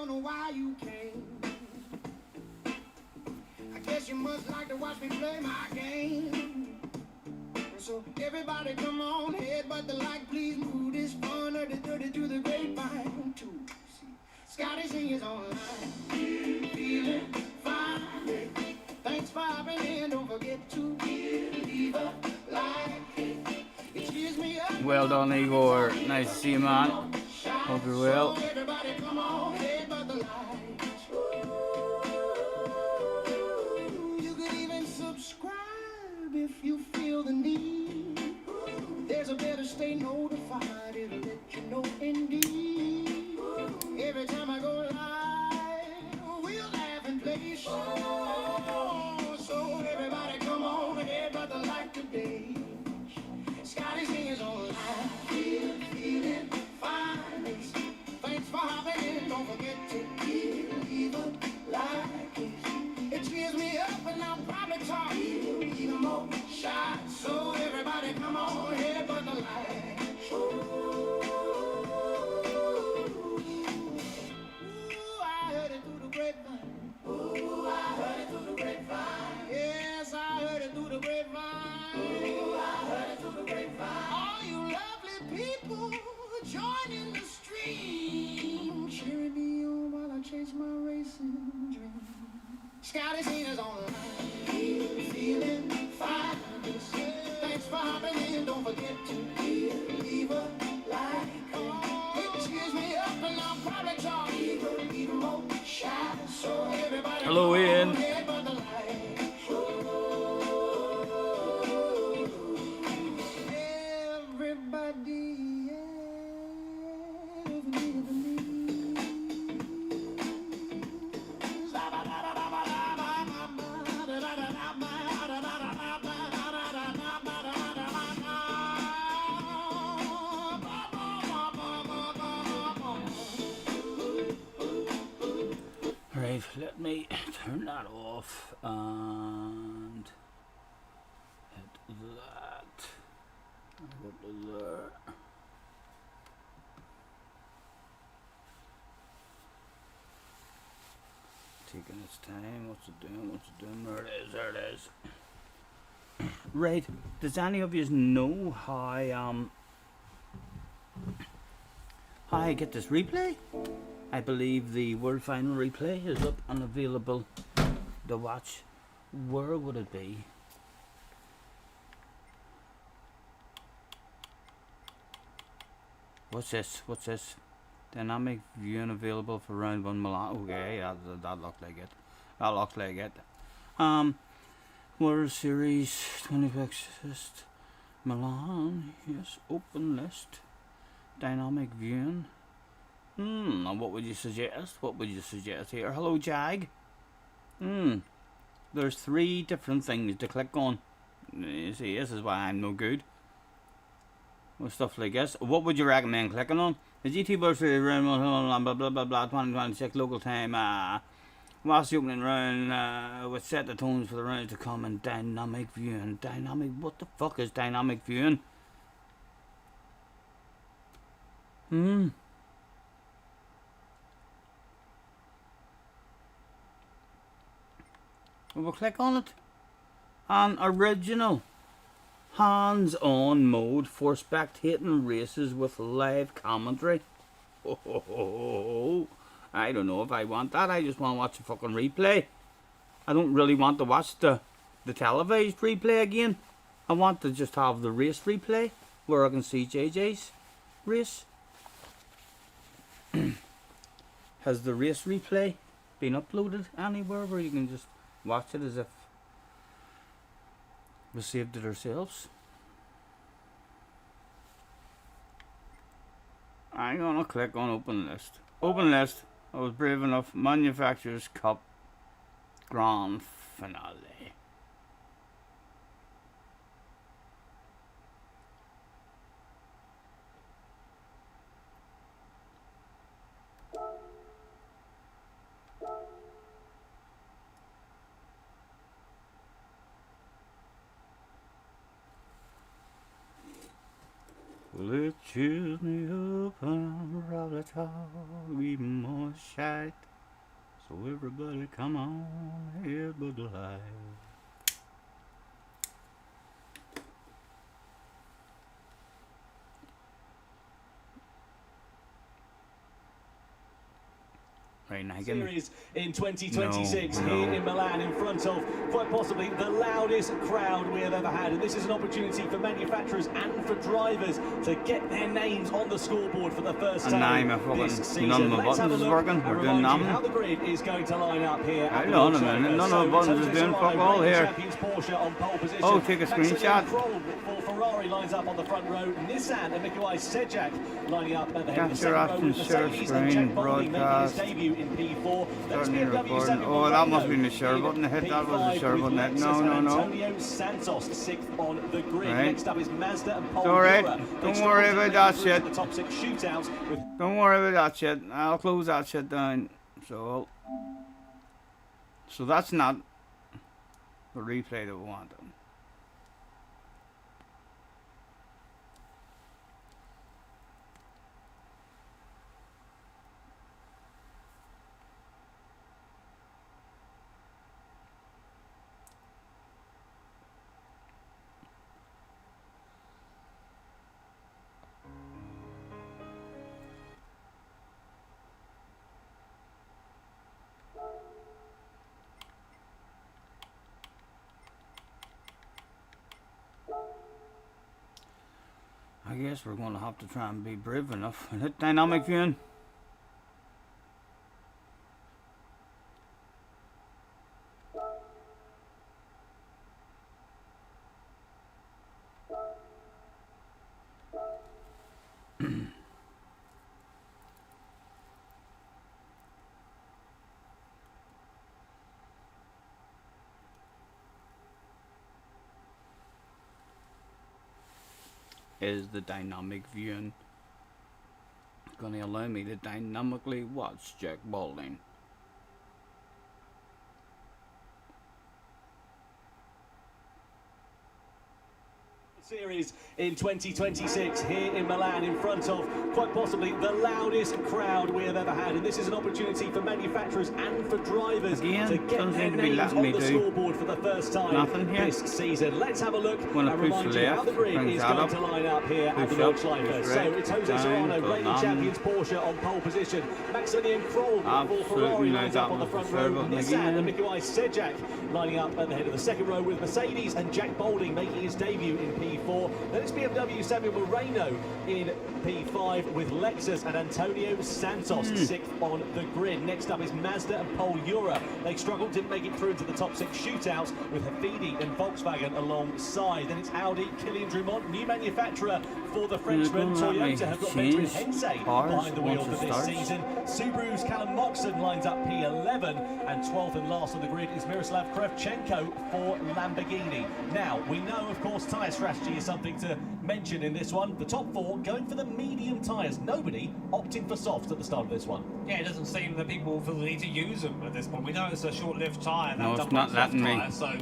don't know why you came. I guess you must like to watch me play my game. So everybody come on, headbutt the like, please move this fun or the dirty to the grapevine too. See, SCOTTIESNR online, feeling fine. Thanks for hopping in, don't forget to leave a like. It cheers me up. Well done, Igor. Nice to see you, man. Hope you're well. So everybody come on, headbutt the like. You could even subscribe if you feel the need. There's a better stay notified, it'll let you know indeed. Every time I go live, we'll laugh and play show. So everybody come on ahead, but the like today. SCOTTIESNR online, feeling fine. Thanks for hopping in, don't forget to leave a like. It cheers me up and I'll probably talk even more shy. So everybody come on ahead, but the light. Ooh, I heard it through the grapevine. Ooh, I heard it through the grapevine. Yes, I heard it through the grapevine. Ooh, I heard it through the grapevine. All you lovely people joining the stream, cheering me on while I chase my racing dream. SCOTTIESNR online, feeling fine. Thanks for hopping in, don't forget to leave a like. It cheers me up and I'll probably talk even more shy. So everybody Hello, Ian. Right, let me turn that off and hit that. Go to there. Taking its time. What's it doing? What's it doing? There it is. There it is. Right. Does any of you know how I get this replay? I believe the World Final replay is up and available to watch. Where would it be? What's this? What's this? Dynamic viewing available for round 1 Milan. Okay, that looked like it. That looked like it. World Series 26th Milan. Yes, open list. Dynamic viewing. And what would you suggest? What would you suggest here? Hello, Jag. There's 3 different things to click on. You see, this is why I'm no good with stuff like this. What would you recommend clicking on? The GT7 round, blah blah blah blah, 2026 local time. Whilst the opening round would set the tones for the rounds to come. And dynamic viewing. Dynamic. What the fuck is dynamic viewing? We'll click on it. An original hands-on mode for spectating races with live commentary. I don't know if I want that. I just want to watch the fucking replay. I don't really want to watch the televised replay again. I want to just have the race replay where I can see JJ's race. Has the race replay been uploaded anywhere where you can just watch it as if we saved it ourselves? I'm gonna click on open list. Open list. I was brave enough. Manufacturers Cup Grand Finale. Let's choose me up and probably talk even more shite. So everybody come on, here's Bud Light. Right, now Series in 2026 here in Milan in front of quite possibly the loudest crowd we have ever had, and this is an opportunity for manufacturers and for drivers to get their names on the scoreboard for the first time this season. None of the Let's have buttons a is look working. and We're doing remind you nothing. how the grid is going to line up here. Hold on a minute. None of the buttons is doing fuck all here. Oh, take a screenshot. For Ferrari lines up on the front row. Nissan and Nikolai Sejak lining up at the head of the Capture second row option, with share Mercedes and screen, Jack Bowling making his broadcast. debut in P4. That's Starting BMW recording. 7 Oh, that must be Moreno the share button. I hit that was the share P5 button. with No, Lexus no, and no. Antonio Santos sixth on the grid. Right. Next up is Mazda and Paul It's alright. Yura. Don't worry about that shit. The top six shootouts with Don't worry about that shit. I'll close that shit down. So that's not the replay that we wanted. I guess we're going to have to try and be brave enough and hit dynamic viewing. Is the dynamic viewing going to allow me to dynamically watch Jack Balding? Series in 2026 here in Milan in front of quite possibly the loudest crowd we have ever had, and this is an opportunity for manufacturers and for drivers Again, to get doesn't their seem to be names letting on me the do scoreboard for the first time nothing here. this season. Let's have a look When I and push remind you left, how the grid brings is that going up. to line up here at the Push up, Nordschleife. push So right, it's Jose down, Serrano, go reigning down. champions Porsche on pole position. Maximilian Kroll for Absolutely Ferrari no lines up doubt on the with front the row. third button Nissan again. and Nikolai Sejak lining up at the head of the second row with Mercedes and Jack Bowling making his debut in P4. Then it's BMW 7 Moreno in P5 with Lexus and Antonio Santos sixth on the grid. Next up is Mazda and Paul Yura. They struggled, didn't make it through into the top six shootouts with Hafidi and Volkswagen alongside. Then it's Audi, Kylian Drumont, new manufacturer for the Frenchman. Toyota have got Benjamin Hensei behind the wheel for this season. Subaru's Callum Moxon lines up P11, and 12th and last on the grid is Miroslav Kravchenko for Lamborghini. Now, we know, of course, tyre strategy is something to mention in this one. The top four going for the medium tyres. Nobody opting for softs at the start of this one. Yeah, it doesn't seem that people feel the need to use them at this point. We know it's a short-lived tyre. No, that it's not letting me. tyre, so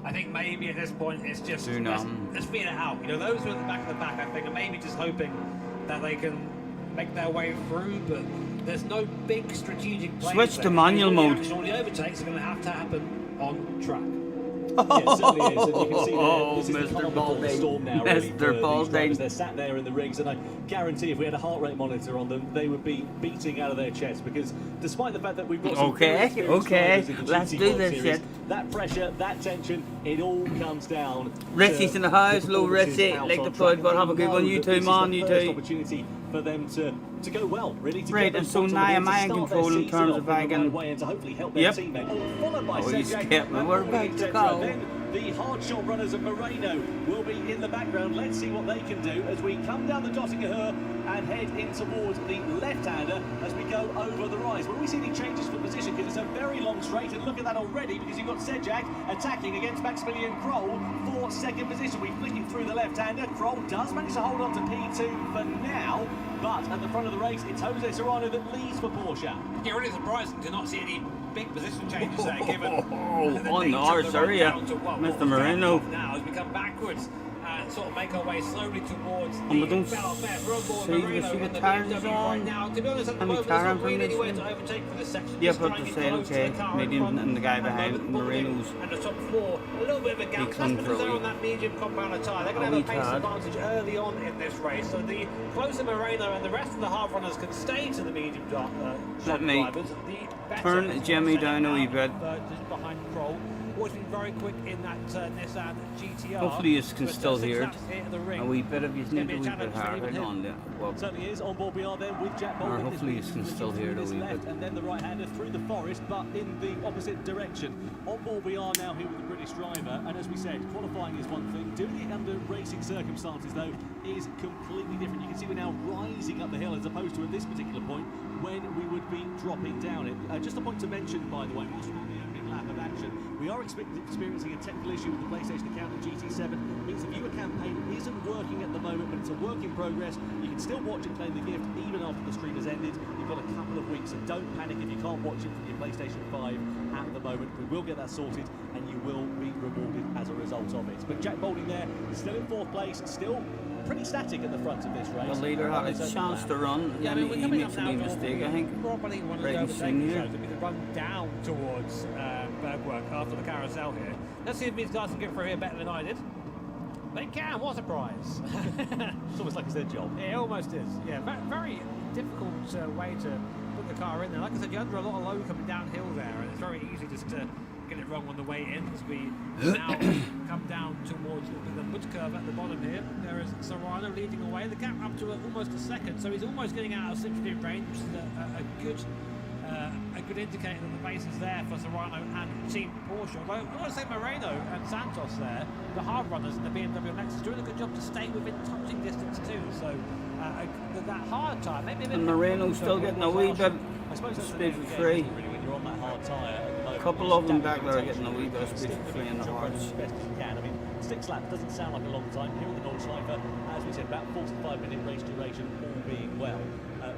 I think maybe at this point it's just Do let's feel it out. You know, those who are at the back of the pack, I think, are maybe just hoping that they can make their way through, but there's no big strategic plan. Switch to manual mode. All the overtakes are going to have to happen on track. Yeah, it certainly is, and you can see Oh, this is the Mr. calm before the Balding. storm now, really, Mr. for these Balding. drivers. They're sat there in the rigs, and I guarantee if we had a heart rate monitor on them, they would be beating out of their chest, because despite the fact that we've got some Okay, very experienced okay, drivers in the let's GT do World this Series, shit. that pressure, that tension, it all comes down. Richie's to in the house, the low performances Richie, out like on the track. Floyd, but have a good They one, know you that too, this is man, the you first too. opportunity for them to go well, really, to Right, get and them so back to now the am I in start their control in season terms off of I in the can- right way and to hopefully help their Yep. teammate. All followed by Oh, you Sejak skipped me. and We're Balding, about to etc. go. Then the hard shot runners of Moreno will be in the background. Let's see what they can do as we come down the Dottinger and head in towards the left-hander as we go over the rise. Will we see any changes for position? Because it's a very long straight, and look at that already, because you've got Sejak attacking against Maximilian Kroll for second position. We flick it through the left-hander. Kroll does manage to hold on to P2 for now, but at the front of the race, it's Jose Serrano that leads for Porsche. Yeah, really surprising to not see any big position changes there, given Oh, the on the nature of arse the run area, down to what Mr. we're Moreno. now as we come backwards. sort of make our way slowly towards And the we don't Belfast. We're on board see Marino the and the tires BMW on. right now. To be honest, at the Any moment, there's tire not really anywhere information? to overtake for this section. Yeah, Just but trying they to said, get close to okay, the car in medium front. and the guy At the behind moment, Balding Marino's. and the top four, a little bit of a gap. clung That's for a because they're wee- on that medium compounder tyre. They're going a to have a wee pace tad. advantage early on in this race. So the closer Marino and the rest of the hard runners can stay to the medium Let me drivers, the better. turn Jimmy down a wee bit. Just behind Kroll. Always been very quick in that Nissan GTR. Hopefully you can But, still 6 hear it. laps here at the ring. A wee bit of you It's gonna need be a a wee bit challenge for harder even on him. there. Well, Certainly is. On board we are then with Jack Balding. hopefully This you can week, still looking hear through it a this wee left bit. and then the right-hander through the forest, but in the opposite direction. On board we are now here with the British driver, and as we said, qualifying is one thing. Doing it under racing circumstances, though, is completely different. You can see we're now rising up the hill as opposed to at this particular point when we would be dropping down it. Just a point to mention, by the way, whilst we're on the opening lap of action, we are experiencing a technical issue with the PlayStation account in GT7. It means the viewer campaign isn't working at the moment, but it's a work in progress. You can still watch it claim the gift even after the stream has ended. You've got a couple of weeks, so don't panic if you can't watch it from your PlayStation 5 at the moment. We will get that sorted, and you will be rewarded as a result of it. But Jack Balding there, still in 4th place, still pretty static at the front of this race. the leader had a chance to run, Yeah, I and mean, we're he coming makes up a now wee to mistake, I think. probably one of Right, the you've seen overtaking here. zones. We can run down towards Bergwerk after the carousel here. Let's see if these guys can get through here better than I did. They can, what a surprise. It's almost like it's their job. It almost is. Yeah, very difficult way to put the car in there. Like I said, you're under a lot of load coming downhill there, and it's very easy just to get it wrong on the way in as we now come down towards the mud curve at the bottom here. There is Serrano leading away. The gap up to almost a second, so he's almost getting out of slipstream range, which is a good indicator that the base is there for Serrano and Team Porsche. Although I want to say Moreno and Santos there, the hard runners in the BMW and Lexus, doing a good job to stay within touching distance too. So that hard time, maybe a bit. And Moreno's still getting a wee bit I suppose that's the speed name of for the free. game, really, when you're on that hard tyre at the moment. A couple of them back there are getting a wee bit of speed for free in the hards. As best as you can. I mean, 6 laps doesn't sound like a long time. Here on the Nordschleife, as we said, about 45-minute race duration, all being well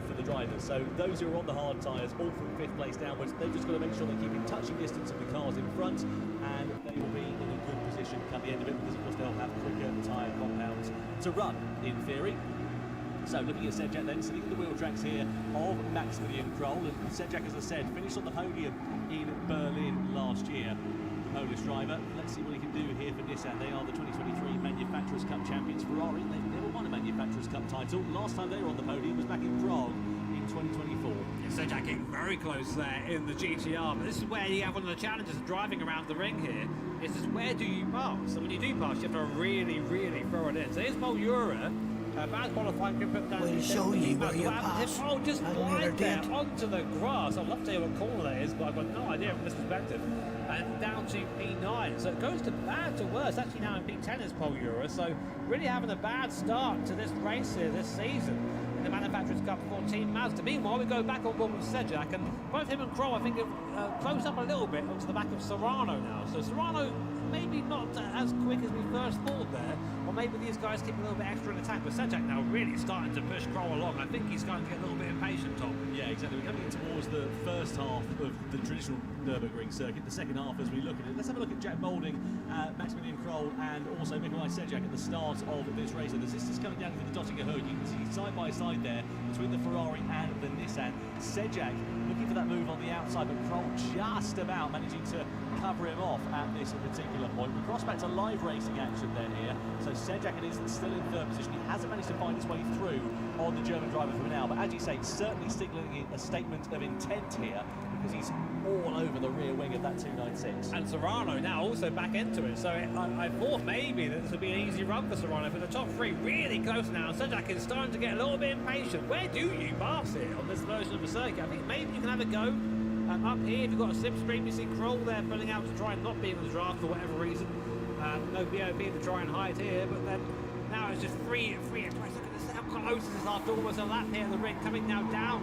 for the drivers. So those who are on the hard tyres, all from 5th place downwards, they've just got to make sure they keep in touching distance of the cars in front, and they will be in a good position come the end of it, because of course they'll have quicker tyre compounds to run, in theory. So looking at Sedjak then, sitting at the wheel tracks here of Maximilian Kroll, and Sedjak, as I said, finished on the podium in Berlin last year. The Polish driver. Let's see what he can do here for Nissan. They are the 2023 Manufacturers' Cup champions. Ferrari, they've never won a Manufacturers' Cup title. Last time they were on the podium was back in Prague in 2024. Sedjak getting very close there in the GTR, but this is where you have one of the challenges of driving around the ring here. Is just where do you pass? So when you do pass, you have to really throw it in. So here's Moldura. Bad qualifying, can put down. We'll show you where you pass. Oh, just I right never there did. onto the grass. I'd love to hear what corner that is, but I've got no idea from this perspective. And down to P9. So it goes to bad to worse. Actually now in P10 is Moldura. So really having a bad start to this race here this season in the Manufacturers' Cup for Team Mazda. Meanwhile, we go back on board with Sedjak, and both him and Kroll, I think, have closed up a little bit onto the back of Serrano now. So Serrano maybe not as quick as we first thought there, or maybe these guys keep a little bit extra in attack, but Sedjak now really starting to push Kroll along. I think he's starting to get a little bit impatient, Tom. Yeah, exactly. We're coming in towards the first half of the traditional Nürburgring circuit. The second half, as we look at it, let's have a look at Jack Balding, Maximilian Kroll, and also Nikolai Sedjak at the start of this race. And as this is coming down through the Dottinger Hood, you can see side by side there between the Ferrari and the Nissan. Sedjak looking for that move on the outside, but Kroll just about managing to cover him off at this particular point. We cross back to live racing action then here. So Sedjak is still in 3rd position. He hasn't managed to find his way through on the German driver from now, but as you say, certainly signaling a statement of intent here, because he's all over the rear wing of that 296. And Serrano now also back into it, so I thought maybe that this would be an easy run for Serrano, but the top three really close now. Sedjak is starting to get a little bit impatient. Where do you pass it on this version of the circuit? I think maybe you can have a go. Up here, if you've got a slipstream, you see Kroll there pulling out to try and not be in the draft for whatever reason. No BOB to try and hide here, but then now it's just free. Look at this, how close this is after almost a lap here in the ring, coming now down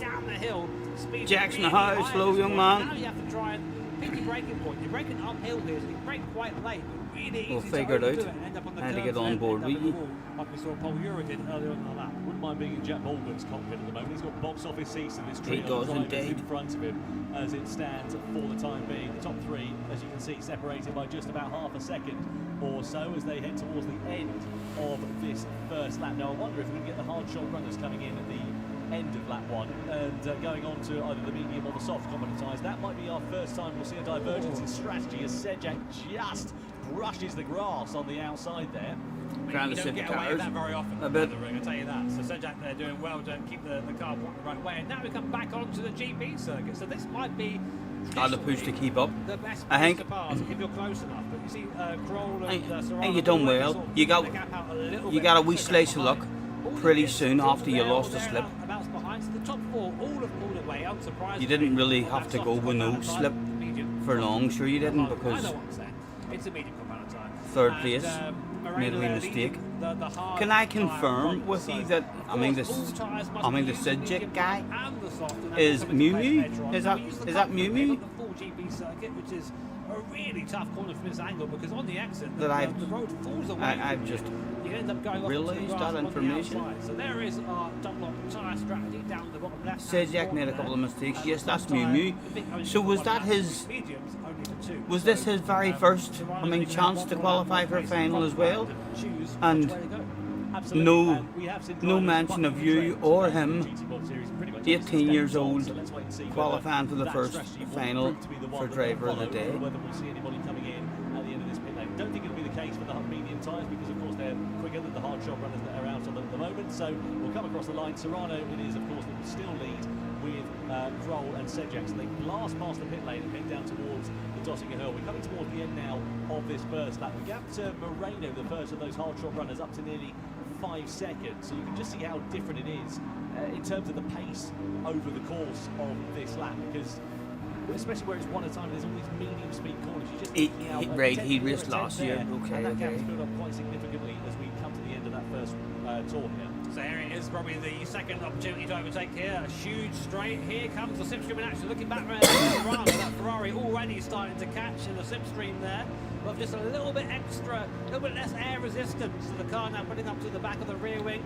down the hill. Speed Jackson, really how high slow, at this young point. man. Now you have to try and pick your braking point. You're braking uphill here, so you brake quite late, but really easy We'll to figure it overdo out. and end up on the How to curves get on and board end up in with the you. wall, like we saw Paul Ura did earlier on in the lap. Wouldn't mind being in Jack Baldwin's cockpit at the moment. He's got box office seats in this He trio does of drivers indeed. in front of him as it stands for the time being. The top three, as you can see, separated by just about half a second or so as they head towards the end of this first lap. Now I wonder if we can get the hard shot runners coming in at the end of lap one and going on to either the medium or the soft common tyres. That might be our first time we'll see a divergence in strategy as Sejak just brushes the grass on the outside there. Trying You to don't sit the get away with cars that very often a in bit. the ring, I tell you that. So Sejak, they're doing well to keep the car walking the right way. And now we come back onto the GP circuit. So this might be Got to push to keep up. the best I place think. to pass if you're close enough. But you see, Kroll and Serrano And you done already well. sort of You got the gap out a little you bit. got a wee Sejak slice of luck behind. All the pretty bits soon still after you there, lost or the there, slip. about behind. So the top four all have pulled away, unsurprisingly. You didn't really on have that to soft go with no compound tyre, slip medium. for long. Sure you didn't, I because know what I'm saying. It's a medium compound tyre. third And, place Moreno made a wee there mistake. leading the hard Can I tyre confirm front, with so you that of I mean course, this all tyres must I mean be the used, the Sidgwick medium guy and the soft, and that is will come into Mew play Mew? later on. Is So that- we use the is that comfort Mew bit Mew? on the full GP circuit, which is a really tough corner from this angle because on the exit That the road falls away. I've from you. just You end up going off realised into the that grass on the information. outside. So there is our Dunlop tyre strategy down the bottom left. Sejak made a couple of mistakes. Yes, that's Mew Mew. So was that his? Mediums only for two. Was this his very first? Serrano I mean, even chance had to one qualify more for a race final as front well? round choose And which way to go. Absolutely. No- And we have seen no drivers mention of bucking you trends or today him, in the GT Series pretty much 18 every years step old, so let's wait and see whether qualifying for the that first strategy will final prove to be the one for that driver they'll of the follow, day. or whether we'll see anybody coming in at the end of this pit lane. Don't think it'll be the case for the medium tyres because of course they're quicker than the hard shot runners that are out on at the moment. So we'll come across the line. Serrano it is of course that will still lead with Kroll and Sejak. So they blast past the pit lane and head down towards the Dottinger Hill. We're coming towards the end now of this first lap. The gap to Moreno, the first of those hard shot runners, up to nearly 5 seconds. So you can just see how different it is in terms of the pace over the course of this lap because especially where it's one at a time, there's all these medium speed corners. You just He- picking out he- a right, 10th he or a raced 10th last year. there, Okay, and that gap okay. has built up quite significantly as we come to the end of that first tour here. So here it is, probably the second opportunity to overtake here. A huge straight. Here comes the slipstream in action. Looking back around Serrano, that Ferrari already starting to catch in the slipstream there. But just a little bit extra, a little bit less air resistance to the car now putting up to the back of the rear wing.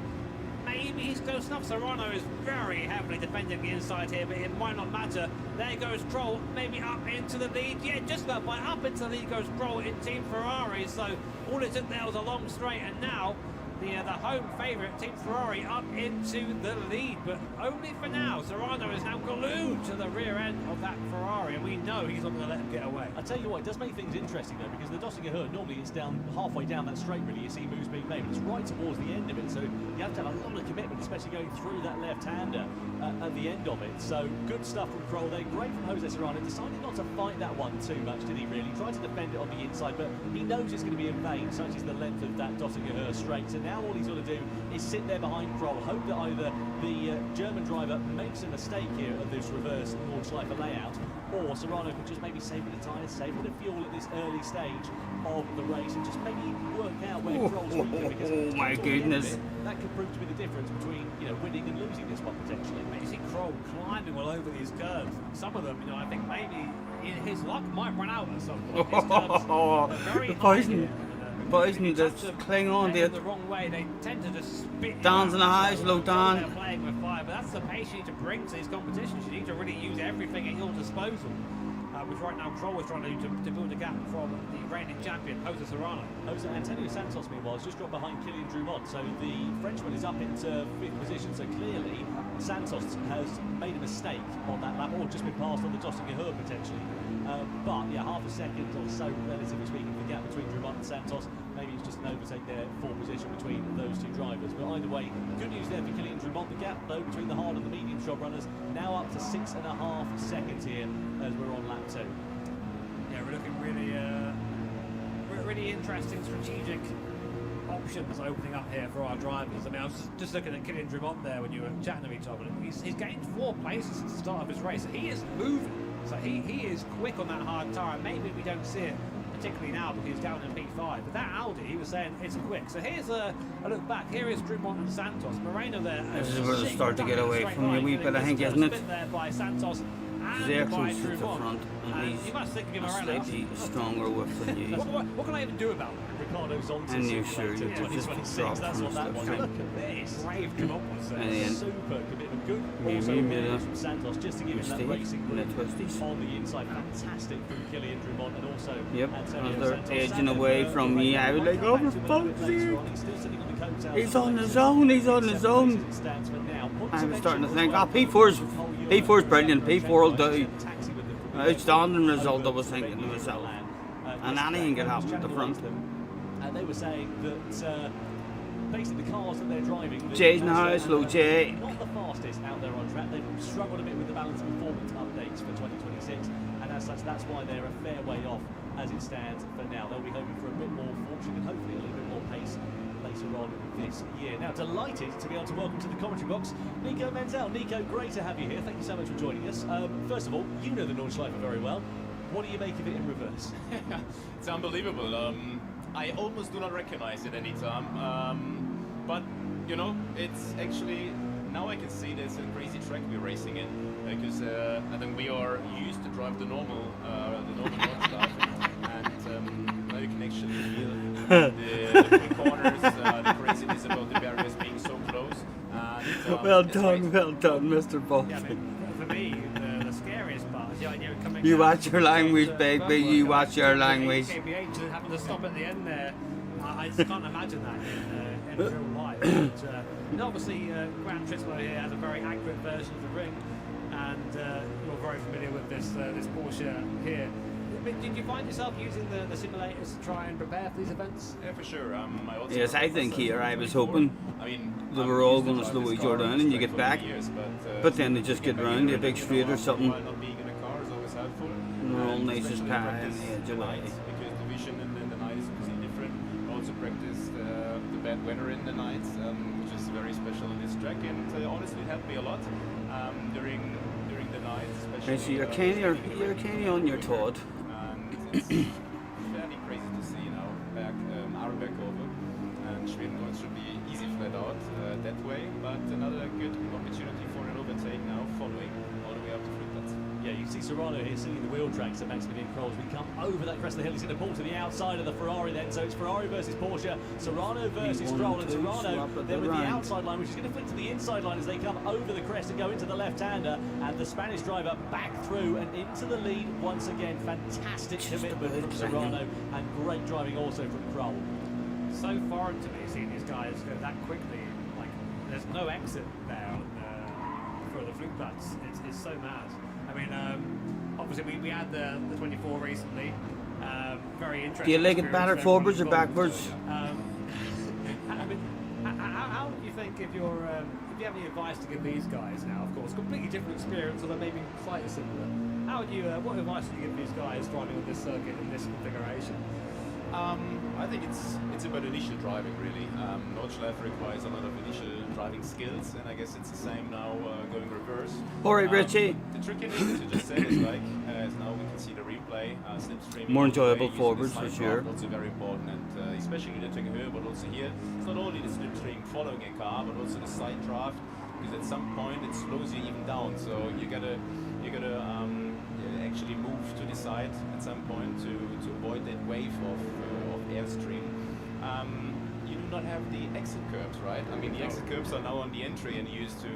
Maybe he's close enough. Serrano is very heavily defending the inside here, but it might not matter. There goes Kroll, maybe up into the lead. Yeah, just about by up into the lead goes Kroll in Team Ferrari. So all it took there was a long straight, and now the home favourite, Team Ferrari, up into the lead, but only for now. Serrano is now glued to the rear end of that Ferrari, and we know he's not going to let him get away. I tell you what, it does make things interesting though, because the Dottinger Hill, normally it's down halfway down that straight really, you see moves being made, but it's right towards the end of it, so you have to have a lot of commitment, especially going through that left-hander at the end of it. So good stuff from Kroll there, great from Jose Serrano, decided not to fight that one too much, did he really? Tried to defend it on the inside, but he knows it's going to be in vain, such is the length of that Dottinger Hill straight. So now all he's got to do is sit there behind Kroll, hope that either the German driver makes a mistake here of this reverse Nordschleife layout, or Serrano can just maybe save a bit of tyres, save a bit of fuel at this early stage of the race, and just maybe work out where Kroll's weaker, because Oh my towards the end of goodness. it, that could prove to be the difference between winning and losing this one potentially. You see Kroll climbing all over these curves. Some of them, I think maybe his luck might run out at some point. These curves are very The high poison. here. Poison, You just touch them, cling on they to go it. the wrong way. They tend to just spit. Dan's in the highs, low down. Dan. They're playing with fire, but that's the pace you need to bring to these competitions. You need to really use everything at your disposal. Which right now Kroll is trying to do to build a gap from the reigning champion, Jose Serrano. Antonio Santos, meanwhile, has just dropped behind Kylian Drumont, so the Frenchman is up into 5th position, so clearly Santos has made a mistake on that lap, or just been passed on the Dottinger Hill potentially. But yeah, half a second or so, relatively speaking, the gap between Drumont and Santos. Maybe it's just an overtake there for position between those two drivers. But either way, good news there for Kylian Drumont. The gap, though, between the hard and the medium shot runners now up to 6.5 seconds here as we're on lap 2. Yeah, we're looking really interesting strategic options opening up here for our drivers. I mean, I was just looking at Kylian Drumont there when you were chatting to me, Tom, and he's gained 4 places since the start of his race. He is moving, so he is quick on that hard tyre. Maybe we don't see it particularly now because he's down in P5, but that Audi, he was saying it's quick. So here's a look back. Here is Drumont and Santos. Moreno there. This is where they start to get away from you a wee bit, I think, isn't it? There by Santos Because they're goodbye closer to through the one. front, and You he's must think of him a around slightly stronger whip than you. What can I even do about that? Ricardo's on to And you're sure you simulator just 2026, drop that's from what that was. slipstream. Look at this. Brave come up with And then Super commitment. Good. maybe Also, a bit good of from Santos just to give him that mistake racing in the room twisties. on the inside. Fantastic from Killian Drummond and also Yep, Antonio another Santos. edging Santos, away from me. I was like, oh, for fuck's sake. He's still sitting on the coattails He's of on the his Lexus. own, he's on his own. As it stands for now. I was starting to think, oh, P4's brilliant, P4 will do. Outstanding result, I was thinking to myself. And anything can happen at the front. And they were saying that basically the cars that they're driving. Jay's now, slow Jay. Not the fastest out there on track. They've struggled a bit with the balance and performance updates for 2026, and as such, that's why they're a fair way off as it stands for now. They'll be hoping for a bit more fortune and hopefully a little bit more pace later on this year. Now, delighted to be able to welcome to the commentary box Nico Menzel. Nico, great to have you here. Thank you so much for joining us. First of all, you know the Nordschleife very well. What do you make of it in reverse? It's unbelievable. I almost do not recognize it anytime. But, you know, it's actually, now I can see there's a crazy track we're racing in. Because I think we are used to drive the normal Nordschleife. And now you can actually feel the corners, the craziness about the barriers being so close. And, Well it's done, Mr. Bob. Yeah, I mean, for me, the scariest part is the idea of coming You down watch your language, to baby, Burnley, you coming watch your to language. KBH and having to stop at the end there. I just can't imagine that in real life. But, and obviously, Gran Turismo here has a very accurate version of the ring, and you're very familiar with this Porsche here. Did you find yourself using the simulators to try and prepare for these events? Yeah, for sure. I also Yes, I think here I was hoping I mean, they I'm were all used to going to drive slow this each car other on down this and you track get for back. years, But then they just get round a big straight or something. While not being in a car is always helpful. And they're all nice as Especially pie practice and the edge of night, light. because the vision in the night is completely different. Also practiced the bad weather in the night, which is very special on this track, and honestly it helped me a lot during the night, especially. I see you're kind of on your Todd. And it's fairly crazy to see now back over, and Schwedenborn should be easy flat out that way, but another good opportunity for an overtake now, following all the way up to Friedland. Yeah, you see Serrano here sitting in the wheel tracks at MXB and Kroll. We come over that crest of the hill. He's going to pull to the outside of the Ferrari then. So it's Ferrari versus Porsche, Serrano versus One, Kroll, and two, Serrano swap at then the with the right. outside line, which is going to flick to the inside line as they come over the crest and go into the left-hander. And the Spanish driver back through and into the lead once again. Fantastic commitment from Serrano and great driving also from Kroll. So foreign to me seeing these guys go that quickly. Like, there's no exit there for the Flugplatz. It's so mad. I mean, obviously we had the 24 recently. Very interesting. Do you like it experience better for forwards or everyone backwards? involved. I mean, how do you think if you have any advice to give these guys now? Of course, completely different experience, although maybe slightly similar. How would you? What advice would you give these guys driving on this circuit in this configuration? I think it's about initial driving really. Nordschleife requires a lot of initial driving skills, and I guess it's the same now going reverse. All right, Richie. The tricky thing, as you just said, is like as now we can see the replay, slipstreaming. More all the way, enjoyable using forwards, the for side sure. draft, also very important, and especially in Lettinger, but also here, it's not only the slipstream following a car, but also the side draft, because at some point it slows you even down. So you gotta actually move to the side at some point to avoid that wave of airstream. You do not have the exit curbs, right? I mean, the exit curbs are now on the entry, and you used to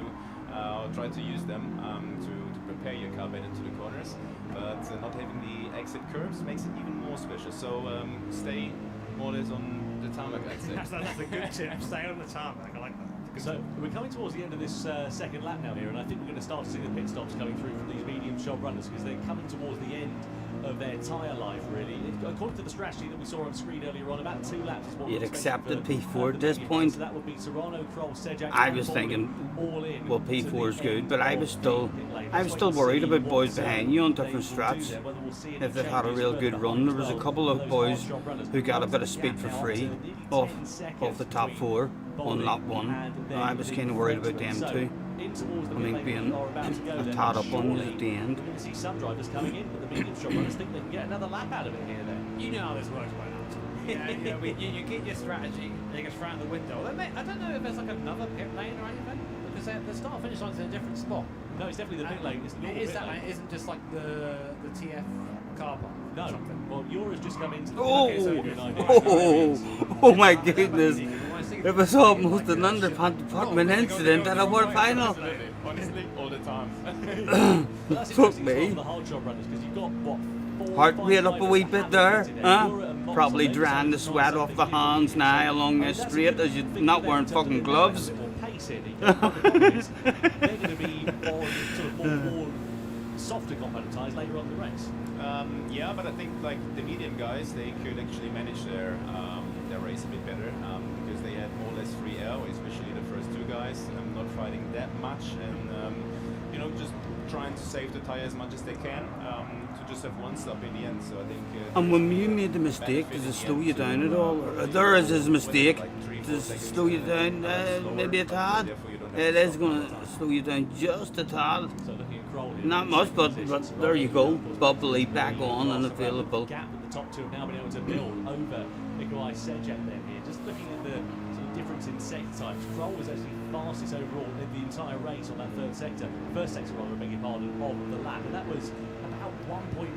try to use them to prepare your car better into the corners. But not having the exit curbs makes it even more special. So stay more or less on the tarmac, I'd say. That's a good tip. Stay on the tarmac. I like that. So we're coming towards the end of this second lap now here, and I think we're going to start to see the pit stops coming through from these medium shot runners because they're coming towards the end of their tyre life, really. According to the strategy that we saw on screen earlier on, about 2 laps is what You'd we're expecting accepted for P4 at this the point. So that would be Serrano, Kroll, Sejak, I and was Baldwin thinking, all in well, to P4 is the good, end but I of was the still pit lane. I was Let's still wait and worried see about what, boys behind you on they different will do straps. there, whether we'll see any If they had a changes real further good behind run, there was a Kroll, couple of those boys hard-shot runners. who got a bit of Closing speed the for gap now free to nearly 10 off seconds the top between 4 on Baldwin lap 1. and I was then kind of the worried about them Frenchman. too. So, in towards the I mean, pit lane being we are about to go then, tied up on surely at the end. we're going to see some drivers coming in, but the medium shot runners think they can get another lap out of it here then. You know how this works by now. You get your strategy, and you get thrown out the window. I don't know if there's like another pit lane or anything. because the start finish line's in a different spot. No, it's definitely the pit lane. It's the normal Is pit that lane. it isn't just like the TF car park? No, or something. well, Eura's just come into the Oh my goodness. It was almost an underdepartment incident at a World Final. Honestly, all the time. Fuck me. The hard job runners, because you've got what, 4, Heart 5 rate up a drivers wee that bit have there, today. huh? Eura and Mox Probably are drained the those sweat guys off that the they can hands do. now along this That's a straight good as you're thing not for wearing them in fucking terms of gloves. a bit more pace here, Nico. But the problem is, they're going to be on sort of more softer compound tyres later on in the race. Yeah, but I think like the medium guys, they could actually manage their race a bit better because they had more or less free air, especially the first two guys, not fighting that much and you know, just trying to save the tire as much as they can to just have one stop in the end. So I think. And when you made the mistake, does it slow you down at all? Or there is his mistake. Does it slow you down maybe a tad? It is going to slow you down just a tad. So looking at Kroll here, Not much, but there you go. Bubbly back on and available. Gap with the top two have now been able to build over Nikolai Sejek then here. Just looking at the sort of difference in sector types, Kroll was actually fastest overall in the entire race on that first sector, rather, beg your pardon, of the lap, and that was about 1.8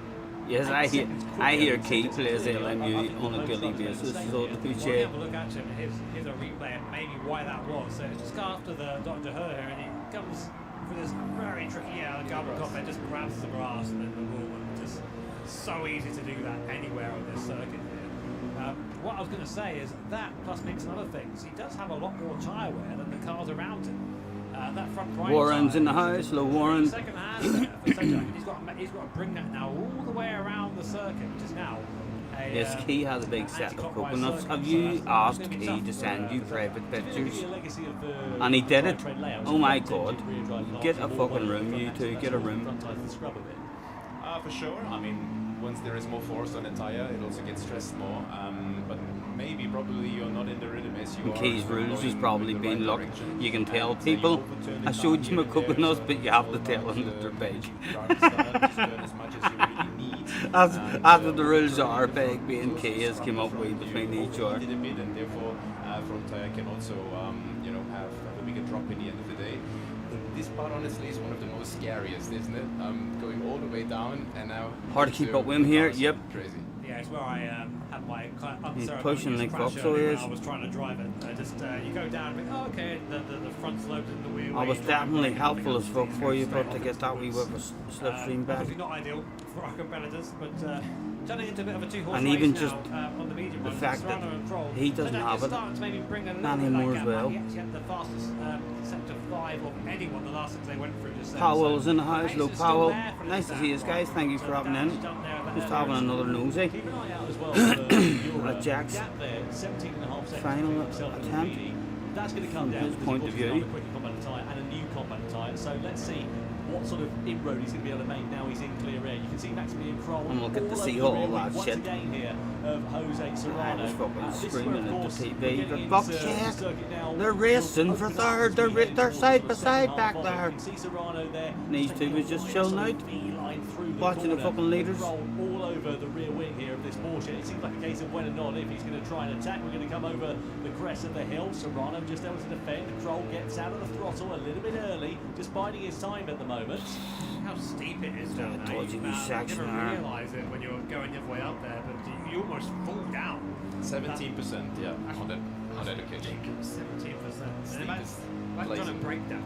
Yes, I seconds hear quicker Key than plays I think LMU on a most daily drivers basis, made the so same to here. be Well, said. have a look at him. Here's a replay and maybe why that was. So it's just after the Dr. Her here, and he comes for this very tricky carbon cockpit, just grabs the grass and then the wall, and just so easy to do that anywhere on this circuit here. What I was going to say is that plus mix and other things, he does have a lot more tyre wear than the cars around him. That front right Warren's tyre in the is house, just low Warren. Second hand there for Sejak. He's got to bring that now all the way around the circuit, which is now a, Yes, Key has a big set of anti-clockwise coconuts. circuit, Have so you that's asked gonna be Key tough to for, send you private pictures? And he did it. Oh my God. Get a fucking room, you two, get a room. For sure. I mean, once there is more force on the tire, it also gets stressed more. But maybe probably you're not in the rhythm as you are. Key's going rules has in probably the been, right look, direction. you can tell And, you people, overturn the I car showed you here my and there, coconuts, so but you have to all tell cars them that they're should big. just turn as much as you really need. That's And, what the rules also are, the big front being exhaust Key has from came the up front, with between you each other. overheat it a bit, and therefore front tire can also you know, have a bigger drop in the end of the day. This part honestly is one of the most scariest, isn't it? Going all the way down and now Hard to keep up with him here, yep. Crazy. Yeah, it's where I had my kind of He's unceremonious pushing like crash Fox, earlier so he when is. I was trying to drive it. You go down and think, oh, okay, the front's loaded in the wheel. I was you drive definitely right, helpful as you fuck go for you, straight but to off get into that the wee woods. whip of slipstream back. Obviously not ideal for our competitors, but turning into a bit of a two-horse And race even now, just on the medium the run, fact that Serrano and Kroll, he doesn't they're have it starting to maybe bring a little anymore bit as of that well. gap. He actually had the fastest sector 5 of anyone the last things they went through just then. Powell's So in the the house, pace low is still Powell. there for Nice to that see you guys, right. thank you So for having damage in. done there at Just that having area. another nosy. Keep an eye out as well for Eura. Jack's Gap there, 17.5 seconds final between himself and attempt. Lupini. That's going to come From down his because, point of of course, he's view. on a quicker compound tyre and a new compound tyre. So let's see what sort of inroad he's going to be able to make now he's in clear air. You can see Maximilian Kroll And we'll get to all see over all the rear that wing shit. once again here of Jose Serrano. I was fucking This is where, screaming of at the course, TV, we're getting but into fuck the shit. circuit now. They're racing for Open up third, as they're we head they're towards side the by second side half back of it. there. You can see Serrano there. These just two taking was a just nice chilling sort of out, beeline through the watching the corner. fucking leaders. Kroll all over the rear wing here of this Porsche. It seems like a case of when and not if he's going to try and attack. We're going to come over the crest of the hill. Serrano just able to defend. Kroll gets out of the throttle a little bit early, just biding his time at the moment. How steep it is down I there. told you You these sections never are- realise it when you're going your way up there, but you almost fall down. 17%, yeah, on that occasion. 17%. Steepest Imagine trying to blazing. break down.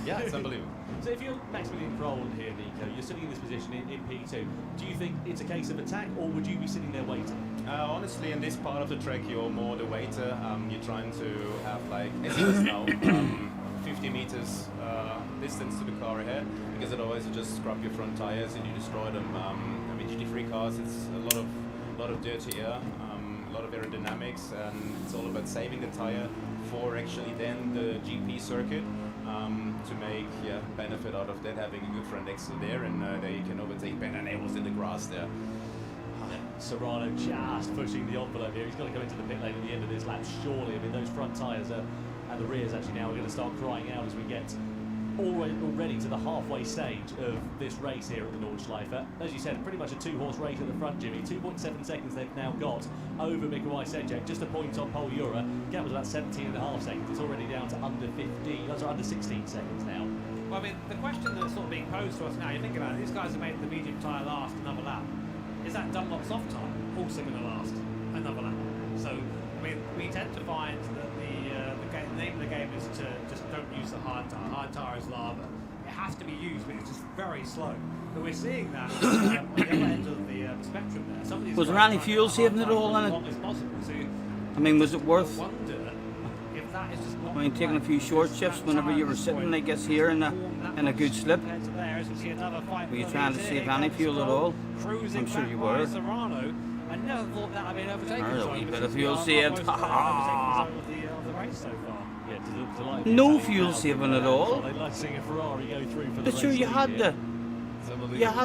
Yeah, it's unbelievable. So if you're Maximilian Kroll here, Nico, you're sitting in this position in P2. Do you think it's a case of attack, or would you be sitting there waiting? Honestly, in this part of the track, you're more the waiter. You're trying to have like, as it is now, 50 meters distance to the car ahead, because otherwise you just scrub your front tires and you destroy them. I mean, GT3 cars, it's a lot of dirty air, a lot of aerodynamics, and it's all about saving the tire for actually then the GP circuit. To make benefit out of that, having a good front axle there, and there you can overtake Ben, and it was in the grass there. Serrano just pushing the envelope here. He's got to come into the pit lane at the end of this lap, surely. I mean, those front tyres and the rears actually now are going to start crying out as we get already to the halfway stage of this race here at the Nordschleife. As you said, pretty much a two-horse race at the front, Jimmy. 2.7 seconds they've now got over Mikołaj Sejak, just a point on Pol Jura. Gap was about 17.5 seconds. It's already down to under 15, sorry, under 16 seconds now. Well, I mean, the question that's sort of being posed to us now, you think about it, these guys have made the medium tyre last another lap. Is that Dunlop soft tyre also going to last another lap? So, I mean, we tend to find that the name of the game is to just don't use the hard tyre. Hard tyre is lava. It has to be used, but it's just very slow. But we're seeing that on the other end of the spectrum there. Some of these Was there guys any try fuel to get the saving hard at all tyre in as it? long as possible. So I mean, was it worth? I wonder if that is just not I mean, taking a few short shifts whenever you were sitting, I guess, here in a good slip. Were you trying to save any fuel at all? I'm sure you were. I never thought that I'd been overtaken. There's a so wee he bit was of fuel almost, saved. of the race so far. Yeah, No fuel saving at all. They'd like to see a Ferrari go through for the But sure, race you lead had here.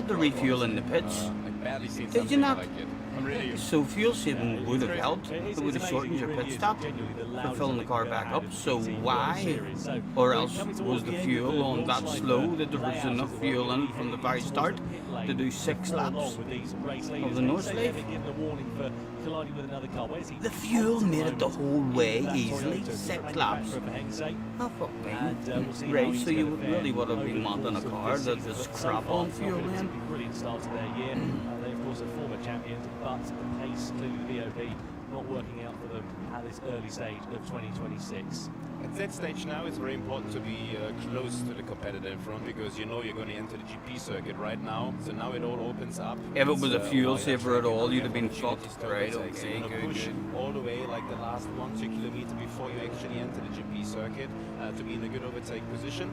to refuel in the pits. I've barely seen Did something you not? like it. I'm really. So fuel saving would have great. helped. It's It would have amazing, shortened your it really pit is stop genuinely the for loudest filling the thing car we've back ever up. had in So GT why? Series. So Or we're else coming was towards the end of fuel on that Nordschleife slow that there was layout enough as fuel we're in really from the heading very towards start the pit to lane do 6 before laps long with these race of leaders. the They North say Slave? they've been given a warning for colliding with another car. Where's he? The fuel made it the whole way That easily, Toyota 6 laps. manufacturer for Hengse. Oh, fuck me. And we'll see how Right, he's so you gonna fare really would have over been the wanting a course of car this that season. was But so crap far, on it's fuel not been then. a brilliant start to their year. They, of course, are former champions, but the pace, clearly the BOP, not working out for them at this early stage of 2026. At that stage now, it's very important to be close to the competitor in front because you know you're going to enter the GP circuit right now. So now it all opens up. If it was a It's, fuel wider saver track, at all, and you'd have been opportunities fucked. to Right, overtake. So okay, you're gonna good, push good. all the way, like the last 1-2 kilometers before you actually enter the GP circuit, to be in a good overtake position,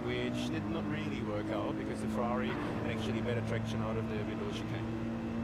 which did not really work out because the Ferrari had actually better traction out of the middle chicane.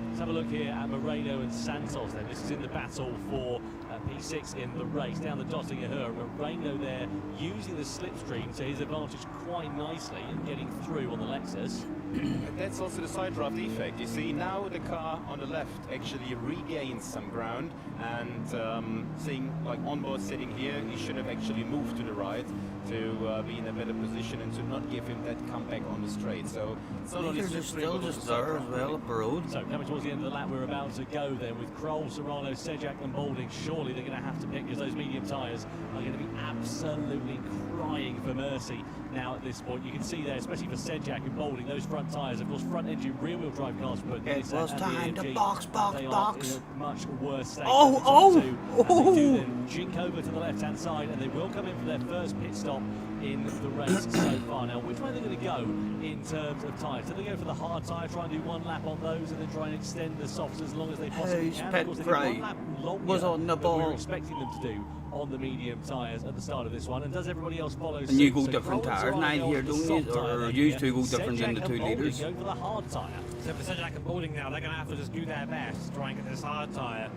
Let's have a look here at Moreno and Santos then. This is in the battle for P6 in the race. Down the Dottinger. Moreno there using the slipstream to his advantage quite nicely and getting through on the Lexus. And that's also the side draft effect. You see, now the car on the left actually regains some ground, and seeing like onboard sitting here, he should have actually moved to the right to be in a better position and to not give him that comeback on the straight. So it's not only Leaders are slipstream, still but just also there side as draft. well up the road. So coming towards the end of the lap, we're about to go then with Kroll, Serrano, Sejak and Balding. Surely they're going to have to pick because those medium tyres are going to be absolutely crying for mercy now at this point. You can see there, especially for Sejak and Balding, those front tyres, of course, front engine rear wheel drive cars put It was time to box, they are box. in a much worse state. Oh, than the oh, top two, and they do oh. then jink over to the left hand side, and they will come in for their first pit stop in the race so far. Now, which way are they going to go in terms of tyres? Do they go for the hard tyre, try and do one lap on those, and then try and extend the softs as long as they possibly Whose can? pit Of course, they did crew one lap longer was on the than we were ball? expecting them to do on the medium tyres at the start of this one. And does everybody else follow And you suit? go So different Kroll and tyres, and I Serrano hear, on the don't soft you? tyre Or lane you here. two go different Sejak than the and 2 Balding litres. go for the hard tyre. So for Sejak and Balding now, they're going to have to just do their best to try and get this hard tyre.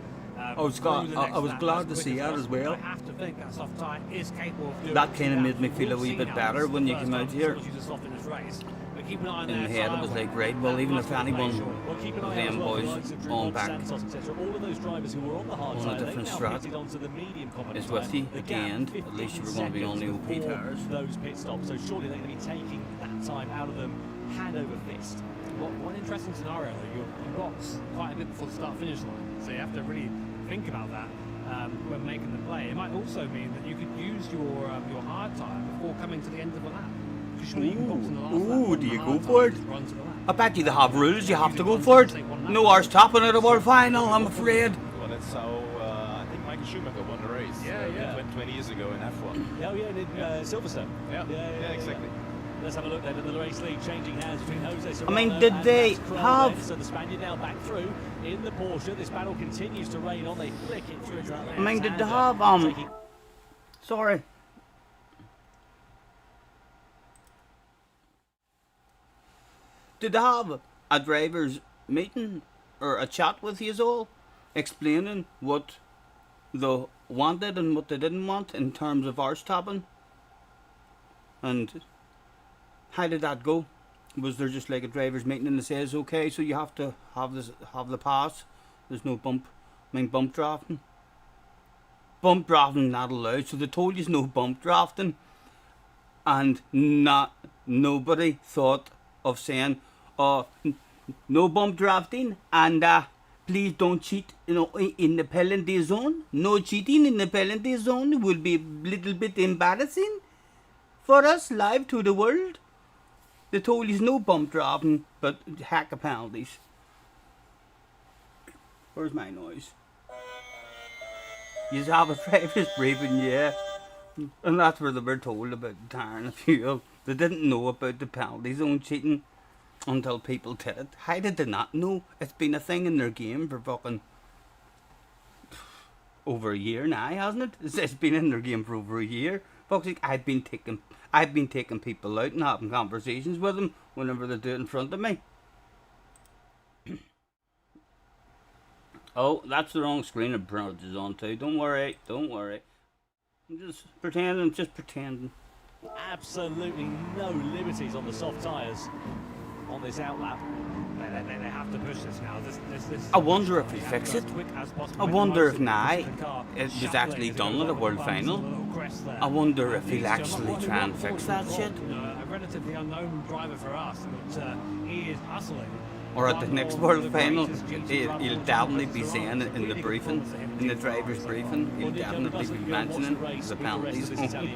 Oh, Scott, through the I next was lap glad as to quick see that as well. I have to think that soft tyre is capable of doing That kinda two made me laps. feel a We'll wee see bit now. better This is when the you first came time out here. Scottish is soft in this race. But keep an eye on In their my head, tyre it was weight. like, right, well, That even must if be anyone made sure. Well, keep an eye them out as well for boys the likes of Drew on Lodge, back Santos, etc. All of those drivers who were on the hard on a side, they've different now strat pitted onto the medium common is tyre. with you The at the gap, end. 15 At least you were going to be on the seconds OP before tyres. those pit stops. So surely they're going to be taking that time out of them hand over fist. One interesting scenario though, you've got quite a bit before the start-finish line, so you have to really think about that when making the play. It might also mean that you could use your hard tyre before coming to the end of the lap. Because surely you can box in the last lap. Ooh, on do the you hard go for tyre it? and just run to the lap. I bet you they have rules, you have to go for it. No ours topping at a world final, I'm afraid. Well, that's how I think Michael Schumacher won the race. Yeah. 20 years ago in F1. Oh yeah, and in Silverstone. Yeah, exactly. Let's have a look then at the race lead changing hands between Jose Serrano I mean, did and they Max Kroll have- then. So the Spaniard now back through in the Porsche. This battle continues to rain on. They flick it through. I mean, did they have, sorry. Did they have a driver's meeting or a chat with you all, explaining what they wanted and what they didn't want in terms of arse tapping? And how did that go? Was there just like a driver's meeting and it says, okay, so you have to have the pass? There's no bump. I mean, bump drafting. Bump drafting not allowed. So they told you no bump drafting. and nobody thought of saying, "Oh, no bump drafting, and please don't cheat, in the penalty zone. No cheating in the penalty zone will be a little bit embarrassing for us live to the world." They told us no bump drafting, but heck of penalties. Where's my noise? You have a driver's briefing, yeah. And that's where they were told about the tire and the fuel. They didn't know about the penalty zone cheating until people did it. How did they not know? It's been a thing in their game for fucking over a year now, hasn't it? It's been in their game for over a year. Fuck's sake, I've been taking people out and having conversations with them whenever they do it in front of me. Oh, that's the wrong screen it is on too. Don't worry. I'm just pretending. Absolutely no liberties on the soft tyres on this outlap. They have to push this now. I wonder if they fix it. I wonder if now it was actually done at the World Final. I wonder if he'll actually try and fix that shit. A relatively unknown driver for us, but he is hustling. Or at the next World Final, he'll definitely be saying it in the briefing, in the driver's briefing, he'll definitely be mentioning the penalties. Thank you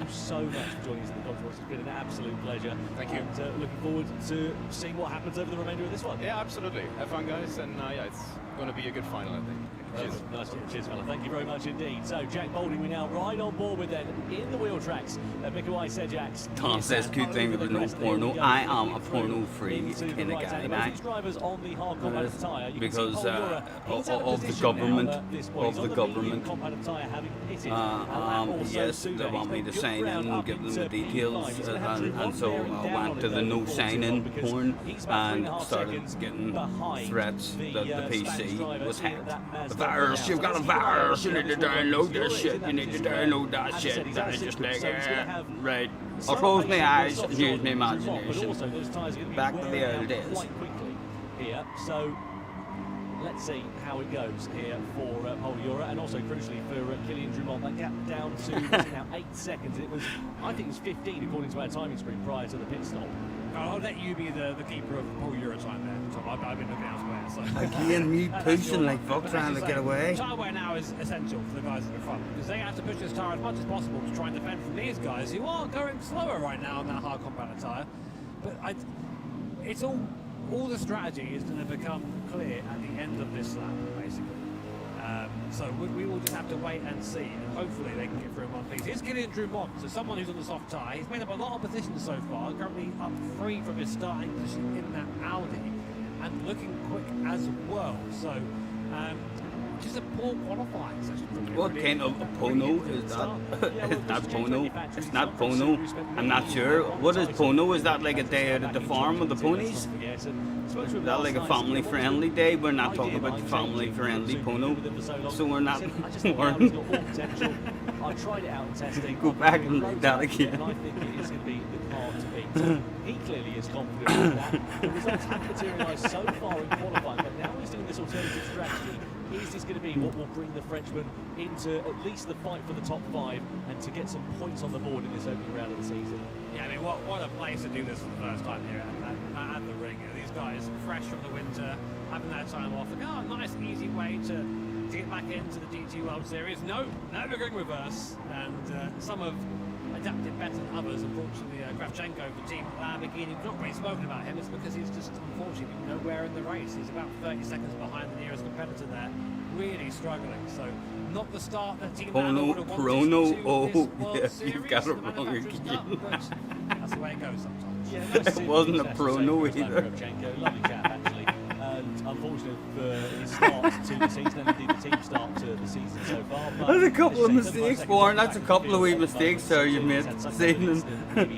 so much for joining us in the Dodge Watch. It's been an absolute pleasure. Thank you. And looking forward to seeing what happens over the remainder of this one. Yeah, absolutely. Have fun, guys, and it's going to be a good final, I think. Cheers. Nice one. Cheers, fella. Thank you very much indeed. So, Jack Boulding, we now right on board with then in the wheel tracks. Mikawai Sejaks. Tom says, good thing there was no porno. I am a porno-free kind of guy now. Because of the government. Yes, they want me to sign in and give them the details. And so I went to the no sign-in porn and started getting threats that the PC was hacked. The virus, you've got a virus, you need to download this shit, you need to download that shit. I was just like, right. I'll close my eyes and use my imagination. Back to the old days. Here, so let's see how it goes here for Paul Ura, and also crucially for Kylian Drumont. That gap down to now 8 seconds. It was, I think, it was 15 according to our timing screen prior to the pit stop. I'll let you be the keeper of Paul Ura time there, Tom. I've been looking elsewhere. So. Again, me pushing like fuck, trying to get away. Tyre wear now is essential for the guys at the front because they have to push this tyre as much as possible to try and defend from these guys who are going slower right now on that hard compound tyre. But it's all the strategy is going to become clear at the end of this lap, basically. So we will just have to wait and see, and hopefully they can get through in one piece. Here's Kylian Drumont, so someone who's on the soft tyre. He's made up a lot of positions so far, currently up 3 from his starting position in that Audi, and looking quick as well. So just a poor qualifying session. What kind of a pono is that? Is that pono? It's not pono. I'm not sure. What is pono? Is that like a day out at the farm with the ponies? Is that like a family-friendly day? We're not talking about family-friendly pono, so we're not. I tried it out in testing. Go back and read that again. And I think it is going to be the car to beat. He clearly is confident in that. The results haven't materialised so far in qualifying, but now he's doing this alternative strategy. Is this going to be what will bring the Frenchman into at least the fight for the top 5 and to get some points on the board in this opening round of the season? Yeah, I mean, what a place to do this for the first time here at the ring. These guys, fresh from the winter, having that time off. Like, oh, nice, easy way to get back into the GT World Series. No, we're going reverse. And some have adapted better than others. Unfortunately, Kravchenko, the team Lamborghini, we've not really spoken about him. It's because he's just, unfortunately, nowhere in the race. He's about 30 seconds behind the nearest competitor there. Really struggling. So, not the start that Team Lambo would have wanted to you've got it wrong again. That's the way it goes sometimes. Yeah, It wasn't a prono either. Kravchenko, lovely chap, actually. And unfortunate for his start to the season, and indeed the team start to the season so far. But There's a couple of mistakes, Warren. That's a couple of wee mistakes, sir, you've made. Seeing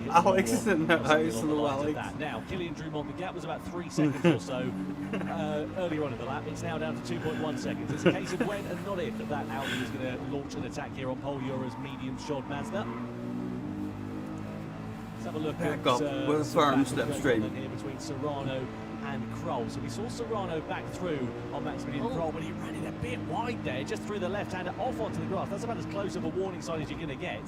Alex is in the house, little Alex. Now, Kylian Drumont, the gap was about 3 seconds or so earlier on in the lap. It's now down to 2.1 seconds. It's a case of when and not if that Audi is going to launch an attack here on Paul Ura's medium shod Mazda. Let's have a look Back at up with a firm slipstream here between Serrano and Kroll. So we saw Serrano back through on Maximilian Kroll, but he ran it a bit wide there, just through the left-hander off onto the grass. That's about as close of a warning sign as you're going to get.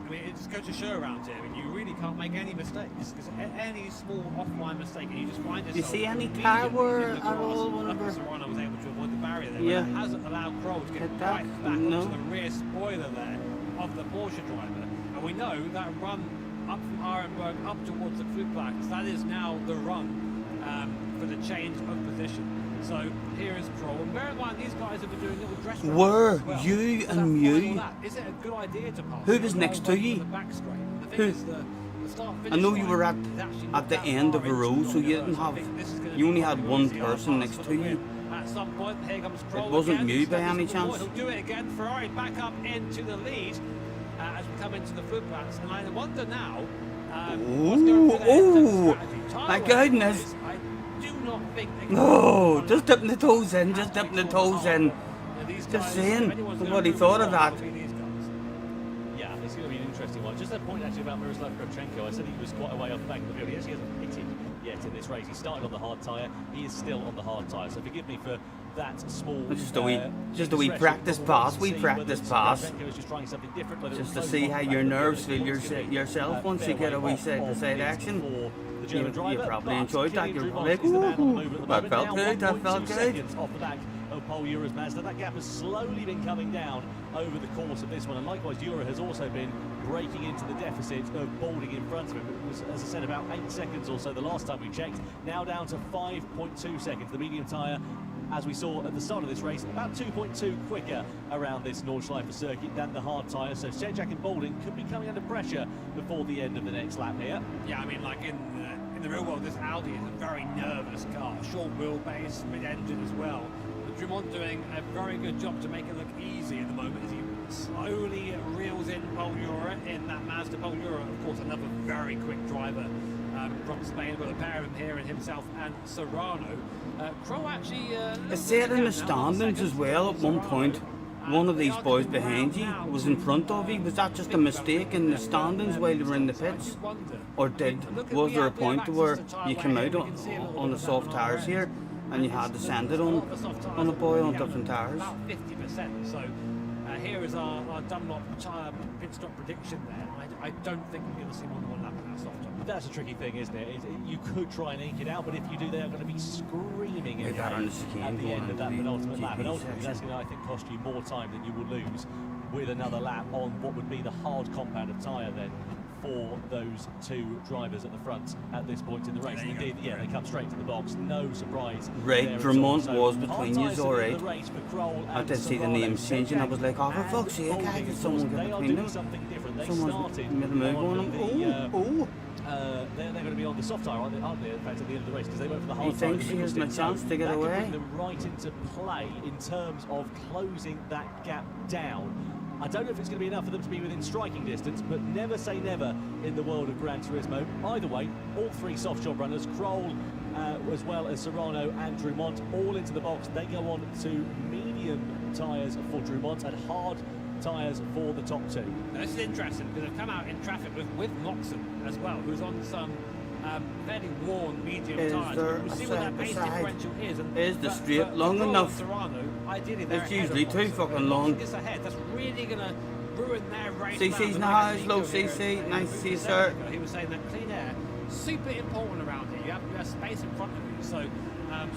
I mean, it just goes to show around here. I mean, you really can't make any mistakes because any small offline mistake, and you just find yourself. You see any immediately tire in wear the at grass. all? Whenever Serrano was able to avoid the barrier there. Yeah. But it hasn't allowed Kroll to get Hit that? right back No. onto the rear spoiler there of the Porsche driver. And we know that run up from Arenberg up towards the Flugplatz, that is now the run for the change of position. So here is Kroll. And bear in mind, these guys have been doing little dress rehearsals Were as well. you So and that Mew- final lap, is it a good idea to pass? Who was next to you? The back straight. The thing Who? is the start-finish I know you line were at is actually not the that end far of a into row, the so you York didn't Road. I have. think this is gonna You be only quite had an one easy person pass next for to the you. win. At some point, here comes Kroll wasn't again. Mew by Steadies any forward. chance? He'll do it again. Ferrari back up into the lead as we come into the Flugplatz. And I wonder now. What's going to be their Ooh, strategy. Tyler my West goodness. is, I do not think they can No, run just dipping the toes in, just dipping the toes in. Just saying, what he thought of that. Yeah, it's going to be an interesting one. Just a point actually about Miroslav Kravchenko. I said he was quite a way off the back of the field. He actually hasn't pitted yet in this race. He started on the hard tyre. He is still on the hard tyre. So forgive me for that small. Just a wee indiscretion. practice We'll pass, wait wee to see practice whether pass. Kravchenko is just trying something different, whether Just it's to see how close your off nerves the feel field. It's gonna be, yourself once you get a wee side to side action. for the German driver, You probably but enjoyed that. Kylian You're Drumont like, is the man on the ooh, move at the that moment. felt Now good, that 1.2 felt good. seconds off the back of Pole Jura's Mazda. That gap has slowly been coming down over the course of this one, and likewise Jura has also been breaking into the deficit of Balding in front of him. It was, as I said, about 8 seconds or so the last time we checked, now down to 5.2 seconds. The medium tyre, as we saw at the start of this race, about 2.2 quicker around this Nordschleife circuit than the hard tyre, so Sedjak and Balding could be coming under pressure before the end of the next lap here. Yeah, I mean, like in the real world, this Audi is a very nervous car. Short wheelbase, mid-engine as well. But Drumont doing a very good job to make it look easy at the moment as he slowly reels in Pole Jura in that Mazda. Pole Jura, of course, another very quick driver from Spain. We've got a pair of him here, and himself and Serrano. Kroll actually... I said in the standings as well at one point, one of these boys behind you was in front of you. Was that just a mistake in the standings while you were in the pits? Or was there a point where you came out on the soft tyres here and you had to send it on a boy on different tyres? About 50%. So here is our Dunlop tyre pit stop prediction there. I don't think we're going to see more than one lap of that soft top. That's a tricky thing, isn't it? You could try and eke it out, but if you do, they are going to be screaming We've got on the chicane at the going end of that into the penultimate lap. And GP ultimately, that's section. going to, I think, cost you more time than you will lose with another lap on what would be the hard compound of tyre then for those two drivers at the front at this point in the race. And indeed, yeah, they come straight to the box. No surprise. Right, there at Drumont all. So was hard between tyres yous, to win alright. the race for Kroll I and did see the Serrano. names changing. I was like, oh, for And fuck's sake, Balding, how did of someone course, get they are between doing them? something different. They Someone's started made a move on them. Oh, they're going to be on the soft tyre, aren't they, in fact, at the end of the race, because they went for the hard He tyre. thinks he has my chance to get that away. could bring them right into play in terms of closing that gap down. I don't know if it's going to be enough for them to be within striking distance, but never say never in the world of Gran Turismo. Either way, all three soft job runners, Kroll, as well as Serrano and Drumont, all into the box. They go on to medium tyres for Drumont and hard tyres for the top two. Now, this is interesting because they've come out in traffic with Moxon as well, who's on some fairly worn medium Is tyres. there We'll a see what that pace side-by-side? differential is. And Is the for- straight for long Kroll enough? and Serrano, ideally they're It's ahead of usually too Moxon. fucking If long. Moxon gets ahead, that's really going to ruin their race. CC's plan. now, Look at low Nico here CC. at Nice to see you, 57 sir. ago. He was saying that clean air, super important around here. You have space in front of you. So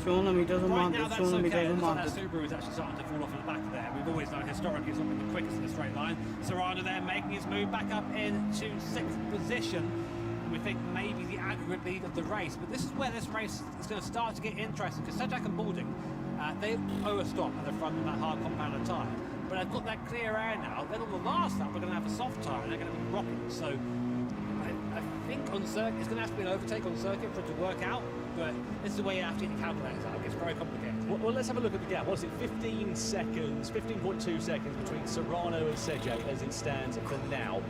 Showing him he doesn't right want now it, that's showing him he okay. doesn't Looks like want that it. Subaru is actually starting to fall off at the back there. We've always known historically it's not been the quickest in a straight line. Serrano there making his move back up into 6th position. And we think maybe the aggregate lead of the race. But this is where this race is going to start to get interesting because Sedjak and Balding, they owe a stop at the front of that hard compounded tyre. But they've got that clear air now. Then on the last lap, we're going to have a soft tyre and they're going to be rocking. So I think on circuit, it's going to have to be an overtake on circuit for it to work out. But this is the way you have to get the calculators out. It gets very complicated. Well, let's have a look at the gap. What's it? 15 seconds, 15.2 seconds between Serrano and Sedjak as it stands for now.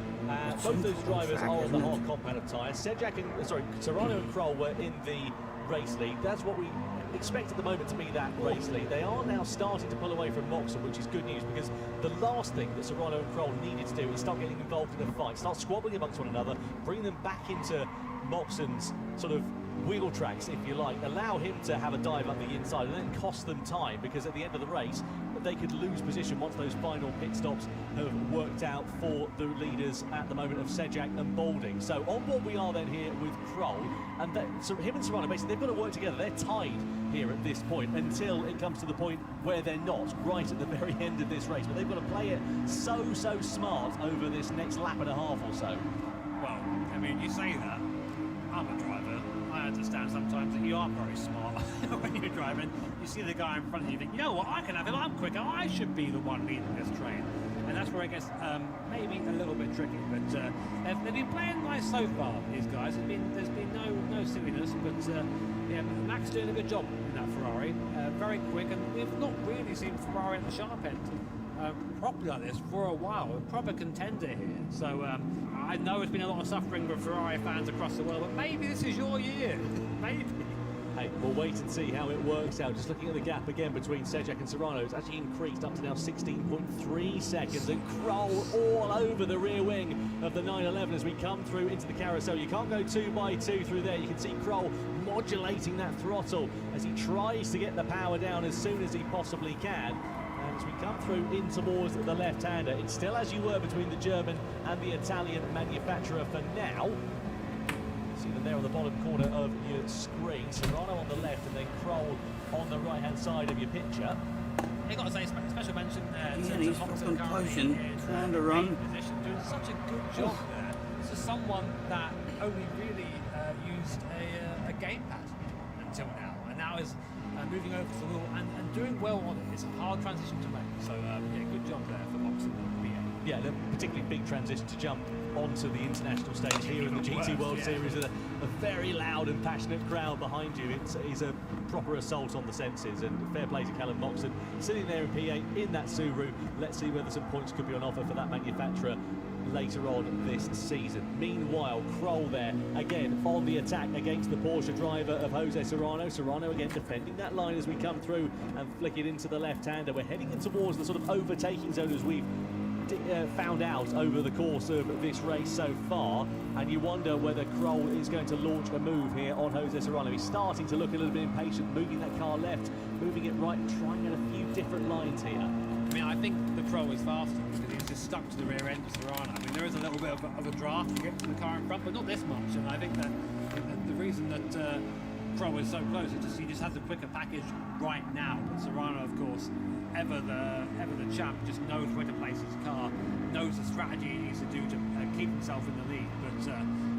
Both those drivers are on the hard compound of tyre. Serrano and Kroll were in the race lead. That's what we expect at the moment to be that race lead. They are now starting to pull away from Moxon, which is good news because the last thing that Serrano and Kroll needed to do is start getting involved in a fight, start squabbling amongst one another, bring them back into Moxon's sort of wheel tracks, if you like, allow him to have a dive up the inside and then cost them time, because at the end of the race they could lose position once those final pit stops have worked out for the leaders at the moment of Sejak and Balding. So on board we are then here with Kroll, and so him and Serrano, basically they've got to work together. They're tied here at this point until it comes to the point where they're not, right at the very end of this race. But they've got to play it so smart over this next lap and a half or so. Well, I mean, you say that. I'm a driver. I understand sometimes that you are very smart when you're driving. You see the guy in front of you, you think, you know what, I can have him, I'm quicker, I should be the one leading this train. And that's where it gets maybe a little bit tricky. But they've been playing nice so far, these guys. There's been no silliness, but yeah, Max doing a good job in that Ferrari. Very quick, and we've not really seen Ferrari at the sharp end properly like this for a while. A proper contender here. So I know it's been a lot of suffering for Ferrari fans across the world, but maybe this is your year. Maybe. Hey, we'll wait and see how it works out. Just looking at the gap again between Sejak and Serrano, it's actually increased up to now 16.3 seconds, and Kroll all over the rear wing of the 911 as we come through into the carousel. You can't go 2 by 2 through there. You can see Kroll modulating that throttle as he tries to get the power down as soon as he possibly can. And as we come through in towards the left-hander, it's still as you were between the German and the Italian manufacturer for now. See them there on the bottom corner of your screen. Serrano on the left and then Kroll on the right-hand side of your picture. I got to say, special mention there. Yeah, he's fucking pushing, trying to run. Position, doing such a good job there. This is someone that only really used a gamepad until now, and now is moving over to the wheel and doing well on it. It's a hard transition to make. So yeah, good job there for Boxing BA. Yeah, a particularly big transition to jump onto the international stage here in the GT World Series with a very loud and passionate crowd behind you. It's a proper assault on the senses, and fair play to Callum Moxon sitting there in P8 in that Subaru. Let's see whether some points could be on offer for that manufacturer later on this season. Meanwhile, Kroll there again on the attack against the Porsche driver of Jose Serrano. Serrano again defending that line as we come through and flick it into the left-hander. We're heading in towards the sort of overtaking zone as we've found out over the course of this race so far, and you wonder whether Kroll is going to launch a move here on Jose Serrano. He's starting to look a little bit impatient, moving that car left, moving it right, trying at a few different lines here. I mean, I think the Kroll is faster because he's just stuck to the rear end of Serrano. I mean, there is a little bit of a draft to get to the car in front, but not this much. And I think that the reason that Kroll is so close is just he just has a quicker package right now. But Serrano, of course, ever the champ, just knows where to place his car, knows the strategy he needs to do to keep himself in the lead. But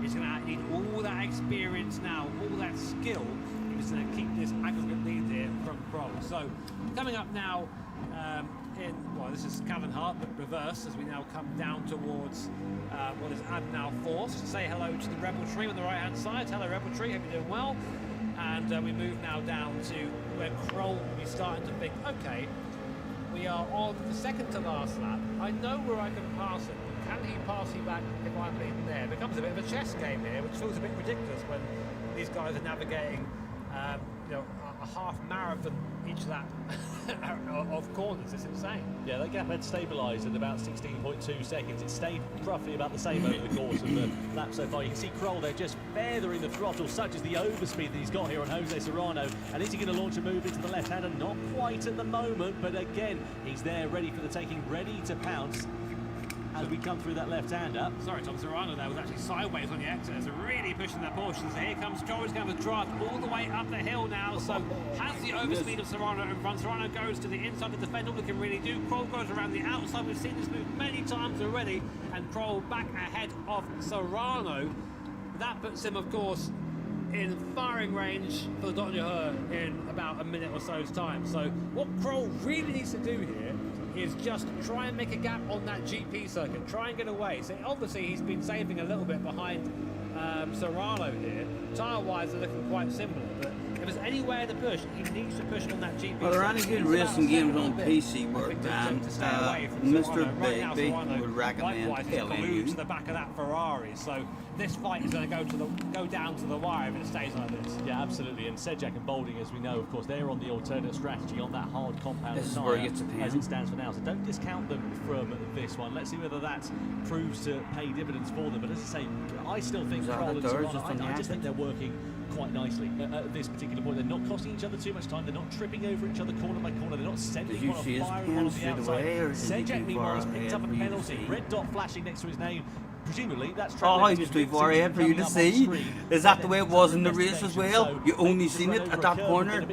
he's going to need all that experience now, all that skill. He's going to keep this aggregate lead there from Kroll. So coming up now. Well, this is Calvin Hart, but reverse as we now come down towards what is Adnal Force. Say hello to the Rebel Tree on the right-hand side. Hello, Rebel Tree, hope you're doing well. And we move now down to where Kroll will be starting to think, okay, we are on the second to last lap. I know where I can pass him. Can he pass me back if I'm leading there? It becomes a bit of a chess game here, which feels a bit ridiculous when these guys are navigating, you know, a half marathon each lap of corners. It's insane. Yeah, that gap had stabilised at about 16.2 seconds. It stayed roughly about the same over the course of the lap so far. You can see Kroll there just feathering the throttle, such as the overspeed that he's got here on Jose Serrano. And is he going to launch a move into the left-hander? Not quite at the moment, but again, he's there ready for the taking, ready to pounce as we come through that left-hander. Sorry, Tom, Serrano there was actually sideways on the exit, so really pushing that Porsche. So here comes Kroll, he's going to draft all the way up the hill now, so has the overspeed of Serrano in front. Serrano goes to the inside of the defender, we can really do. Kroll goes around the outside, we've seen this move many times already, and Kroll back ahead of Serrano. That puts him, of course, in firing range for the Dr. in about a minute or so's time. So what Kroll really needs to do here is just try and make a gap on that GP circuit, try and get away. So obviously he's been saving a little bit behind Serrano here. Tyre-wise they're looking quite similar, but if there's anywhere to push, he needs to push on that GP. Well, there are any good racing games on PC where Mr. Baby would recommend telling you to the back of that Ferrari. So this fight is going to go down to the wire if it stays like this. Yeah, absolutely. And Sejak and Balding, as we know, of course, they're on the alternate strategy on that hard compound this is where he gets a as it stands for now. So don't discount them from this one. Let's see whether that proves to pay dividends for them. But as I say, I still think Kroll and Serrano, I just think they're working quite nicely at this particular point. They're not costing each other too much time. They're not tripping over each other corner by corner. They're not sending Did you one see his off, firing one on pants the straight outside. away, or is he Sejak, too meanwhile, far has picked ahead up a for you to penalty. see? Red dot flashing next to his name. Presumably, that's Oh, he was too far ahead for you to see. Is that the way it was in the race as well? You only seen it at that corner.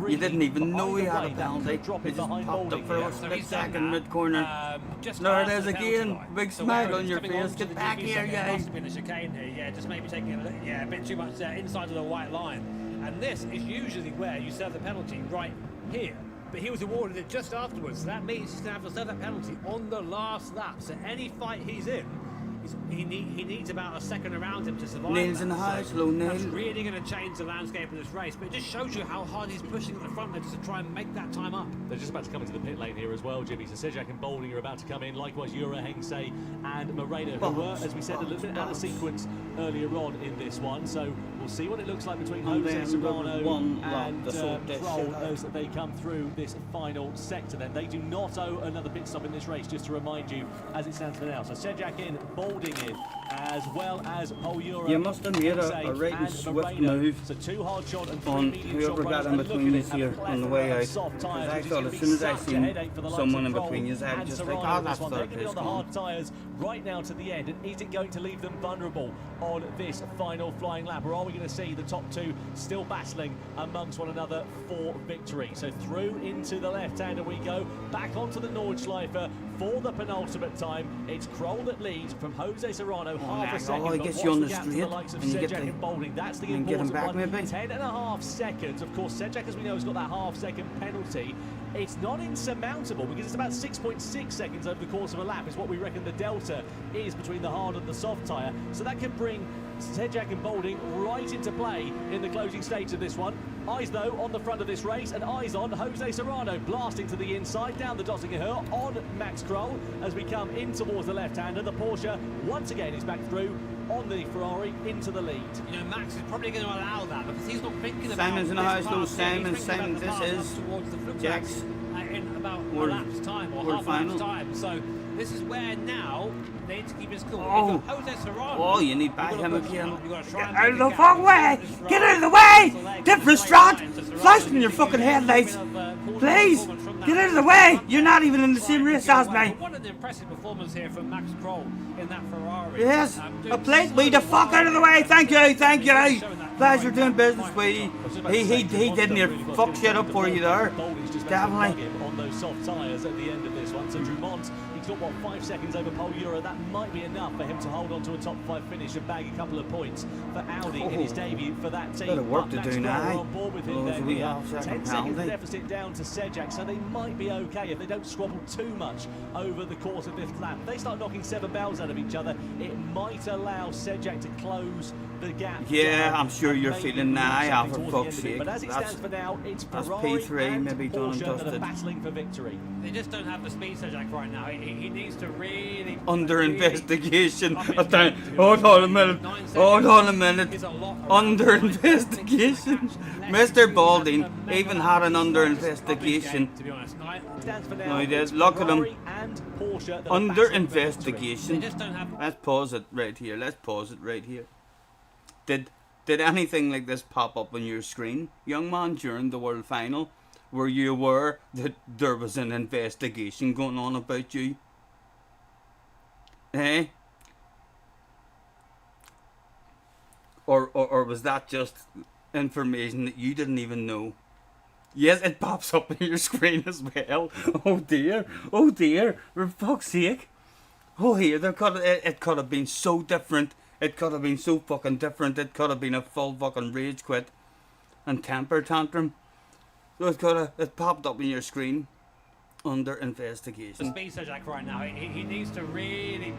You didn't even know he had a penalty. He just popped up for a split second mid-corner. Just There it past is the penalty again. line. Big So smile where on it's your coming face. onto Get the back GT7, here, it guy. must have been a chicane here. Yeah, just maybe taking a bit too much inside of the white line. And this is usually where you serve the penalty, right here. But he was awarded it just afterwards. So that means he's going to have to serve that penalty on the last lap. So any fight he's in, he needs about a second around him to survive. Nails that. in the house, So low that's nail. really going to change the landscape of this race. But it just shows you how hard he's pushing at the front there just to try and make that time up. They're just about to come into the pit lane here as well, Jimmy. So Sejak and Boulding are about to come in. Likewise, Jura, Hengsei and Moreno, who were, as we said, a little bit out of sequence earlier on in this one. So we'll see what it looks like between And Jose then Serrano one lap, and the sort that Troll shit out. as they come through this final sector. Then they do not owe another pit stop in this race, just to remind you, as it stands for now. So Sejak in, Boulding in, as well as Paul Jura. You must have made a right and swift move So 2 hard shot and 3 on medium whoever shot got runners. in And between look us at it, here a on the plethora way of out. soft tyres, Because I which is thought gonna as be soon as I such a seen headache for the likes someone of in Troll between his head, and just like, Serrano oh, in that's this one. third They're going to be place on the gone. hard tyres right now to the end. And is it going to leave them vulnerable on this final flying lap? Or are we going to see the top 2 still battling amongst one another for victory? So through into the left-hander we go, back onto the Nordschleife for the penultimate time. It's Kroll that leads from Jose Serrano, half a second. I but guess what's you're on the the gap to straight, likes of and you get Sejak the- and Boulding? That's the and get him important back, one. maybe? 10.5 seconds. Of course, Sejak, as we know, has got that half-second penalty. It's not insurmountable because it's about 6.6 seconds over the course of a lap is what we reckon the delta is between the hard and the soft tyre. So that can bring Sejak and Boulding right into play in the closing stage of this one. Eyes, though, on the front of this race, and eyes on Jose Serrano blasting to the inside, down the Dottinger Hill on Max Kroll as we come in towards the left-hander. The Porsche, once again, is back through on the Ferrari into the lead. You know, Max is probably going to allow that because he's not thinking about Simon's in the this house, though. pass here. He's Simon, thinking about the this pass is up towards the flip Jack's tracks, in about a world- lap's time or world half a lap's final. time. So this is where now they need to keep his cool. Oh. You've got Jose Serrano. Oh, you need You've back got to him push again. him. You've got to try Get and out make of a the gap. fucking way! This Get out of the Serrano way! pulls the leg Different straight strat! line to Serrano. Flashing your He's fucking using a headlights! bit of, quarter Please! performance from that Get out of the way! You're not even in the Trying same to race get as away. me! But what an impressive performance here from Max Kroll in that Ferrari. Yes! Doing A plate, so me the fuck well. out of the way! Thank you, thank you! Showing that Pleasure right doing back, business right with you. I was about to say, He didn't really fuck was shit up for you there. Boulding's just Definitely. on those soft tyres at the end of this one. So Drummond, he's got, what, 5 seconds over Paul Jura. That might be enough for him to hold on to a top 5 finish and bag a couple of points for Audi in his debut for that team. Bit of work But to Max do Kroll now. are on board with him Oh, there. so we We are have second 10 seconds penalty. deficit down to Sejak, so they might be okay if they don't squabble too much over the course of this lap. If they start knocking 7 bells out of each other, it might allow Sejak to close the gap. Yeah, down I'm sure and you're maybe feeling move now, something for towards fuck's the end of it. sake. But as it stands for now, it's That's Ferrari P3, and maybe done and Porsche that are dusted. battling for victory. They just don't have the speed, Sejak, right now. He needs to really... Under really investigation. up his Hold game, to be on honest. a minute. 9 seconds Hold on a minute. is a lot around Under the line. investigation. Less Mr. really Balding has a mega even had an lap. under He's just up his investigation. game, to be honest. Stands for now, No, he did. it's Look at him. Ferrari and Porsche that are Under battling for victory. They investigation. just don't have... Let's pause it right here. Let's pause it right here. Did anything like this pop up on your screen, young man, during the world final? Were you aware that there was an investigation going on about you? Eh? Or was that just information that you didn't even know? Yes, it pops up on your screen as well. Oh dear, for fuck's sake. Oh here, it could have been so different. It could have been so fucking different. It could have been a full fucking rage quit and temper tantrum. So it popped up on your screen under The investigation. speed, Sejak, right now. He needs to really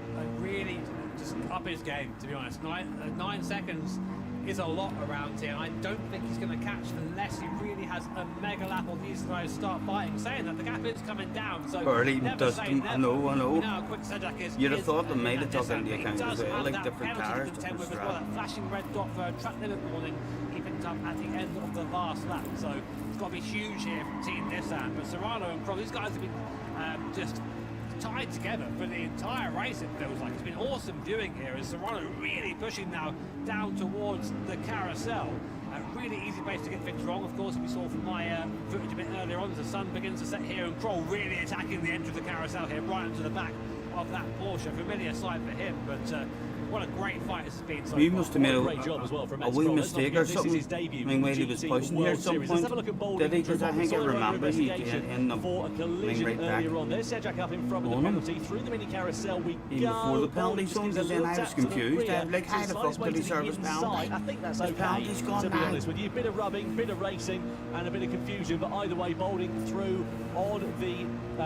just up his game, to be honest. 9 seconds is a lot around here. I don't think he's going to catch unless he really has a mega lap or these guys start fighting. Saying that, the gap is coming down, so Early never dust, say I never. know. We know how quick Sejak is. You'd have is thought they in might have this taken lap. into He account does as well, have like that different penalty to cars, contend different with as well. strap. That flashing red dot for track limit warning he picked up at the end of the last lap. So it's got to be huge here from Team Nissan. But Serrano and Kroll, these guys have been just tied together for the entire race, it feels like. It's been awesome viewing here as Serrano really pushing now down towards the carousel. A really easy place to get things wrong, of course, we saw from my footage a bit earlier on as the sun begins to set here, and Kroll really attacking the edge of the carousel here, right into the back of that Porsche. Familiar sight for him, but what a great fight this has been so He far. must have made Great job as well from a Max wee Kroll. mistake or something. I mean, when he was pushing here at some point, did he? Because I think I remember he in the for a collision right back earlier on. There's Cedric up in front with the on him. penalty through the mini carousel. We Even go. before the penalty zone, Just then I gives a was little tap to the confused. rear. I'm like, how the Slides fuck way did he to the serve his inside. penalty? I think that's His okay, penalty's gone to be now. honest with you. Bit of rubbing, bit of racing, and a bit of confusion, but either way, Boulding through on the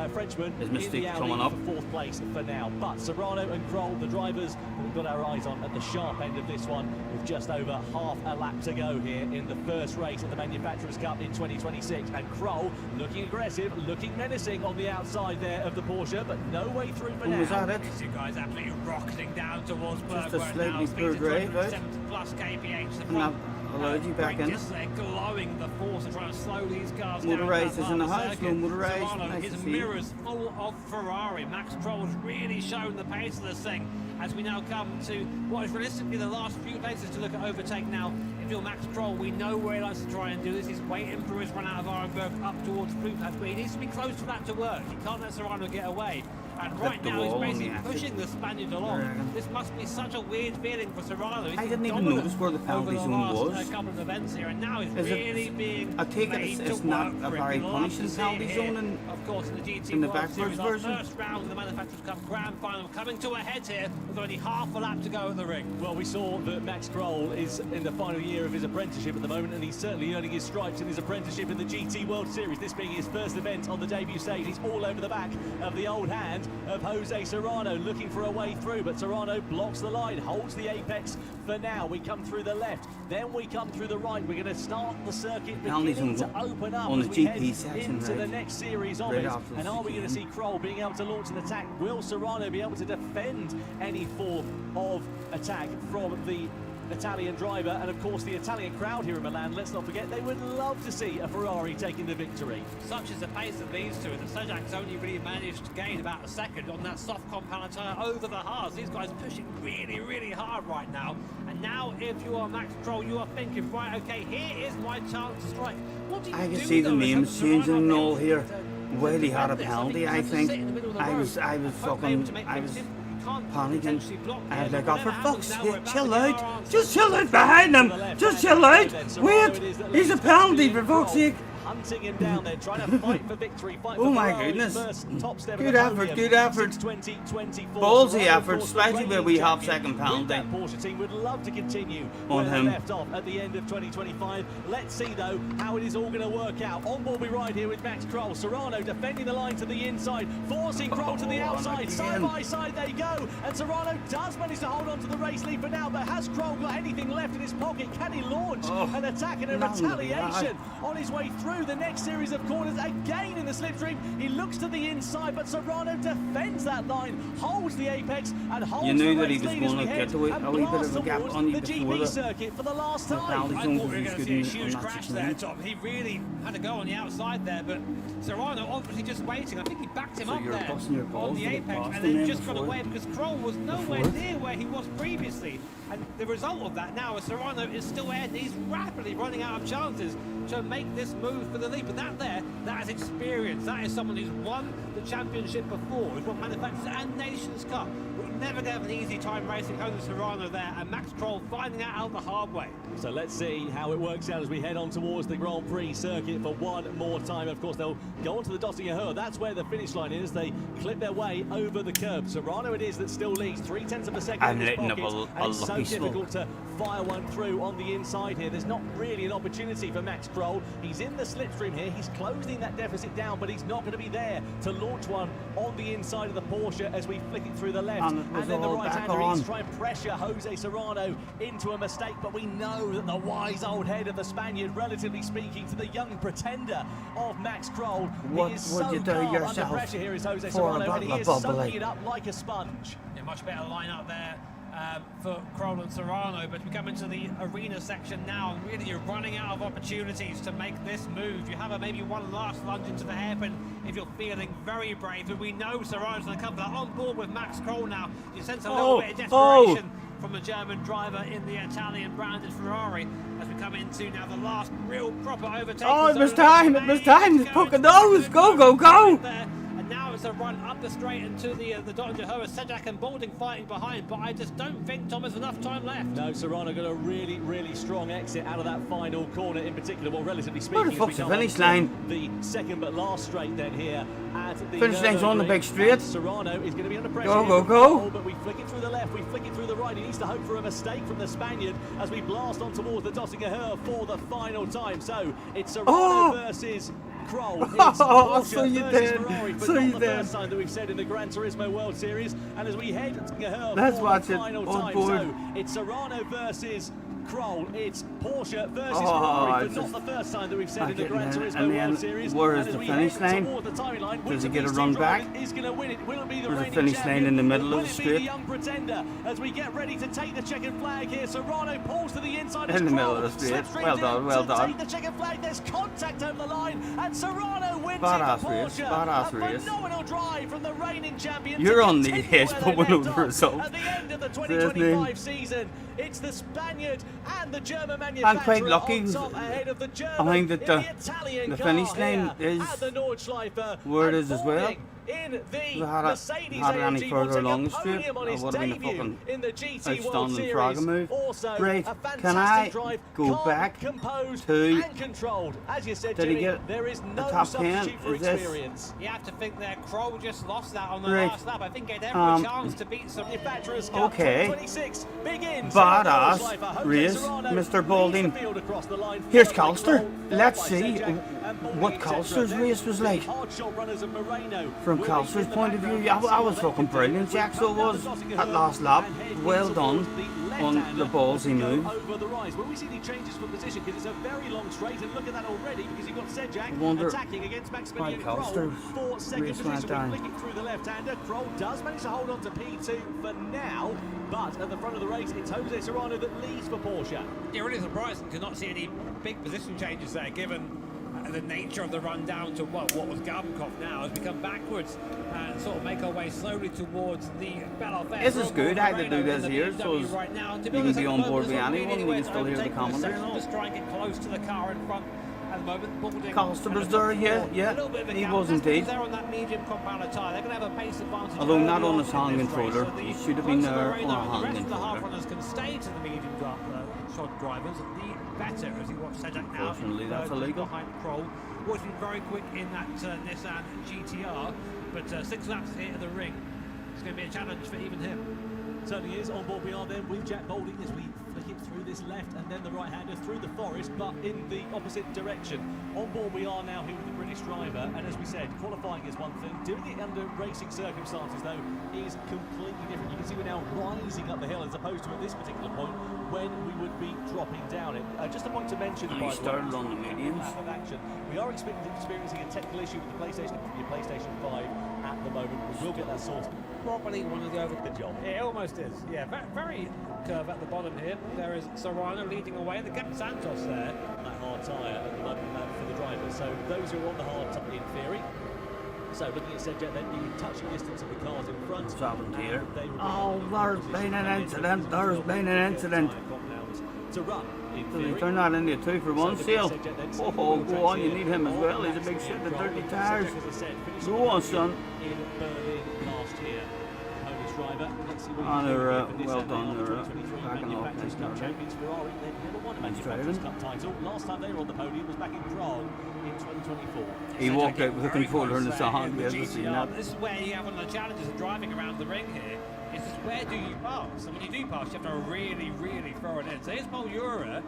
Frenchman His in mistake the coming Audi up. for fourth place for now. But Serrano and Kroll, the drivers we've got our eyes on at the sharp end of this one, with just over half a lap to go here in the first race of the Manufacturers' Cup in 2026. And Kroll looking aggressive, looking menacing on the outside there of the Porsche, but no way through for Who now. was that it? These two guys absolutely rocketing down towards Just a Berg right slightly now. Speeds poor at drive, right? 270 plus kph. The And I've allowed you back in. Just they're glowing the force of trying to slow these cars Motor down. race that is in the part of house, circuit. no motor race. Serrano, Nice his to see. mirrors full of Ferrari. Max Kroll's really shown the pace of this thing as we now come to what is realistically the last few places to look at overtake now. If you're Max Kroll, we know where he likes to try and do this. He's waiting for his run out of Arenberg up towards blue flags, but he needs to be close to that to work. He can't let Serrano get away. And right the now he's wall on basically the exit. pushing the Spaniard along. Dragon. This must be such a weird feeling for Serrano. He's I didn't been even dominant notice where the penalty over the zone last, was. couple of events here, and now he's Is it- really being I take it made it's to not work a for it. very We'd love punishing to see penalty it zone here. Of course, in the GT in the World backwards Series, our version. first round of the Manufacturers' Cup Grand Final coming to a head here with only half a lap to go at the ring. Well, we saw that Max Kroll is in the final year of his apprenticeship at the moment, and he's certainly earning his stripes in his apprenticeship in the GT World Series. This being his first event on the debut stage, he's all over the back of the old hand of Jose Serrano, looking for a way through, but Serrano blocks the line, holds the apex for now. We come through the left, then we come through the right. We're going to start the circuit Penalties beginning to on open up the as we head GP section, into the right? next series of Right it. after And the are we going to see chicane. Kroll being able to launch an attack? Will Serrano be able to defend any form of attack from the Italian driver? And of course the Italian crowd here in Milan, let's not forget, they would love to see a Ferrari taking the victory. Such is the pace of these two, and the Sejac's only really managed to gain about a second on that soft compound tyre over the hards. These guys pushing really, really hard right now. And now, if you are Max Kroll, you are thinking, right, okay, here is my chance to strike. What do you I do, can see the though, names as Serrano changing and all able here. to Well, he had a defend this? penalty, he I has to think. sit in the middle of the I road was and hope to fucking, be able to make I things was simple. You can't panicking. potentially block I here, was like, but oh, for whatever fuck's happens now, we're sake, about chill to get our out. answer. Just chill out behind him. Just chill out. Wait, he's a penalty, for fuck's sake. Hunting him down there, trying to fight for victory, fight Oh for my Ferrari's goodness. first top step Good of the effort, podium good effort. since 2024. Ballsy Ferrari, of effort, course, the especially where reigning we have champion second with penalty. that Porsche team would love to continue On where they him. left off at the end of 2025. Let's see though how it is all going to work out. On board we ride here with Max Kroll. Serrano defending the line to the inside, forcing Kroll to the Oh, outside. again. Side by side they go, and Serrano does manage to hold on to the race lead for now. But has Kroll got anything left in his pocket? Can he launch Oh, an attack and a none of that. retaliation on his way through the next series of corners? Again in the slipstream, he looks to the inside, but Serrano defends that line, holds the apex, and holds You knew the that he race was lead as going we to head get away- and a wee bit blast of a gap towards on you the before GP the- circuit for the last the time. penalty I zone thought we were was going to good see a in- huge on that crash chicane. there, Tom. He really had to go on the outside there, but Serrano obviously just waiting. I think he backed him So up you're there busting your on balls the to get apex past and him then then just got before- away because Kroll was nowhere before. near where he was previously. And the result of that now is Serrano is still ahead and he's rapidly running out of chances to make this move for the lead. But that is experience. That is someone who's won the championship before, who's won Manufacturers and Nations Cup. We're never going to have an easy time racing Jose Serrano there, and Max Kroll finding that out the hard way. So let's see how it works out as we head on towards the Grand Prix circuit for one more time. Of course, they'll go on to the Dottinger. That's where the finish line is. They clip their way over the curb. Serrano it is that still leads 0.3 of a second I'm in his letting up pocket, a and it's so lucky smoke. difficult to fire one through on the inside here. There's not really an opportunity for Max Kroll. He's in the slipstream here. He's closing that deficit down, but he's not going to be there to launch one on the inside of the Porsche as we flick it through the left. And it was then the all back right-hander on. is trying to pressure Jose Serrano into a mistake, but we know that the wise old head of the Spaniard, relatively speaking, to the young pretender of Max Kroll, What he is would so you do calm under yourself pressure here is Jose for a Serrano, and he bottle of is bubbly? soaking it up like a sponge. A much better lineup there for Kroll and Serrano, but we come into the arena section now, and really you're running out of opportunities to make this move. You have maybe one last lunge into the hairpin if you're feeling very brave, but we know Serrano's going to come for that. On board with Max Kroll now, you sense a little bit of desperation from the German driver in the Italian branded Ferrari as we come into now the last real proper overtake. Oh, it was time, it's poke of nose, go, go, go! And now it's a run up the straight into the Dr. Hoa, Sedgak and Balding fighting behind, but I just don't think, Tom, there's enough time left. No, Serrano got a really, really strong exit out of that final corner in particular, well, relatively speaking. Where the fuck's the finish line? The second but last straight then here at the finish line's on the big straight. Serrano is going to be under pressure. Go, go, go! But we flick it through the left, we flick it through the right. He needs to hope for a mistake from the Spaniard as we blast on towards the Dr. Hoa for the final time. So it's Serrano versus Kroll. It's So you versus did. Ferrari, but So not you the did. first time that we've said in the Gran Turismo World Series. And as we head to Hoa Let's for watch the it final on time, board. so it's Serrano versus Kroll. It's Porsche versus Oh, Ferrari, it's but not the first time that we've said in the fucking Gran hell. Turismo And then World Series. where is And as the we finish head line? toward the timeline, Does which he of get a these run two back? drivers is going to win it? Will it be the There's a reigning finish champion? line in the middle Will of the it be straight. the young pretender as we get ready to take the checkered flag here? Serrano pulls to the inside. In the middle of the straight. Well done, well done. Take the checkered flag. There's contact over the line, and Serrano wins Badass it for race, Porsche. badass A race. phenomenal drive from the reigning champion. You're to on the continue edge, where but they we know left the off result. At the end of the Seriously. 2025 season, it's the Spaniard and the German manufacturer I'm quite lucky. on top ahead of the German I think that in the Italian finish car line here is at the Nordschleife, where it and is as well. Balding in the Had Mercedes it any AMG further will take along a the strip, podium on I his would have been a debut fucking in the GT World outstanding Series. Frogger move. Also, Great. a Can I fantastic drive, go calm, back composed to- and controlled. As you said, Did he Jimmy, get there is no the top 10? substitute for Is this- experience. You have to think that Kroll just lost that on the Great. last lap. I think he had every chance to beat some. Manufacturers Cup Okay. 2026 begins. Badass Jose race, Serrano Mr. leads the Balding. field across the line, Here's followed by Calster. Kroll, Let's followed by see Sedgak and Balding, what etc. Calster's Then race was like. the hard shot runners of Moreno From will Calster's be in the point of view, background. I was fucking brilliant, Jack, so it was at last lap. Well done on the ballsy move. Over the rise. When we see the changes for position, because it's a very long straight, and look at that already, because you've got Sedgak wonder attacking against why Maximilian Calster Kroll for second race position. went down. We flick it through the left-hander. Kroll does manage to hold on to P2 for now, but at the front of the race, it's Jose Serrano that leads for Porsche. Yeah, really surprising to not see any big position changes there, given the nature of the run down to what was Garbenkopf now as we come backwards and sort of make our way slowly towards the Bell This is good. I had to do this here, so it's- right now. To you can honest, be at the on moment, board there's with not anyone, really you can anywhere still to hear the overtake commentary. second, just try and get close to the car in front. At the moment, Balding Calster was and there, a yeah, little bit of a he gap. was That's because indeed. they're on that medium compounder tyre. They're going to have a pace advantage. Although early not on his in hand this race, controller. so the He should have been closer there Moreno on a and the hand rest of the half controller. runners can stay to the medium shod drivers, the better as you watch Sedgak now. Unfortunately, that's illegal. Behind Kroll. Was been very quick in that Nissan GTR, but 6 laps here at the ring. It's going to be a challenge for even him. Certainly is. On board we are then with Jack Balding as we flick it through this left and then the right-hander through the forest, but in the opposite direction. On board we are now here with the British driver, and as we said, qualifying is one thing. Doing it under racing circumstances, though, is completely different. You can see we're now rising up the hill as opposed to at this particular point when we would be dropping down it. Just a point to mention, He by the way, started on the mediums. of action. We are experiencing a technical issue with the PlayStation 5 at the moment. We will get that sorted. Probably one of the over. Good job. It almost is. Yeah, very curve at the bottom here. There is Serrano leading away. The Captain Santos there. That hard tyre at the moment for the drivers. So those who are on the hard tyre in theory. So looking at Sedgak, then you touching distance of the cars in front. What's happened here? They will be Oh, in there's position been an and incident, it's there's not been an going to incident. tyre compounds to run in So they theory. turn that into a 2-for-1 So sale. looking at Sedgak, then Oh, single-wheel go on, tracks you here. need him as All well. He's a laps big in shit, the control. dirty Sedgak, tires. as I said, finished Go on, second son. in Berlin last year. Polish driver. Let's see what Ah, he they're, can do for well Nissan done, now. they're, 2023 backing off Manufacturers nice Cup now, champions Ferrari. They've never won a Nice Manufacturers driving. Cup title. Last time they were on the podium was back in Prague in 2024. He walked out with a Very controller in his close there hand. in We the haven't seen GTR. that. This is where you have one of the challenges of driving around the ring here. Is just where do you pass? And when you do pass, you have to really throw it in. So here's Mollura.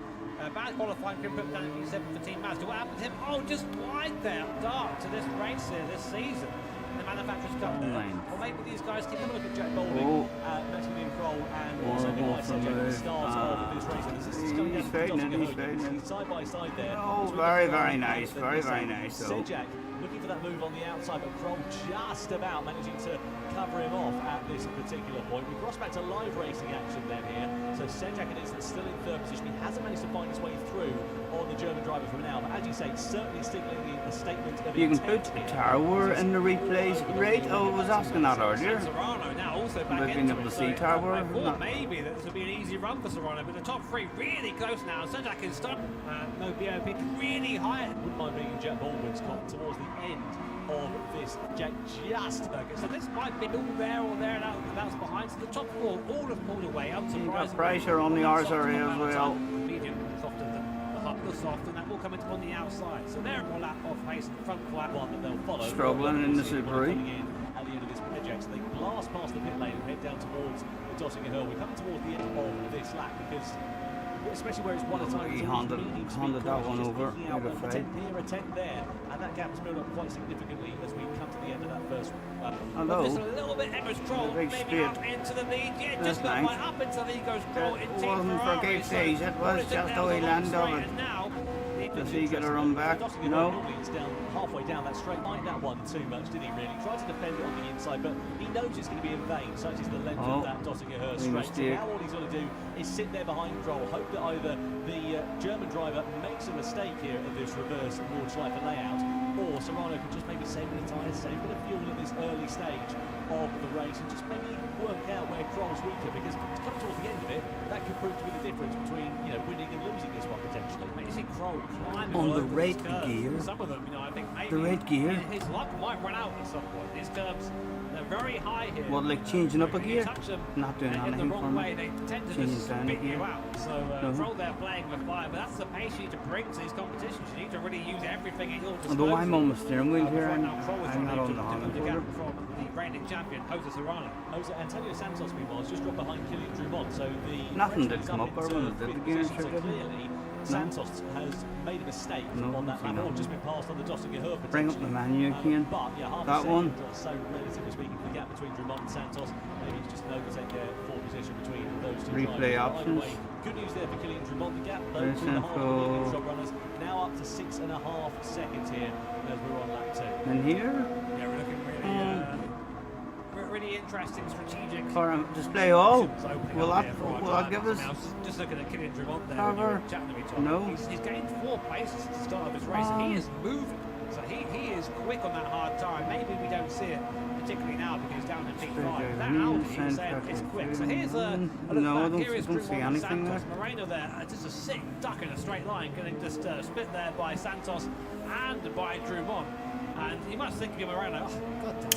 Bad qualifying, can put down G7 for Team Mazda. What happened to him? Oh, just wide there, dark to this race here, this season. The Manufacturers Cup there. Line. Well, maybe these guys keep a look at Jack Balding, Oh. Maximilian Kroll and Oh, also Nikolai awesome Sedgak at the move. start of this race. And this is coming down He's to fading Dr. in, he's Hoa. fading in. He's side by side there. Oh, between very, the very Ferrari nice, and the very, very Nissan. nice, though. Sedgak looking for that move on the outside, but Kroll just about managing to cover him off at this particular point. We cross back to live racing action then here. So Sedgak, it is still in third position. He hasn't managed to find his way through on the German driver from now. But as you say, certainly signaling a statement of You can intent put here. Tower in the replays rate. Oh, I was asking that earlier. Serrano now also back We've been into able it, to so see Tower. I thought maybe that this would be an easy run for Serrano, but the top three really close now. Sajak is stuck. No BOP really high. Wouldn't mind bringing Jack Baldwin's comp towards the end of this. Jack just So this might be all there or there, and that's behind. So the top four all have pulled away. You got Unsurprisingly. pressure on the arse area as well. Medium softer than the hot, the soft, and that will come into on the outside. So they're a lap off pace, front flat one that they'll follow. Struggling in the Super E. Coming in at the end of this project, so they blast past the pit lane and head down towards the Dottinger Hill. We're coming towards the end of this lap because, especially where it's one at a time, He it's always handed medium speed that cars, one just over. picking out You're a afraid. 10 here, a 10 there, and that gap has built up quite significantly as we come to the end of that first lap. Hello. Just a little bit Emma's Troll, The big maybe split. up into the lead. Yeah, That's just not nice. quite up into the lead goes Troll in It Team wasn't for Ferrari. GT7, it was everything just now how he is along landed straight, on it. and now Does he get a run back? Dottinger Hill No. normally is down halfway down that straight. Mind that one too much, did he really? Tried to defend it on the inside, but he knows it's going to be in vain. Such is the length Oh. of that Dottinger Hill Big straight. So mistake. now all he's got to do is sit there behind Droll, hope that either the German driver makes a mistake here at this reverse Nordschleife layout, or Serrano can just maybe save a bit of tyres, save a bit of fuel at this early stage of the race, and just maybe work out where Kroll's weaker, because to come towards the end of it, that could prove to be the difference between, you know, winning and losing this one potentially. You see Kroll climbing On all the over red these curves. gear. Some of them, you know, I think maybe The red gear. his luck might run out at some point. These curves, they're very high here. What, like changing up a If you gear? touch them Not doing in the anything for wrong me. way, they tend to Changing just down spit again. you out. So No. Kroll there playing with fire, but that's the pace you need to bring to these competitions. You need to really use everything at your disposal. Although I'm on the steering wheel here, Right I'm now, Kroll is not trying on to the Honda the gap border. from the reigning champion, Jose Serrano. Antonio Santos, meanwhile, has just dropped behind Kylian Drummond, so the Nothing Frenchman did is come up into or when it did fifth the gear position, so check, did it? clearly Santos has made a mistake No, on that see lap, or nothing. just been passed on the Dottinger Hill Bring up the menu again. But yeah, half That a one. second or so, relatively speaking, the gap between Drummond and Santos. Maybe it's just an overtake there for position between those two Replay drivers. But options. either way, good news there for Kylian Drummond. The gap though Very between the half simple. and medium shot runners now up to 6.5 seconds here as we're on lap 2. And here, Yeah, we're looking really interesting strategic. for display all. options opening Will up that here for our will that give drivers. us? Now, just looking at Kylian Drummond there, Cover? when you were chatting to me, Tom, No. he's gained 4 places at the start of his race. He is moving, so he is quick on that hard tire. Maybe we don't see it particularly now because he's down in P5. That Audi is saying it's quick. So here's a look No, I back. Here is don't see Drummond and anything Santos. there. Moreno there, just a sick duck in a straight line, getting just split there by Santos and by Drummond. And you must think of Moreno, oh, God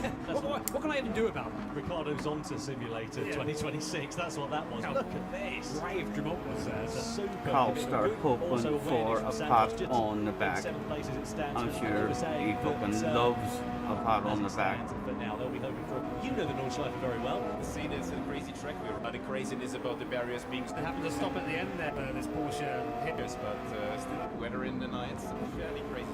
damn. what can I even do about that? Ricardo Zonta Simulator Yeah. 2026, that's what that was. How Look at this. brave Drummond was there. So Super. Carl start hoping Also for awareness a from pat Santos, just on the in back. 7th place as it stands. I'm And sure I would say he that, fucking loves a pat on the as it back. stands, But now they'll be hoping for. You know the Nordschleife very well. See, there's a crazy track. We're the craziness about the barriers being they happened to stop at the end there, this Porsche hit. Yes, but still, weather in the night, fairly crazy.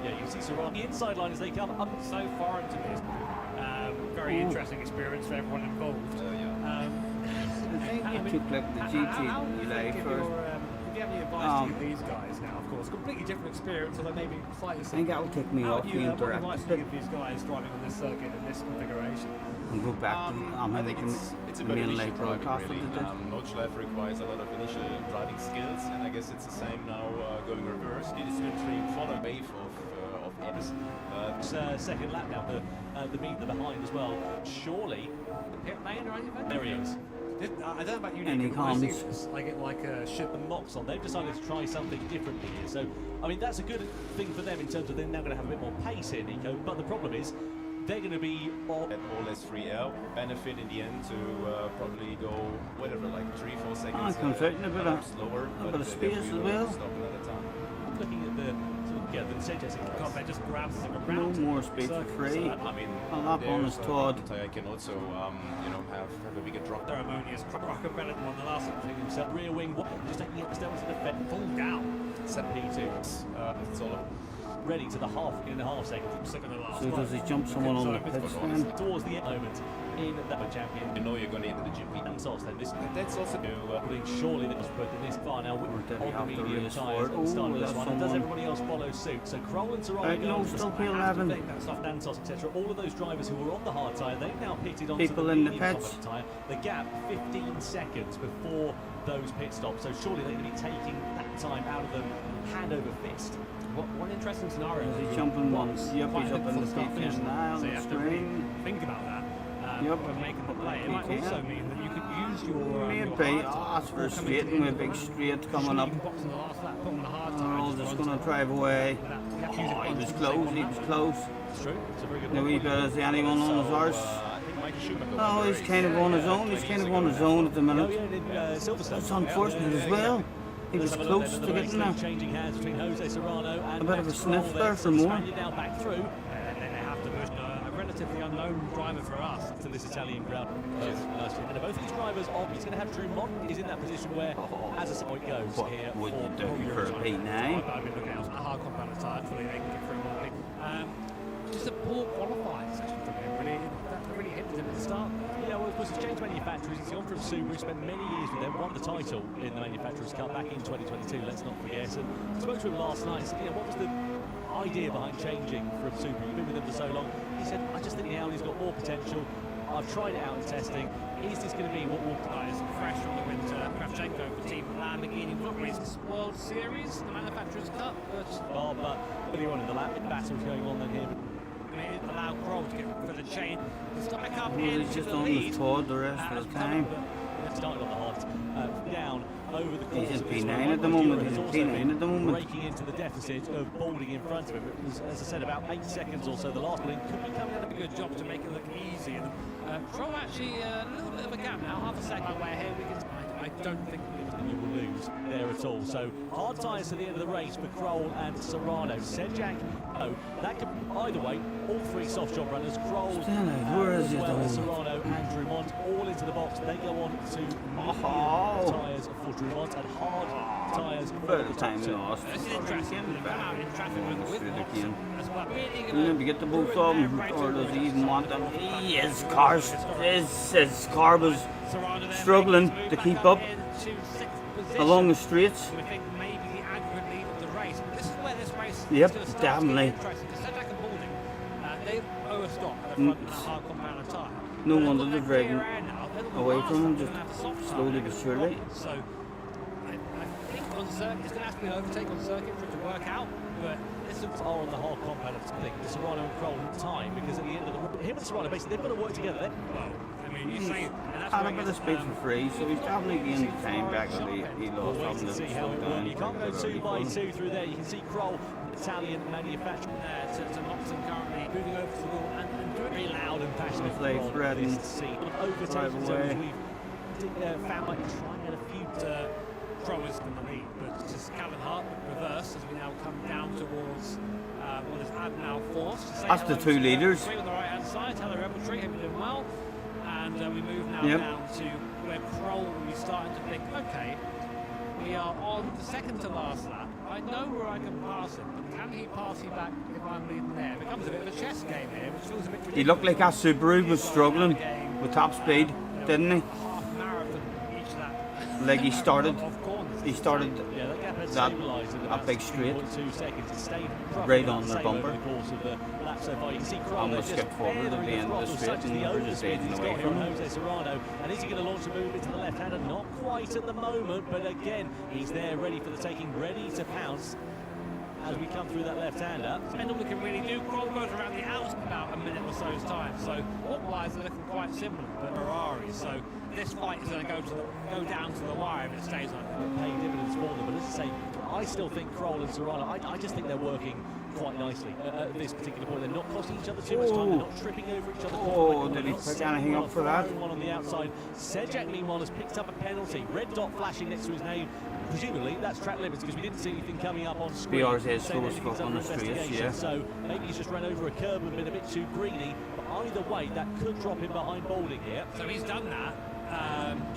Yeah, you see Serrano the inside line as they come up. So foreign to me. Very interesting experience for everyone involved. Yeah. I think you took like the How do GT you Live think first. if you have any advice to give these guys now, of course, completely different experience, although maybe slightly I think that'll take me off the what advice interactive do you bit give these guys driving on this circuit in this configuration? and go back to I think it's the about main initial light driving, broadcast really. that they did. Nordschleife requires a lot of initial driving skills, and I guess it's the same now going reverse. It is literally follow a wave of M's. Second lap now, the meet behind as well. Surely, Pit lane or anything? there he is. I don't know about you, And he Nick, but when I see comes. this, I get like a ship. The mocks on. They've decided to try something differently here. So, I mean, that's a good thing for them in terms of they're now going to have a bit more pace here, Nico. But the problem is, they're going to be on. At more or less free air, benefit in the end to probably go whatever, like 3-4 seconds. comes out in a bit of- slower, a bit of space definitely as will well. Stop another time. Looking at the Sanchez God, they just grabs it No around. more space for free. I mean, A lap on there's his Todd. tire can also, have a bigger drop. Ceremonious Crocker better than on the last one. himself. Rear wing, just taking it down to the fence. Full down. P2. It's all Ready to the half in a half second. Second to last. So does he jump someone on the pits then? Towards the end moment in that champion. you know you're going to enter the GP. And Sauce then this That's also putting surely that was put in this far now with, Or did he on have the to medium race tyres for it? at the start of Ooh, this that's one. And does someone. everybody else follow suit? So Kroll and Serrano Right, no, goes, still I have to P11. think that's off Dantos, etc. All of those drivers who were on the hard tyre, they've now pitted onto People the in the medium pits. comfort tyre. The gap 15 seconds before those pit stops. So surely they're going to be taking that time out of them hand over fist. One interesting scenario is He's that jumping you're once. Yep, quite he's up in the hopeful start P10 finishing, now on so you the have to really screen. think about that Yep. when making the play. It might P10. also mean that you could use your Maybe. hard Oh, tire that's or coming to frustrating the with a big end of the straight run, coming up. shooting box in the last lap, put on the hard Oh, tire, just run going to to drive away. that. You have to use it Oh, he once was to close, take he one was lap. close. It's true. It's a very good No point. wee bit as anyone on his arse. I think Michael Schumacher No, won the he's race. kind of on his own. He's kind of on his own at the Oh, minute. yeah, in Silverstone. It's unfortunate as well. He was Let's have a look close then to at the getting race there. changing hands between Jose Serrano and A bit of a Max sniff Kroll there for So the more. Spaniard now back through And then they have to push a relatively unknown driver for us. to this Italian ground. And both of these drivers, he's going to have Drew Mott. He's in that position where, as a point goes What here, would you do for for a Europe. P9? I've been looking at a hard compound tire. Hopefully they can get through one. Just a poor qualifying session from him. That really hindered him at the start. Yeah, well, of course, he's changed manufacturers. He's gone from Subaru, spent many years with them, won the title in the Manufacturers' Cup back in 2022, let's not forget. And I spoke to him last night, said, what was the idea behind changing from Subaru? You've been with them for so long. He said, I just think the Audi's got more potential. I've tried it out in testing. Is this going to be what will... Guys, fresh from the winter. Kravchenko for Team Lamborghini. Not races World Series, the Manufacturers' Cup, but but early on in the lap, battle's going on then here. it allowed Kroll to get for the chain. Back up Well, he's into just the on lead. his tour the rest of the time. Starting on the hard down over the course He's in of this P9 one. at the moment, Has he's in also P9 been at the moment. breaking into the deficit of Balding in front of him. It was, as I said, about 8 seconds or so. The last one could be coming out of A good job to make it look easy. Kroll actually a little bit of a gap now, half a second way ahead. I don't think you will lose there at all. So hard tyres to the end of the race for Kroll and Serrano. Sedjak, that could either way. All three soft job runners, Kroll, Where is as it well as all? Serrano and Drummond, all into the box. They go on to medium tyres for Drummond and hard tyres for Bit the of time top two. lost. this is interesting. They've come out in traffic with Through the Watson game. as well. Really You gonna know, to get the both of them, or does he even want them? His car was Serrano then struggling makes his to move keep back up into sixth position. along the straights. We think maybe the aggregate lead of the race. This is where this race Yep, is going to start definitely. to get interesting. Because Sedgwick and Balding, they owe a stop at the front of that hard compound tire. No But wonder look they're at driving clear air now. They're the away last from him, that are just gonna have the soft tire slowly now. but surely. So I think on circuit, it's going to have to be an overtake on circuit for it to work out. But this looks Are on the hard compound of thing, Serrano and Kroll in time, because at the end of the him and Serrano basically they've got to work together. well. I mean, you say, and that's Had where a it bit of gets, speed for free, so he's definitely gained time back that he We'll lost wait having to to see how slow it down. works. You can't go 2 by 2 through there. You can see Kroll, Italian manufacturer. to Locton currently moving over to the wall and doing Very loud and passionate. It's like Kroll threatening this scene. Overtaking drive zones away. we've found like trying at a few. Kroll is in the lead, but just Calvin Hart reverse as we now come down towards what is Admiral Force. That's the two leaders. On the right hand side, Tyler Rebeltree have been doing well, and we move now Yep. down to where Kroll will be starting to think, okay, we are on the second to last lap. I know where I can pass him, but can he pass me back if I'm leading there? It becomes a bit of a chess game here, which feels a bit ridiculous. He looked like a Subaru was struggling with top speed, didn't he? Half marathon each lap. Like he started, Of corners. he started Yeah, that gap had that stabilised in a about big straight 3.2 seconds. It stayed right roughly on the their same bumper. over the course of the lap so far. You can see Kroll Almost just skipped forward at the feathering end of the throttle, straight such is and the we're just overspeed fading he's away got here from on him. Jose Serrano. And is he going to launch a move into the left-hander? Not quite at the moment, but again, he's there ready for the taking, ready to pounce as we come through that left-hander. And all we can really do, Kroll goes around the outside about a minute or so's time. So walk-wise, they're looking quite similar, but Ferrari. So this fight is going to go down to the wire if it stays like that. Pay dividends for them, but as I say, I still think Kroll and Serrano, I just think they're working quite nicely at this particular point. They're not costing each other too much time, they're not tripping over each other. Oh, They're did he not pick setting anything one up for that? firing one on the outside. Sedjak, meanwhile, has picked up a penalty. Red dot flashing next to his name. Presumably, that's track limits because we didn't see anything coming up on screen. BR's head saying slow as anything's fuck on under the streets, investigation. yeah. So maybe he's just run over a curb and been a bit too greedy. But either way, that could drop him behind Balding here. So he's done that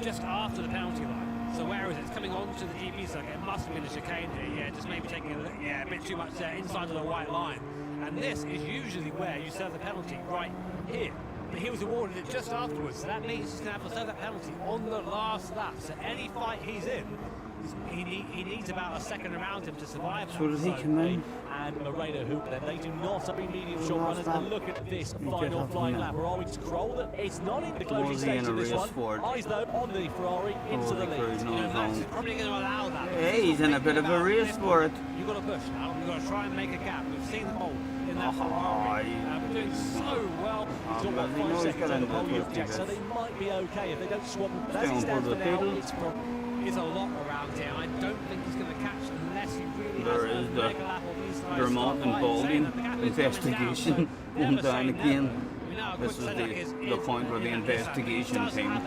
just after the penalty line. So where is it? It's coming onto the GP circuit. It must have been a chicane here. Yeah, just maybe taking a bit too much inside of the white line. And this is usually where you serve the penalty, right here. But he was awarded it just afterwards. So that means he's going to have to serve that penalty on the last lap. So any fight he's in, He needs about a second around him to survive. So did he come in? And Moreno, who then they do not have medium short runners. And look at this final flying lap. Or are we to Kroll? That it's not in the closing stage of this one. Eyes though on the Ferrari into the lead. Max is probably going to allow that. Yeah, he's in a bit of a race for it. You've got to push now. You've got to try and make a gap. We've seen the hole in that Ferrari. We're doing so well. He's got about 5 seconds on the podium, Jack, so they might be okay if they don't swap. But as it stands for now, it's a lot around here. I don't think he's going to catch unless he really There has is a the mega lap of these guys. Vermont and Baldwin investigation going down again. This is the point where the investigation team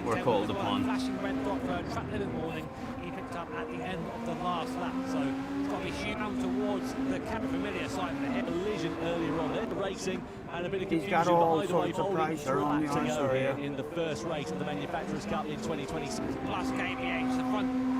were called upon. Flashing red dot for track limit warning. He picked up at the end of the last lap, so it's got to be shoot down towards the Cabin Familiar side of the head. Collision earlier on, then racing and a bit of He's confusion. got all But either way, sorts of Baldwin pressure on the answer here. in the first race of the Manufacturers' Cup in 2026. Plus KBH, the front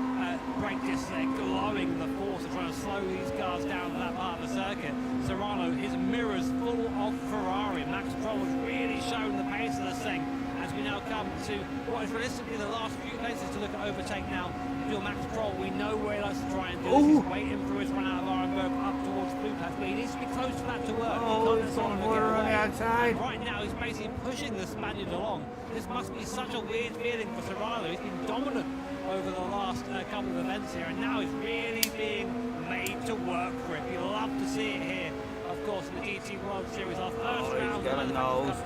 brake disc there glowing the force of trying to slow these cars down to that part of the circuit. Serrano, his mirrors full of Ferrari. Max Kroll has really shown the pace of this thing as we now come to what is realistically the last few places to look at overtake now. If you're Max Kroll, we know where he likes to try and do this. He's waiting for his run out of Arenberg up towards blue pass, but he needs to be close for that to work. It's on water on the outside. And right now he's basically pushing the Spaniard along. This must be such a weird feeling for Serrano. He's been dominant over the last couple of events here, and now he's really being made to work for it. You love to see it here. Of course, in the GT World Series, our first round, got a nose.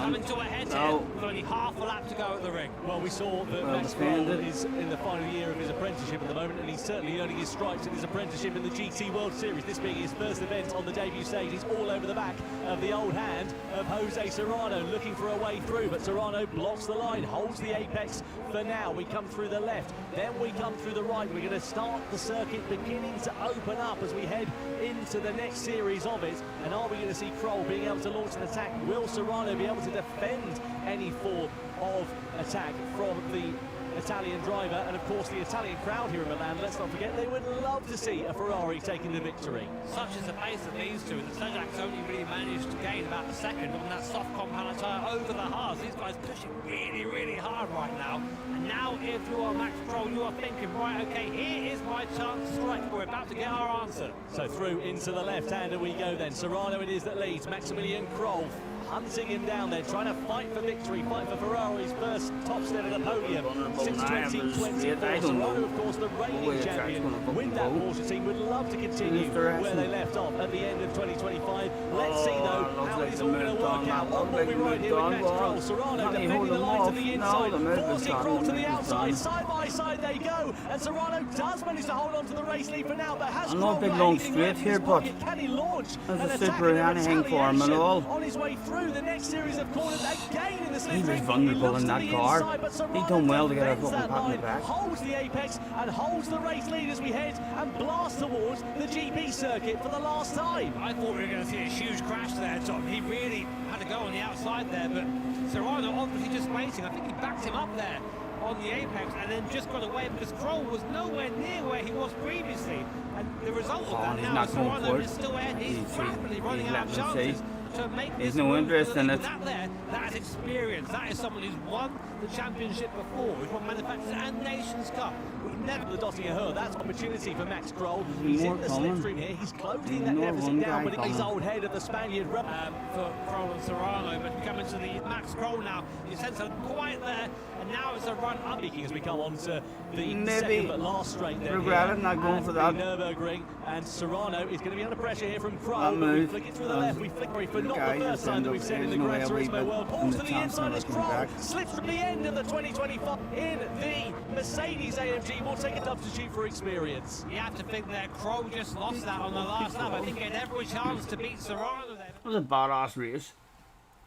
coming to a head here with only half a lap to go at the ring. Well, we saw that Max Kroll is in the final year of his apprenticeship at the moment, and he's certainly earning his stripes in his apprenticeship in the GT World Series. This being his first event on the debut stage, he's all over the back of the old hand of Jose Serrano, looking for a way through, but Serrano blocks the line, holds the apex for now. We come through the left, then we come through the right. We're going to start the circuit beginning to open up as we head into the next series of it. And are we going to see Kroll being able to launch an attack? Will Serrano be able to defend any form of attack from the Italian driver? And of course the Italian crowd here in Milan, let's not forget, they would love to see a Ferrari taking the victory. Such is the pace of these two, and the Sejac's only really managed to gain about a second on that soft compound tyre over the hards. These guys pushing really, really hard right now. And now if you are Max Kroll, you are thinking, right, okay, here is my chance to strike. We're about to get our answer. So through into the left-hander we go then. Serrano it is that leads. Maximilian Kroll hunting him down there, trying to fight for victory, fight for Ferrari's first top step of the podium since 2024. Serrano, of course, the reigning champion with that Porsche team, would love to continue where they left off at the end of 2025. Let's see, though, how it's all going to work out. One more we ride here with Max Kroll. Serrano defending the line to the inside, forcing Kroll to the outside. Side by side they go, and Serrano does manage to hold on to the race lead for now, but has Kroll big long straight here, but can he launch there's a super anything for him at all. On his way through the next series of corners again in the slip. He was vulnerable in that car. He done well to get a fucking pat in the back. Holds the apex and holds the race lead as we head and blast towards the GP circuit for the last time. I thought we were going to see a huge crash there, Tom. He really had to go on the outside there, but Serrano obviously just waiting. I think he backed him up there on the apex and then just got away because Kroll was nowhere near where he was previously. And the result of that now is Serrano is still ahead. He's rapidly running out of chances to make this. There's no interest in it. That is experience. That is someone who's won the championship before. Who's won Manufacturers and Nations Cup. We've never the dotting a her. That's opportunity for Max Kroll. He's in the slipstream here. He's closing that deficit down, but he's old head of the Spaniard. For Kroll and Serrano, but coming to the Max Kroll now. You sense a quiet there, and now it's a run up. Speaking as we come on to the second but last straight there. Regretted not going for that. Nürburgring, and Serrano is going to be under pressure here from Kroll. We flick it through the left. We flick it for not the first time that we've seen in the Gran Turismo world. Pulls to the inside as Kroll slips from the end of the 2025 in the Mercedes AMG. We'll take a substitute for experience. You have to think that Kroll just lost that on the last lap. I think he had every chance to beat Serrano there. It was a badass race.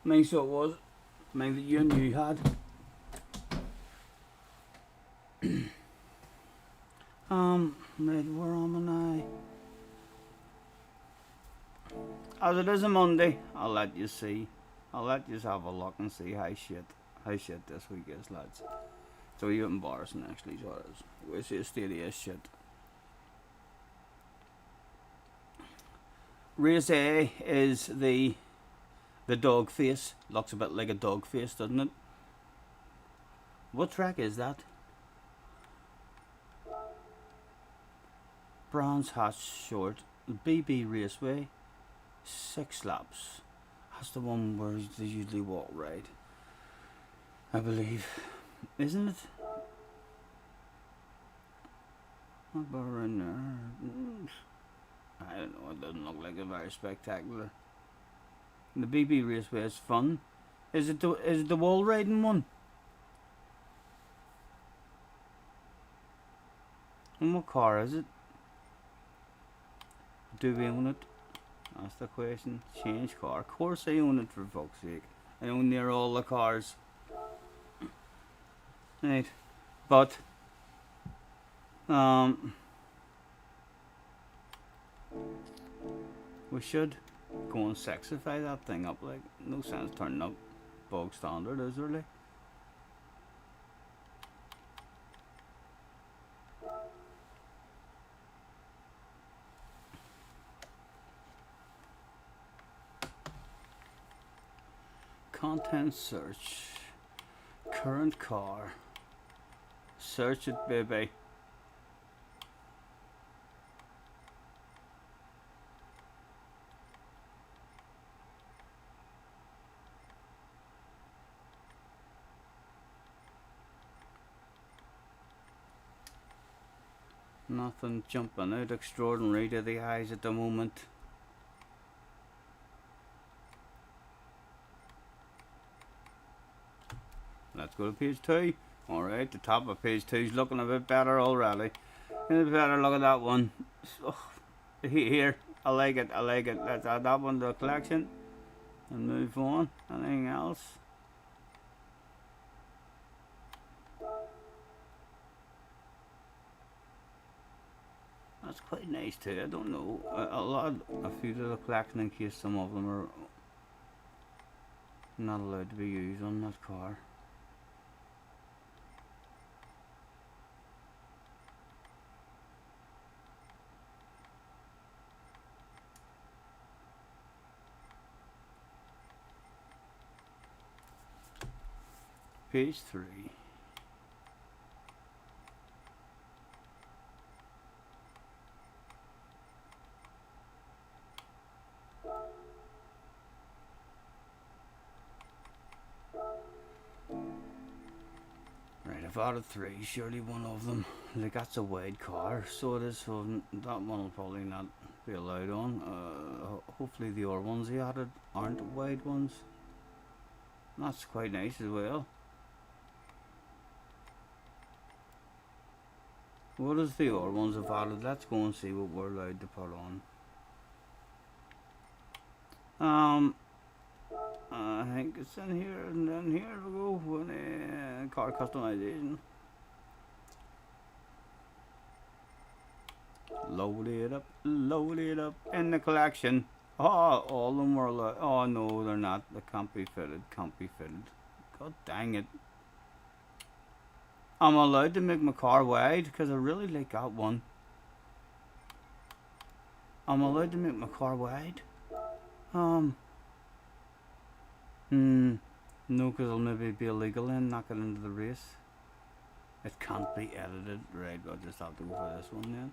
I mean, so it was. I mean, that you and you had. Right, where am I? As it is a Monday, I'll let you see. I'll let you have a look and see how shit this week is, lads. So you embarrassing actually, so it is. We see a steady as shit. Race A is the dog face. Looks a bit like a dog face, doesn't it? What track is that? Brands Hatch Short, BB Raceway, 6 laps. That's the one where they usually walk right, I believe, isn't it? What about around there? I don't know, it doesn't look like a very spectacular. The BB Raceway is fun. Is it the wall riding one? And what car is it? Do we own it? That's the question. Change car. Of course I own it, for fuck's sake. I own near all the cars. Right. But we should go and sexify that thing up. Like, no sense turning up bog standard, is there? Like? Content search. Current car. Search it, baby. Nothing jumping out extraordinary to the eyes at the moment. Let's go to page 2. Alright, the top of page 2 is looking a bit better already. A bit better, look at that one. Oh, here, I like it, I like it. Let's add that one to the collection and move on. Anything else? That's quite nice too. I don't know. A few to the collection in case some of them are not allowed to be used on that car. Page 3. Right, I've added 3, surely one of them. Like, that's a wide car, so it is, so that one will probably not be allowed on. Hopefully the other ones he added aren't wide ones. That's quite nice as well. What is the other ones have added? Let's go and see what we're allowed to put on. I think it's in here, and then here we go with car customization. Load it up in the collection. Oh, all of them are allowed. Oh no, they're not. They can't be fitted. God dang it. I'm allowed to make my car wide because I really like that one. I'm allowed to make my car wide. No, because it'll maybe be illegal and knock it into the race. It can't be edited. Right, I'll just have to go for this one then.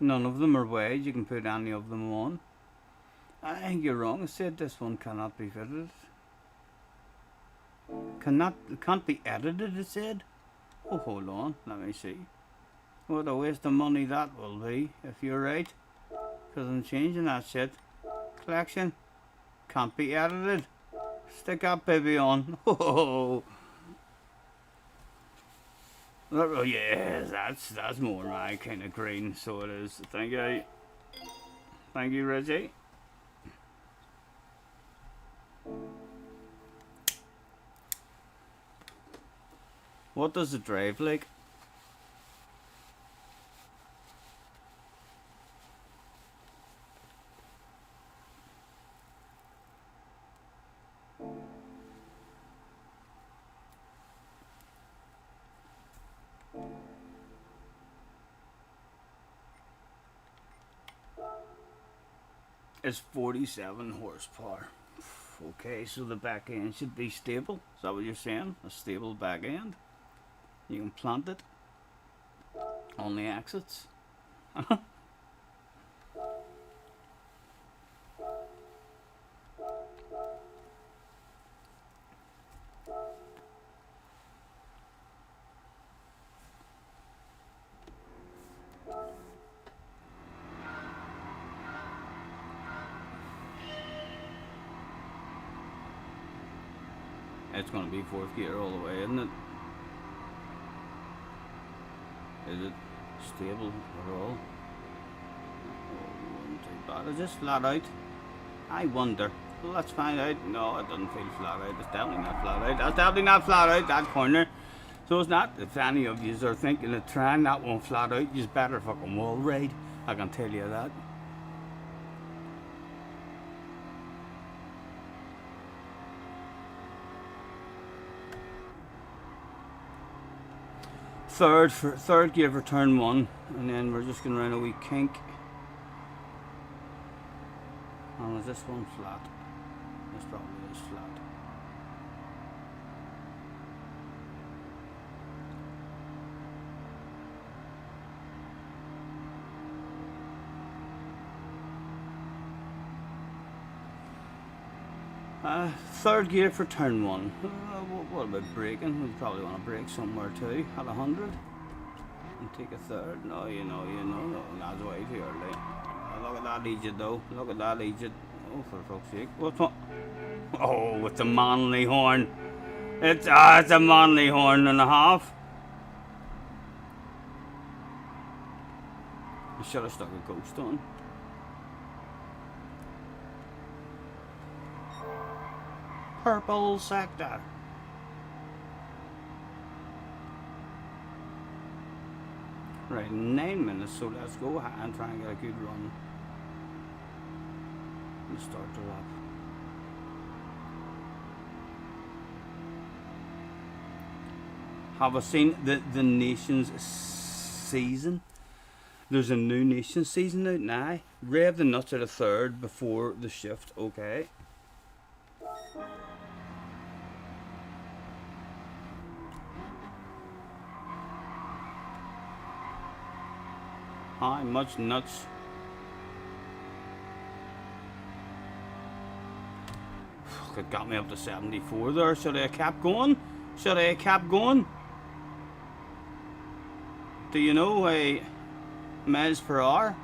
None of them are wide, you can put any of them on. I think you're wrong, it said this one cannot be fitted. Can't be edited, it said. Oh, hold on, let me see. What a waste of money that will be, if you're right. Because I'm changing that shit. Collection. Can't be edited. Stick that baby on. Oh, oh yes, that's more my kind of green, so it is. Thank you. Thank you, Reggie. What does it drive like? is 47 horsepower. Okay, so the back end should be stable. Is that what you're saying? A stable back end. You can plant it on the exits. It's going to be fourth gear all the way, isn't it? Is it stable at all? Oh, wasn't too bad. Is this flat out? I wonder. Well, let's find out. No, it doesn't feel flat out. It's definitely not flat out. That's definitely not flat out, that corner. So it's not. If any of you are thinking of trying that one flat out, you better fucking wall ride. I can tell you that. Third gear for turn one, and then we're just going to run a wee kink. And is this one flat? This probably is flat. Third gear for turn one. What about braking? We probably want to brake somewhere too at 100 and take a third. No, no, that's way too early. Look at that Egypt though. Look at that Egypt. Oh, for fuck's sake! What's what? Oh, it's a manly horn. It's a manly horn and a half. I should have stuck a ghost on. Purple sector. Right, 9 minutes, so let's go and try and get a good run. Let's start the lap. Have I seen the Nations season? There's a new Nations season out now. Rev the nuts at a third before the shift, okay. How much nuts? It got me up to 74 there. Should I have kept going? Should I have kept going? Do you know a miles per hour?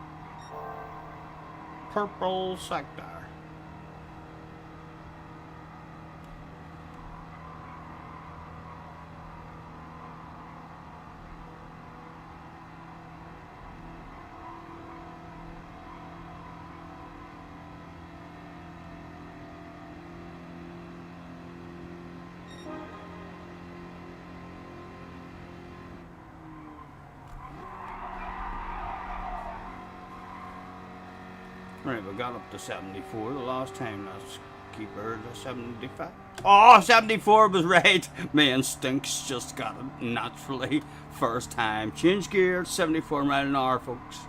Purple sector. Right, we got up to 74 the last time. Let's keep her to 75. Oh, 74 was right. Man, Stinks just got it naturally. First time. Change gear, 74 miles an hour, folks.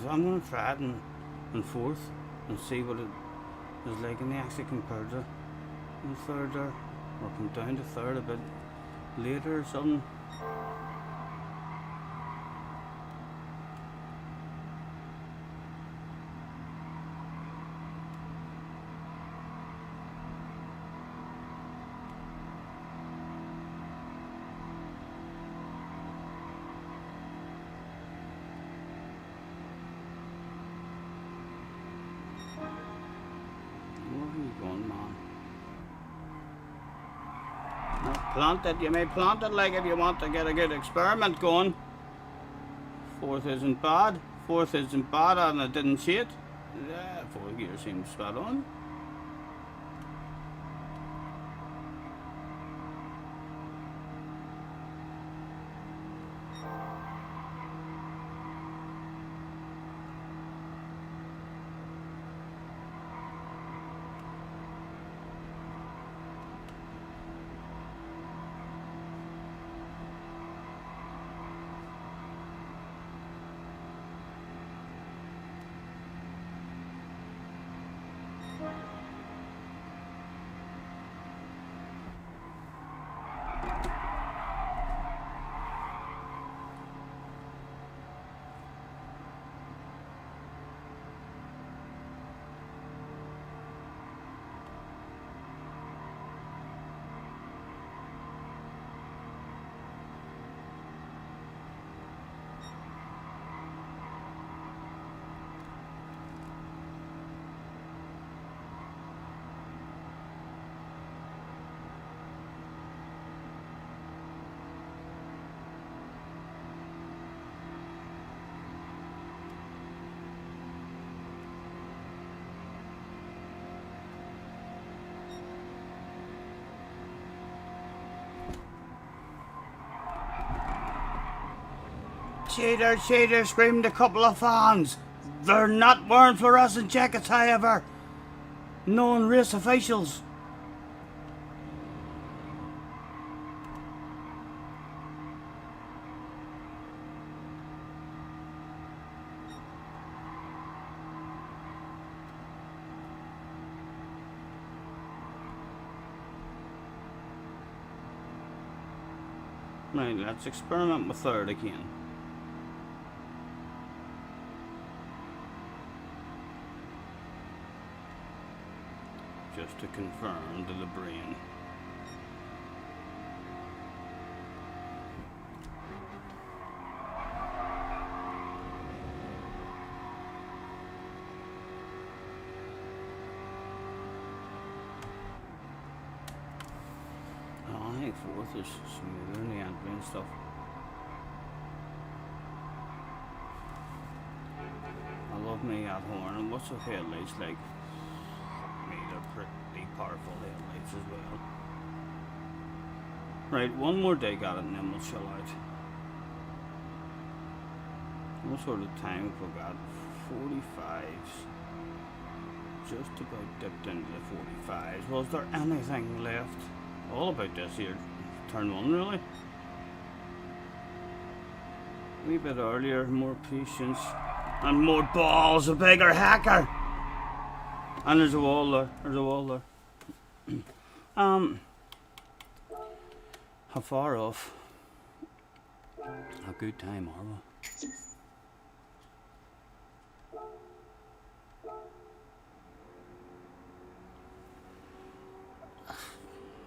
I'm gonna try it in fourth and see what it is like in the actually compared to in third there, or come down to third a bit later or something. Where are you going, man? Plant it, you may plant it like if you want to get a good experiment going. Fourth isn't bad. Fourth isn't bad, and I didn't see it. Yeah, fourth gear seems spot on. Cheater, cheater, screamed a couple of fans. They're not wearing fluorescent jackets, however. Known race officials. Right, let's experiment with third again. Just to confirm to the brain. I think fourth is smoother in the entry and stuff. I love me at horn, and what's the headlights like? They're pretty powerful headlights as well. Right, one more dig at it and then we'll chill out. What sort of time have we got? 45s. Just about dipped into the 45s. Was there anything left? All about this here. Turn one, really. A wee bit earlier, more patience. And more balls, a bigger hacker! And there's a wall there. There's a wall there. How far off? A good time, are we?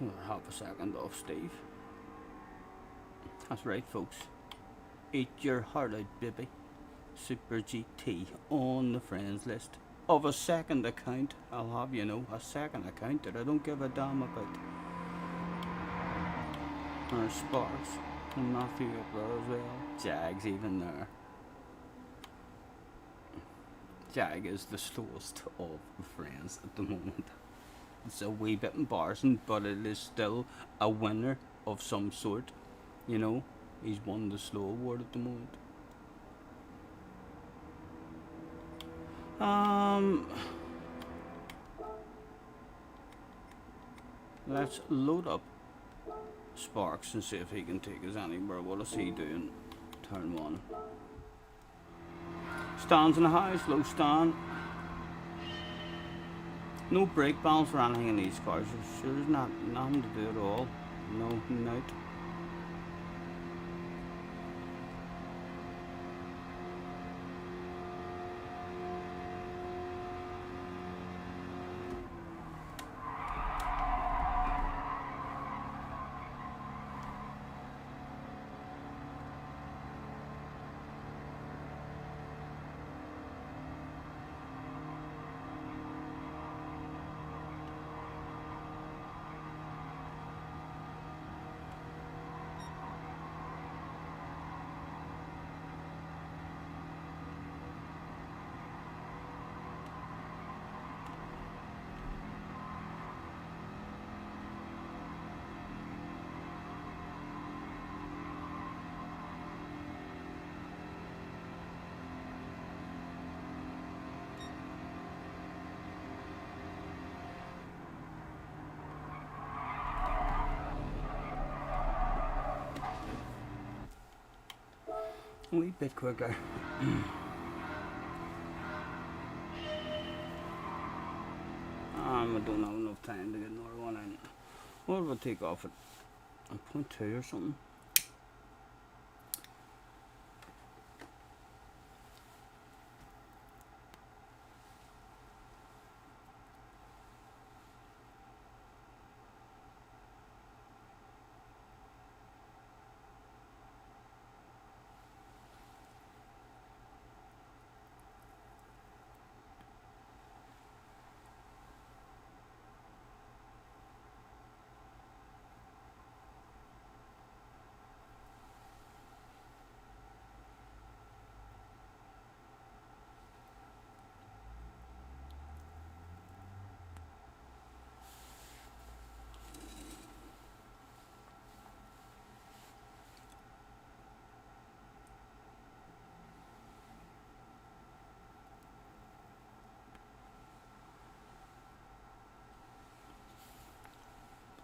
We're half a second off, Steve. That's right, folks. Eat your heart out, baby. Super GT on the friends list. Of a second account, I'll have you know, a second account that I don't give a damn about. There's Sparks and Matthew up there as well. Jag's even there. Jag is the slowest of the friends at the moment. It's a wee bit embarrassing, but it is still a winner of some sort. You know, he's won the slow award at the moment. Let's load up Sparks and see if he can take us anywhere. What is he doing? Turn one. Stands in the house, low stand. No brake balance or anything in these cars. There's nothing to do at all. No, not. A wee bit quicker. I don't have enough time to get another one in. What would I take off at 0.2 or something?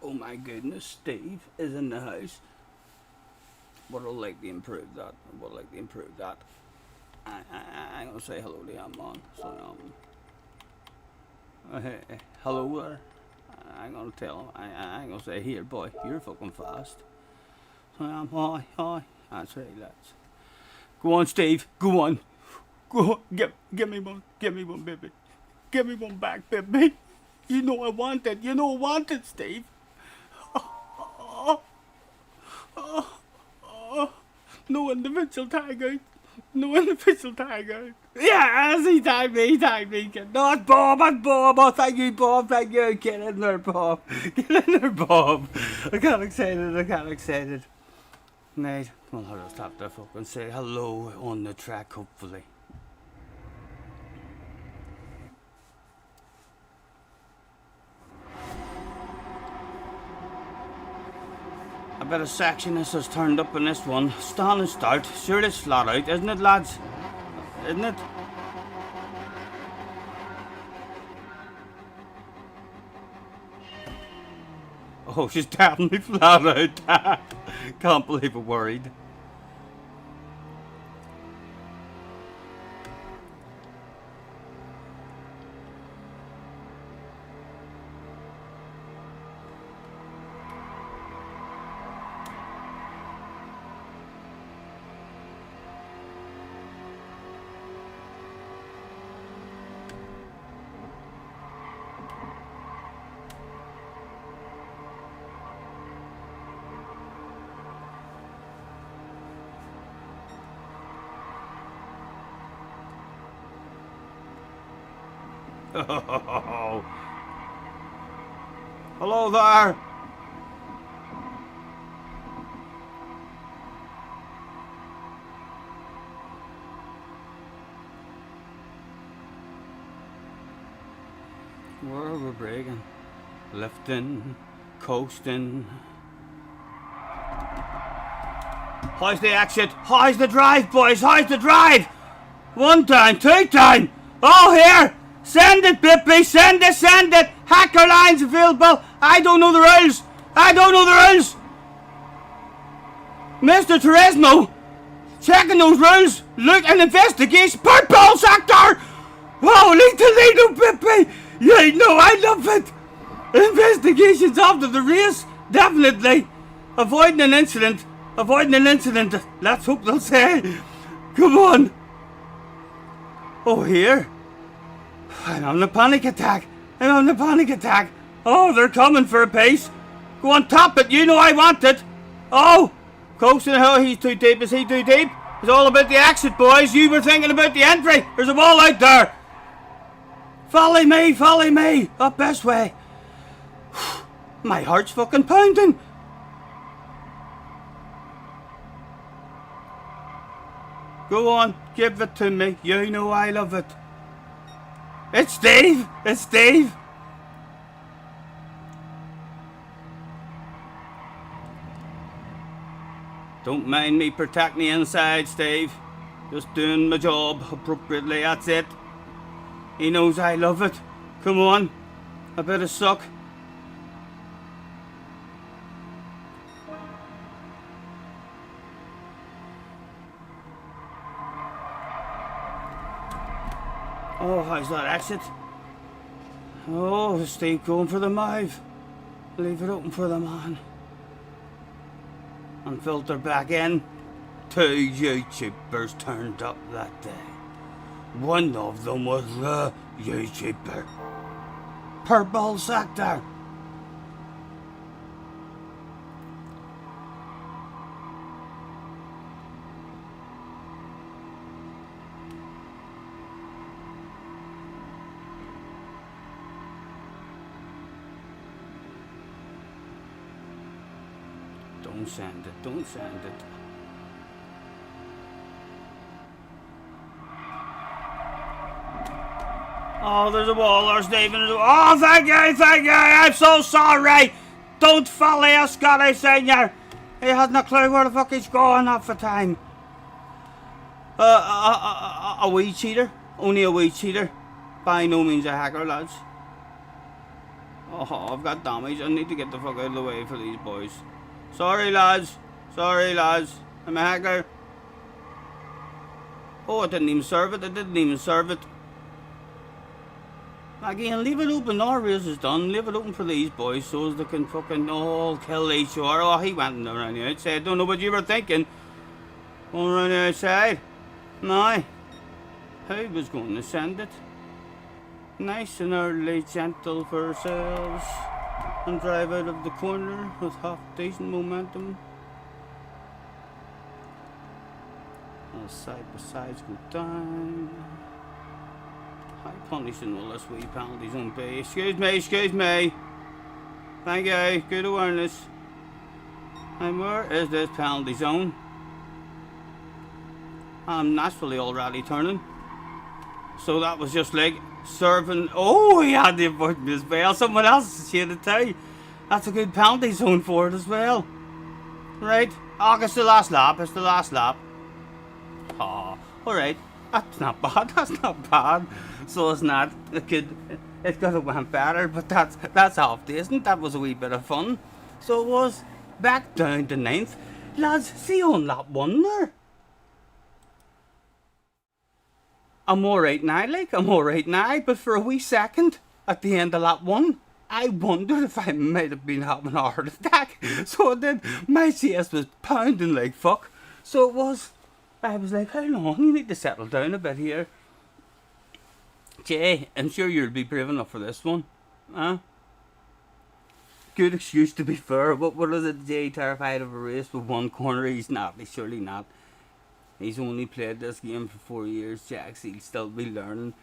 Oh my goodness, Steve is in the house. But I'd like to improve that. I'm gonna say hello to him, man. So hey, hello there. I'm gonna tell him. I'm gonna say, here, boy, you're fucking fast. So hi. That's right, lads. Go on, Steve. Go on. Give me one, baby. Give me one back, baby. You know I want it, Steve. No individual tag out. Yes, he tagged me. No, it's Bob. Oh, thank you, Bob. Get in there, Bob. I got excited. Mate, well, I'll just have to fucking say hello on the track, hopefully. A bit of sexiness has turned up in this one. Stand and start. Sure, it's flat out, isn't it, lads? Isn't it? Oh, she's definitely flat out. Can't believe I'm worried. Oh. Hello there. Where are we braking? Lifting, coasting. How's the exit? How's the drive, boys? How's the drive? 1 time, 2 time. Oh, here. Send it, Bippy. Send it. Hacker lines available. I don't know the rules. Mr. Turismo, checking those rules. Look, an investigation. Purple sector. Holy Toledo, Bippy. Yeah, no, I love it. Investigations after the race. Definitely. Avoiding an incident. Let's hope they'll say. Come on. Oh, here. I'm on the panic attack. Oh, they're coming for a pace. Go on, top it. You know I want it. Oh, coasting. Oh, he's too deep. Is he too deep? It's all about the exit, boys. You were thinking about the entry. There's a wall out there. Follow me. Up this way. My heart's fucking pounding. Go on, give it to me. You know I love it. It's Steve. Don't mind me protecting the inside, Steve. Just doing my job appropriately, that's it. He knows I love it. Come on, a bit of suck. Oh, how's that exit? Oh, Steve going for the move. Leave it open for the man. And filter back in. 2 YouTubers turned up that day. One of them was the YouTuber. Purple Sector. Don't send it, don't send it. Oh, there's a wall there, Stephen. Oh, thank you, I'm so sorry. Don't follow us, Scotty Senior. He hasn't a clue where the fuck he's going half the time. A wee cheater. Only a wee cheater. By no means a hacker, lads. Oh, I've got damage. I need to get the fuck out of the way for these boys. Sorry, lads. Sorry, lads. I'm a hacker. Oh, I didn't even serve it. I didn't even serve it. Again, leave it open. Our race is done. Leave it open for these boys so as they can fucking all kill each other. Oh, he went around the outside. Don't know what you were thinking. Going around the outside. No. Who was going to send it? Nice and early, gentle for ourselves. And drive out of the corner with half decent momentum. And side by sides go down. How punishing will this wee penalty zone be? Excuse me. Thank you, good awareness. And where is this penalty zone? I'm naturally already turning. So that was just like serving. Oh, he had the important as well. Someone else shared it too. That's a good penalty zone for it as well. Right? Oh, it's the last lap. It's the last lap. Oh, alright. That's not bad. That's not bad. So it's not. It could have went better, but that's half decent. That was a wee bit of fun. So it was back down to 9th. Lads, see on lap 1 there. I'm alright now, I'm alright now, but for a wee second, at the end of lap 1, I wondered if I might have been having a heart attack. So then, my CS was pounding like fuck. So it was, I was like, how long? You need to settle down a bit here. Jay, I'm sure you'll be brave enough for this one. Huh? Good excuse to be fair, but what is it, Jay, terrified of a race with one corner? He's not, he's surely not. He's only played this game for 4 years, Jax. He'll still be learning.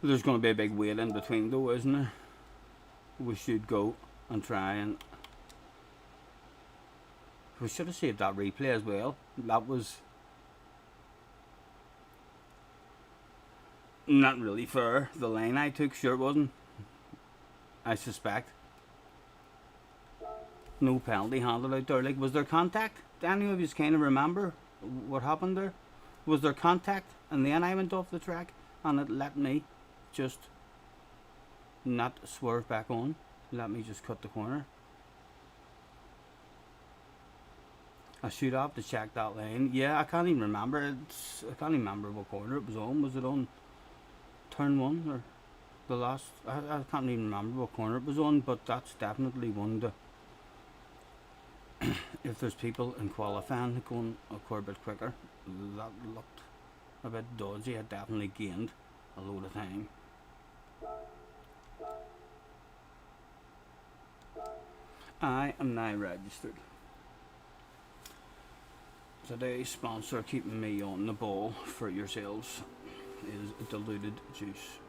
There's going to be a big wait in between though, isn't there? We should go and try and... We should have saved that replay as well. That was... not really fair. The line I took, sure it wasn't. I suspect. No penalty handed out there. Like, was there contact? Do any of you kind of remember what happened there? Was there contact? And then I went off the track and it let me just not swerve back on. Let me just cut the corner. I should have to check that lane. Yeah, I can't even remember. I can't even remember what corner it was on. Was it on turn 1 or the last? I can't even remember what corner it was on, but that's definitely one to... if there's people in qualifying going a quite a bit quicker, that looked a bit dodgy. I definitely gained a load of time. I am now registered. Today's sponsor keeping me on the ball for yourselves is diluted juice.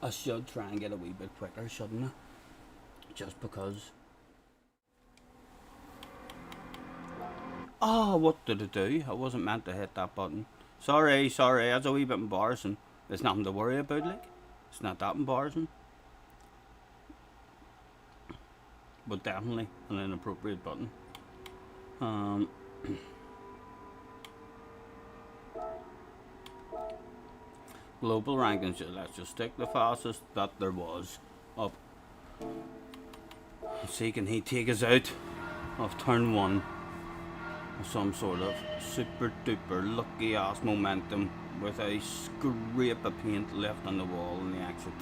I should try and get a wee bit quicker, shouldn't I? Just because. Oh, what did it do? I wasn't meant to hit that button. Sorry, that's a wee bit embarrassing. There's nothing to worry about, like. It's not that embarrassing. But definitely an inappropriate button. global rankings. Let's just stick the fastest that there was up. Let's see, can he take us out of turn 1 with some sort of super duper lucky ass momentum with a scrape of paint left on the wall in the exit.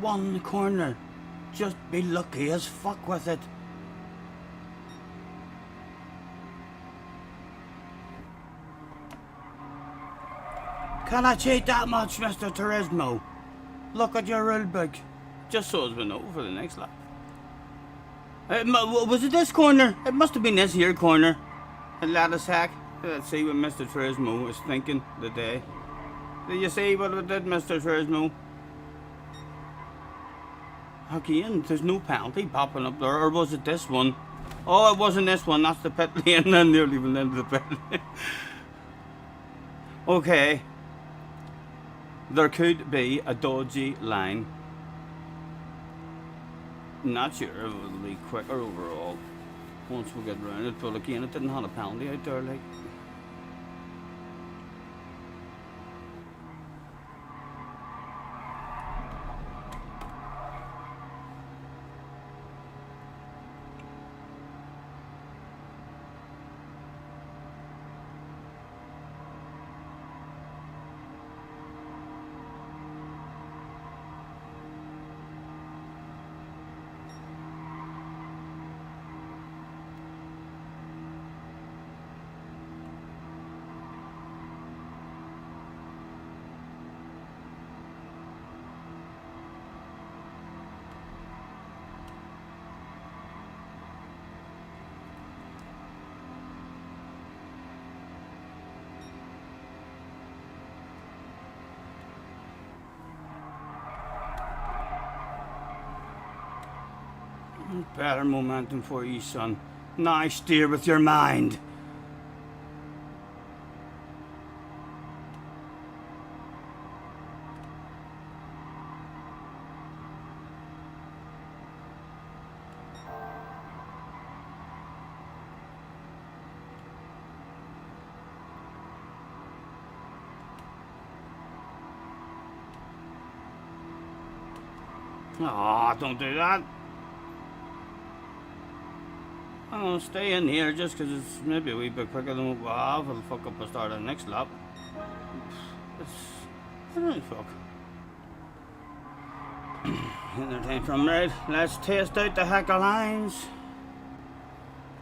One corner. Just be lucky as fuck with it. Can I cheat that much, Mr. Turismo? Look at your rule book. Just so as we know for the next lap. Was it this corner? It must have been this here corner. Let us hack. Let's see what Mr. Turismo was thinking today. Did you see what it did, Mr. Turismo? Again, there's no penalty popping up there, or was it this one? Oh, it wasn't this one, that's the pit lane, and nearly went into the pit lane. Okay. There could be a dodgy line. Not sure if it'll be quicker overall once we get round it, but again, it didn't have a penalty out there, like. Better momentum for you, son. Now steer with your mind. Aw, don't do that. I'm gonna stay in here just because it's maybe a wee bit quicker than what we have. It'll fuck up the start of the next lap. It's really fuck. Entertain from right. Let's test out the hacker lines.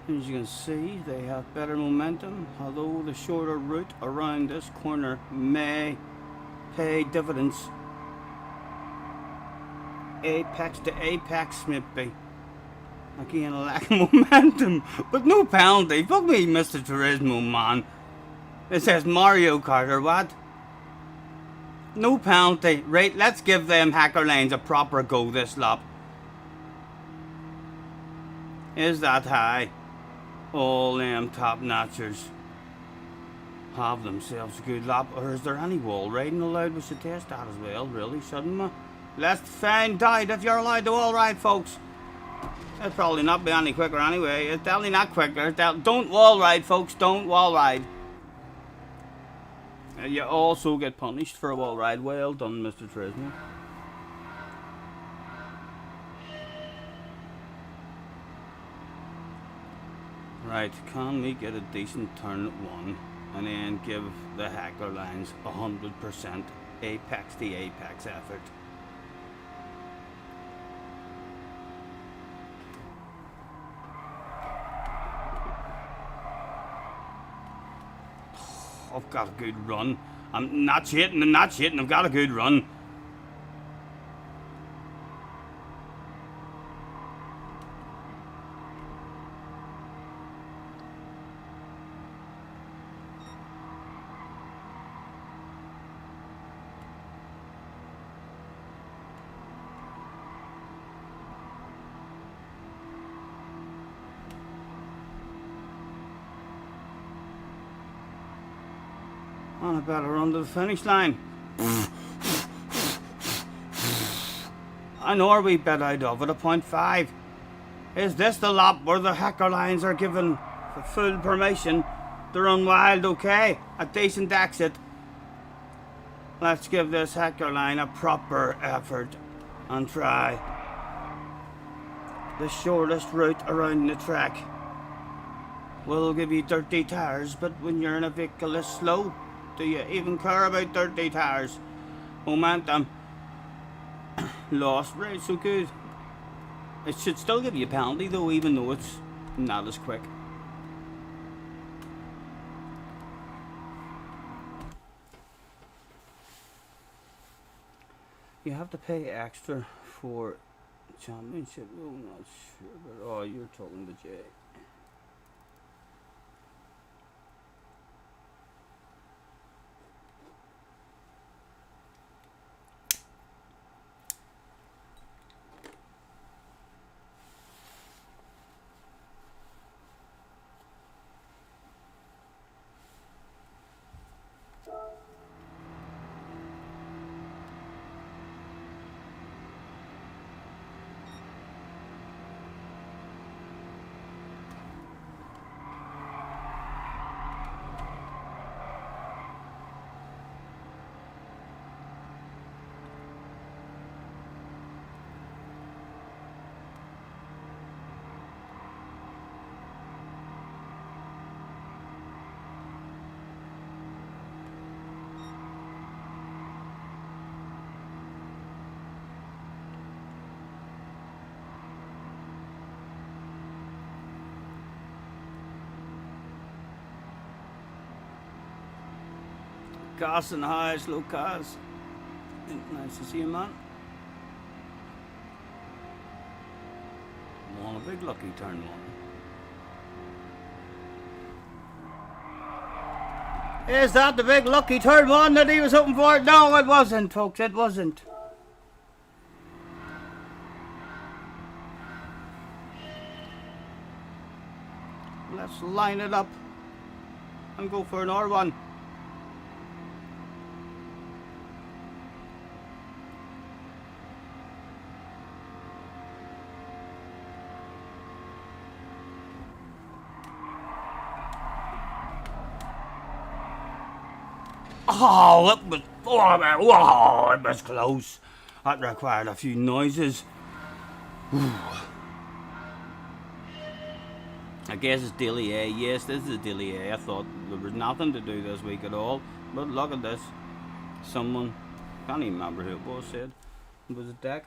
As you can see, they have better momentum, although the shorter route around this corner may pay dividends. Apex to apex, maybe. Again, a lack of momentum, but no penalty. Fuck me, Mr. Turismo, man. It says Mario Kart or what? No penalty. Right, let's give them hacker lanes a proper go this lap. Is that high? All them top-notchers have themselves a good lap. Or is there any wall riding allowed? We should test that as well, really, shouldn't we? Let's find out if you're allowed to wall ride, folks. It'll probably not be any quicker anyway. It's definitely not quicker. Don't wall ride, folks. Don't wall ride. You also get punished for a wall ride. Well done, Mr. Turismo. Right, can we get a decent turn at 1 and then give the hacker lines 100% apex to apex effort? I've got a good run. I'm not shitting, I've got a good run. On a better run to the finish line. An Orby bit out of it, a 0.5. Is this the lap where the hacker lines are given full permission to run wild? Okay, a decent exit. Let's give this hacker line a proper effort and try the shortest route around the track. We'll give you 30 tires, but when you're in a vehicle this slow, do you even care about 30 tires? Momentum lost, right? So good. It should still give you a penalty though, even though it's not as quick. You have to pay extra for championship. Oh, not sure, but oh, you're talking to Jay. Gas in the highest, low cars. Nice to see you, man. One a big lucky turn one. Is that the big lucky turn one that he was hoping for? No, it wasn't, folks. It wasn't. Let's line it up and go for an R1. Oh, it was close. That required a few noises. I guess it's Daily A. Yes, this is Daily A. I thought there was nothing to do this week at all. But look at this. Someone, can't even remember who it was, said it was a deck.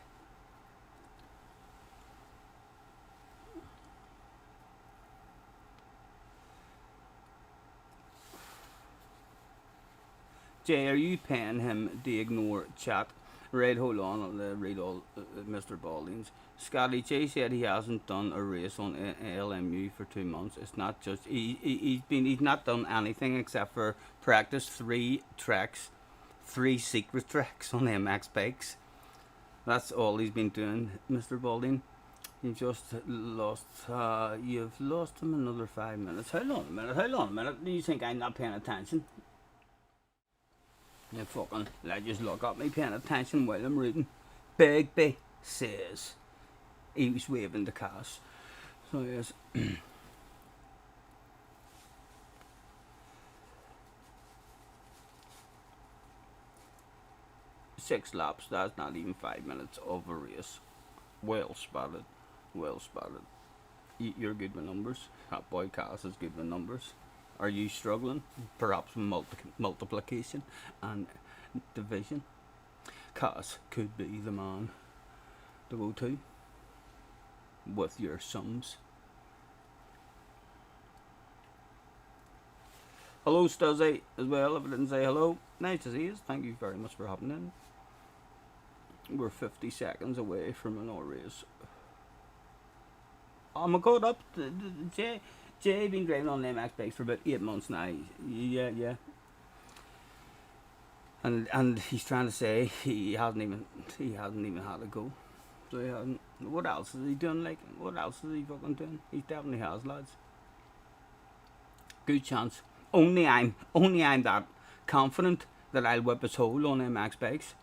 Jay, are you paying him to ignore chat? Right, hold on, I'll read all Mr. Balding's. Scotty Jay said he hasn't done a race on LMU for 2 months. It's not just he's not done anything except for practice 3 tracks, 3 secret tracks on MX bikes. That's all he's been doing, Mr. Balding. You've just lost. You've lost him another 5 minutes. Hold on a minute. Hold on a minute. Do you think I'm not paying attention? You fucking, let just look at me paying attention while I'm reading. Bigby says he was waving the cars. So yes. 6 laps, that's not even 5 minutes of a race. Well spotted. Well spotted. You're good with numbers. That boy Cass is good with numbers. Are you struggling? Perhaps multiplication and division. Cass could be the man to go to with your sums. Hello, Stuzzy, as well, if I didn't say hello. Nice to see you. Thank you very much for hopping in. We're 50 seconds away from another race. I'm a good up. Jay been driving on the MXB for about 8 months now. Yeah. And he's trying to say he hasn't even had a go. So he hasn't. What else is he doing? Like, what else is he fucking doing? He definitely has, lads. Good chance. Only I'm that confident that I'll whip his hole on MX bikes.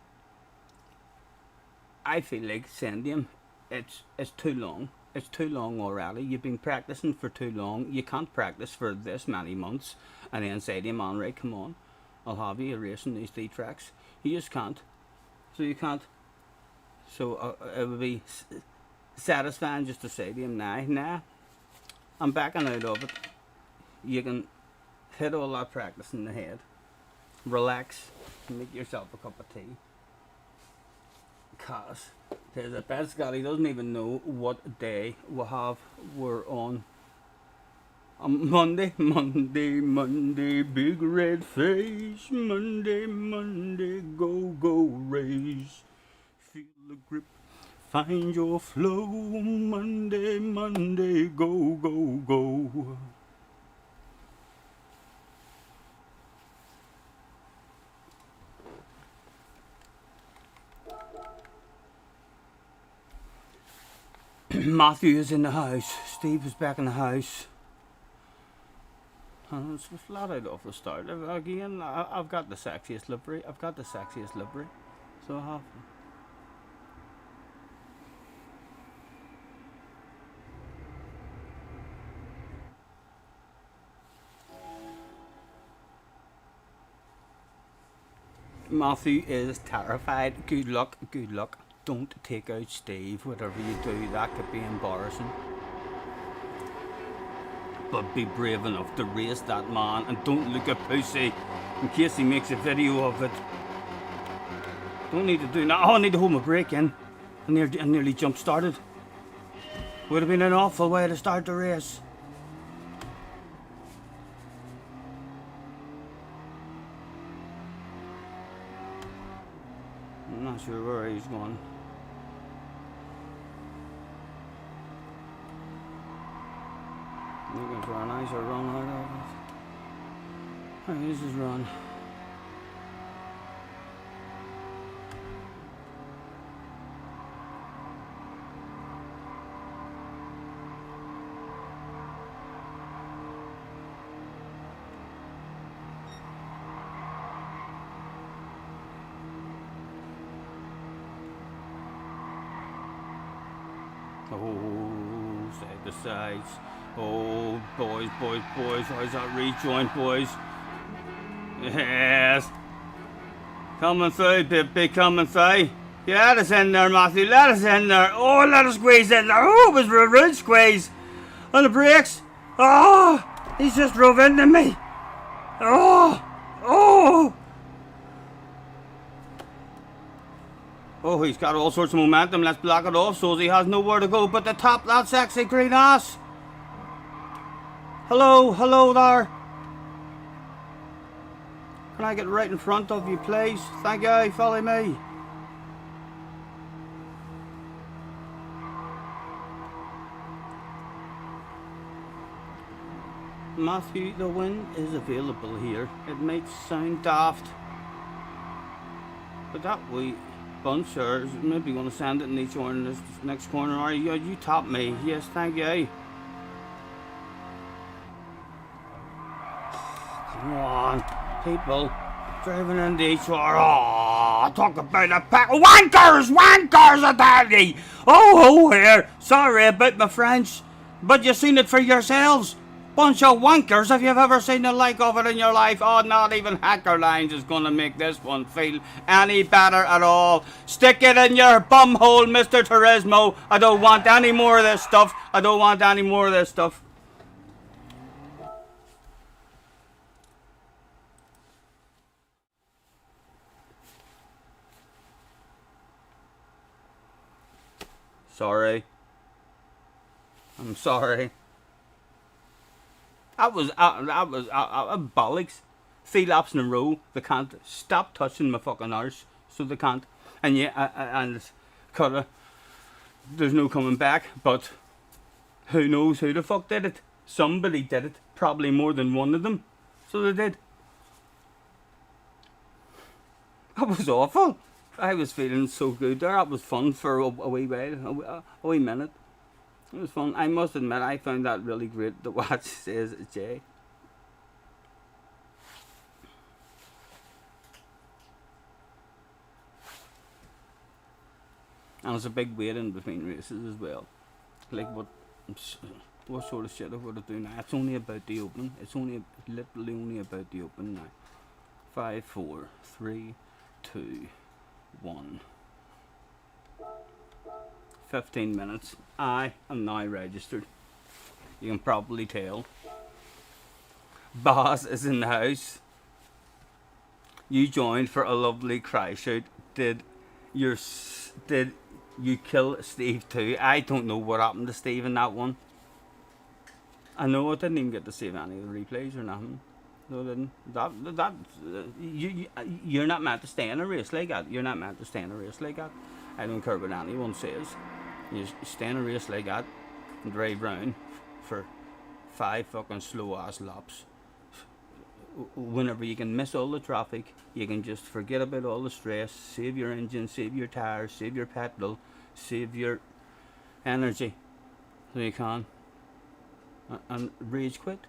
I feel like saying to him, it's too long. It's too long already. You've been practicing for too long. You can't practice for this many months and then say to him, man, right, come on, I'll have you racing these 3 tracks. You just can't. So you can't. So it would be satisfying just to say to him, nah, I'm backing out of it. You can hit all that practice in the head. Relax. Make yourself a cup of tea. Because there's a bet Scotty doesn't even know what day we're on. Monday, big red face. Monday, go race. Feel the grip, find your flow. Monday, go. Matthew is in the house. Steve is back in the house. And it's flat out off the start. Again, I've got the sexiest livery. So I have. Matthew is terrified. Good luck. Don't take out Steve. Whatever you do, that could be embarrassing. But be brave enough to race that man and don't look a pussy in case he makes a video of it. Don't need to do that. Oh, I need to hold my brake in. I nearly jump started. Would have been an awful way to start the race. I'm not sure where he's going. Looking for a nicer run out of it. Alright, this is run. Oh, side to sides. Oh, boys. How's that rejoin, boys? Yes. Coming through, baby, coming through. Yeah, let us in there, Matthew. Let us in there. Oh, let us squeeze in there. Oh, it was a rude squeeze. On the brakes. Oh, he's just drove into me. Oh. Oh, he's got all sorts of momentum. Let's block it off so he has nowhere to go but to top that sexy green ass. Hello there. Can I get right in front of you, please? Thank you. Follow me. Matthew, the win is available here. It might sound daft, but that way bunch are maybe going to send it in each one in this next corner. Are you top me? Yes, thank you. Come on, people driving into each other. Oh, talk about a pack of wankers, I tell you. Oh, here. Sorry about my French, but you've seen it for yourselves. Bunch of wankers, if you've ever seen the like of it in your life. Oh, not even Hacker Lines is going to make this one feel any better at all. Stick it in your bum hole, Mr. Turismo. I don't want any more of this stuff. Sorry. I'm sorry. That was bollocks. 3 laps in a row. They can't stop touching my fucking arse, so they can't. And yeah, and it's kinda, there's no coming back. But who knows who the fuck did it? Somebody did it. Probably more than one of them. So they did. That was awful. I was feeling so good there. That was fun for a wee while, a wee minute. It was fun. I must admit, I found that really great to watch, says Jay. And there's a big wait in between races as well. Like what sort of shit I would have done now? It's only about the open. It's literally only about the open now. 5, 4, 3, 2, 1. 15 minutes. I am now registered. You can probably tell. Boss is in the house. You joined for a lovely crash out. Did you kill Steve too? I don't know what happened to Steve in that one. I know I didn't even get to save any of the replays or nothing. No, I didn't. You're not meant to stay in a race like that. You're not meant to stay in a race like that. I don't care what anyone says. You stay in a race like that and drive round for 5 fucking slow ass laps. Whenever you can miss all the traffic, you can just forget about all the stress, save your engine, save your tires, save your petrol, save your energy, so you can, and rage quit.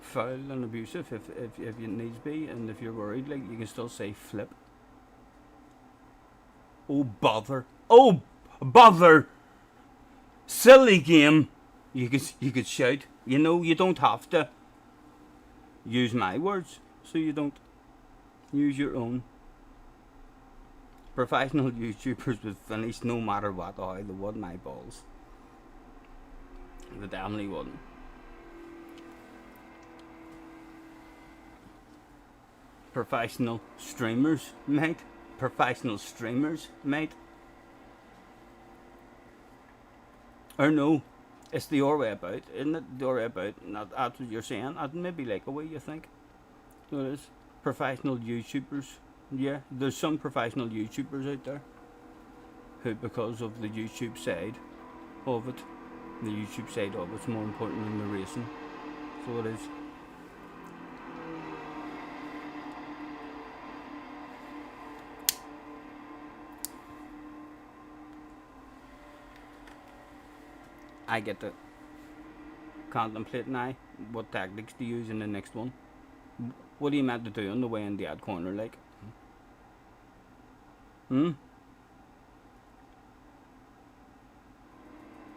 Foul and abusive if you needs be, and if you're worried, like, you can still say flip. Oh bother! Oh bother! Silly game. You could shout. You know, you don't have to use my words, so you don't. Use your own. Professional YouTubers would finish no matter what. Oh, they would my balls. They definitely wouldn't. Professional streamers, mate. Professional streamers, mate. Or no, it's the other way about, isn't it? The other way about, not that's what you're saying. I'd maybe like a way you think. So it is. Professional YouTubers. Yeah, there's some professional YouTubers out there who, because of the YouTube side of it, the YouTube side of it's more important than the racing. So it is. I get to contemplate now what tactics to use in the next one. What are you meant to do on the way in the ad corner, like?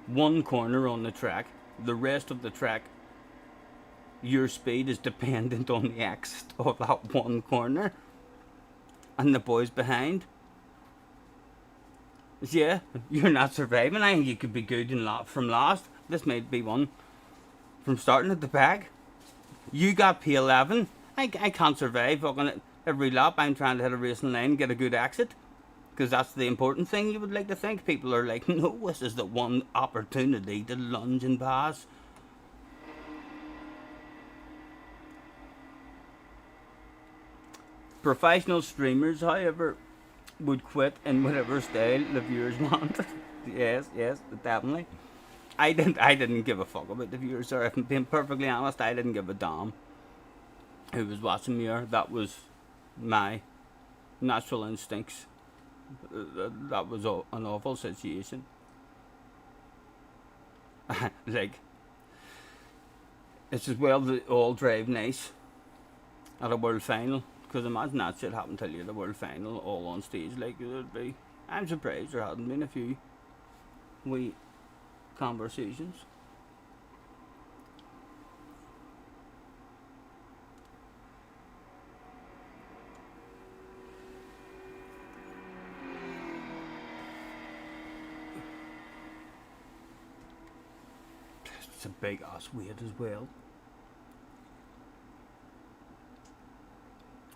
One corner on the track, the rest of the track, your speed is dependent on the exit of that one corner. And the boys behind, yeah, you're not surviving. I think you could be good in from last. This might be one from starting at the back. You got P11. I can't survive fucking every lap. I'm trying to hit a racing line, get a good exit, because that's the important thing. You would like to think people are like, no, this is the one opportunity to lunge and pass. Professional streamers, however, would quit in whatever style the viewers want. yes, definitely. I didn't give a fuck about the viewers, or if I'm being perfectly honest, I didn't give a damn who was watching me here. That was my natural instincts. That was an awful situation. Like, it's as well that all drive nice at a world final, because imagine that shit happened till you at the world final, all on stage like it would be. I'm surprised there hadn't been a few wee conversations. It's a big ass weight as well.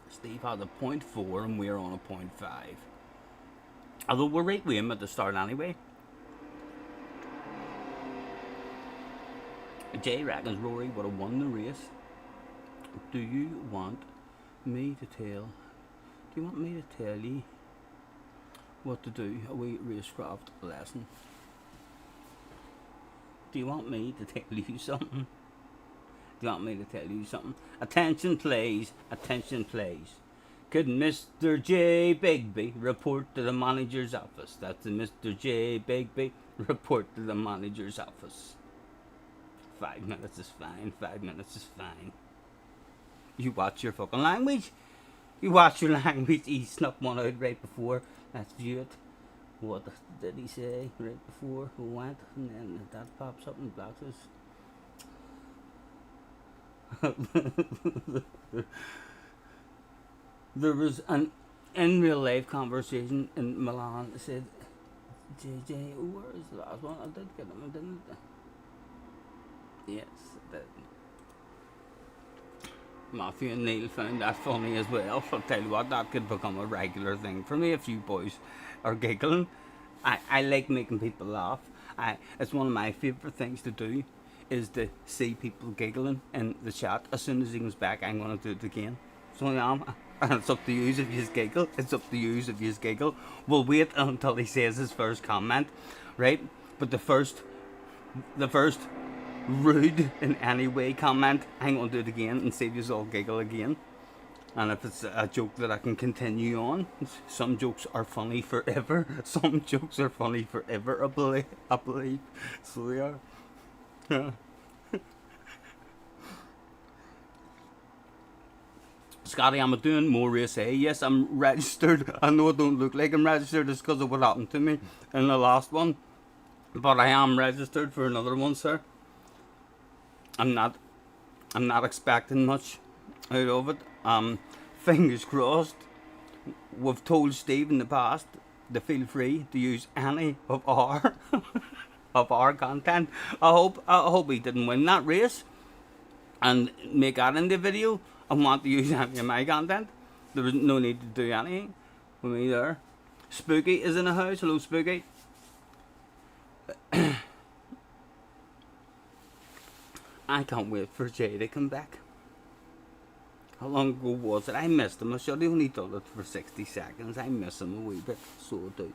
Steve had a 0.4 and we're on a 0.5. Although we're right with him at the start anyway. Jay reckons Rory would have won the race. Do you want me to tell? Do you want me to tell you what to do? A wee racecraft lesson. Do you want me to tell you something? Do you want me to tell you something? Attention please, attention please. Could Mr. J. Bigby report to the manager's office? That's Mr. J. Bigby, report to the manager's office. 5 minutes is fine, 5 minutes is fine. You watch your fucking language. You watch your language. He snuck one out right before. Let's view it. What did he say right before who went? And then that pops up and blocks us. There was an in real life conversation in Milan that said, JJ, where is the last one? I did get him, didn't I? Yes, I did. Matthew and Neil found that funny as well. I'll tell you what, that could become a regular thing for me if you boys are giggling. I like making people laugh. It's one of my favourite things to do, is to see people giggling in the chat. As soon as he comes back, I'm going to do it again. So I am. And it's up to you if you giggle. It's up to you if you giggle. We'll wait until he says his first comment, right? But the first rude in any way comment, I'm going to do it again and see if you all giggle again. And if it's a joke that I can continue on, some jokes are funny forever. Some jokes are funny forever, I believe. So they are. Yeah. Scotty, I'm doing more race A. Yes, I'm registered. I know I don't look like I'm registered. It's because of what happened to me in the last one. But I am registered for another one, sir. I'm not expecting much out of it. Fingers crossed. We've told Steve in the past to feel free to use any of our of our content. I hope he didn't win that race and make that in the video. I want to use any of my content. There was no need to do anything with me there. Spooky is in the house. Hello, Spooky. I can't wait for Jay to come back. How long ago was it? I missed him. I should have only done it for 60 seconds. I miss him a wee bit. So I do.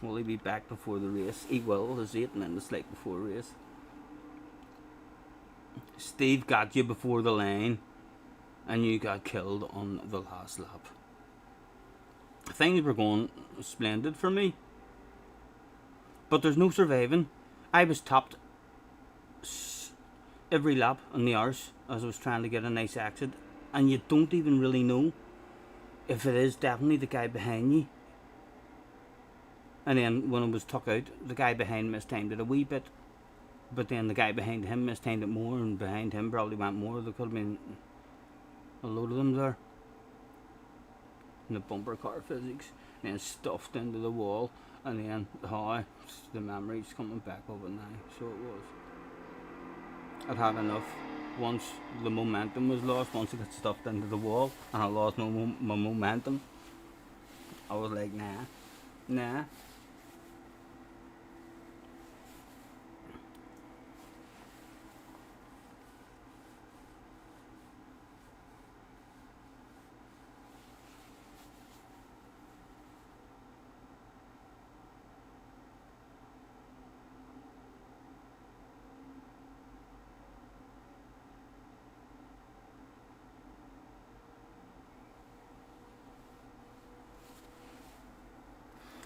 Will he be back before the race? He will. There's 8 minutes late before the race. Steve got you before the line, and you got killed on the last lap. Things were going splendid for me, but there's no surviving. I was topped every lap on the arse as I was trying to get a nice exit, and you don't even really know if it is definitely the guy behind you. And then when it was took out, the guy behind mistimed it a wee bit, but then the guy behind him mistimed it more, and behind him probably went more. There could have been a load of them there. And the bumper car physics, and then stuffed into the wall, and then how the memory's coming back over now. So it was. I'd had enough. Once the momentum was lost, once it got stuffed into the wall, and I lost my momentum, I was like, nah.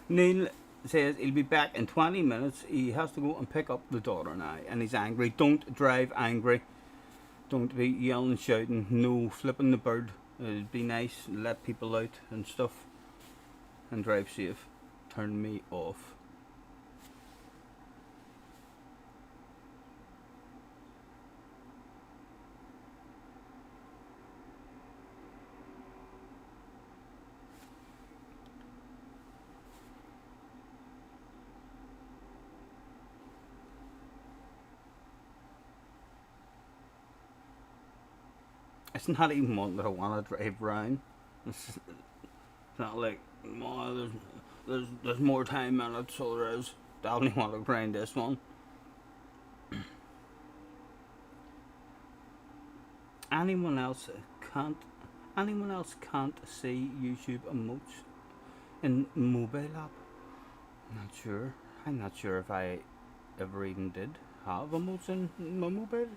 Neil says he'll be back in 20 minutes. He has to go and pick up the daughter now, and he's angry. Don't drive angry. Don't be yelling, shouting. No flipping the bird. It'd be nice. Let people out and stuff, and drive safe. Turn me off. It's not even one that I want to drive around. It's not like, oh, there's more time in it, so there is. Definitely want to grind this one. anyone else can't see YouTube emotes in mobile app? Not sure. I'm not sure if I ever even did have emotes in my mobile.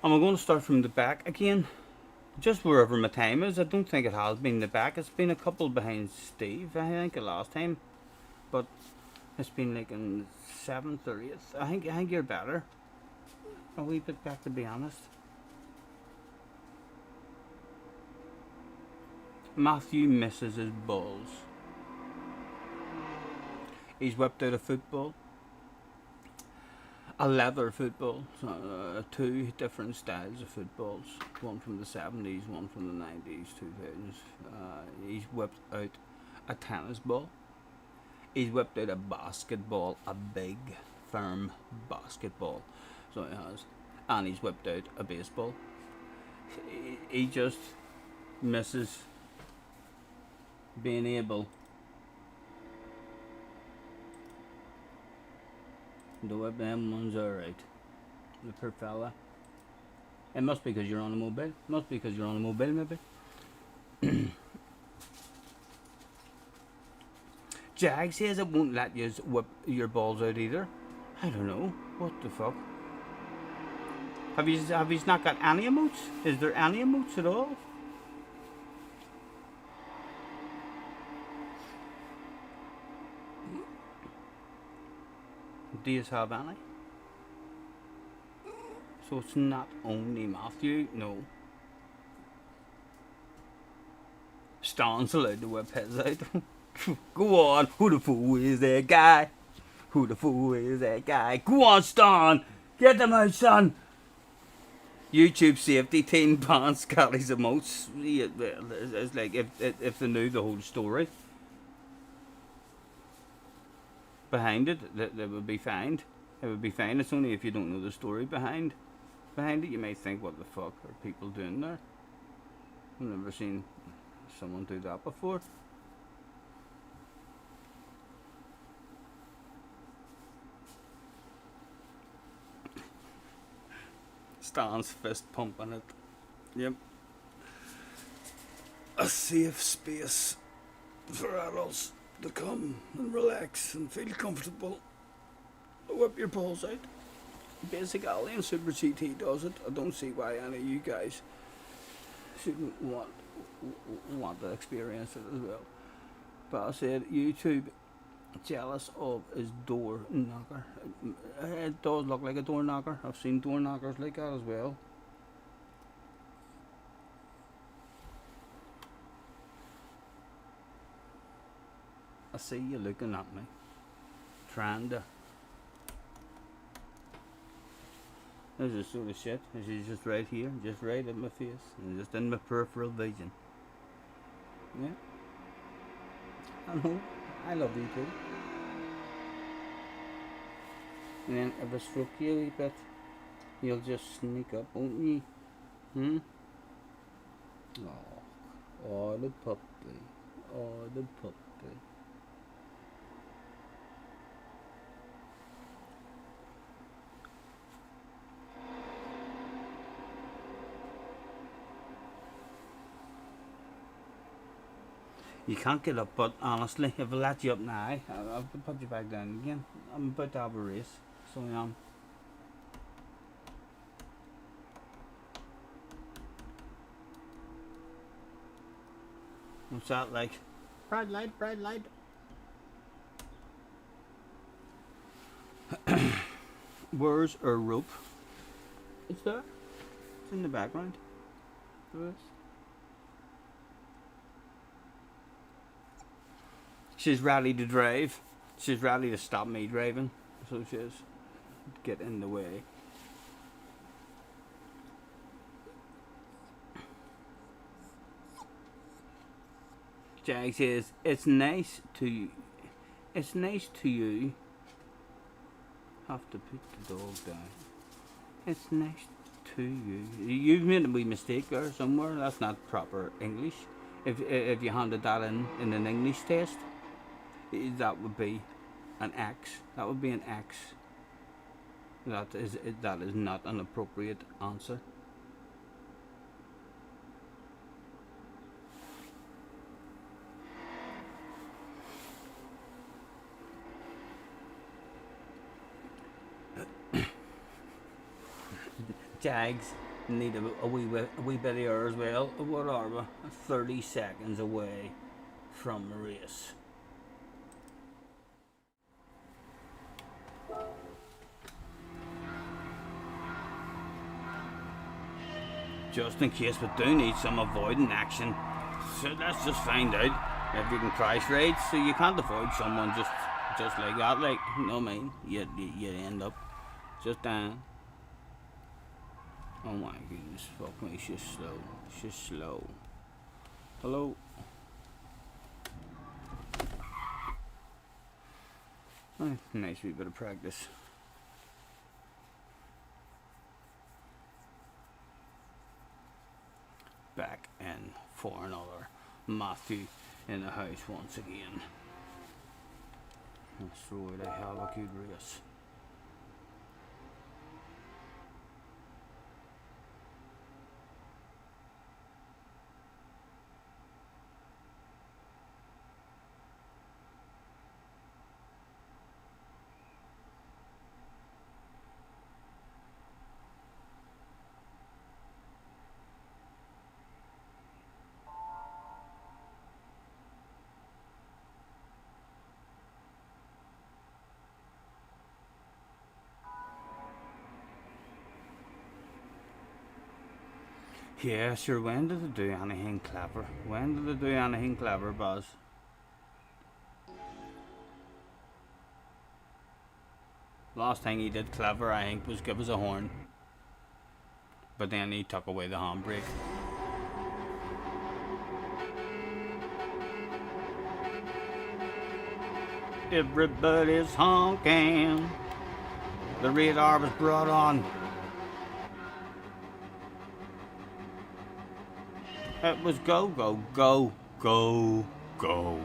And we're going to start from the back again, just wherever my time is. I don't think it has been the back. It's been a couple behind Steve, I think, the last time, but it's been like in 7:30th. I think you're better. A wee bit back, to be honest. Matthew misses his balls. He's whipped out a football. A leather football. Two different styles of footballs. One from the 70s, one from the 90s, 2000s. He's whipped out a tennis ball. He's whipped out a basketball. A big, firm basketball. So he has. And he's whipped out a baseball. He just misses being able to whip them ones alright. The poor fella. It must be because you're on a mobile. Must be because you're on a mobile, maybe. Jag says it won't let you whip your balls out either. I don't know. What the fuck? Have you not got any emotes? Is there any emotes at all? Do you have any? So it's not only Matthew, no. Stan's allowed to whip his out. Go on, who the fool is that guy? Who the fool is that guy? Go on, Stan! Get them out, son! YouTube safety team bans Scotty's emotes. Yeah, it's like if they knew the whole story behind it, they would be fined. It would be fine. It's only if you don't know the story behind it, you might think, what the fuck are people doing there? I've never seen someone do that before. Stan's fist pumping it. Yep. A safe space for adults to come and relax and feel comfortable. Whip your balls out. Basic Alley and Super GT does it. I don't see why any of you guys shouldn't want to experience it as well. But I said YouTube jealous of his door knocker. It does look like a door knocker. I've seen door knockers like that as well. I see you looking at me, trying to. This is sort of shit. This is just right here, just right at my face, and just in my peripheral vision. Yeah. I know. I love you too. And then if I stroke you a wee bit, you'll just sneak up, won't you? Hmm? Oh, the puppy. Oh, the puppy. You can't get up, but honestly, if I let you up now, I'll put you back down again. I'm about to have a race, so I am. What's that like? Bright light, bright light. Where's our rope? It's there. It's in the background. There is. She's ready to drive. She's ready to stop me driving. So she's get in the way. Jack says it's nice to you. Have to put the dog down. It's nice to you. You've made a wee mistake there somewhere. That's not proper English. If you handed that in an English test, that would be an X. That would be an X. That is not an appropriate answer. Jags need a wee bit of air as well. What are we? 30 seconds away from the race. Just in case we do need some avoiding action, so let's just find out if you can crash ride. So you can't avoid someone just like that, like, you know what I mean? You end up just down. Oh my goodness, fuck me, she's slow. She's slow. Hello? Oh, nice wee bit of practice. Back in for another Matthew in the house once again. Let's throw it a hell of a good race. Yeah, sure, when did they do anything clever? When did they do anything clever, Buzz? Last thing he did clever, I think, was give us a horn. But then he took away the handbrake. Everybody's honking. The radar was brought on. It was go, go, go, go, go.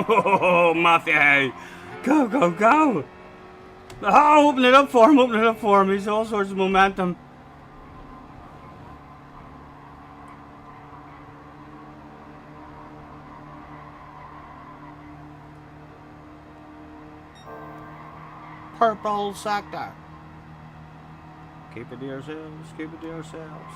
Oh, Matthew! Go, go, go! Oh, open it up for him, open it up for him. He's all sorts of momentum. Purple sector. Keep it to yourselves, keep it to yourselves.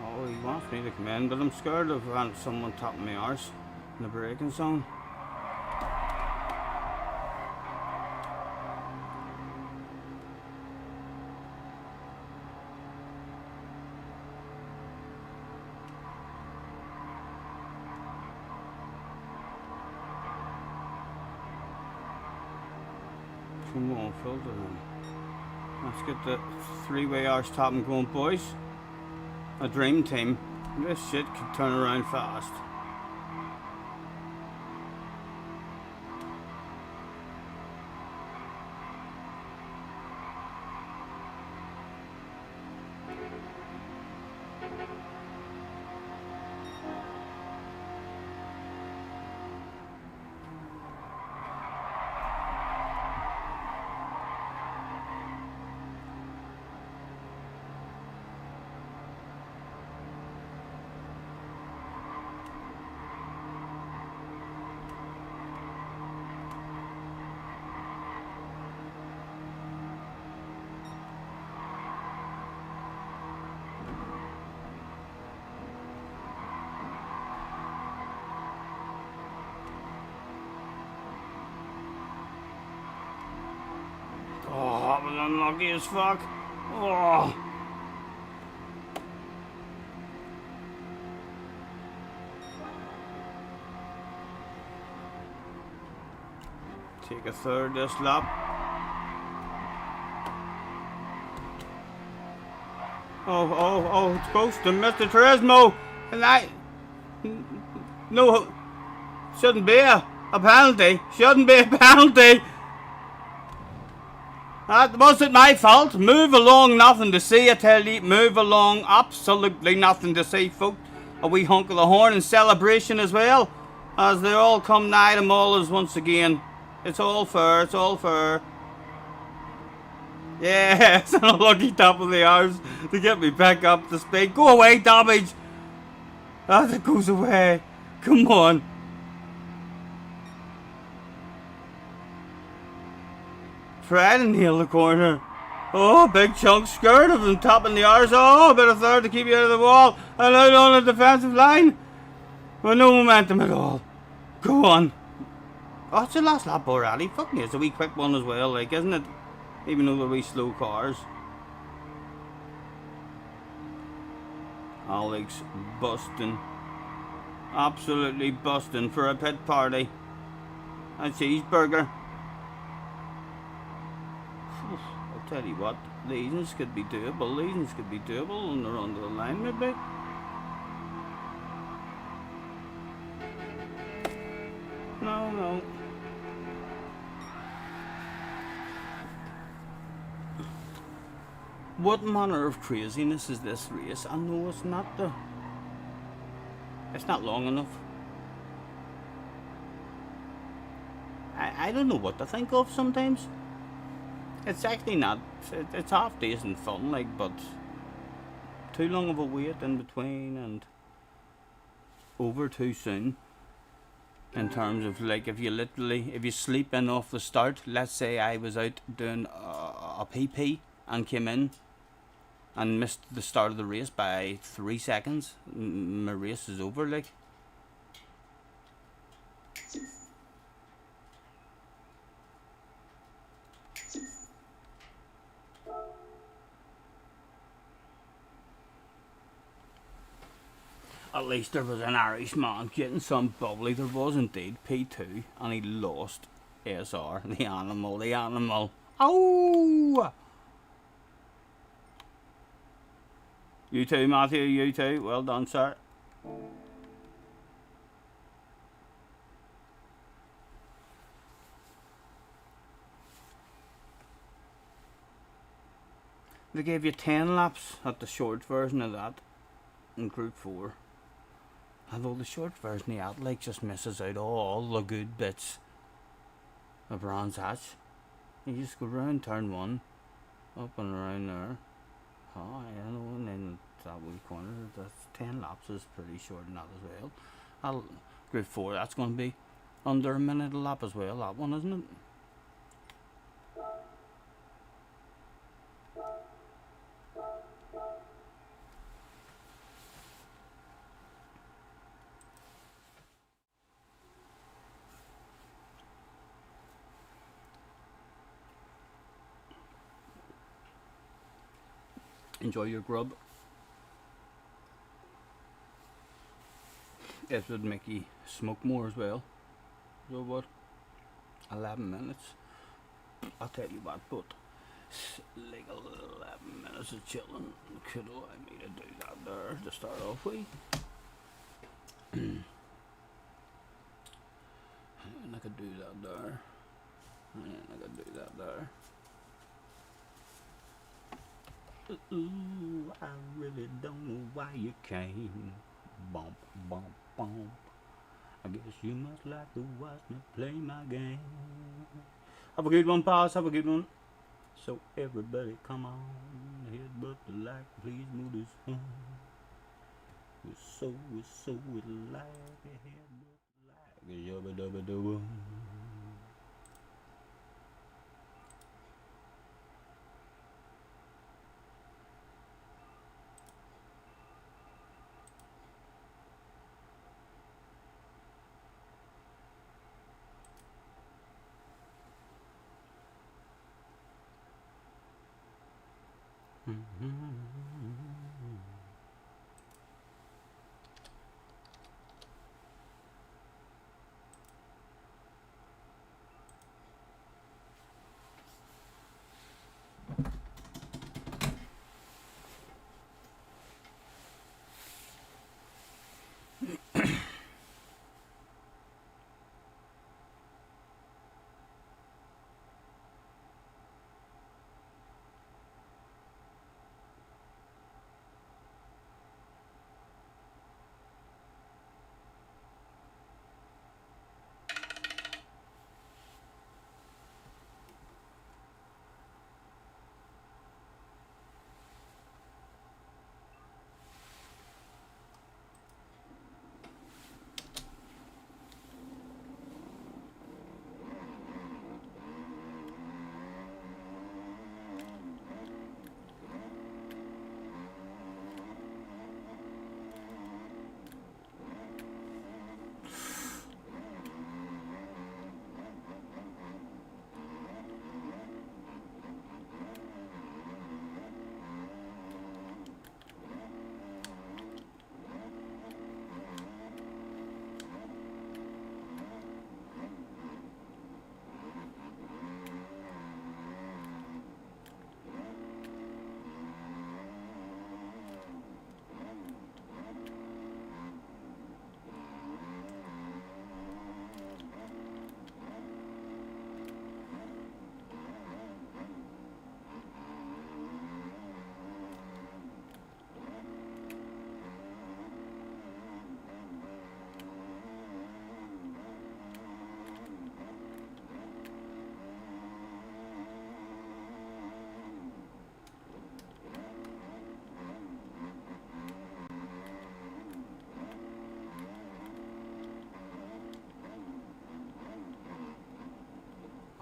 Oh, he wants me to come in, but I'm scared of someone tapping my arse in the braking zone. Come on, filter them. Let's get the three-way arse tapping going, boys. A dream team. This shit could turn around fast. unlucky as fuck. Oh. Take a third this lap. Oh, it's close to Mr. Turismo. And no, shouldn't be a penalty. Shouldn't be a penalty. That wasn't my fault. Move along, nothing to see, I tell you. Move along, absolutely nothing to see, folks. A wee honk of the horn in celebration as well, as they all come nigh the maulers once again. It's all fair, it's all fair. Yeah, it's an unlucky top of the hours to get me back up to speed. Go away, damage! As it goes away. Come on. Try to nail the corner. Oh, big chunk skirt of them topping the hours. Oh, a bit of third to keep you out of the wall. And out on the defensive line. With no momentum at all. Go on. Oh, it's the last lap already. Fuck me, it's a wee quick one as well, like, isn't it? Even though they're wee slow cars. Alex busting. Absolutely busting for a pit party. A cheeseburger. I'll tell you what, these ones could be doable. These ones could be doable and they're under the line maybe. No. What manner of craziness is this race? I know it's not long enough. I don't know what to think of sometimes. It's actually not. It's half decent fun, like, but too long of a wait in between and over too soon. In terms of, like, if you sleep in off the start, let's say I was out doing a PP and came in and missed the start of the race by 3 seconds, my race is over, like. At least there was an Irishman getting some bubbly. There was indeed P2, and he lost SR. The animal. Oh! You too, Matthew, you too. Well done, sir. They gave you 10 laps at the short version of that in Group 4. Although the short version of that, like, just misses out all the good bits of Brands Hatch. You just go round turn 1, up and around there. Oh, I know, and then that wee corner, that's 10 laps is pretty short in that as well. Group 4, that's going to be under a minute a lap as well, that one, isn't it? Enjoy your grub. It would make you smoke more as well. So what? 11 minutes. I'll tell you what, but like 11 minutes of chilling could allow me to do that there to start off with. And I could do that there. And I could do that there. Ooh, I really don't know why you came. Bump, bump, bump. I guess you must like to watch me play my game. Have a good one, pals. Have a good one. So everybody come on. Headbutt the like. Please move this phone. We're so like. Headbutt the like. Yubba dubba dubba.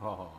Oh.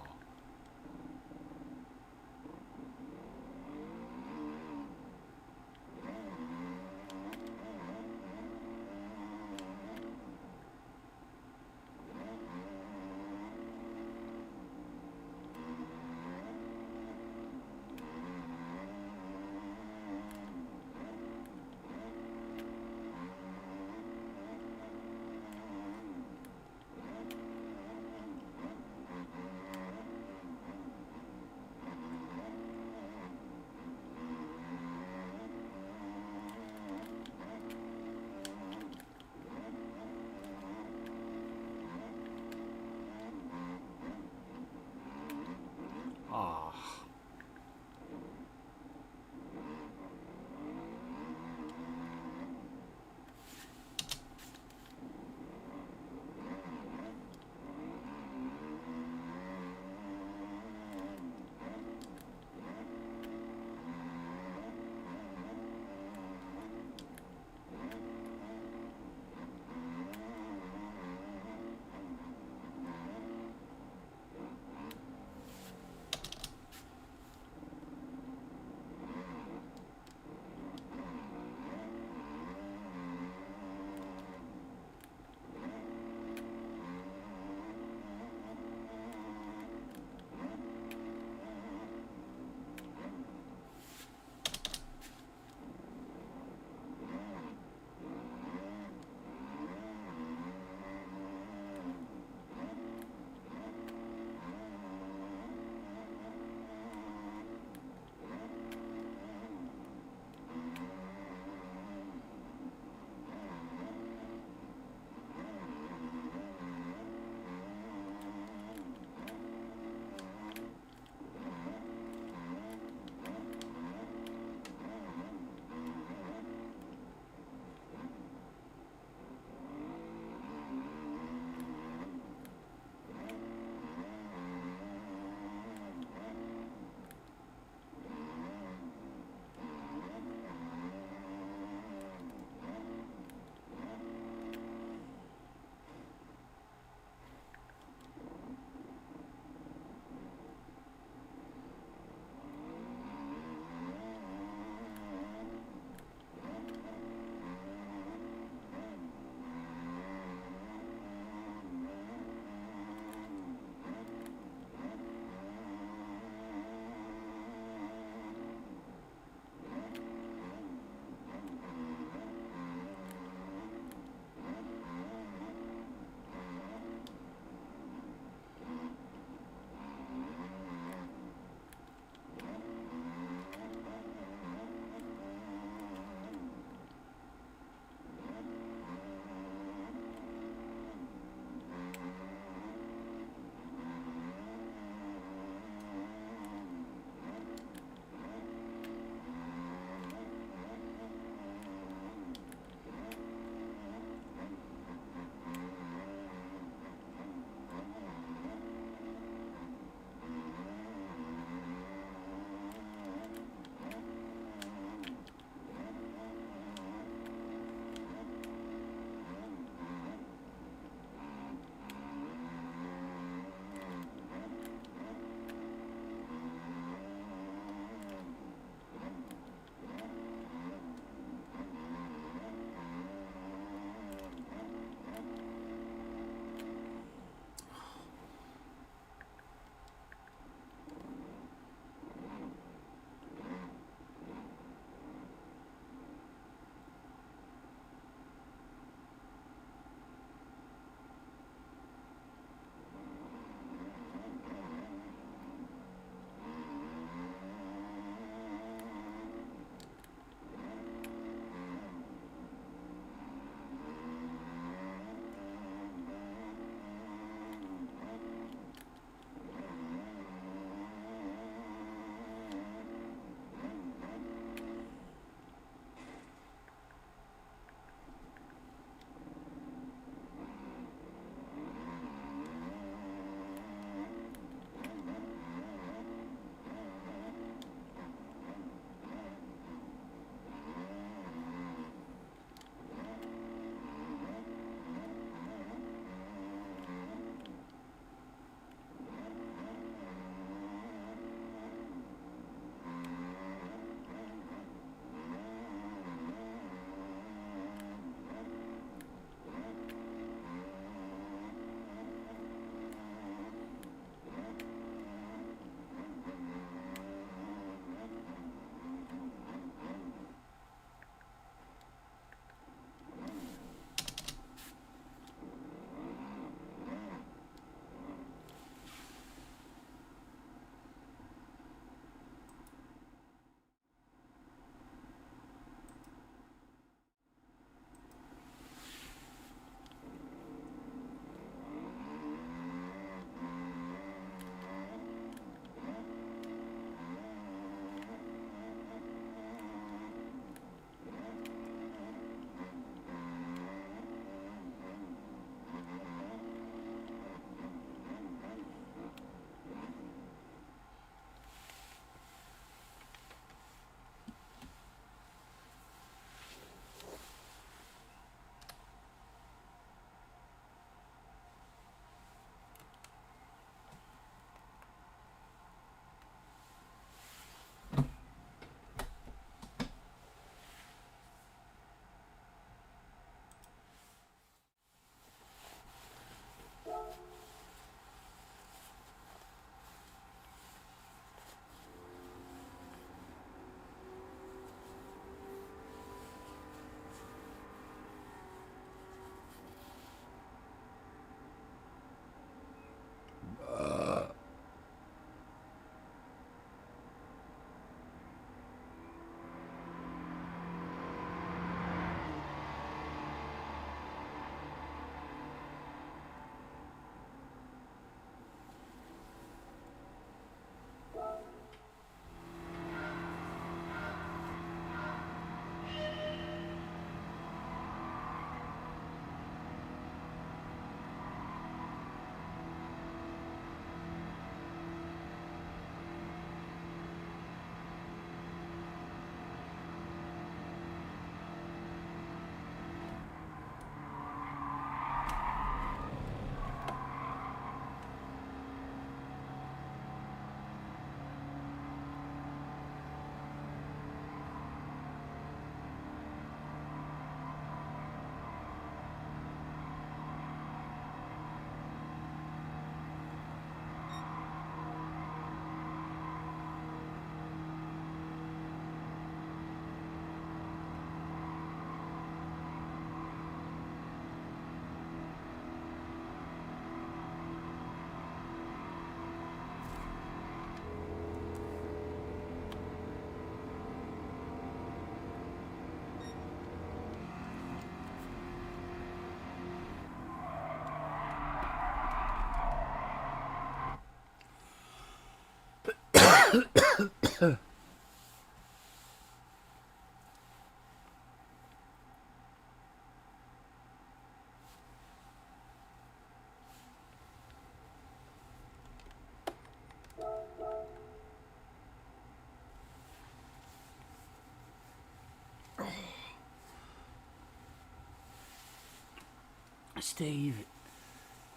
Steve,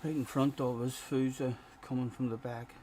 right in front of us, Fusa coming from the back.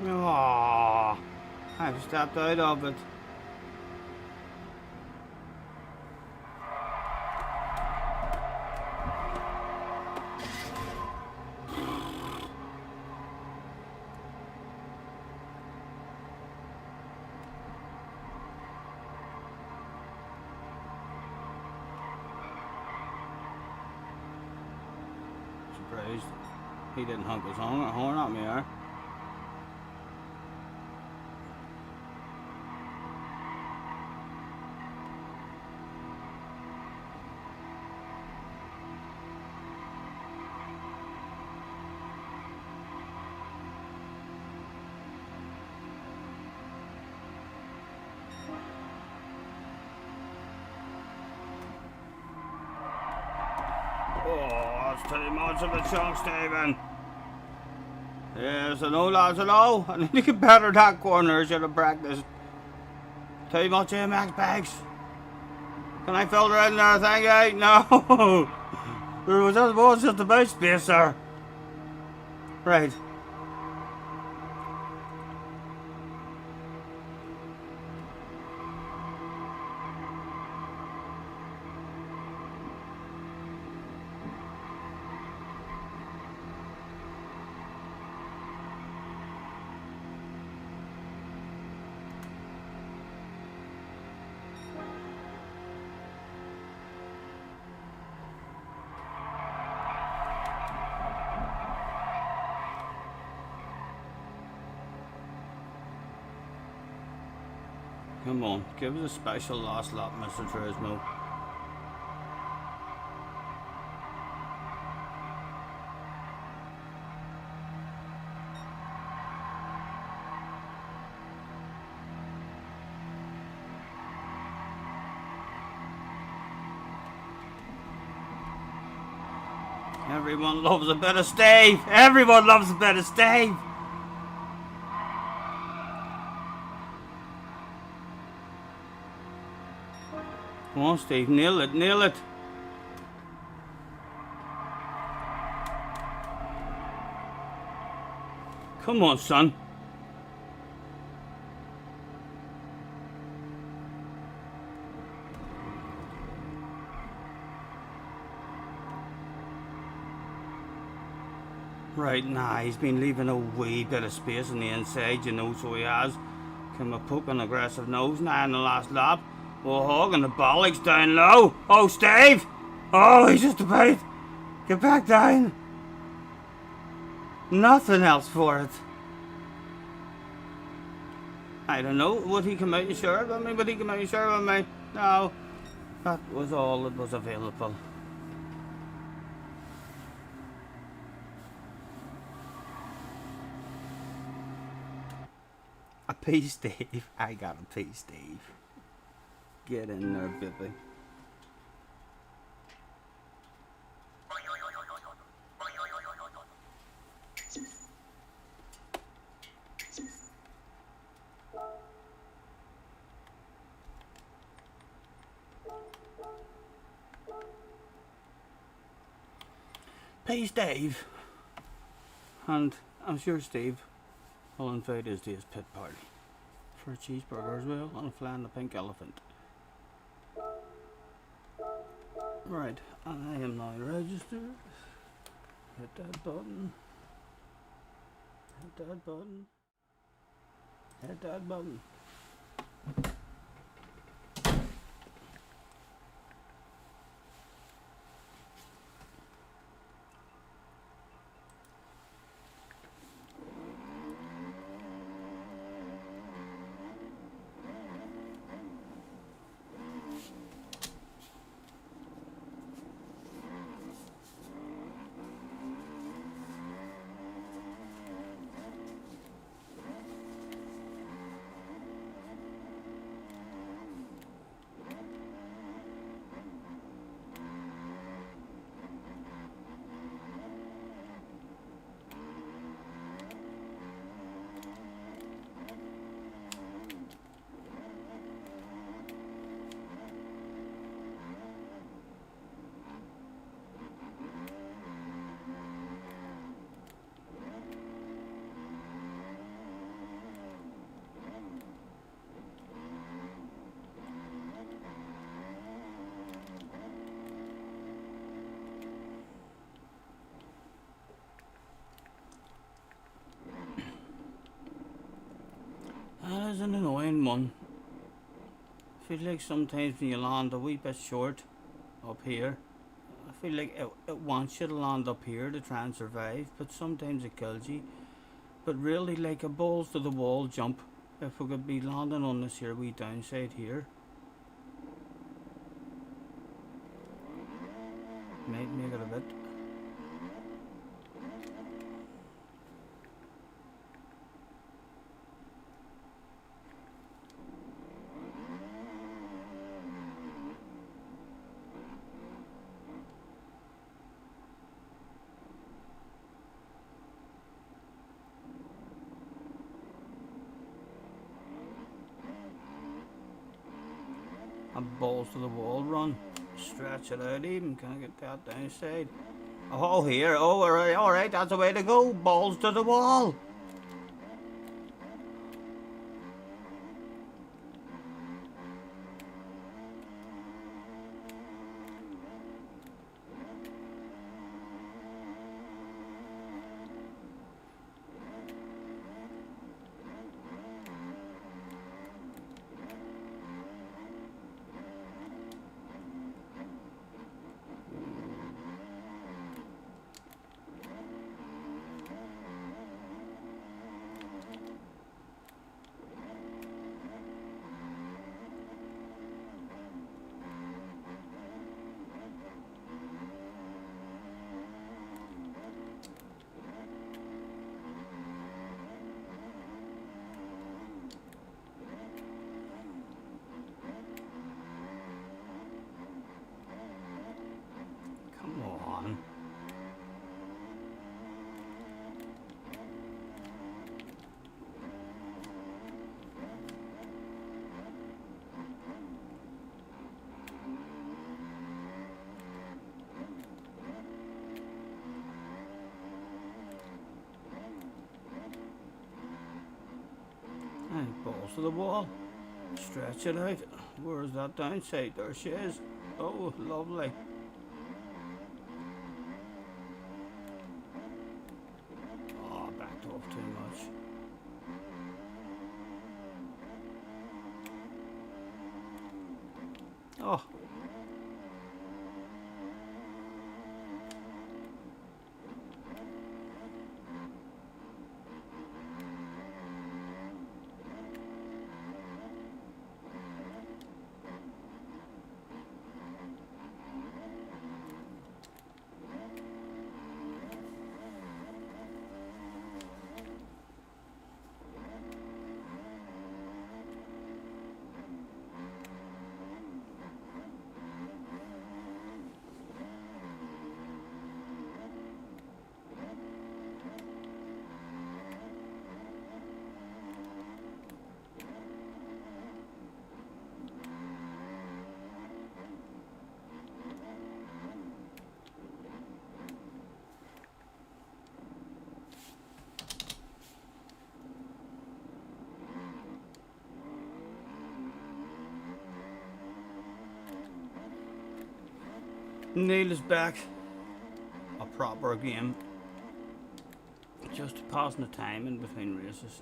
Oh, I've stepped out of it. Surprised he didn't honk his horn at me there. Oh, that's too much of a chunk, Stephen. Yes, I know, lads, I know. I need to get better at that corner. I should have practiced. Too much MXB. Can I filter in there, thank you? No. There was just about space there. Right. Come on, give us a special last lap, Mr. Turismo. Everyone loves a bit of Steve. Everyone loves a bit of Steve. Come on, Steve. Nail it. Nail it. Come on, son. Right, nah, he's been leaving a wee bit of space on the inside, you know, so he has. Come a poking aggressive nose now in the last lap. Oh, hogging the bollocks down low. Oh, Steve! Oh, he's just about. Get back down. Nothing else for it. I don't know. Would he come out and share it with me? Would he come out and share it with me? No. That was all that was available. A pee, Steve. I got a pee, Steve. Get in there, baby. Pee, Steve. And I'm sure Steve will invite us to his pit party for a cheeseburger as well and a fly on the pink elephant. Right, and I am now registered. Hit that button. Hit that button. Hit that button. That is an annoying one. I feel like sometimes when you land a wee bit short up here, I feel like it wants you to land up here to try and survive, but sometimes it kills you. But really, like a balls to the wall jump, if we could be landing on this here wee downside here, might make it a bit. A balls to the wall run. Stretch it out even. Can I get that downside? Oh, here. Oh, alright, that's the way to go. Balls to the wall. Balls to the wall. Stretch it out. Where's that downside? There she is. Oh, lovely. Oh, backed off too much. Oh. Neil is back. A proper game. Just passing the time in between races.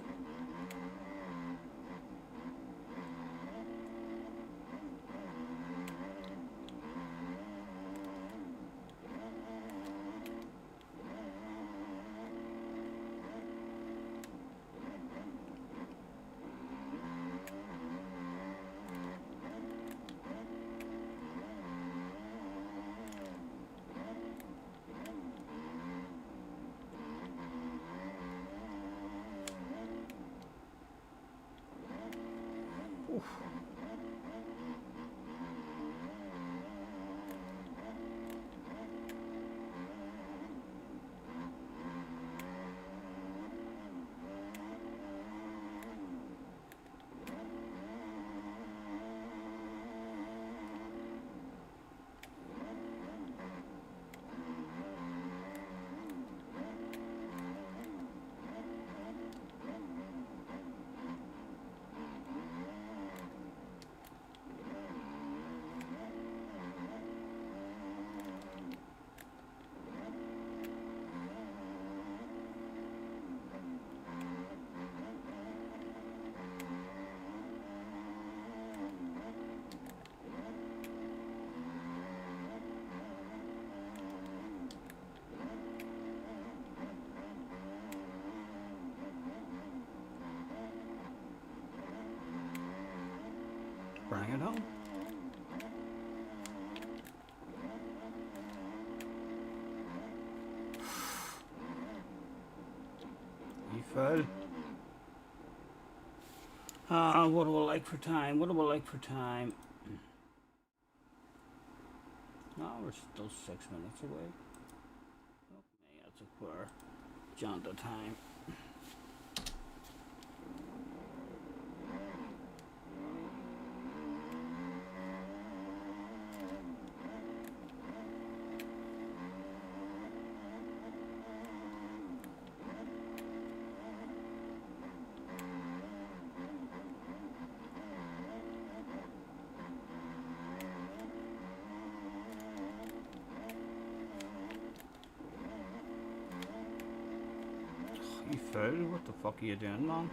Oof. Bring it home. You fell. What do I like for time? What do I like for time? No, we're still 6 minutes away. Okay, that's a poor jaunt of time. You fell? What the fuck are you doing, man?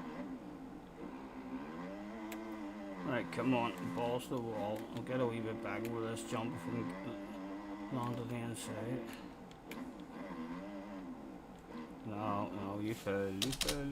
Right, come on, balls to the wall. I'll get a wee bit back over this jump if we can land to the inside. No, no, you fell, you fell.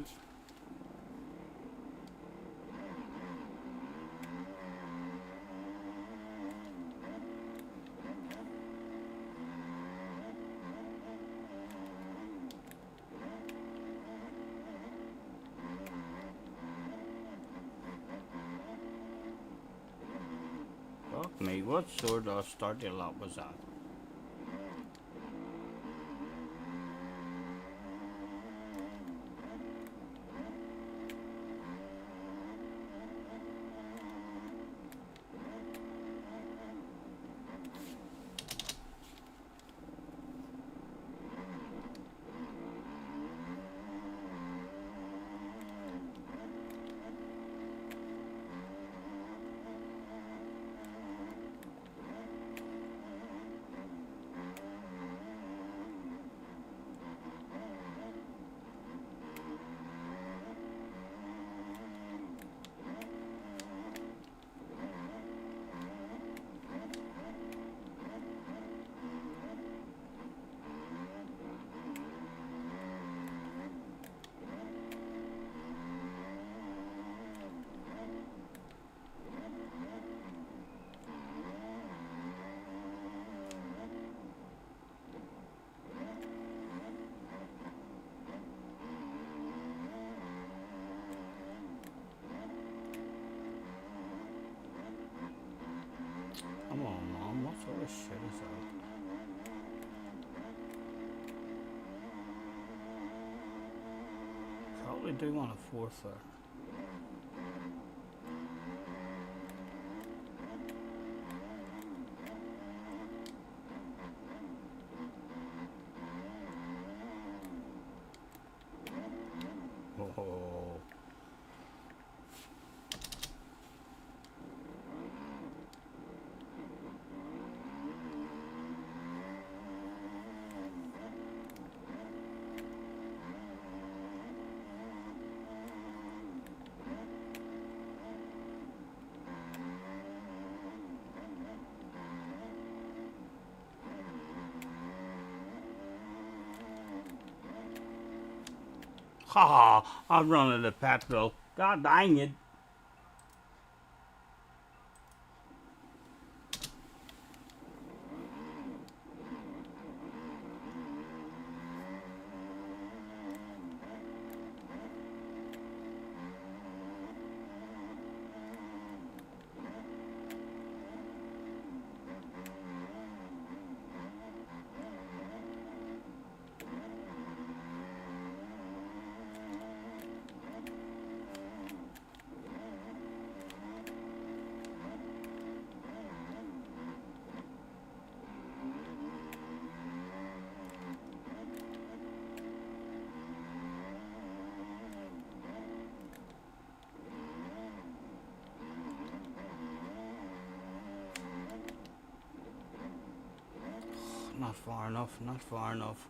Fuck me, what sort of starty lap was that? Come on, man, what sort of shit is that? Probably do want a fourth there. Oh. Ha ha, I'm running the petrol. God dang it. Not far enough, not far enough.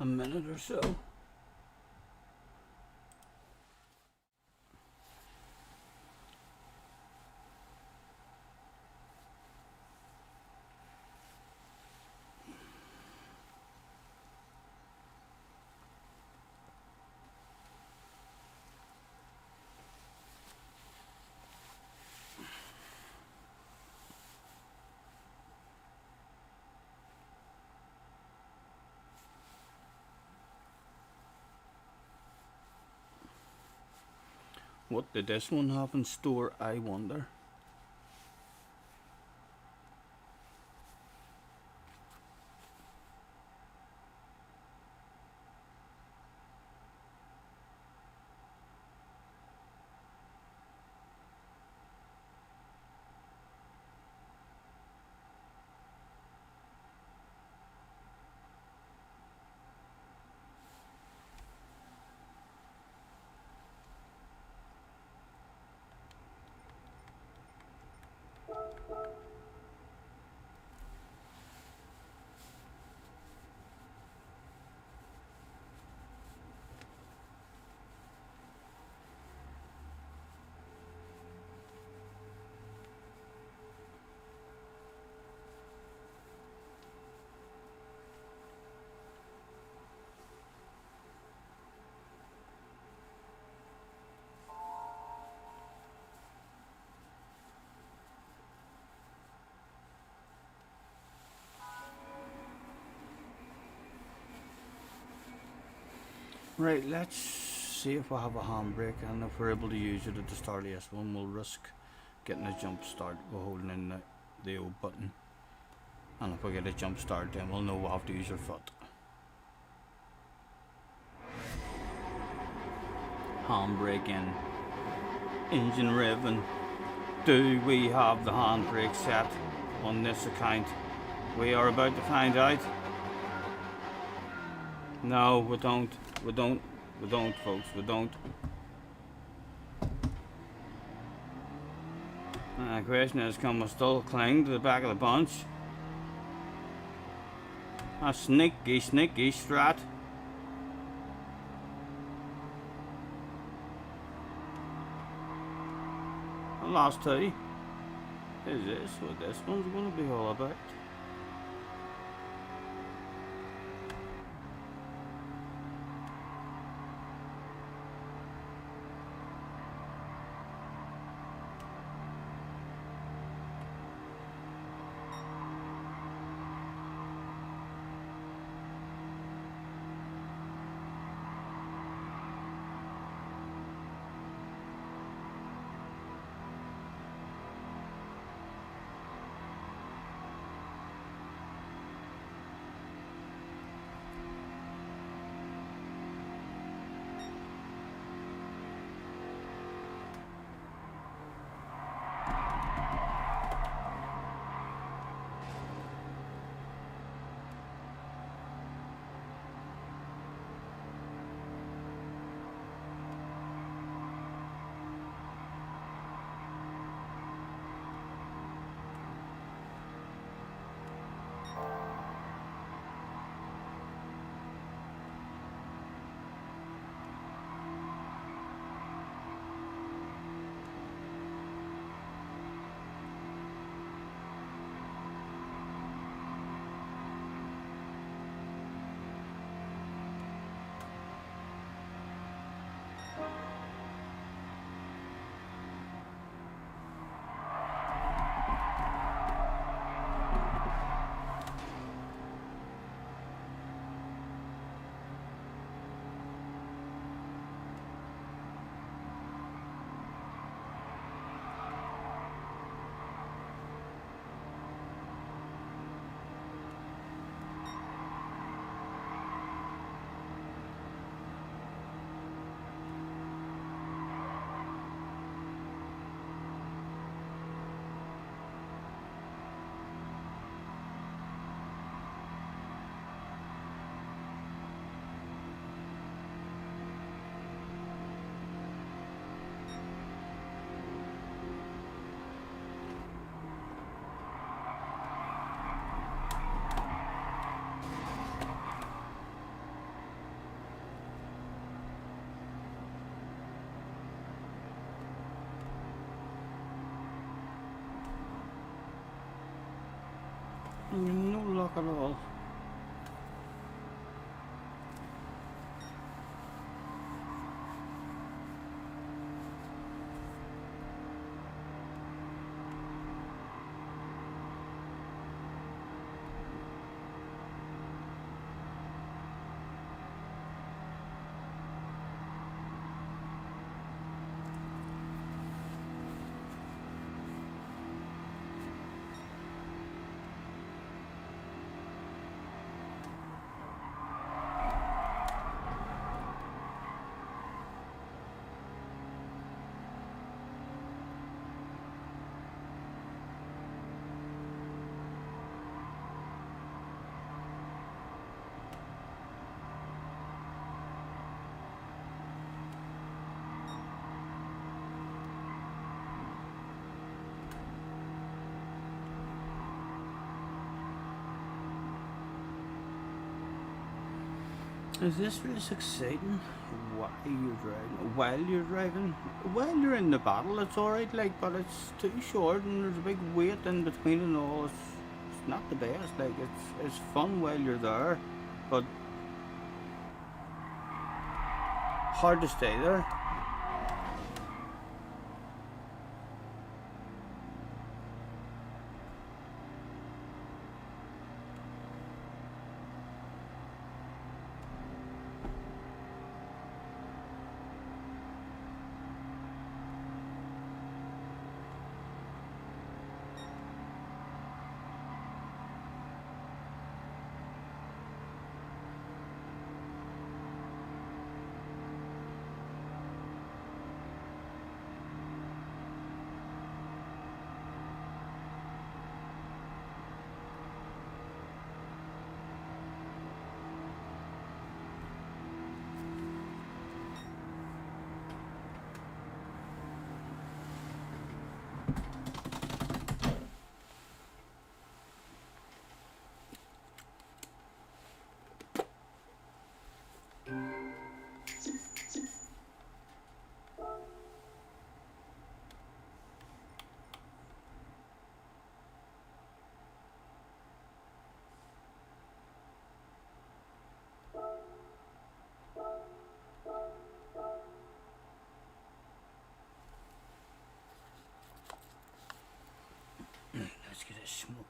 A minute or so. What did this one have in store, I wonder? Right, let's see if I have a handbrake, and if we're able to use it at the start of this one, we'll risk getting a jump start by holding in the O button. And if we get a jump start, then we'll know we'll have to use our foot. Handbrake in. Engine revving. Do we have the handbrake set on this account? We are about to find out. No, we don't. We don't, folks, we don't. The question is, can we still cling to the back of the bunch? A sneaky strat. The last two. Is this what this one's going to be all about? No luck at all. Is this race exciting? While you're driving? While you're in the battle, it's alright, like, but it's too short and there's a big wait in between and all. It's not the best. Like, it's fun while you're there, but hard to stay there. smoke.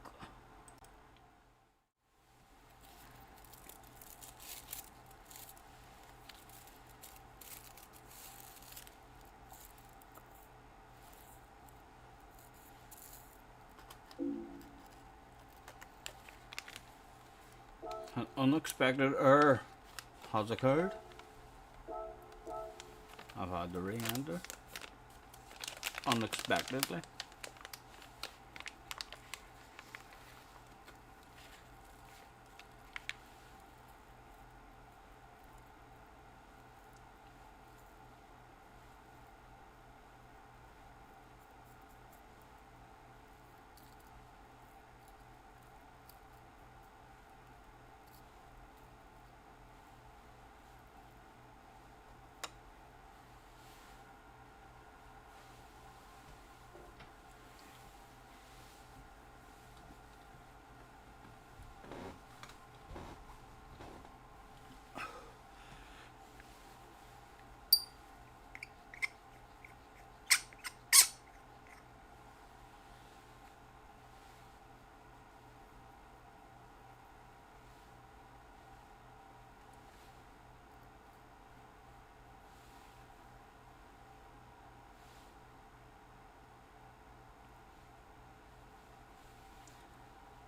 An unexpected error has occurred. I've had to re-enter unexpectedly.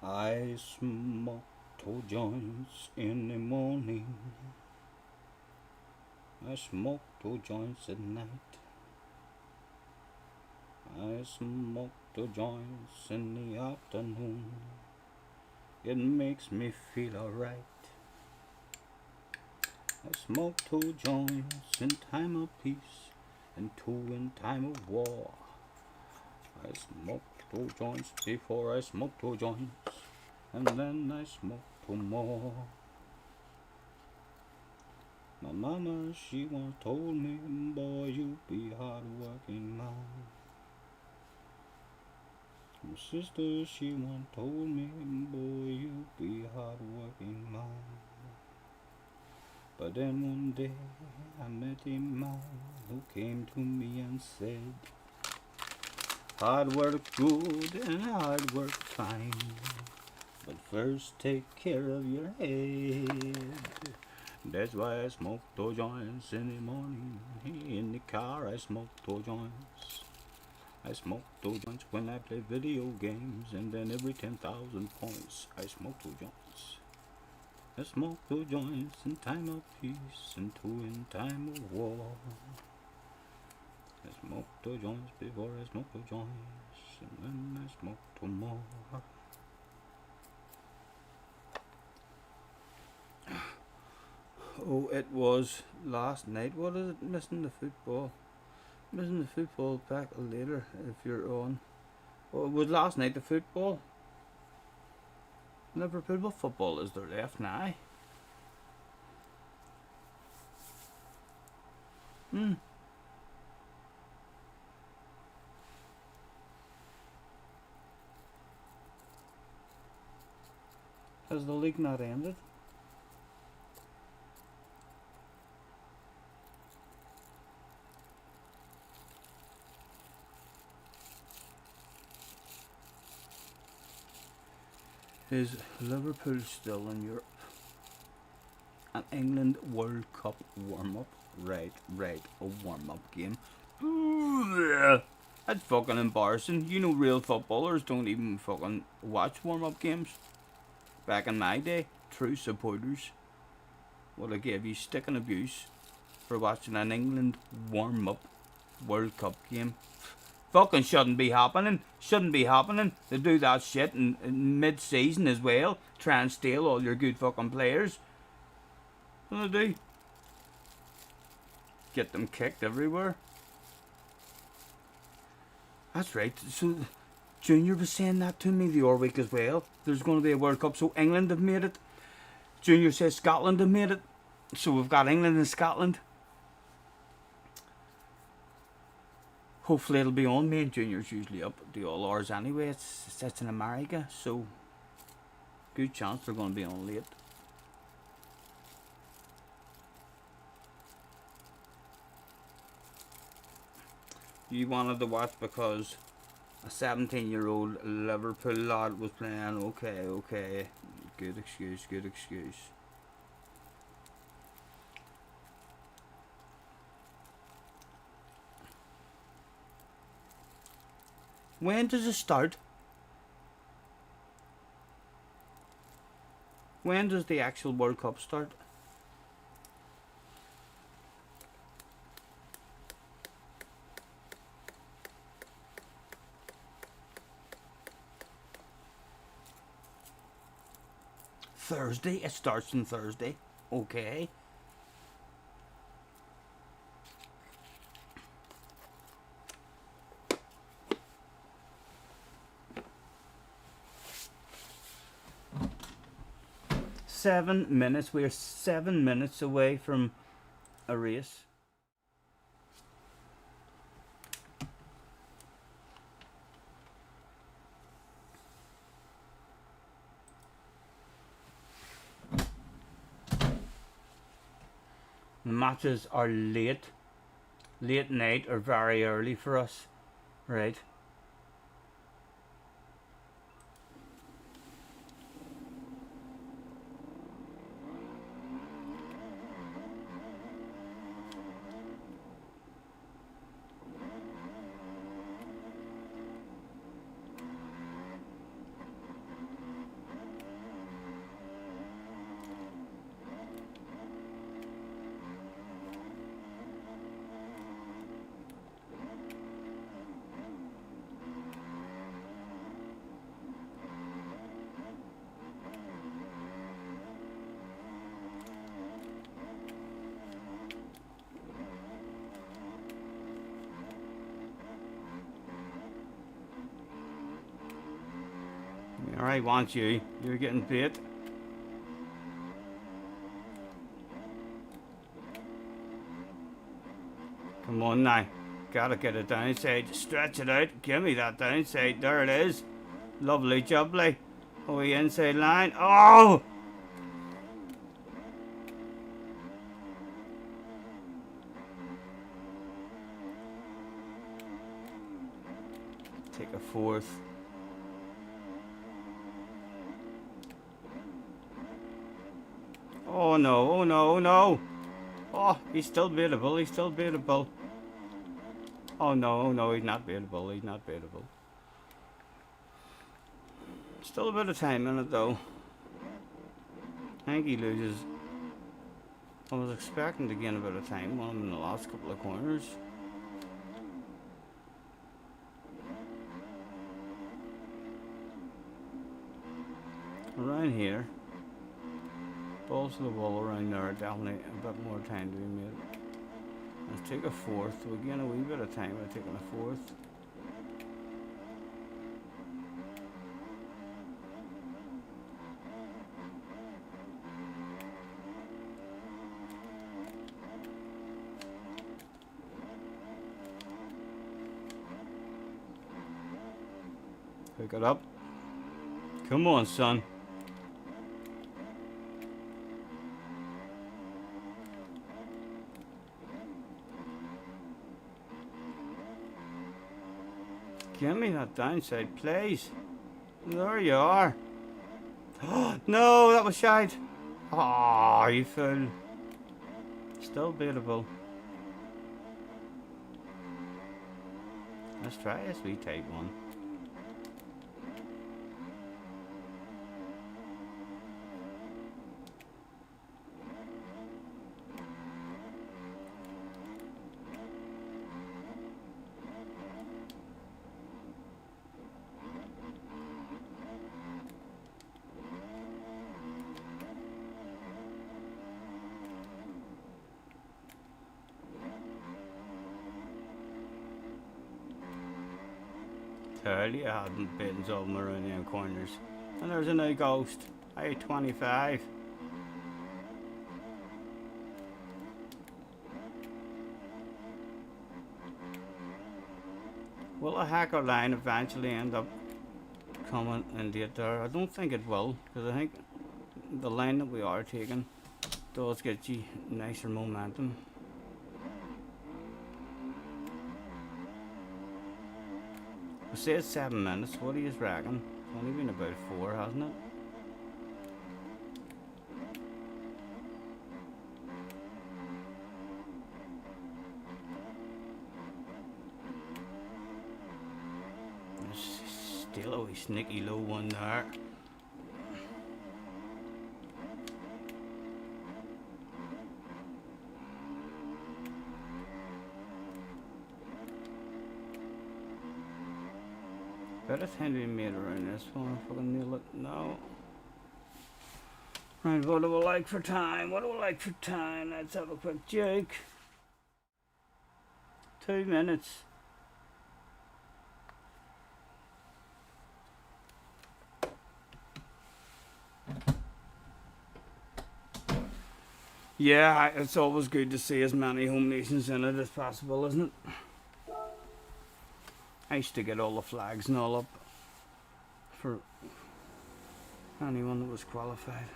I smoke 2 joints in the morning. I smoke 2 joints at night. I smoke 2 joints in the afternoon. It makes me feel alright. I smoke 2 joints in time of peace and 2 in time of war. I smoke 2 joints before I smoke 2 joints, and then I smoke 2 more. My mama, she once told me, boy, you be hard-working man. My sister, she once told me, boy, you be hard-working man. But then one day I met a man who came to me and said, hard work good and hard work fine, but first take care of your head. That's why I smoke 2 joints in the morning. In the car I smoke 2 joints. I smoke 2 joints when I play video games, and then every 10,000 points I smoke 2 joints. I smoke 2 joints in time of peace and 2 in time of war. I smoke 2 joints before I smoke 2 joints, and then I smoke 2 more. Oh, it was last night. What is it? Missing the football. Missing the football back later if you're on. Oh, it was last night the football. Liverpool, what football is there left now? Has the league not ended? Is Liverpool still in Europe? An England World Cup warm-up? Right, a warm-up game. That's fucking embarrassing. You know real footballers don't even fucking watch warm-up games. Back in my day, true supporters would have gave you stick and abuse for watching an England warm-up World Cup game. Fucking shouldn't be happening. Shouldn't be happening to do that shit in mid-season as well. Try and steal all your good fucking players. What do they do? Get them kicked everywhere. That's right. So Junior was saying that to me the other week as well. There's going to be a World Cup, so England have made it. Junior says Scotland have made it. So we've got England and Scotland. Hopefully it'll be on. Me and Junior's usually up at the all hours anyway. It's in America, so good chance they're going to be on late. You wanted to watch because A 17-year-old Liverpool lad was playing. Okay, okay. Good excuse, good excuse. When does it start? When does the actual World Cup start? Thursday. It starts on Thursday. Okay. Seven minutes. We are 7 minutes away from a race. The matches are late night or very early for us, right? Alright, want you. You're getting bit. Come on now. Gotta get it downside. Stretch it out. Give me that downside. There it is. Lovely jubbly. Oh, the inside line. Oh! Take a fourth. Oh no, oh no, oh no. Oh, he's still beatable, he's still beatable. Oh no, he's not beatable, he's not beatable. Still a bit of time in it though. I think he loses. I was expecting to gain a bit of time on him in the last couple of corners. Around here. Balls to the wall around there, definitely a bit more time to be made. Let's take a fourth. We'll gain a wee bit of time by taking a fourth. Pick it up. Come on, son. Give me that downside, please. There you are. No, that was shite. Oh, you fool. Still beatable. Let's try this wee tight one. Early, I hadn't bitten some around them corners. And there's a new ghost. Hey, 25. Will a hacker line eventually end up coming in late there? I don't think it will, because I think the line that we are taking does get you nicer momentum. say it's 7 minutes. What do you reckon? It's only been about 4, hasn't it? There's still a wee sneaky low one there. Better time to be made around this one if I can nail it. No. Right, what do we like for time? What do we like for time? Let's have a quick joke. 2 minutes. Yeah, it's always good to see as many home nations in it as possible, isn't it? I used to get all the flags and all up for anyone that was qualified.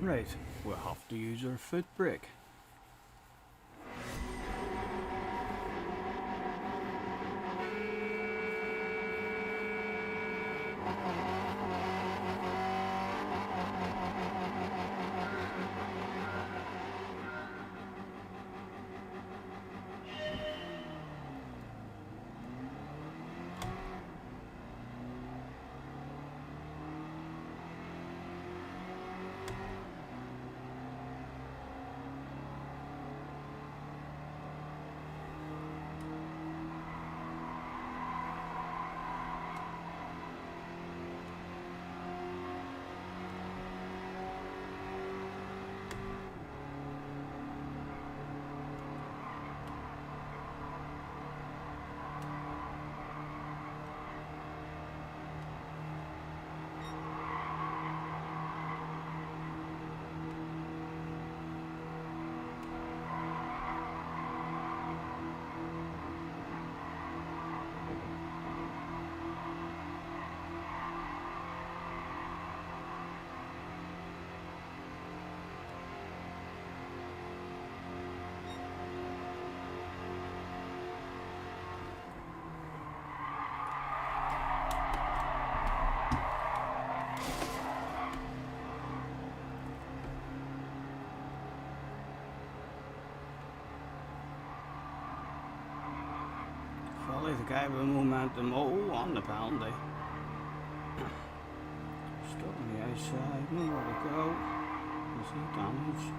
Right, we'll have to use our foot brake. the guy with momentum. Oh, on the penalty. Stuck on the outside. Nowhere to go. Is he damaged?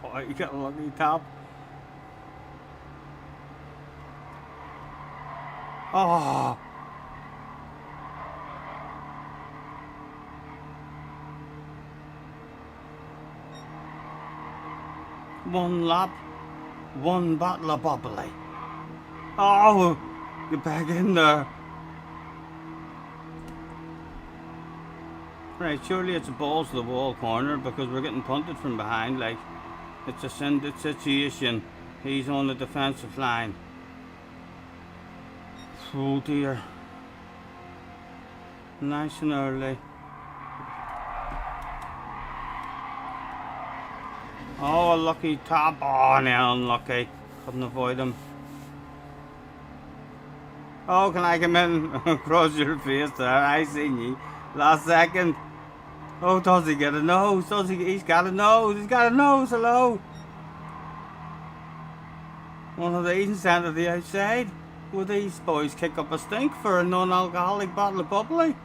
Oh, you got a lucky top. Oh. One lap, one bottle of bubbly. Oh, get back in there. Right, surely it's a balls to the wall corner because we're getting punted from behind. Like, it's a sended situation. He's on the defensive line. Oh dear. Nice and early. Oh, a lucky top. Oh, now unlucky. Couldn't avoid him. Oh, can I come in across your face there? I seen you last second. Oh, does he get a nose? Does he? He's got a nose. He's got a nose. Hello. One of these sent to the outside. Will these boys kick up a stink for a non-alcoholic bottle of bubbly?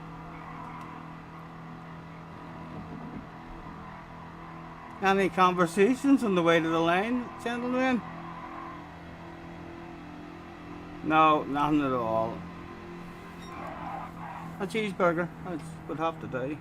Any conversations on the way to the lane, gentlemen? No, nothing at all. A cheeseburger. That's would have to do.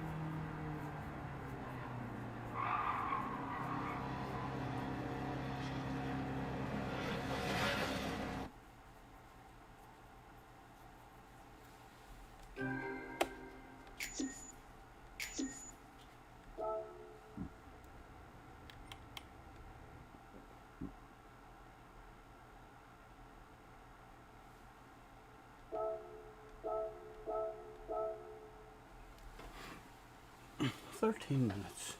Minutes.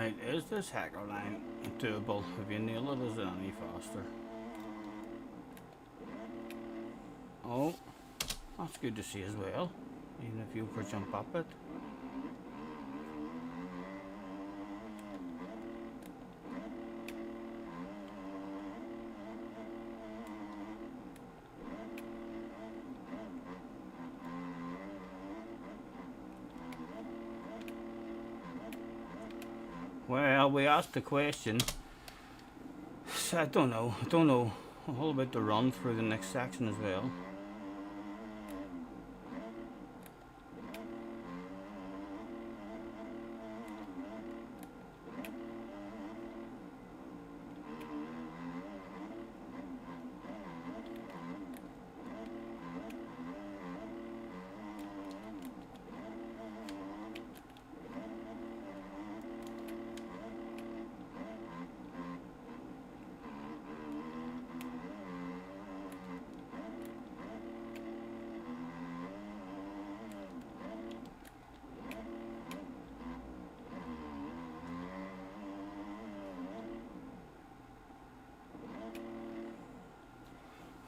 Right, is this hacker line doable? Have you nailed it? Is it any faster? Oh, that's good to see as well. Even if you could jump up it. Well, we asked the question. So I don't know. All about the run through the next section as well.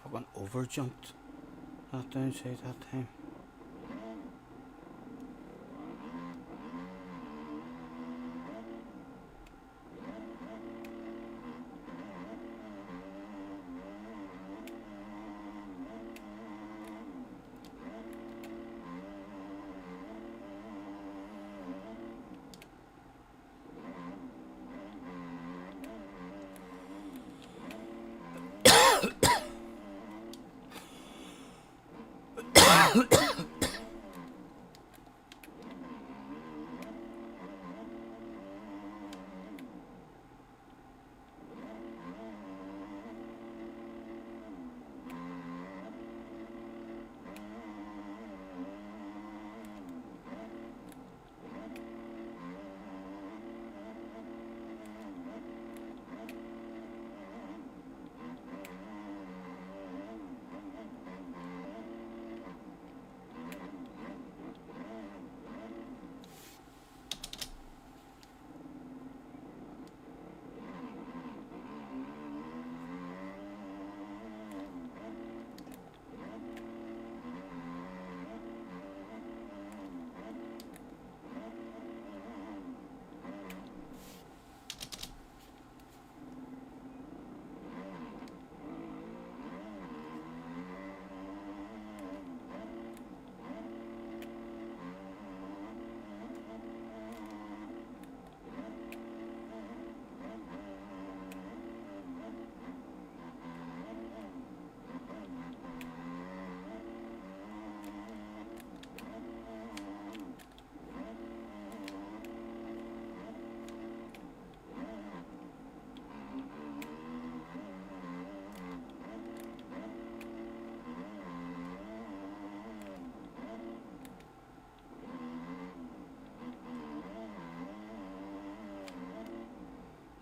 Fucking over jumped that downside that time.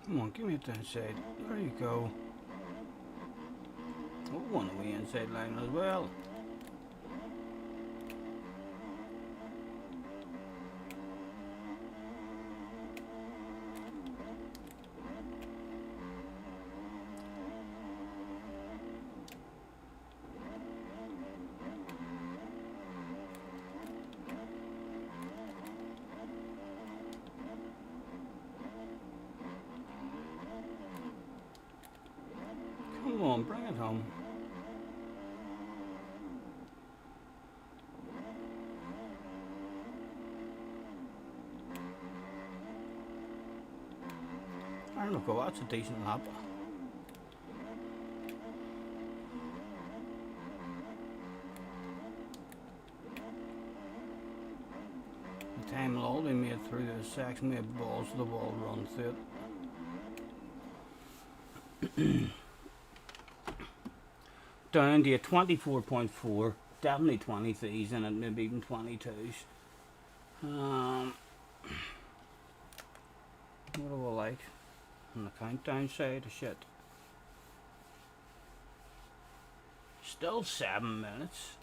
Come on, give me a downside. There you go. Oh, one away inside line as well. Come on, bring it home. I don't know, that's a decent lap. The time will all be made through this section, we have balls to the wall run through it. Down to a 24.4, definitely 23s in it, maybe even 22s. What do I like? On the countdown side of shit. Still 7 minutes.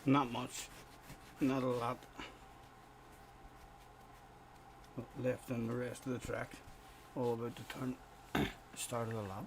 Not much, not a lot left in the rest of the track. All about to turn start of the lap.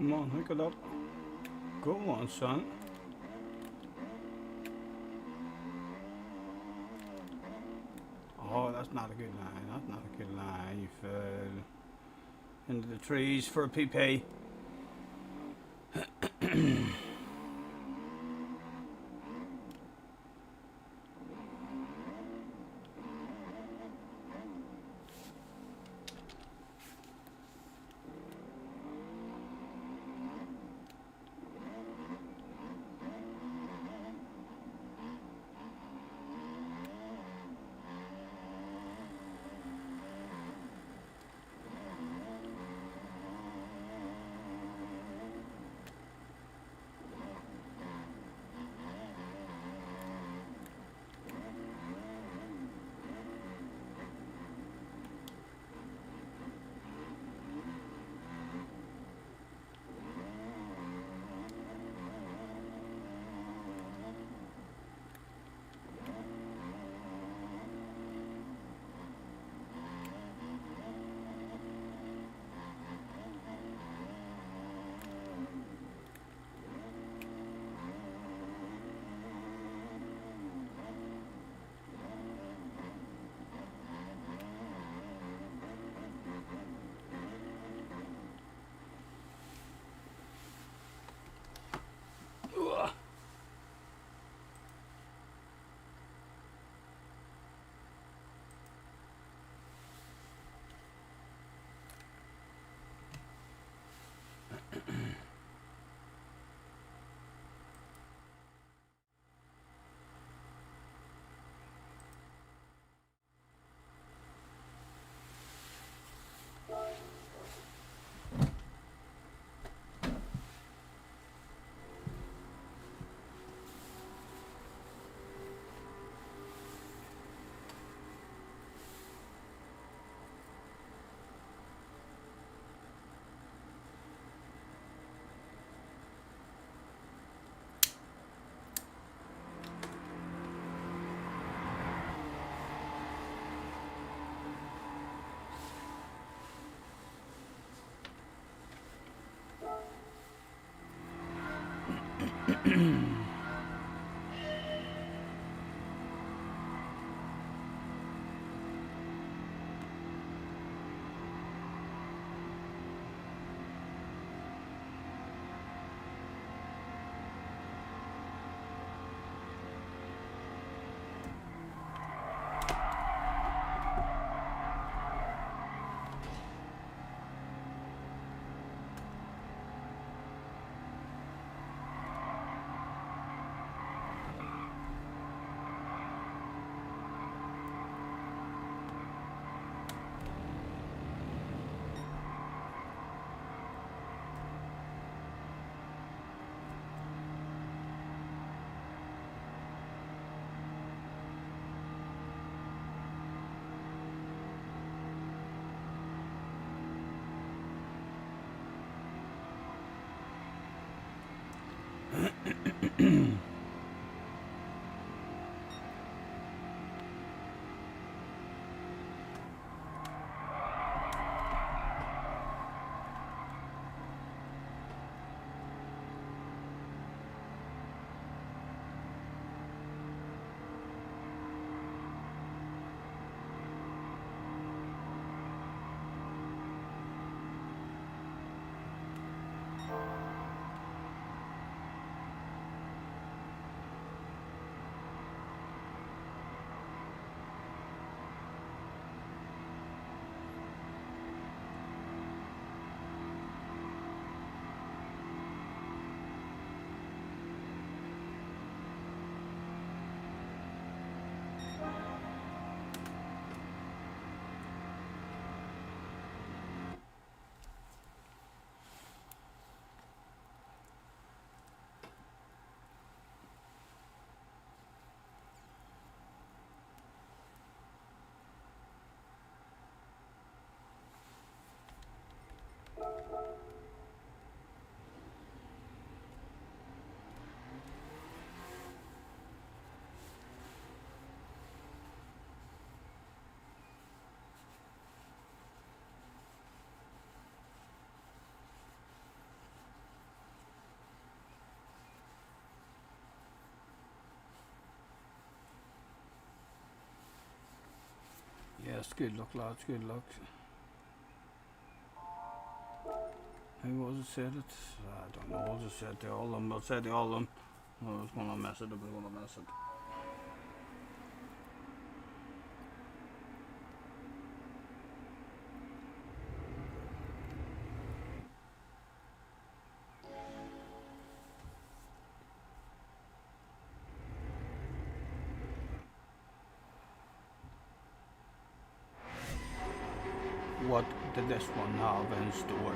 Come on, hook it up. Go on, son. Oh, that's not a good line. That's not a good line. You fell into the trees for a PP. best. Good luck, lads. Good luck. Who was it said it? I don't know. I'll just say it to all of them. I'll say it to all of them. I was going to mess it. I was going to mess it. What did this one have in store?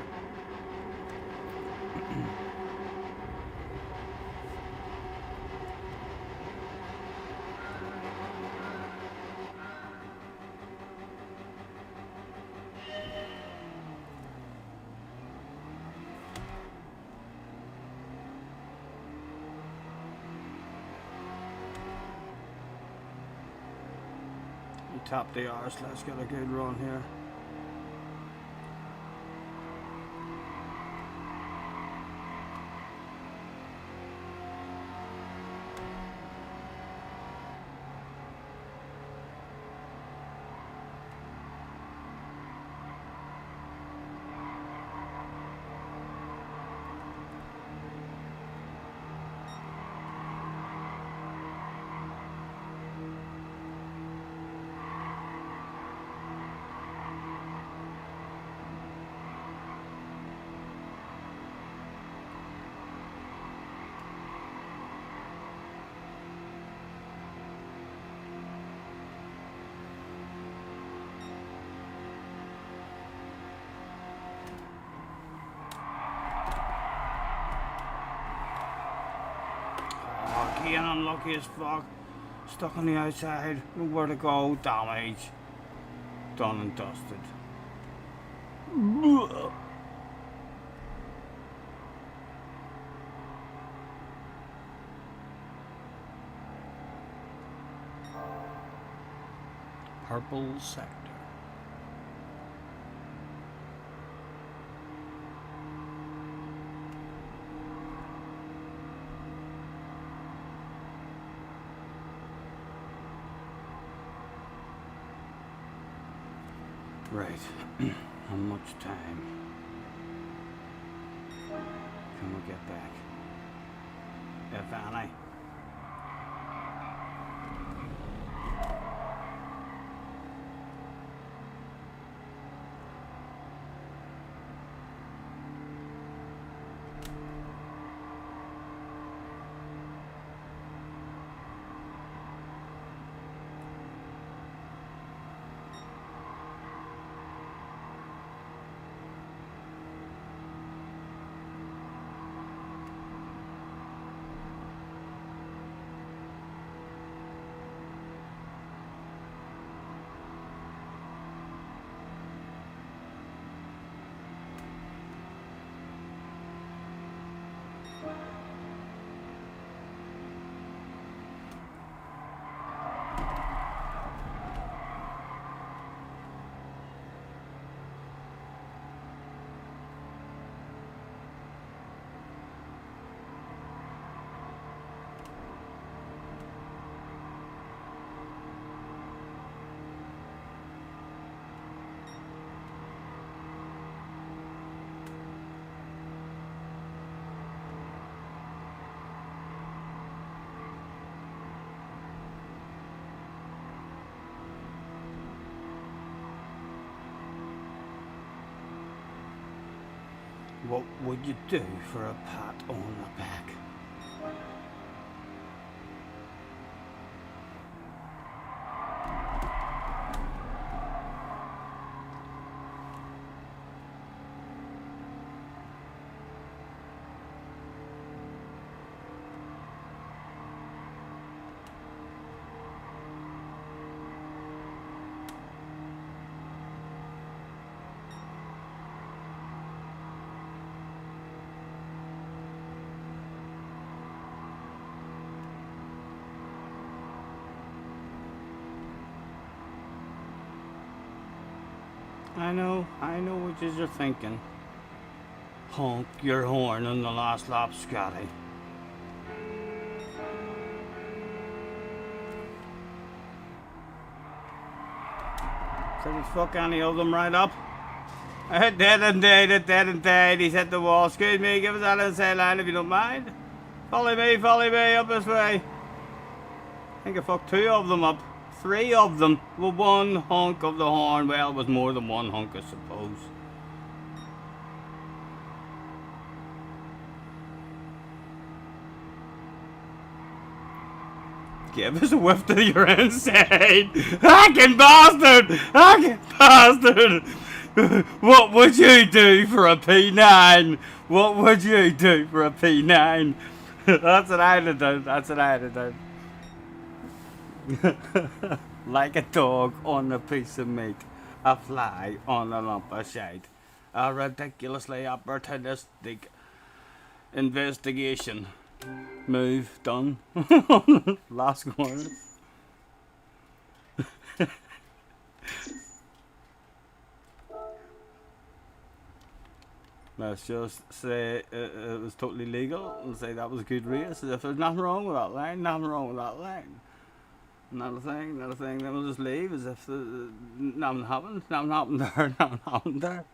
You tap the arse, let's get a good run here. Again, unlucky as fuck. Stuck on the outside. Nowhere to go. Damage. Done and dusted. Purple sector. Right. How much time can we get back? If any. What would you do for a pat on the back? I know what you're thinking. Honk your horn on the last lap, Scotty. Did he fuck any of them right up? It did indeed, it did indeed. He's hit the wall. Excuse me, give us that inside line if you don't mind. Follow me, up this way. I think I fucked 2 of them up. 3 of them with 1 honk of the horn. Well, it was more than 1 honk, I suppose. Give us a whiff to your inside. Hacking bastard! Hacking bastard! What would you do for a P9? What would you do for a P9? That's what I'd have done. That's what I'd have done. Like a dog on a piece of meat, a fly on a lump of shite. A ridiculously opportunistic investigation. Move done. Last corner. Let's just say it was totally legal and say that was a good race. If there's nothing wrong with that line, nothing wrong with that line. Another thing, then we'll just leave as if nothing happened there, nothing happened there.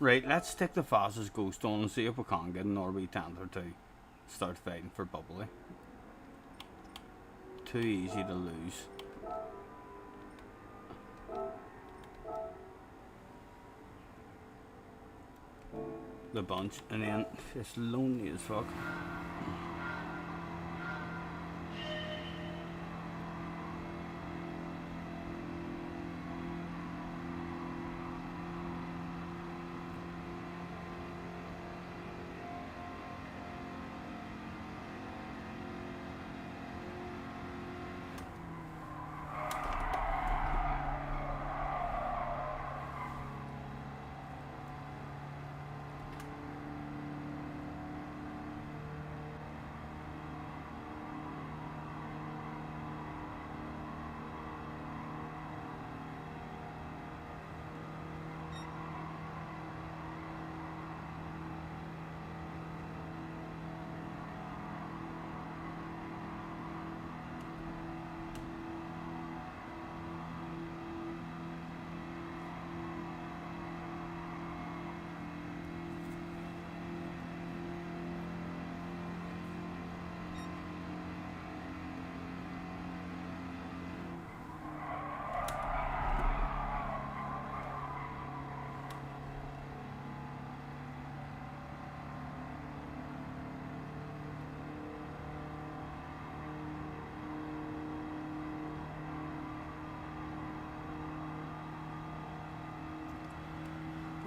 Right, let's stick the fastest ghost on and see if we can get an RB10 or 2. Start fighting for bubbly. Too easy to lose. The bunch, and then it's lonely as fuck.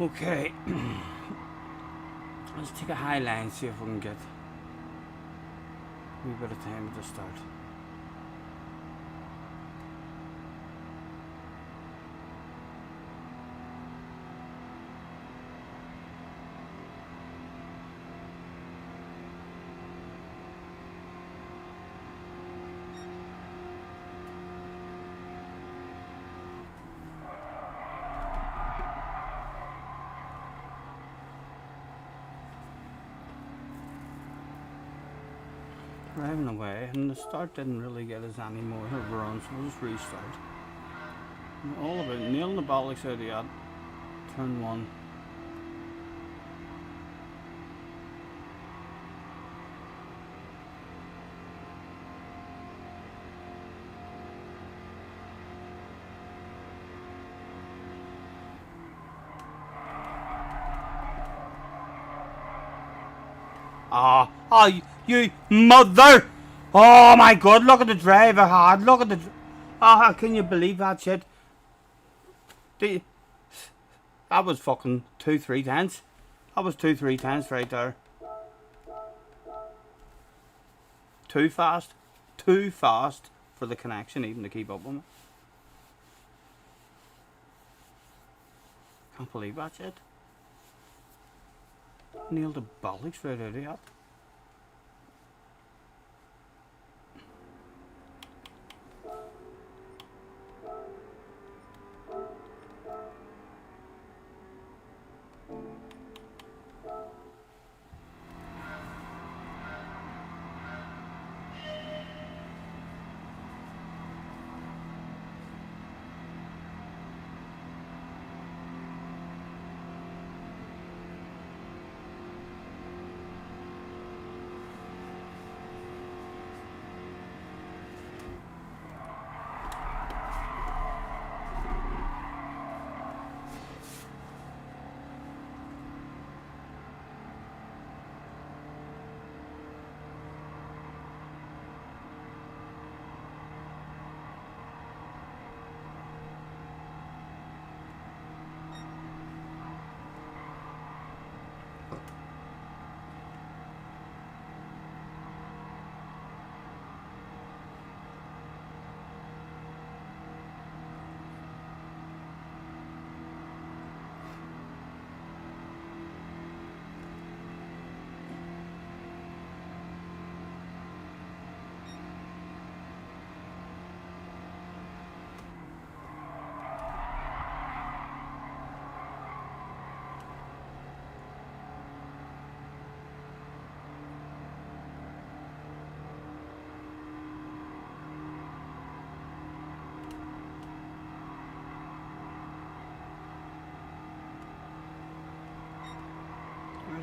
Okay, let's take a high line, see if we can get a wee bit of time at the start. Driving away, and the start didn't really get us any more runs, so we'll just restart. All about nailing the bollocks out of that. Turn 1. Oh, you mother! Oh my god, look at the drive I had, look at the... Oh, can you believe that shit? That was fucking 2-3 tenths. That was 2-3 tenths right there. Too fast. Too fast for the connection even to keep up with me. Can't believe that shit. Nailed the bollocks right out of that.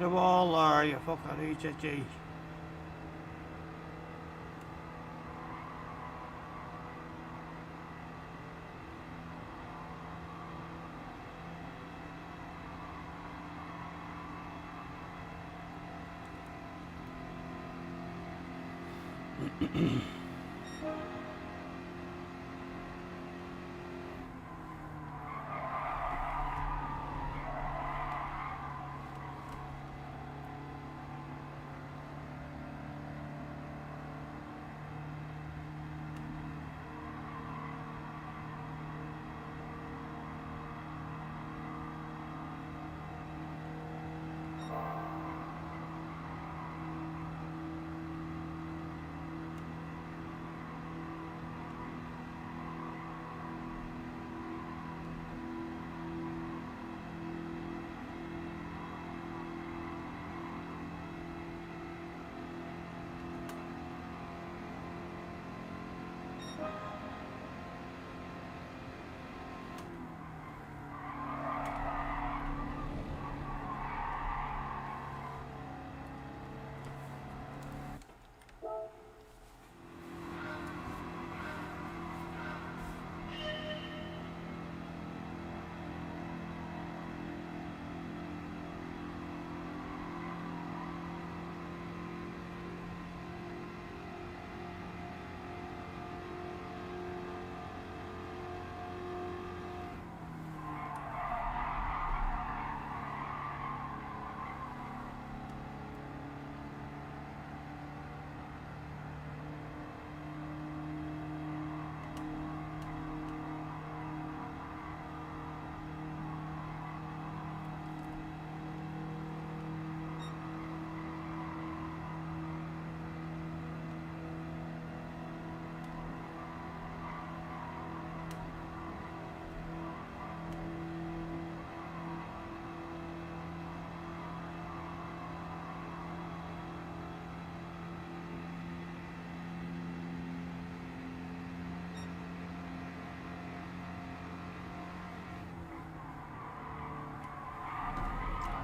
the wall there, you fucking HG.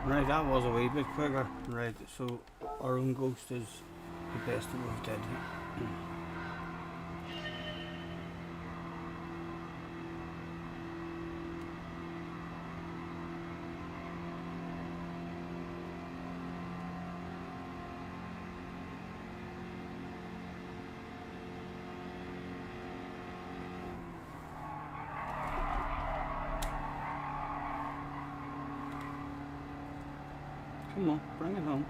Right, that was a wee bit quicker. Right, so our own ghost is the best that we've did. Come on, bring it home.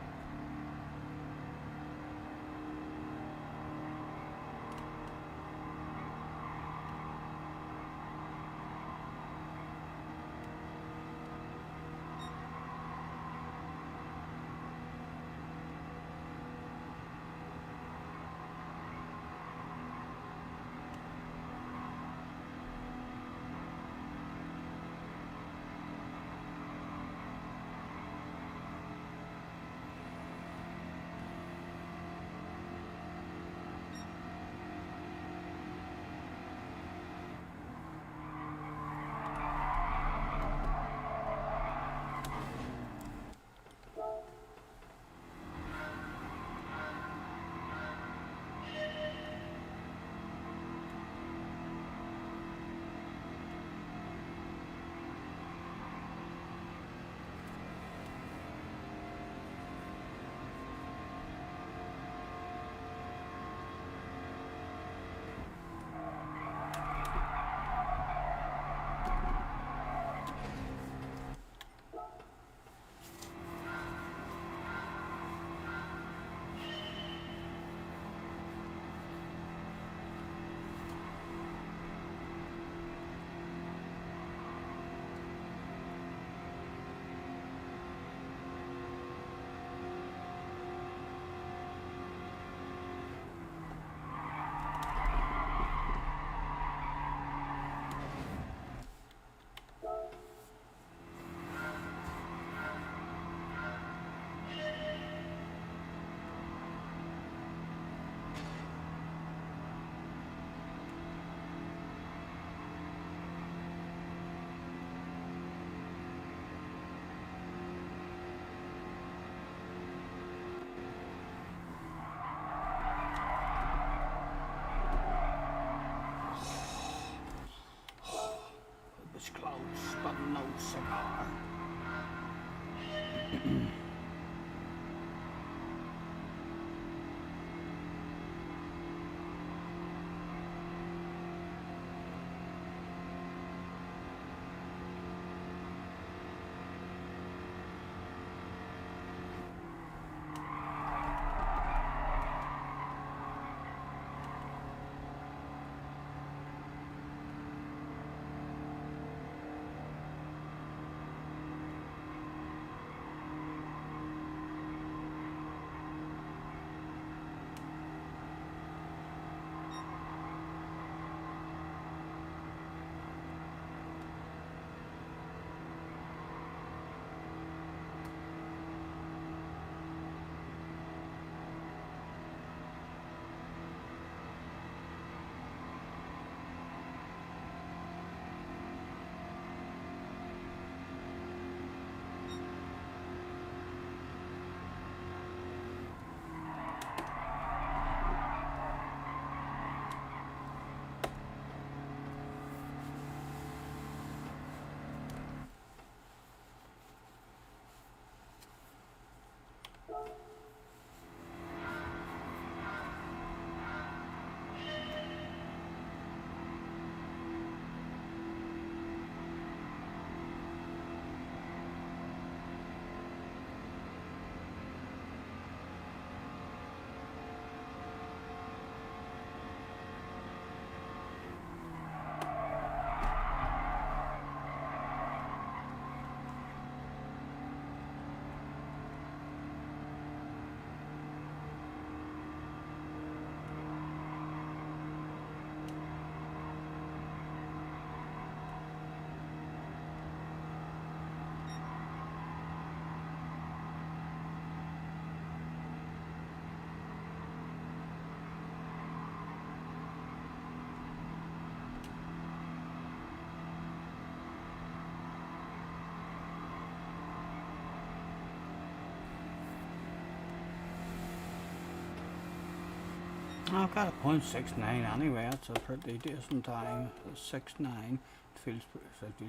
I've got a .69 anyway. That's a pretty decent time. 6.9. It feels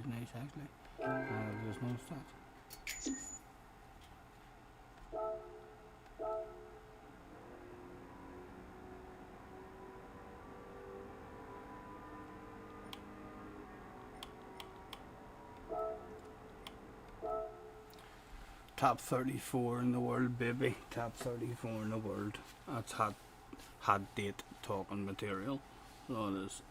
nice actually. There's no stats. Top 34 in the world, baby. Top 34 in the world. That's hot date talking material. So it is.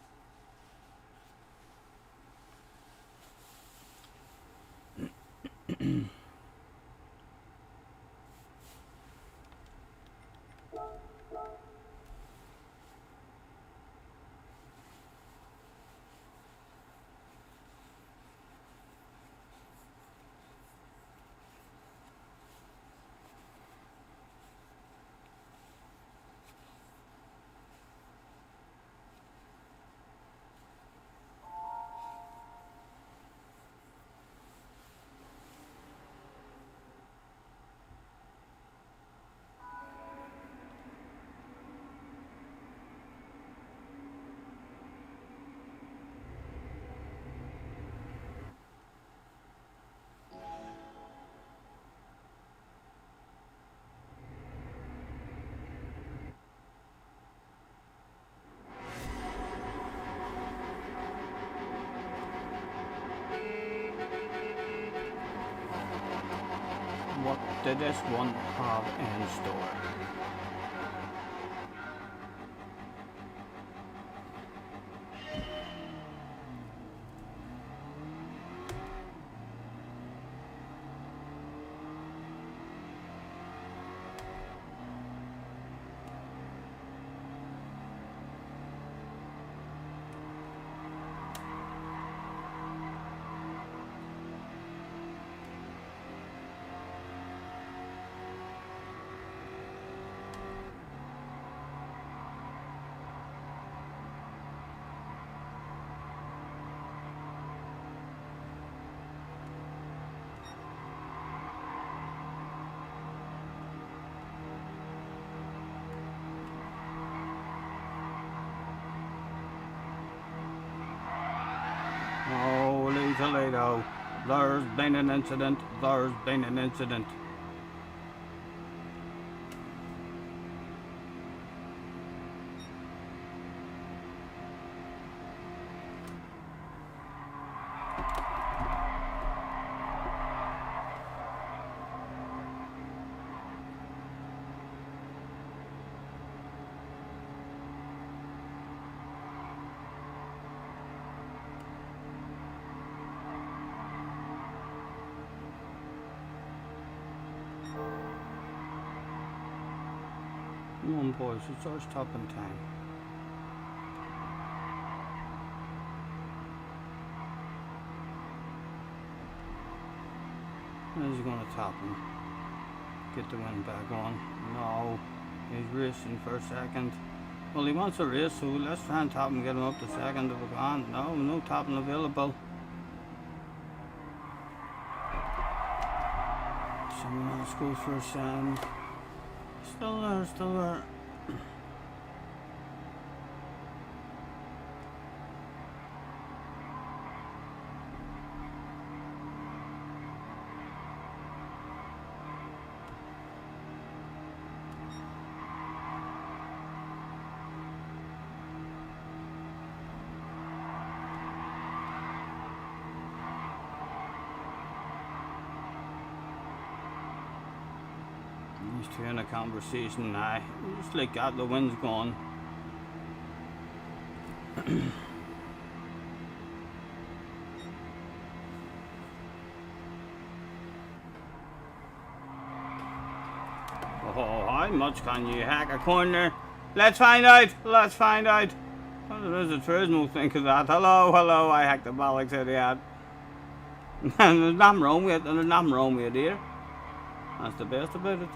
What did this one have in store? Holy Toledo. There's been an incident. There's been an incident. Come on, boys, it's our stopping time. Is he going to top him? Get the win back on? No, he's racing for a second. Well, he wants a race, so let's try and top him, get him up to second if we can. No, no topping available. Someone else goes for a sand. Still there, still there. These two in a conversation now. Just like that, the wind's gone. Oh, how much can you hack a corner? Let's find out. Let's find out. What does the Turismo think of that? Hello, hello. I hacked the bollocks out of that. And there's nothing wrong with it. There's nothing wrong with it here. That's the best about it.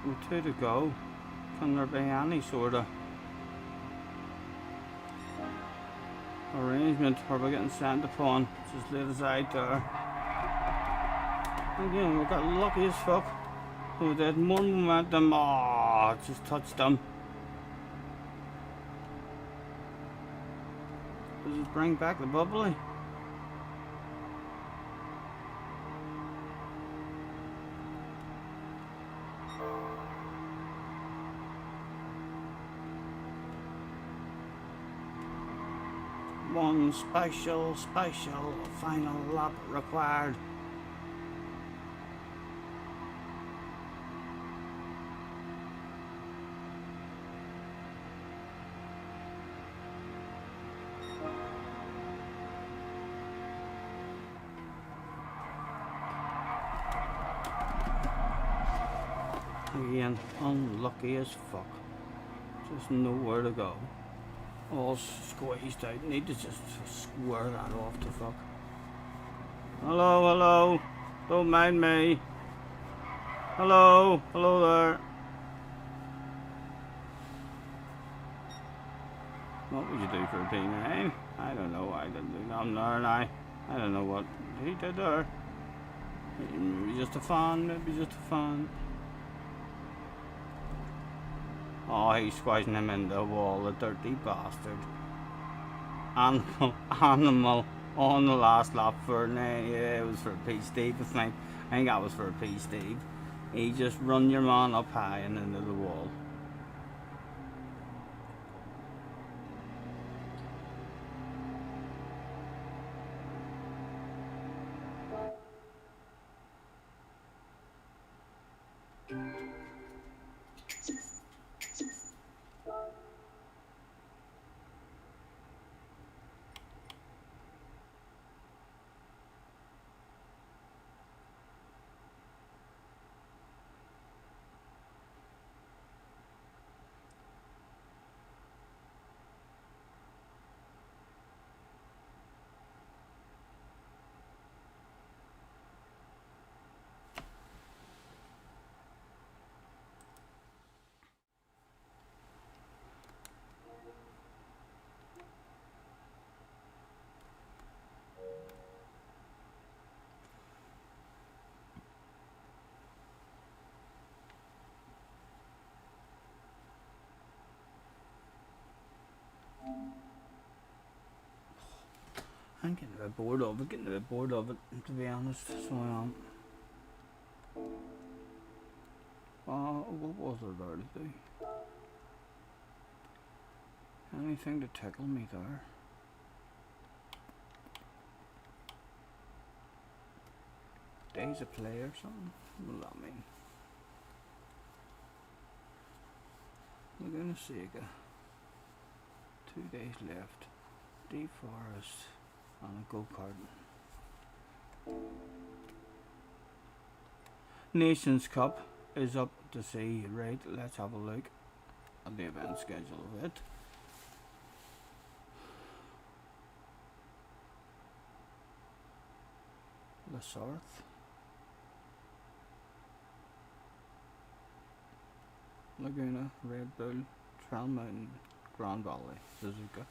With 2 to go, can there be any sort of arrangement where we're getting sent upon? Just lay us out there. Again, we got lucky as fuck. So that one momentum, it just touched them. Does it bring back the bubbly? One special final lap required. Again, unlucky as fuck. Just nowhere to go. All squeezed out. Need to just square that off the fuck. Hello, hello. Don't mind me. Hello, hello there. What would you do for a P9? I don't know. I didn't do nothing there, and I don't know what he did there. Maybe just a fan. Maybe just a fan. Oh, he's squashing him in the wall, the dirty bastard. Animal on the last lap for, yeah, it was for P. Steve, I think. I think that was for P. Steve. He just run your man up high and into the wall. I'm getting a bit bored of it, to be honest, so I am. What was there there to do? Anything to tickle me there? Days of play or something? What does that mean? Laguna Seca. 2 days left. Deep Forest. And a go-kart. Nations Cup is up to see. Right, let's have a look at the event schedule of it. The South. Laguna, Red Bull, Trail Mountain, Grand Valley, Suzuka.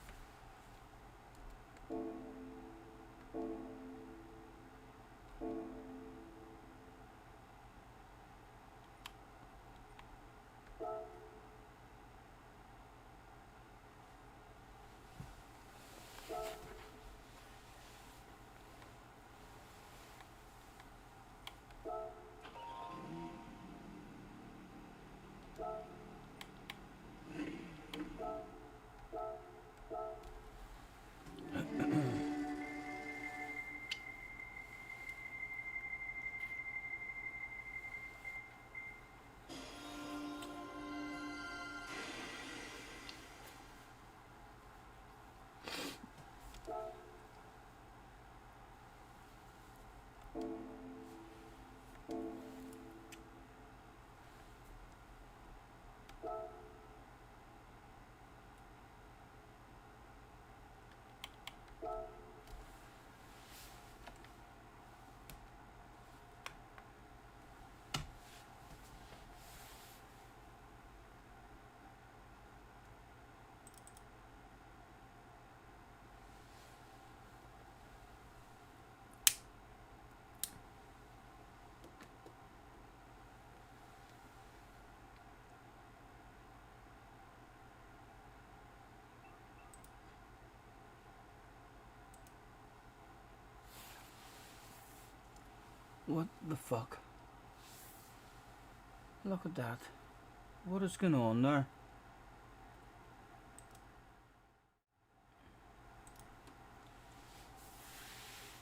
What the fuck? Look at that. What is going on there?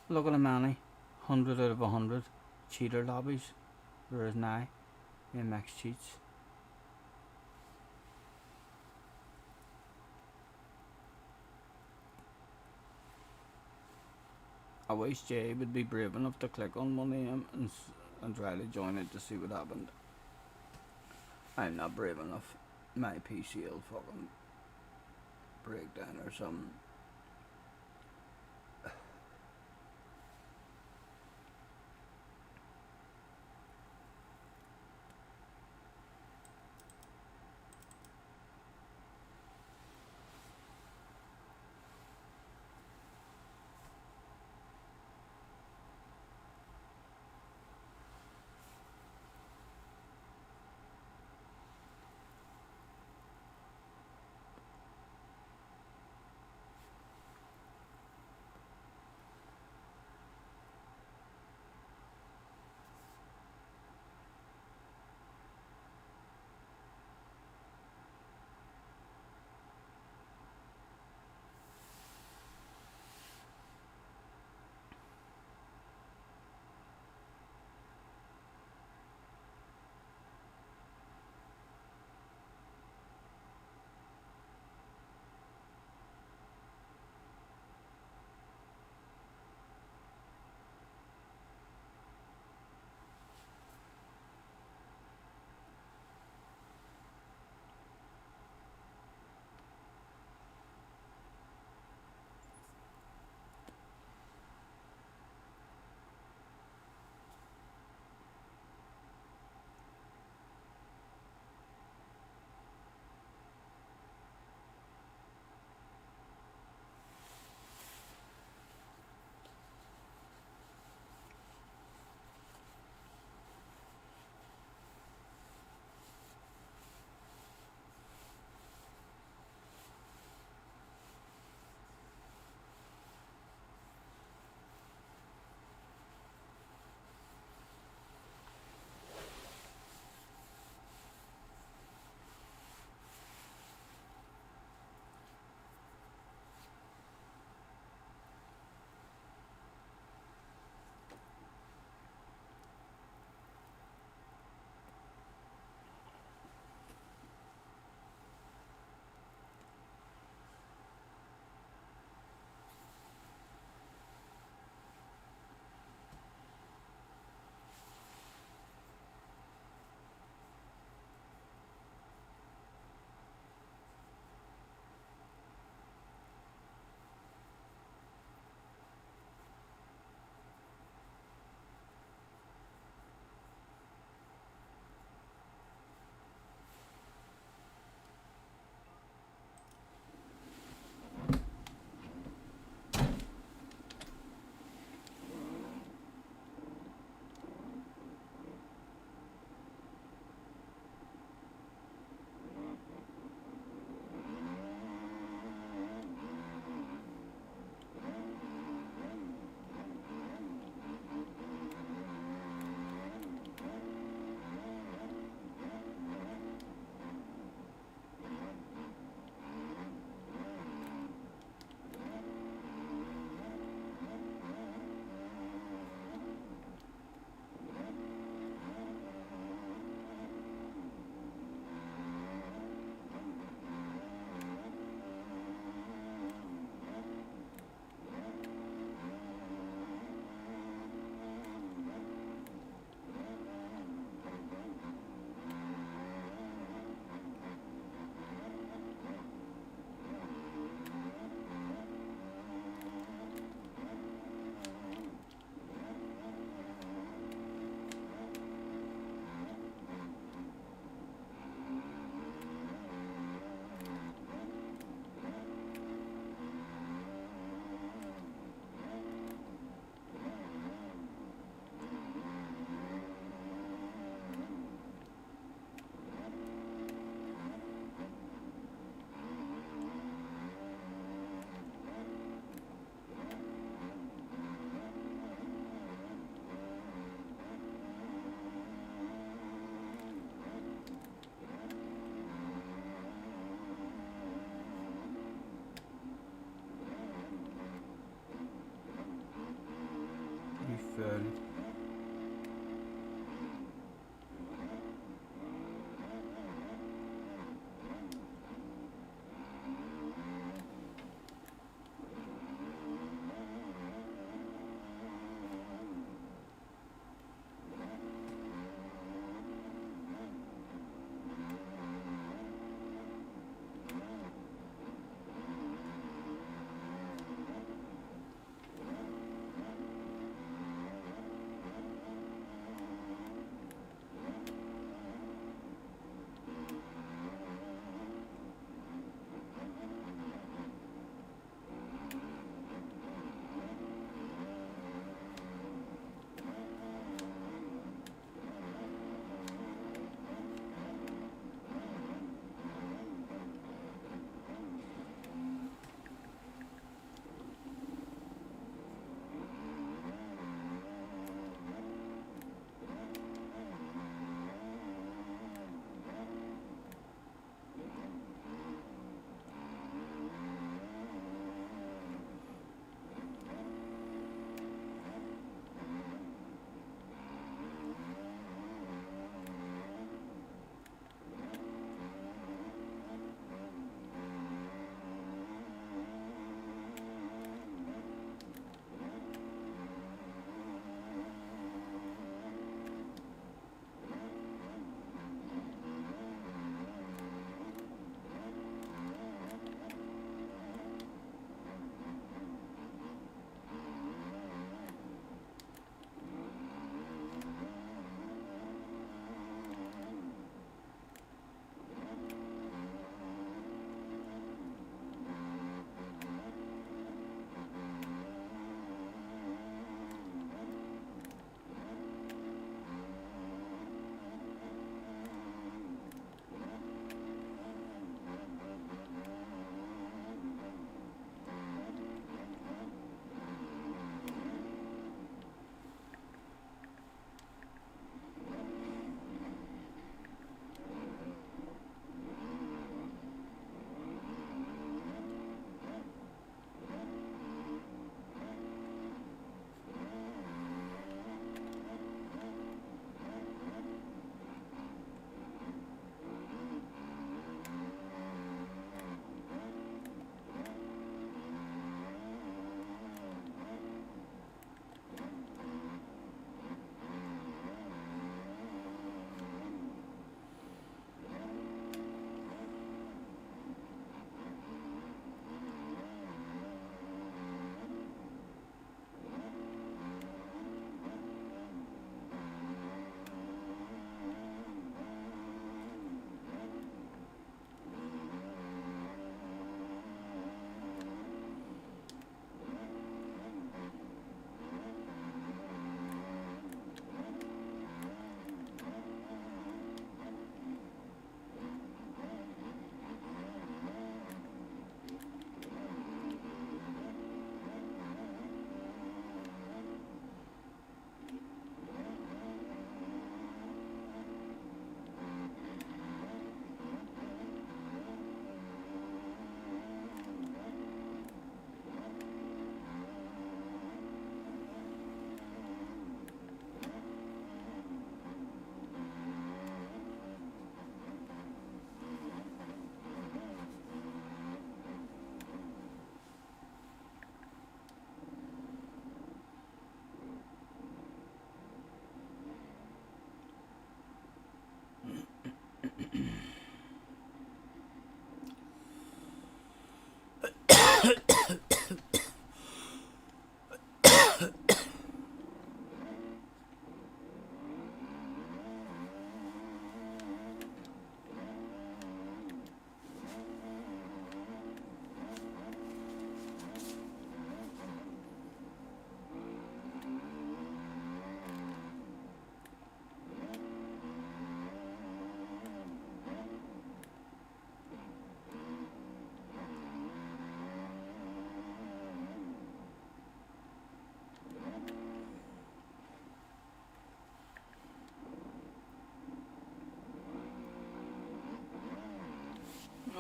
Look at the many. 100 out of 100 cheater lobbies. There is now. MX cheats. I wish Jay would be brave enough to click on one of them and try to join it to see what happened. I'm not brave enough. My PC will fucking break down or something.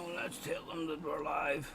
Now let's tell them that we're live.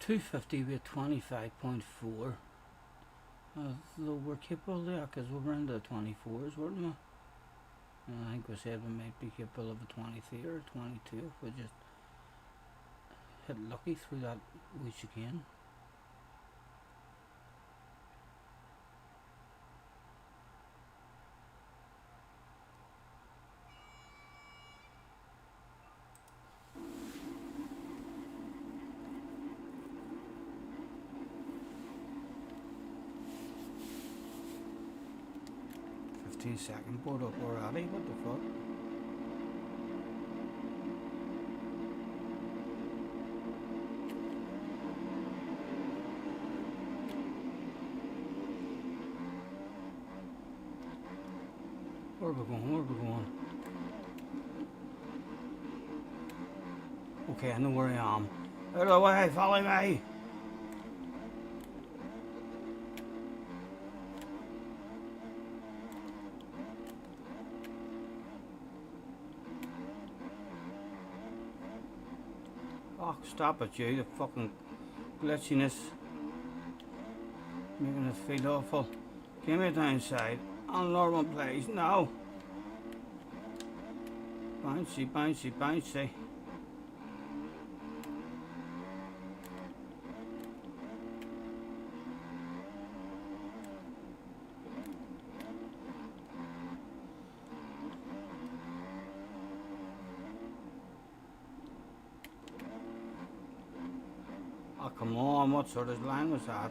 .250 with 25.4. Though we're capable there because we were in the 24s, weren't we? I think we said we might be capable of a 23 or 22 if we just hit lucky through that wee chicane. Second board up already, what the fuck? Where are we going? Where are we going? Okay, I know where I am. Out of the way, follow me! Oh, stop it, you, the fucking glitchiness. Making us feel awful. Give me downside. On normal please, no. Bouncy, bouncy, bouncy. Oh, come on, what sort of line was that?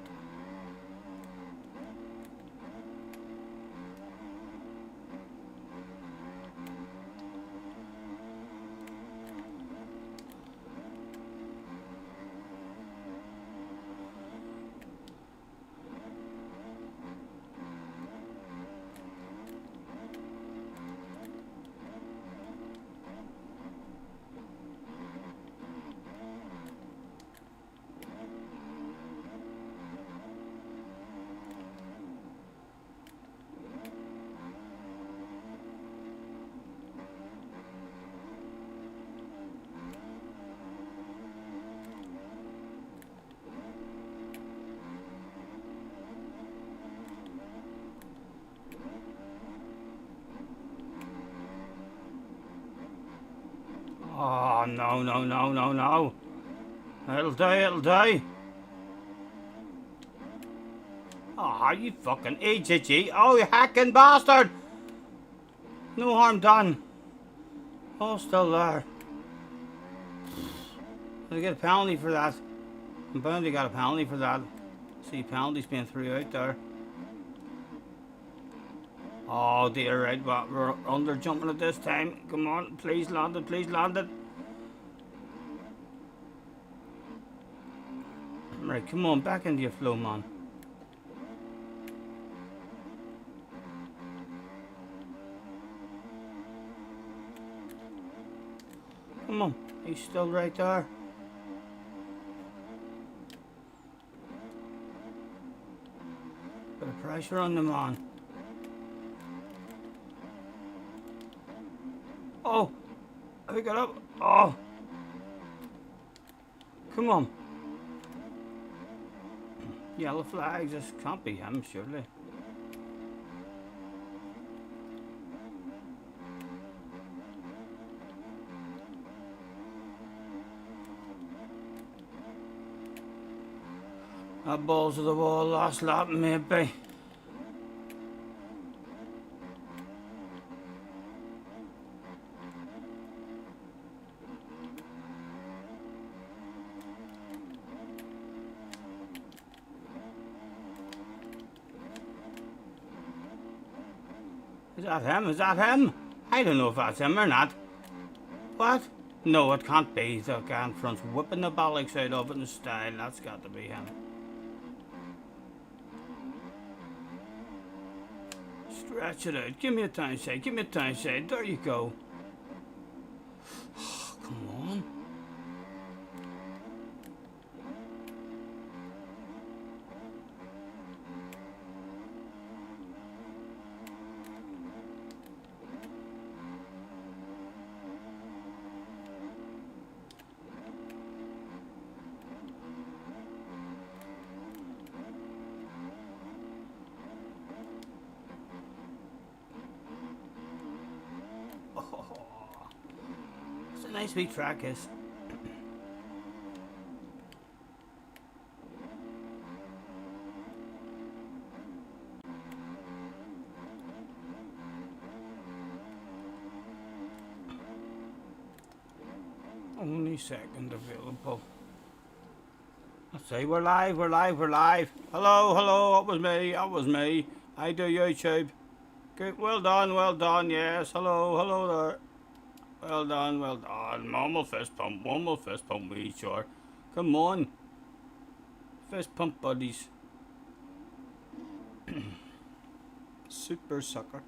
Oh, no, no, no, no, no. It'll die, it'll die. Oh, you fucking idiot. Oh, you hacking bastard. No harm done. Oh, still there. I get a penalty for that. I'm bound to get a penalty for that. See, penalties being threw out there. Oh dear, right, but we're under jumping at this time. Come on, please land it, please land it. Right, come on, back into your flow, man. Come on, he's still right there. Bit of pressure on the man. Oh, have we got up? Oh, come on. Yellow flags, this can't be him, surely. That balls to the wall, last lap maybe. that him? Is that him? I don't know if that's him or not. What? No, it can't be. The guy in front's whipping the bollocks out of it in style. That's got to be him. Stretch it out. Give me a time side. Give me a time side. There you go. Come on. It's a nice wee track, is. Only second available. Let's say we're live, we're live, we're live. Hello, hello, that was me, that was me. I do YouTube. Good, well done, yes. Hello, hello there. Well done, well done. One more fist pump, we sure. Come on. Fist pump buddies. Super sucker.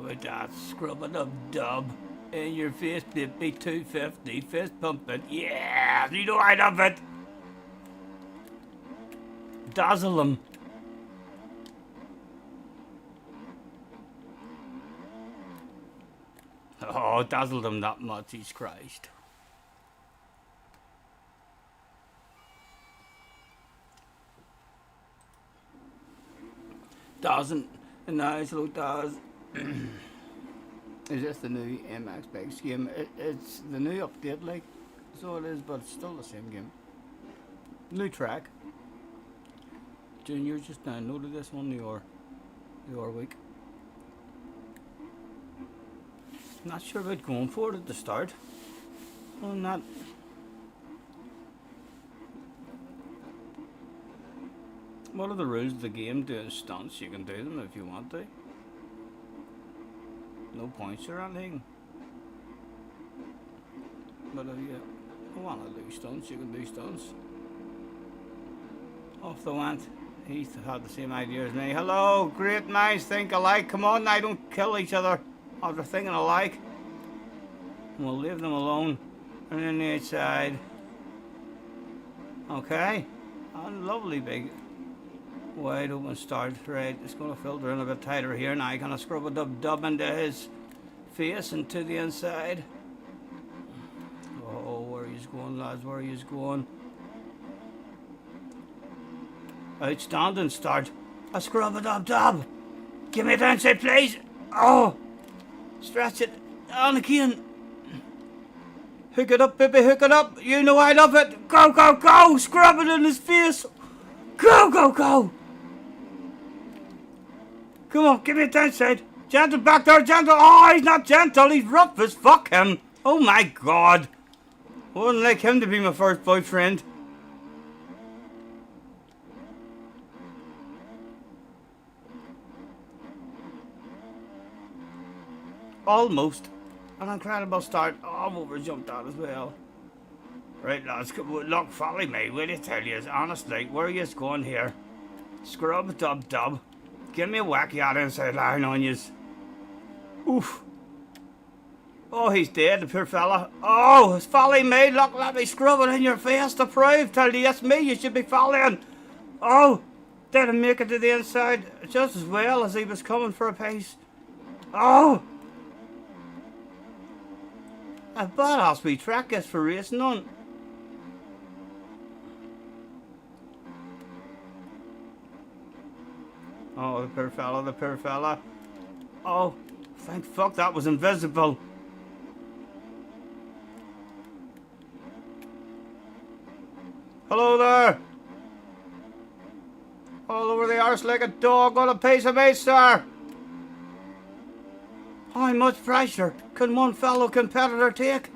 With that scrubbing of dub in your face, baby, 250, fist pumping. Yeah, you know I love it. Dazzle him. Oh, dazzled him that much, he's Christ. Doesn't, and nice little does. Is this the new MXB game? It's the new update, like, so it is, but it's still the same game. New track. Junior just downloaded this one the other week. Not sure about going for it at the start. Well, not. What are the rules of the game? Doing stunts, you can do them if you want to. No points or anything. But if you want to do stunts, you can do stunts. Off the went. He had the same idea as me. Hello, great minds think alike. Come on now, don't kill each other after thinking alike. And we'll leave them alone. And then the outside. Okay. And lovely big wide open start. Right, it's going to filter in a bit tighter here now. Kind of scrub a dub into his face and to the inside. Oh, where he's going, lads, where he's going. Outstanding start. A scrub a dub. Give me the inside, please. Oh, stretch it on again. Hook it up, baby, hook it up. You know I love it. Go, go, go. Scrub it in his face. Go, go, go. Come on, give me a downside. Gentle back there, gentle. Oh, he's not gentle. He's rough as fuck him. Oh my God. Wouldn't like him to be my first boyfriend. Almost. An incredible start. Oh, I've over jumped that as well. Right, lads, look, follow me, will you tell you, honestly, where are you going here? Scrub, dub, dub. Give me a whack out inside line on yous. Oof. Oh, he's dead, the poor fella. Oh, it's following me. Look, let me scrub it in your face to prove. Tell you it's me you should be following. Oh, didn't make it to the inside just as well as he was coming for a pace. Oh. A badass wee track is for racing on. Oh, the poor fella, the poor fella. Oh, thank fuck that was invisible. Hello there. All over the arse like a dog on a piece of meat, sir. How much pressure can one fellow competitor take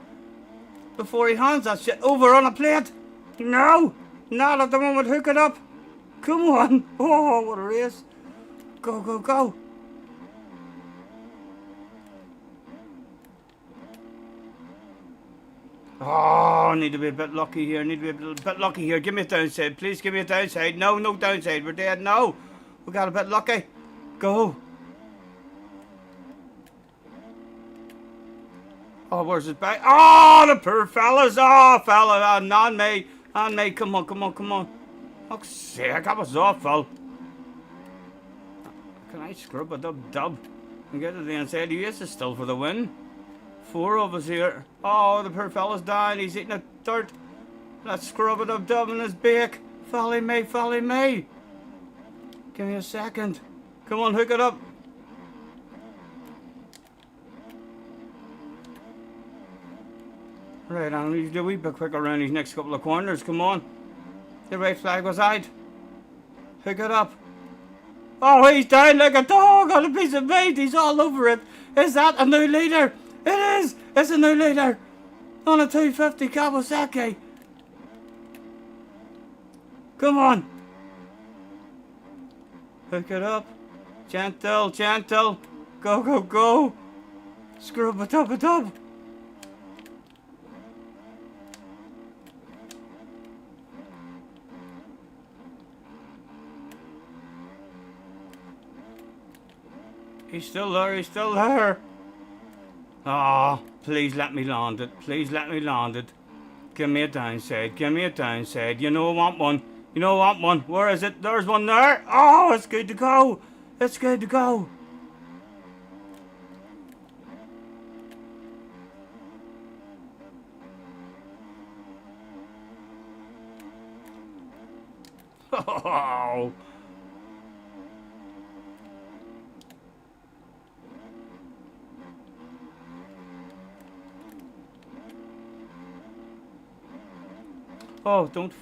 before he hands that shit over on a plate? No, not at the moment. Hook it up. Come on. Oh, what a race. Go, go, go. Oh, need to be a bit lucky here. Need to be a bit lucky here. Give me a downside. Please give me a downside. No, no downside. We're dead. No. We got a bit lucky. Go. Oh, where's his back? Oh, the poor fellas. Oh, fella. On me. On me. Come on, come on, come on. Fuck's sake. That was awful. Can I scrub a dub and get to the inside? US is still for the win. 4 of us here. Oh, the poor fella's down. He's eating a dirt. Let's scrub a dub in his beak. Follow me, follow me. Give me a second. Come on, hook it up. Right, I need to do a wee bit quicker around these next couple of corners. Come on. The right flag was out. Hook it up. Oh, he's down like a dog on a piece of meat. He's all over it. Is that a new leader? It is. It's a new leader. On a 250 Kawasaki. Come on. Hook it up. Gentle, gentle. Go, go, go. Scrub it up, it up. He's still there, he's still there. Oh, please let me land it. Please let me land it. Give me a downside, give me a downside. You know I want one. You know I want one. Where is it? There's one there. Oh, it's good to go. It's good to go. Oh. Oh, don't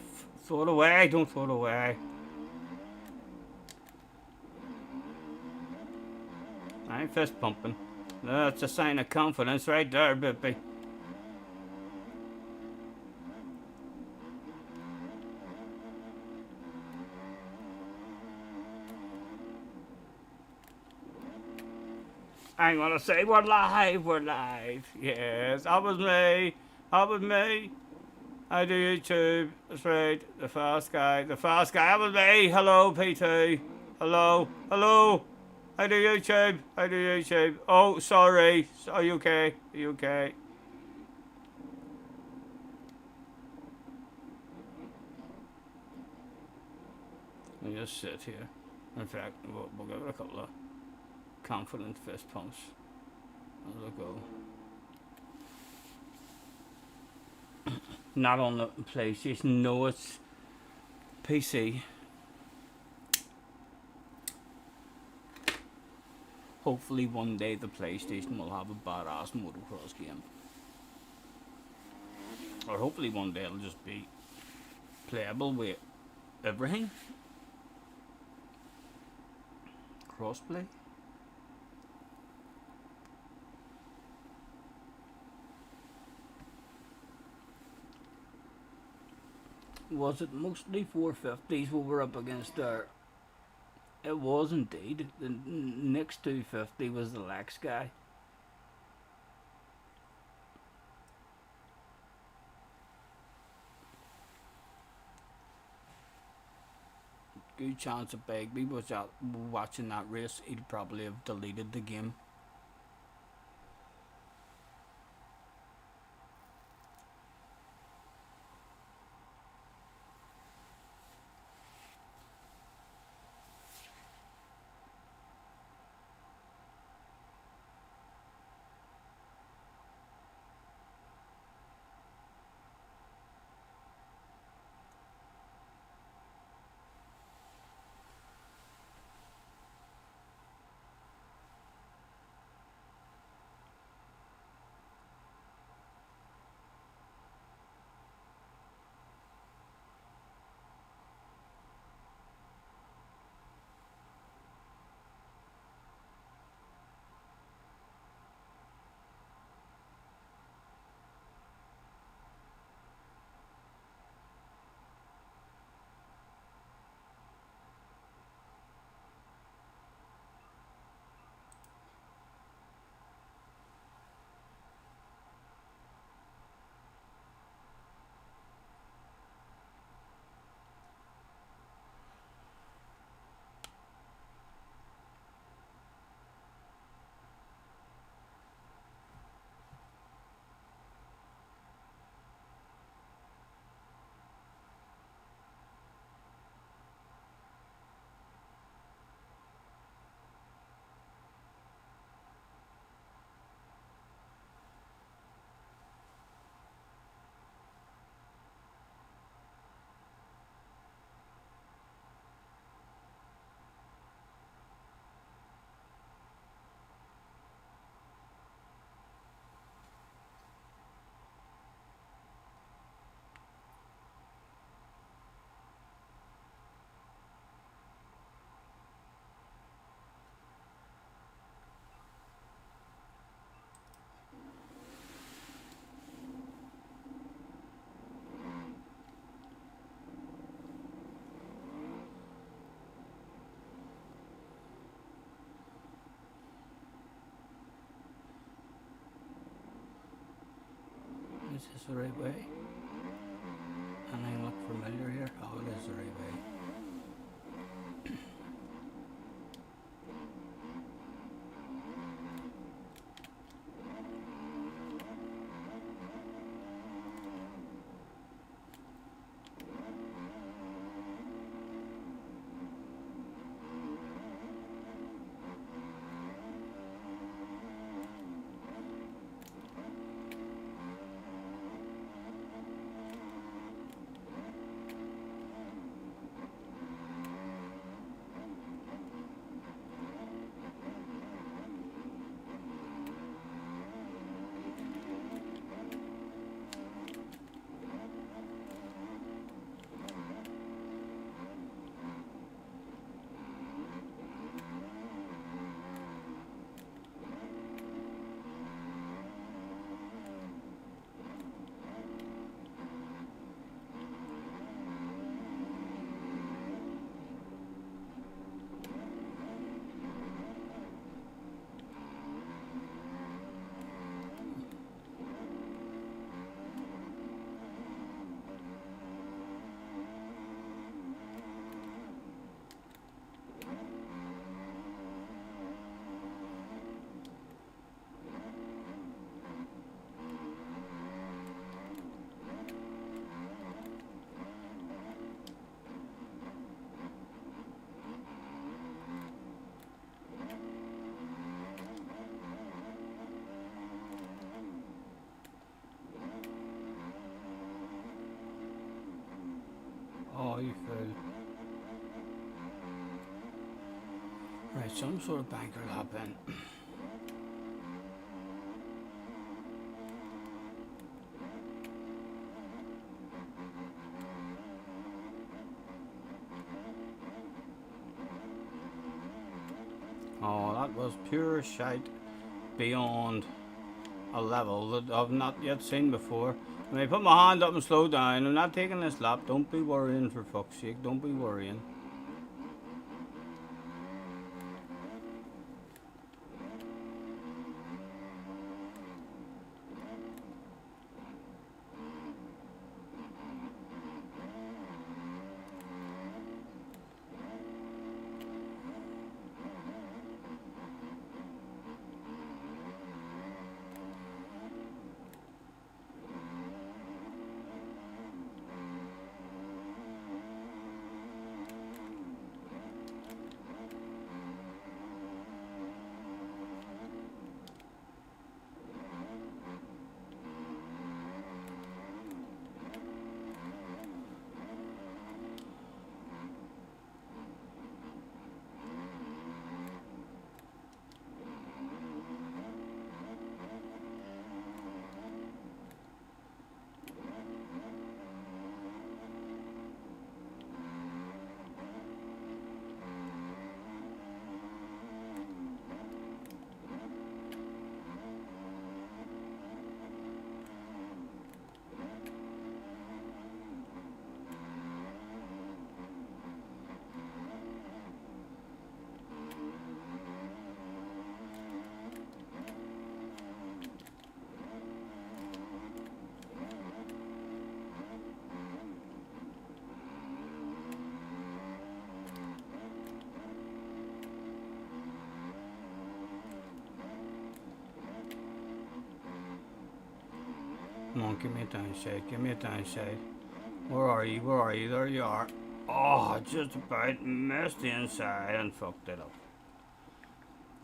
throw it away. Don't throw it away. I ain't fist pumping. That's a sign of confidence right there, baby. I'm gonna say we're live, we're live. Yes, that was me. That was me. I do YouTube, that's right, the fast guy, that was me. Hello, PT, hello, hello, I do YouTube, oh, sorry, are you okay, are you okay? I'll just sit here. In fact, we'll give it a couple of confident fist pumps as we go. Not on the PlayStation, no, it's PC. Hopefully one day the PlayStation will have a badass motocross game. Or hopefully one day it'll just be playable with everything. Crossplay. Was it mostly 450s we were up against there? It was indeed. The next 250 was the Lex guy. good chance if Begbie was out watching that race, he'd probably have deleted the game. Is this the right way? Anything look familiar here? Oh, it is the right way. Oh, you fool. Right, some sort of banker will happen. Oh, that was pure shite beyond a level that I've not yet seen before. When I put my hand up and slow down, I'm not taking this lap. Don't be worrying, for fuck's sake. Don't be worrying. on, give me a downside, give me a downside. Where are you? Where are you? There you are. Oh, just about missed the inside and fucked it up.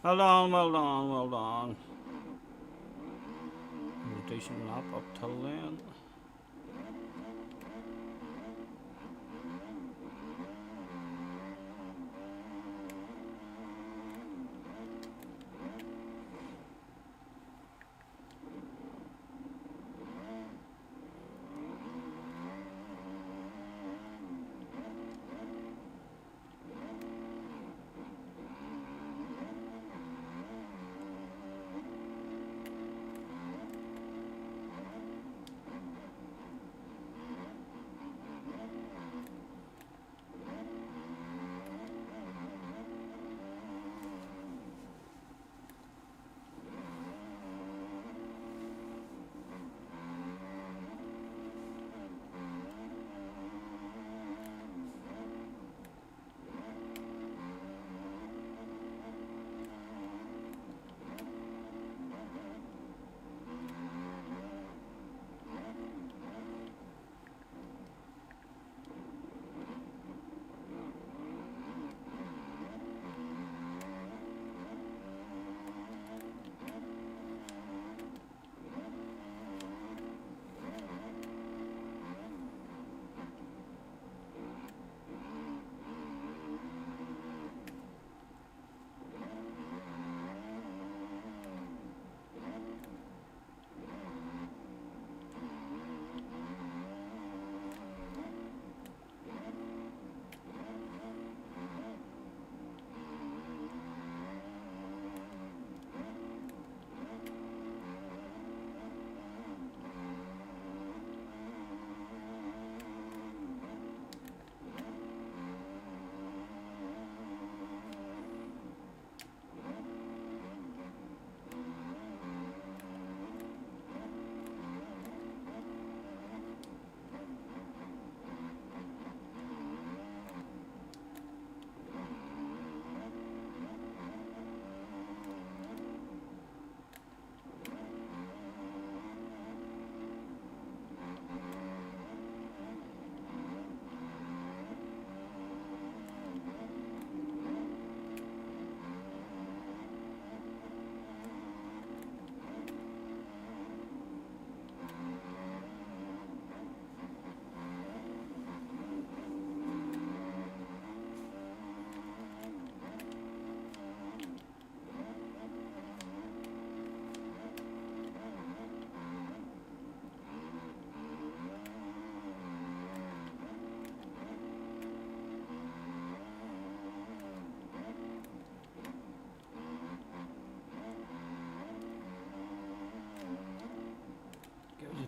Well done, well done, well done. A decent lap up till then.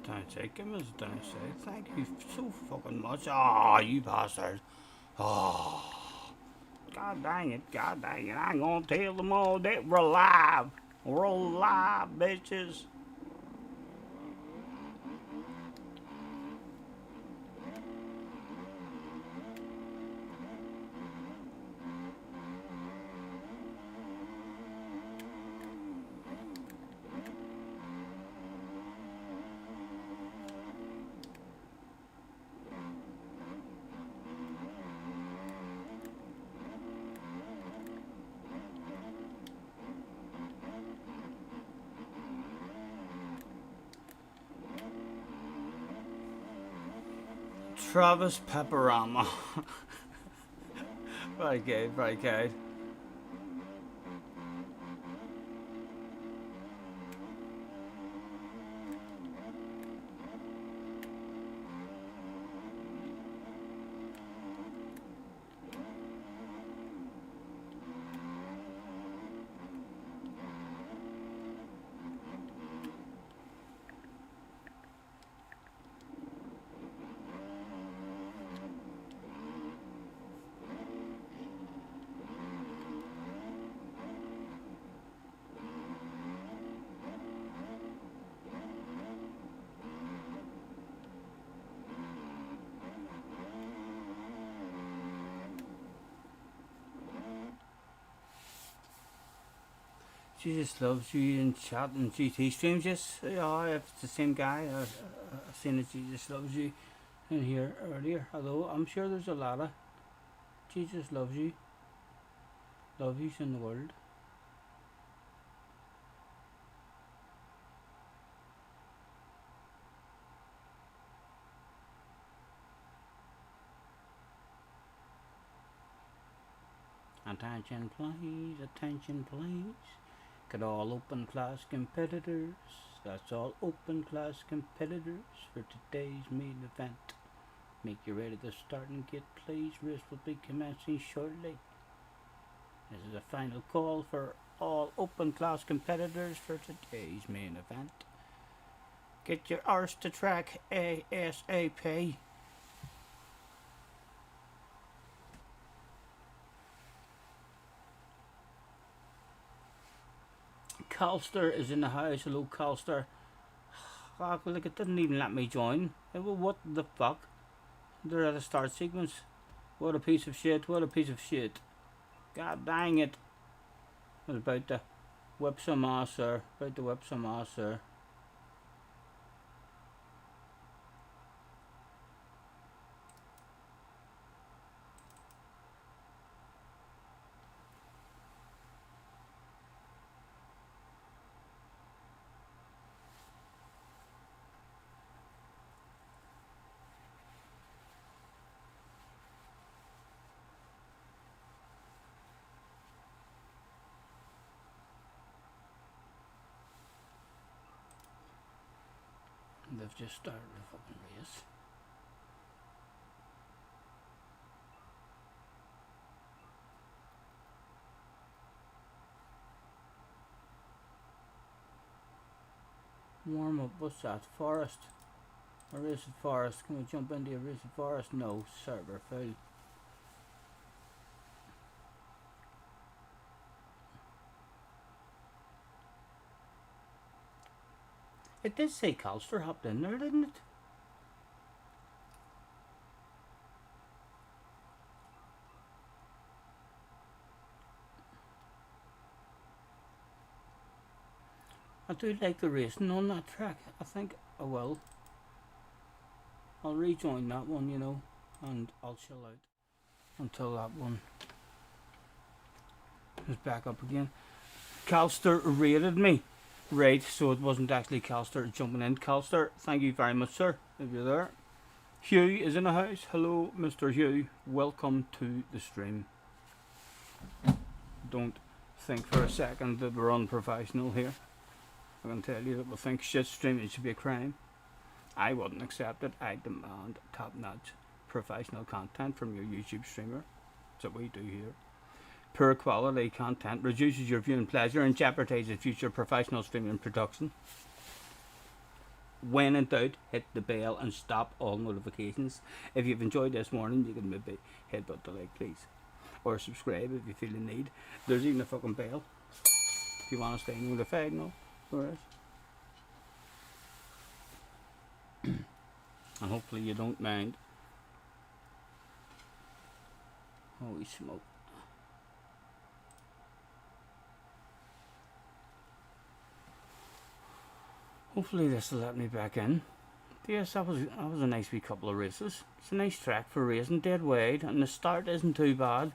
Downside, give us a downside. Thank you so fucking much. Ah, oh, you bastard. Oh, god dang it, I'm gonna tell them all that we're live. We're live, bitches. Travis Pepperama. Very good, very good. She just loves you in chat and GT streams. Yes, yeah, if it's the same guy. seen that Jesus loves you in here earlier. Although I'm sure there's a lot of Jesus loves you, love yous in the world. Attention please, attention please. Get all open class competitors. That's all open class competitors for today's main event. Make you ready to start and get please. Race will be commencing shortly. This is a final call for all open class competitors for today's main event. Get your arse to track ASAP. Calster is in the house. Hello, Calster. Fuck, look, it didn't even let me join. Well, what the fuck? They're at a start sequence. What a piece of shit. What a piece of shit. God dang it. I was about to whip some ass, sir. About to whip some ass, sir. They've just started the fucking race. Warm up, what's that? Forest? A race of forest. Can we jump into a race of forest? No, server full. It did say Calster hopped in there, didn't it? I do like the racing on that track. I think I will. I'll rejoin that one, you know, and I'll chill out until that one is back up again. Calster rated me. Right, so it wasn't actually Calster jumping in. Calster, thank you very much, sir, if you're there. Hugh is in the house. Hello, Mr. Hugh. Welcome to the stream. Don't think for a second that we're unprofessional here. I can tell you that we think shit streaming should be a crime. I wouldn't accept it. I demand top-notch professional content from your YouTube streamer. That's what we do here. Poor quality content reduces your viewing pleasure and jeopardizes future professional streaming production. When in doubt, hit the bell and stop all notifications. If you've enjoyed this morning, you can maybe hit the like, please. Or subscribe if you feel the need. There's even a fucking bell. If you want to stay notified, no? And hopefully you don't mind. Holy smoke. Hopefully this will let me back in. Yes, that was a nice wee couple of races. It's a nice track for racing, dead wide, and the start isn't too bad.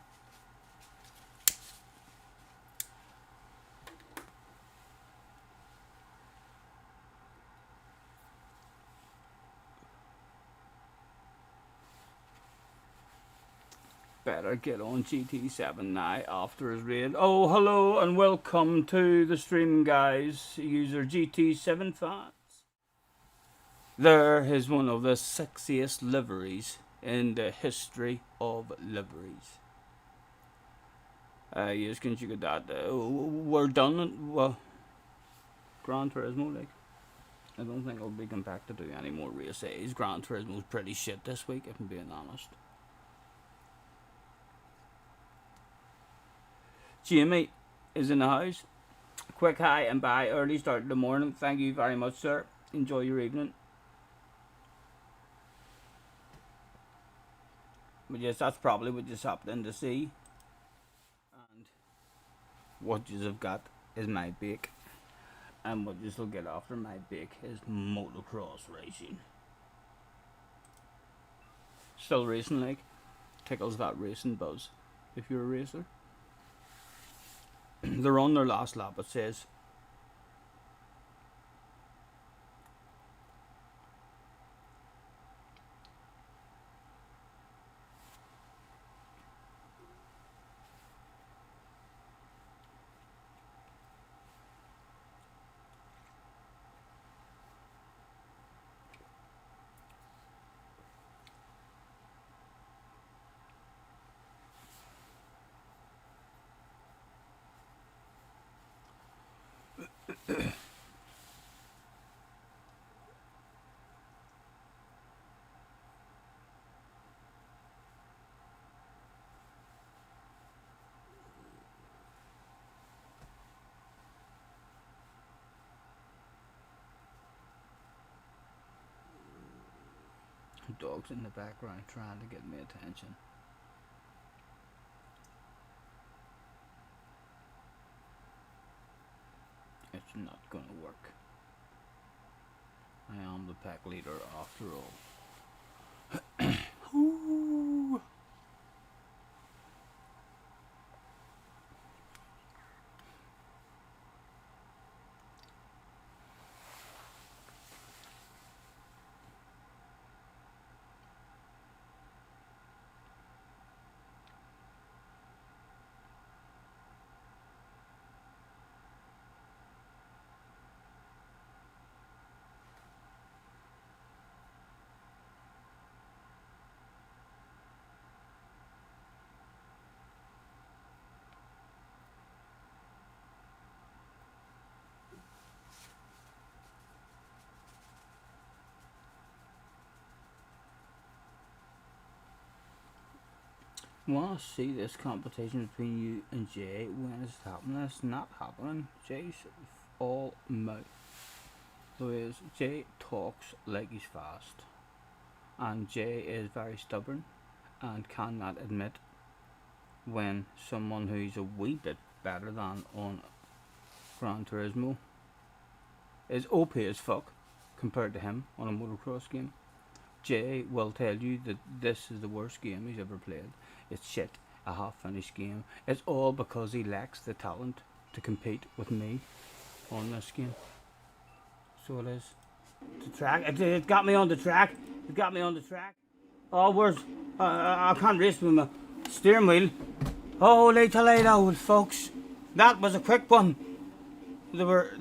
Better get on GT7 now after his raid. Oh, hello and welcome to the stream, guys. User GT7 fans. There is one of the sexiest liveries in the history of liveries. Yes, can you get that? We're done. Well, Gran Turismo, like. I don't think I'll be going back to do any more races. Gran Turismo's pretty shit this week, if I'm being honest. Jamie is in the house. Quick hi and bye. Early start of the morning. Thank you very much, sir. Enjoy your evening. But yes, that's probably what you stopped in to see. And what you have got is my bake. And what you will get after my bake is motocross racing. Still racing, like, tickles that racing buzz if you're a racer. They're on their last lap, it says. Dogs in the background trying to get my attention. It's not gonna work. I am the pack leader after all. Ooh. Want to see this competition between you and Jay when it's happening? It's not happening. Jay's all mouth. So is Jay talks like he's fast, and Jay is very stubborn and cannot admit when someone who's a wee bit better than on Gran Turismo is OP as fuck compared to him on a motocross game. Jay will tell you that this is the worst game he's ever played. It's shit, a half-finished game. It's all because he lacks the talent to compete with me on this game. So it is. The track, it got me on the track. It got me on the track. Oh, where's, I can't race with my steering wheel. Holy Toledo, folks. That was a quick one. There were,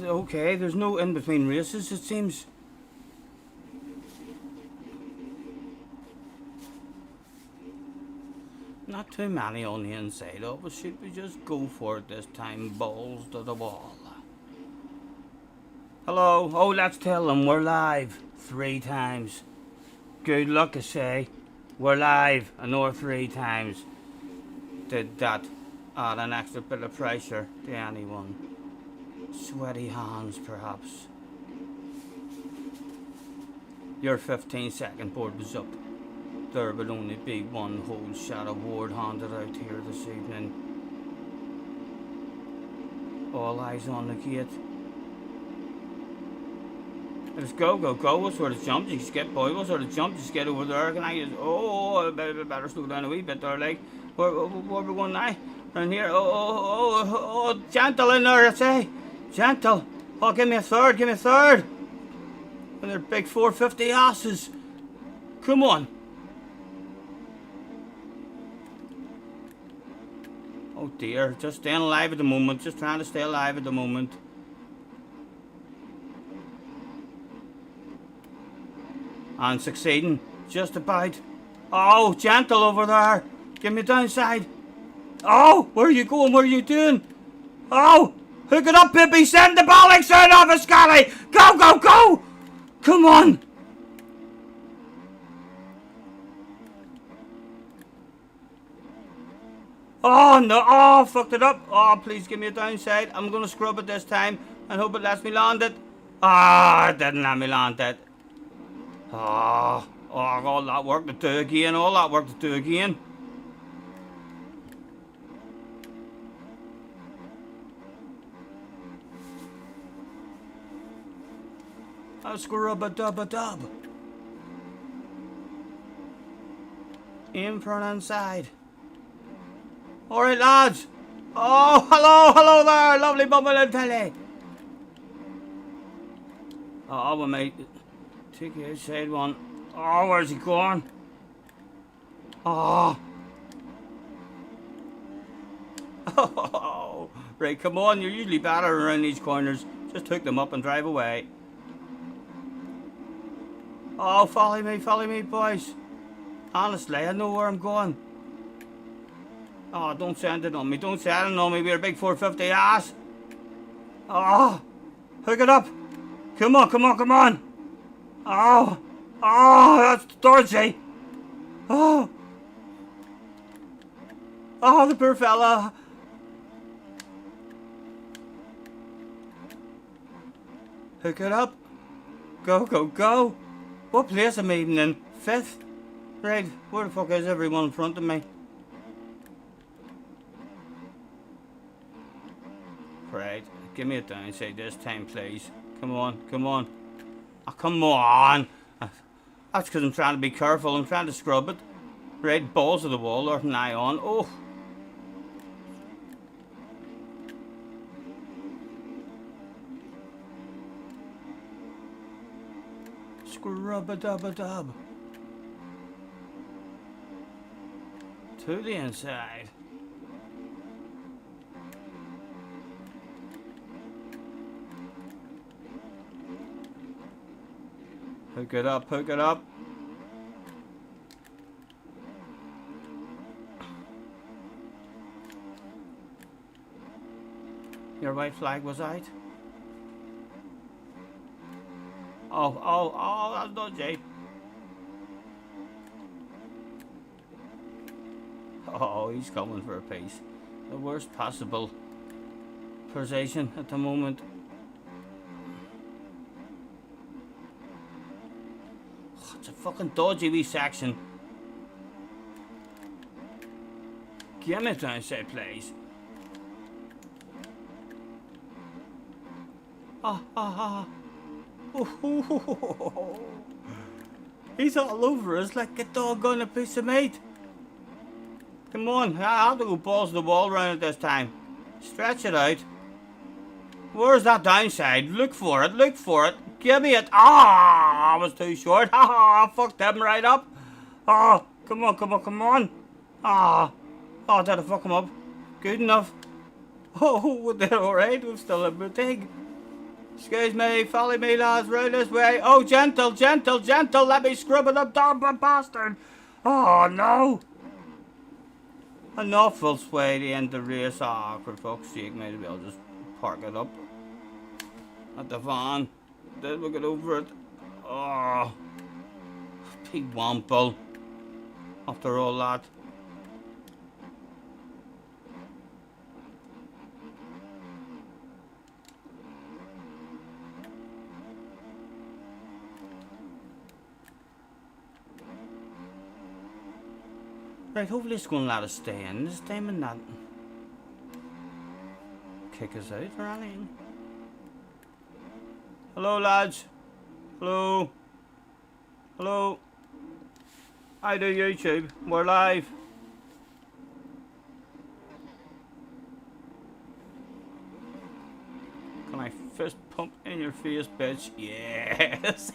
okay, there's no in-between races, it seems. Not too many on the inside of us. Should we just go for it this time? Balls to the wall. Hello. Oh, let's tell them we're live 3 times. Good luck, I say. We're live another 3 times. Did that add an extra bit of pressure to anyone? Sweaty hands, perhaps. Your 15-second board was up. There will only be one whole shot award handed out here this evening. All eyes on the gate. Let's go, go, go. What sort of jump? You skip, boy. What sort of jump? You get over there. Can I just... Oh, I better slow down a wee bit there, like. Where we going now? Around here. Oh, gentle in there, I say. Gentle. Oh, give me a third, give me a third. And they're big 450 asses. Come on. Oh dear, just staying alive at the moment, just trying to stay alive at the moment. And succeeding, just about. Oh, gentle over there. Give me downside. Oh, where are you going? What are you doing? Oh, hook it up, Pippi. Send the bollocks out of it, Scotty. Go, go, go. Come on. Oh no, oh, fucked it up. Oh, please give me a downside. I'm gonna scrub it this time and hope it lets me land it. Ah, it didn't let me land it. Oh, all that work to do again, all that work to do again. A scrub-a-dub-a-dub. Aim for an inside. Alright, lads. Oh, hello there. Lovely bubble and telly. Oh, we might take the outside one. Oh, where's he going? Oh. Oh. Right, come on. You're usually better around these corners. Just hook them up and drive away. Oh, follow me, boys. Honestly, I know where I'm going. Oh, don't send it on me. Don't send it on me. We're a big 450 ass. Oh, hook it up. Come on. Oh, that's dodgy. Oh, the poor fella. Hook it up. Go. What place am I even in? 5th? Right, where the fuck is everyone in front of me? Right, give me a downside this time, please. Come on. Oh, come on! That's because I'm trying to be careful. I'm trying to scrub it. Right, balls of the wall or an eye on. Oh! Scrub-a-dub-a-dub. To the inside. Hook it up. Your white flag was out. Oh, that's dodgy. Oh, he's coming for a piece. The worst possible position at the moment. Oh, it's a fucking dodgy wee section. Give me downside, please. He's all over us like a doggone piece of meat. Come on, I'll have to go balls to the wall round it this time. Stretch it out. Where's that downside? Look for it. Give me it. I was too short. I fucked him right up. Come on. Did I fuck him up? Good enough. Oh, they're alright. We've still a boutique. Excuse me, follow me, lads, round this way. Oh, gentle, let me scrub it up, damn bastard. Oh, no. An awful sway to end the race. For fuck's sake, maybe I'll just park it up at the van. Then we'll get over it. Oh, big wample. After all that. Right, hopefully it's going to let us stay in this time and not kick us out or anything. Hello, lads. Hello. I do YouTube. We're live. Can I fist pump in your face, bitch? Yes.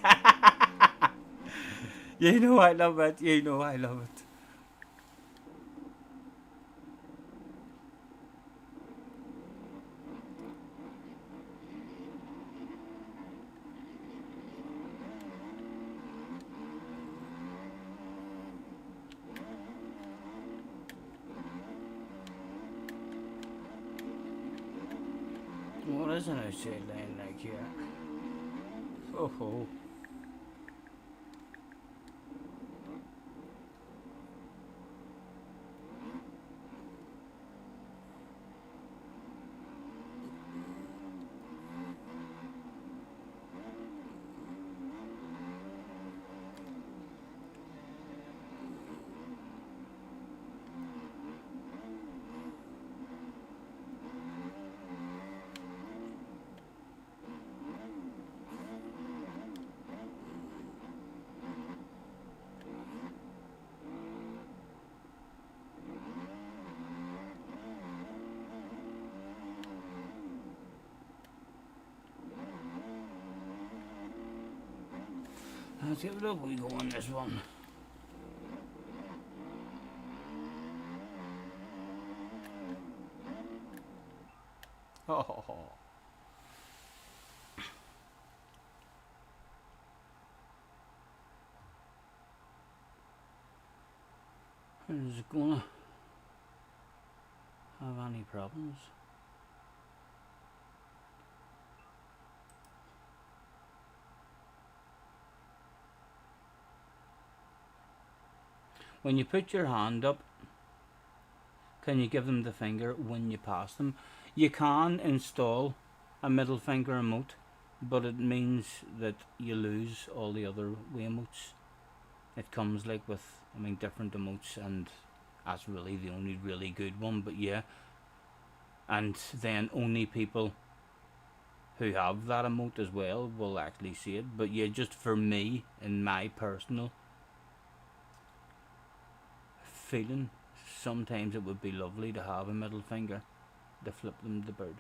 You know I love it. What is an outside lane like here? Oh. Let's give it a wee go on this one. Oh. Is it gonna have any problems? When you put your hand up, can you give them the finger when you pass them? You can install a middle finger emote, but it means that you lose all the other way emotes. It comes like with, I mean, different emotes, and that's really the only really good one, but yeah. And then only people who have that emote as well will actually see it. But yeah, just for me, in my personal feeling, sometimes it would be lovely to have a middle finger to flip them the bird.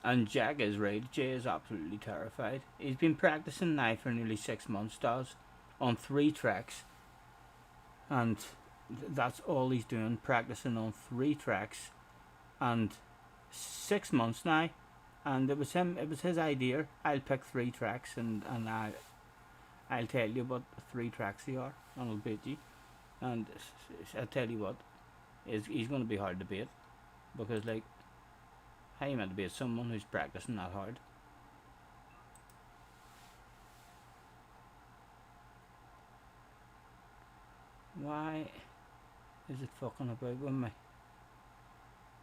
And Jack is right. Jay is absolutely terrified. He's been practicing now for nearly 6 months, Daz, on 3 tracks. And that's all he's doing, practicing on 3 tracks. And 6 months now. And it was his idea. I'll pick 3 tracks and I'll tell you what 3 tracks they are. And I'll beat you. And I'll tell you what, he's going to be hard to beat. Because, like, how you meant to beat someone who's practicing that hard? Why is it fucking about with me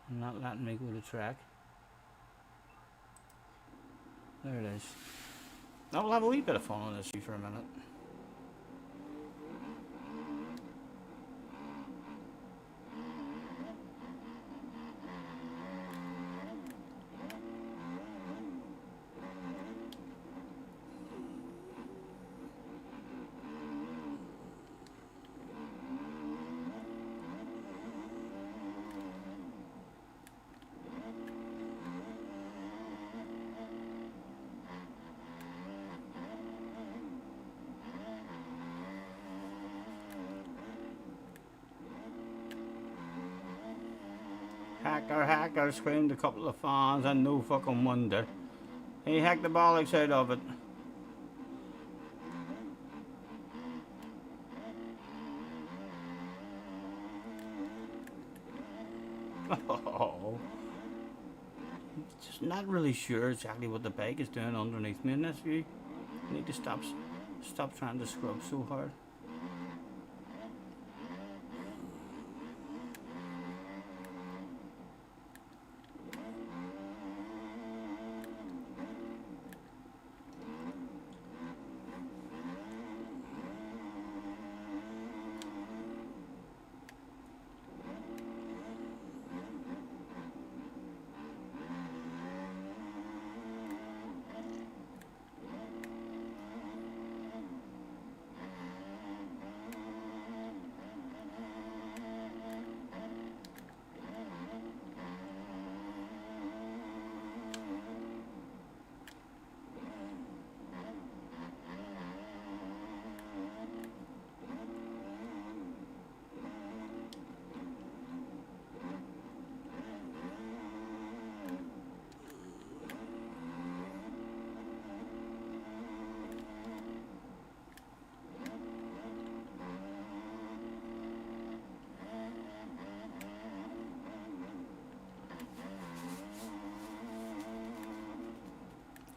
and not letting me go to track? There it is. Now we'll have a wee bit of fun on this for a minute. Hacker, hacker, screamed a couple of fans, and no fucking wonder. He hacked the bollocks out of it. Oh. Just not really sure exactly what the bike is doing underneath me in this view. I need to stop trying to scrub so hard.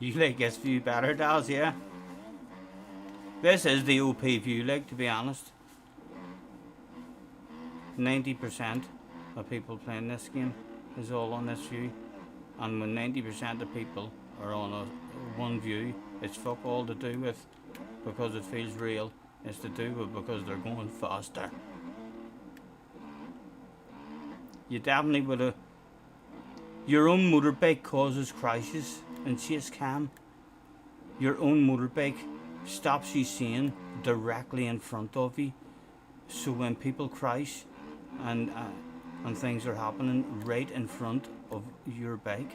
You like this view better, Daz, yeah? This is the OP view, like, to be honest. 90% of people playing this game is all on this view. And when 90% of people are on one view, it's fuck all to do with because it feels real. It's to do with because they're going faster. You definitely would have... Your own motorbike causes crashes in chase cam. Your own motorbike stops you seeing directly in front of you. So when people crash and and things are happening right in front of your bike,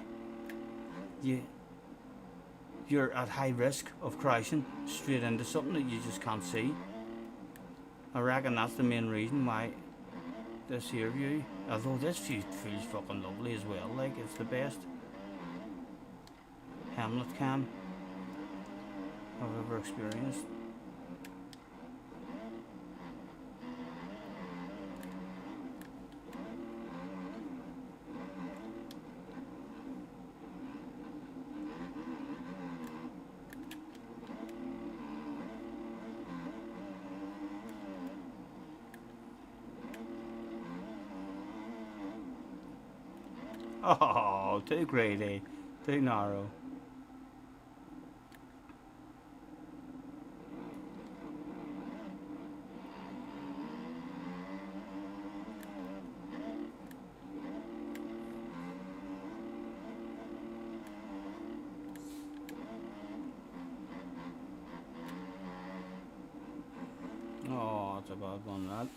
you're at high risk of crashing straight into something that you just can't see. I reckon that's the main reason why this here view, although this view feels fucking lovely as well, like it's the best Hamlet cam I've ever experienced. Oh, too greedy, too narrow. Oh, that's a bad one, that.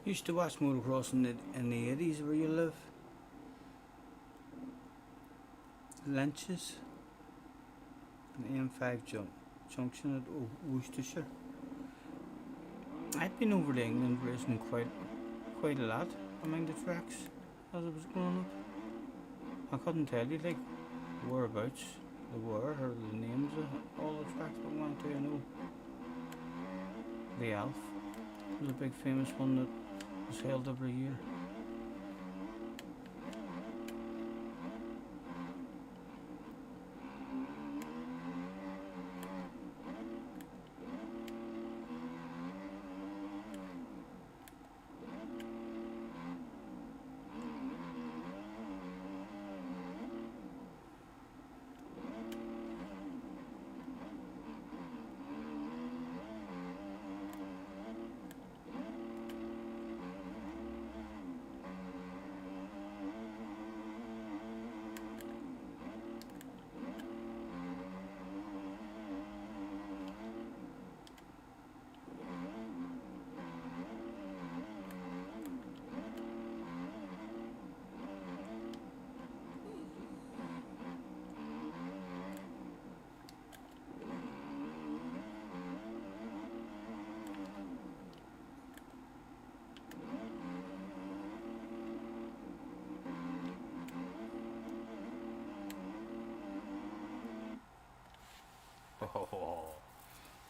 Used to watch motocross in the 80s where you live. Lynch's. The M5 junction at Worcestershire. I'd been over to England racing quite a lot among the tracks as I was growing up. I couldn't tell you like whereabouts they were or the names of all the tracks, but one too I know. The Alf was a big famous one that was held every year.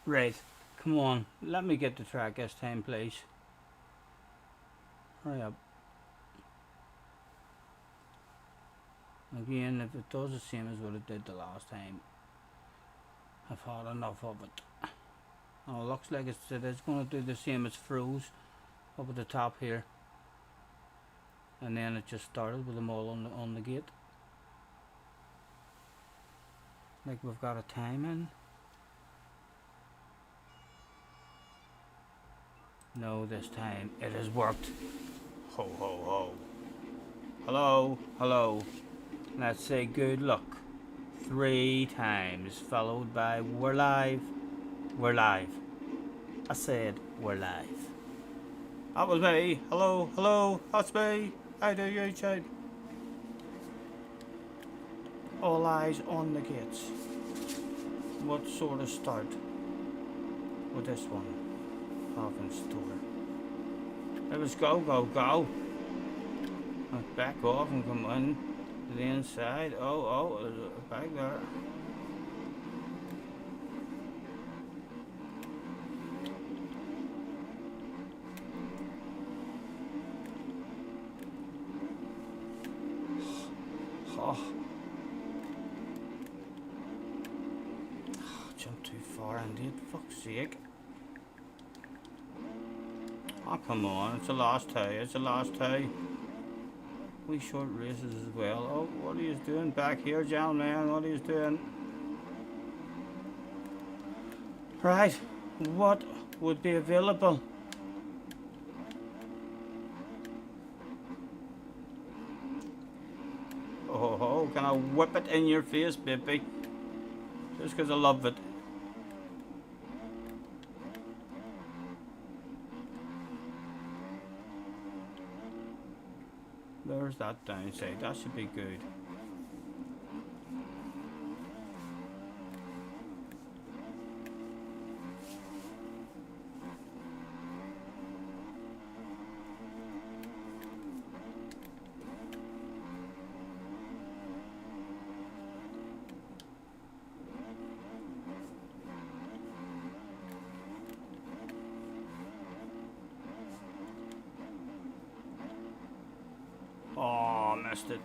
Right, come on, let me get the track this time, please. Hurry up. Again, if it does the same as what it did the last time, I've had enough of it. Oh, it looks like it is going to do the same as froze up at the top here. And then it just started with them all on the gate. Like we've got a time in. No, this time it has worked. Ho ho ho. Hello, hello. Let's say good luck. 3 times, followed by we're live. We're live. I said we're live. That was me. Hello, hello, that's me. I do YouTube. All eyes on the gates. What sort of start with this one have in store? Let's go, go, go. Let's back off and come in to the inside. Oh, there's a back there. Oh. Jumped too far indeed, fuck's sake. Oh, come on, it's the last two, it's the last two. We short races as well. Oh, what are you doing back here, gentlemen? What are you doing? Right, what would be available? Oh, can I whip it in your face, baby? Just because I love it. There's that downside. That should be good. Oh, missed it.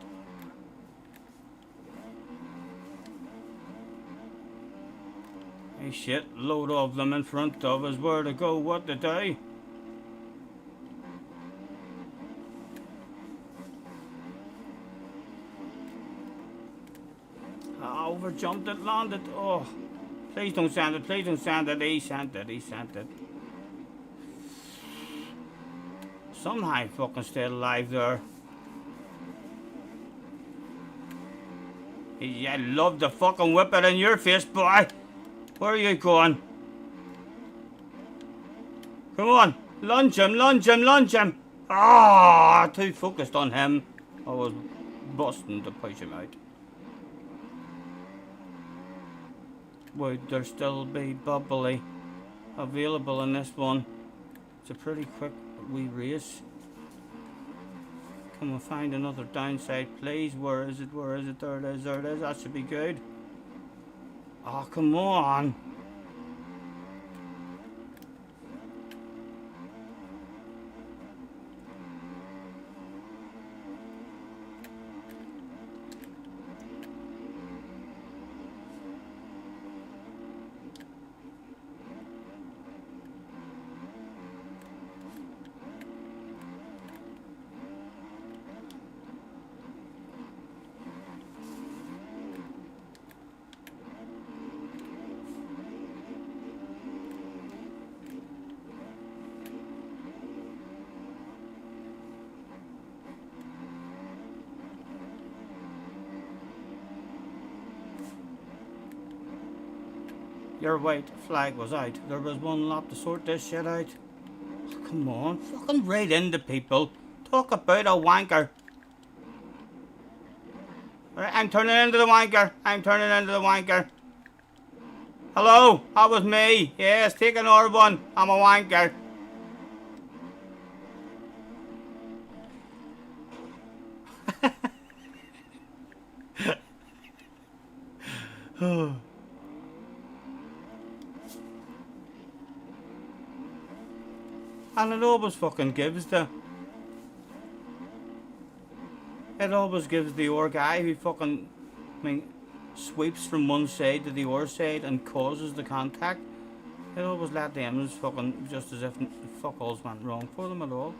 Hey shit, load of them in front of us. Where to go, what to do? I over jumped it, landed. Oh, please don't send it, please don't send it. He sent it, he sent it. Somehow I fucking stayed alive there. Yeah, I love to fucking whip it in your face, boy. Where are you going? Come on, lunge him, lunge him, lunge him. Ah, too focused on him. I was busting to push him out. Would there still be bubbly available in this one? It's a pretty quick wee race. Can we find another downside, please? Where is it? Where is it? There it is. There it is. That should be good. Oh, come on. Your white flag was out. There was one lap to sort this shit out. Oh, come on, fucking right into people. Talk about a wanker. Right, I'm turning into the wanker. I'm turning into the wanker. Hello, that was me. Yes, take another one. I'm a wanker. And it always fucking gives the... It always gives the other guy who fucking... I mean, sweeps from one side to the other side and causes the contact. It always let them as fucking... Just as if fuck all's went wrong for them at all.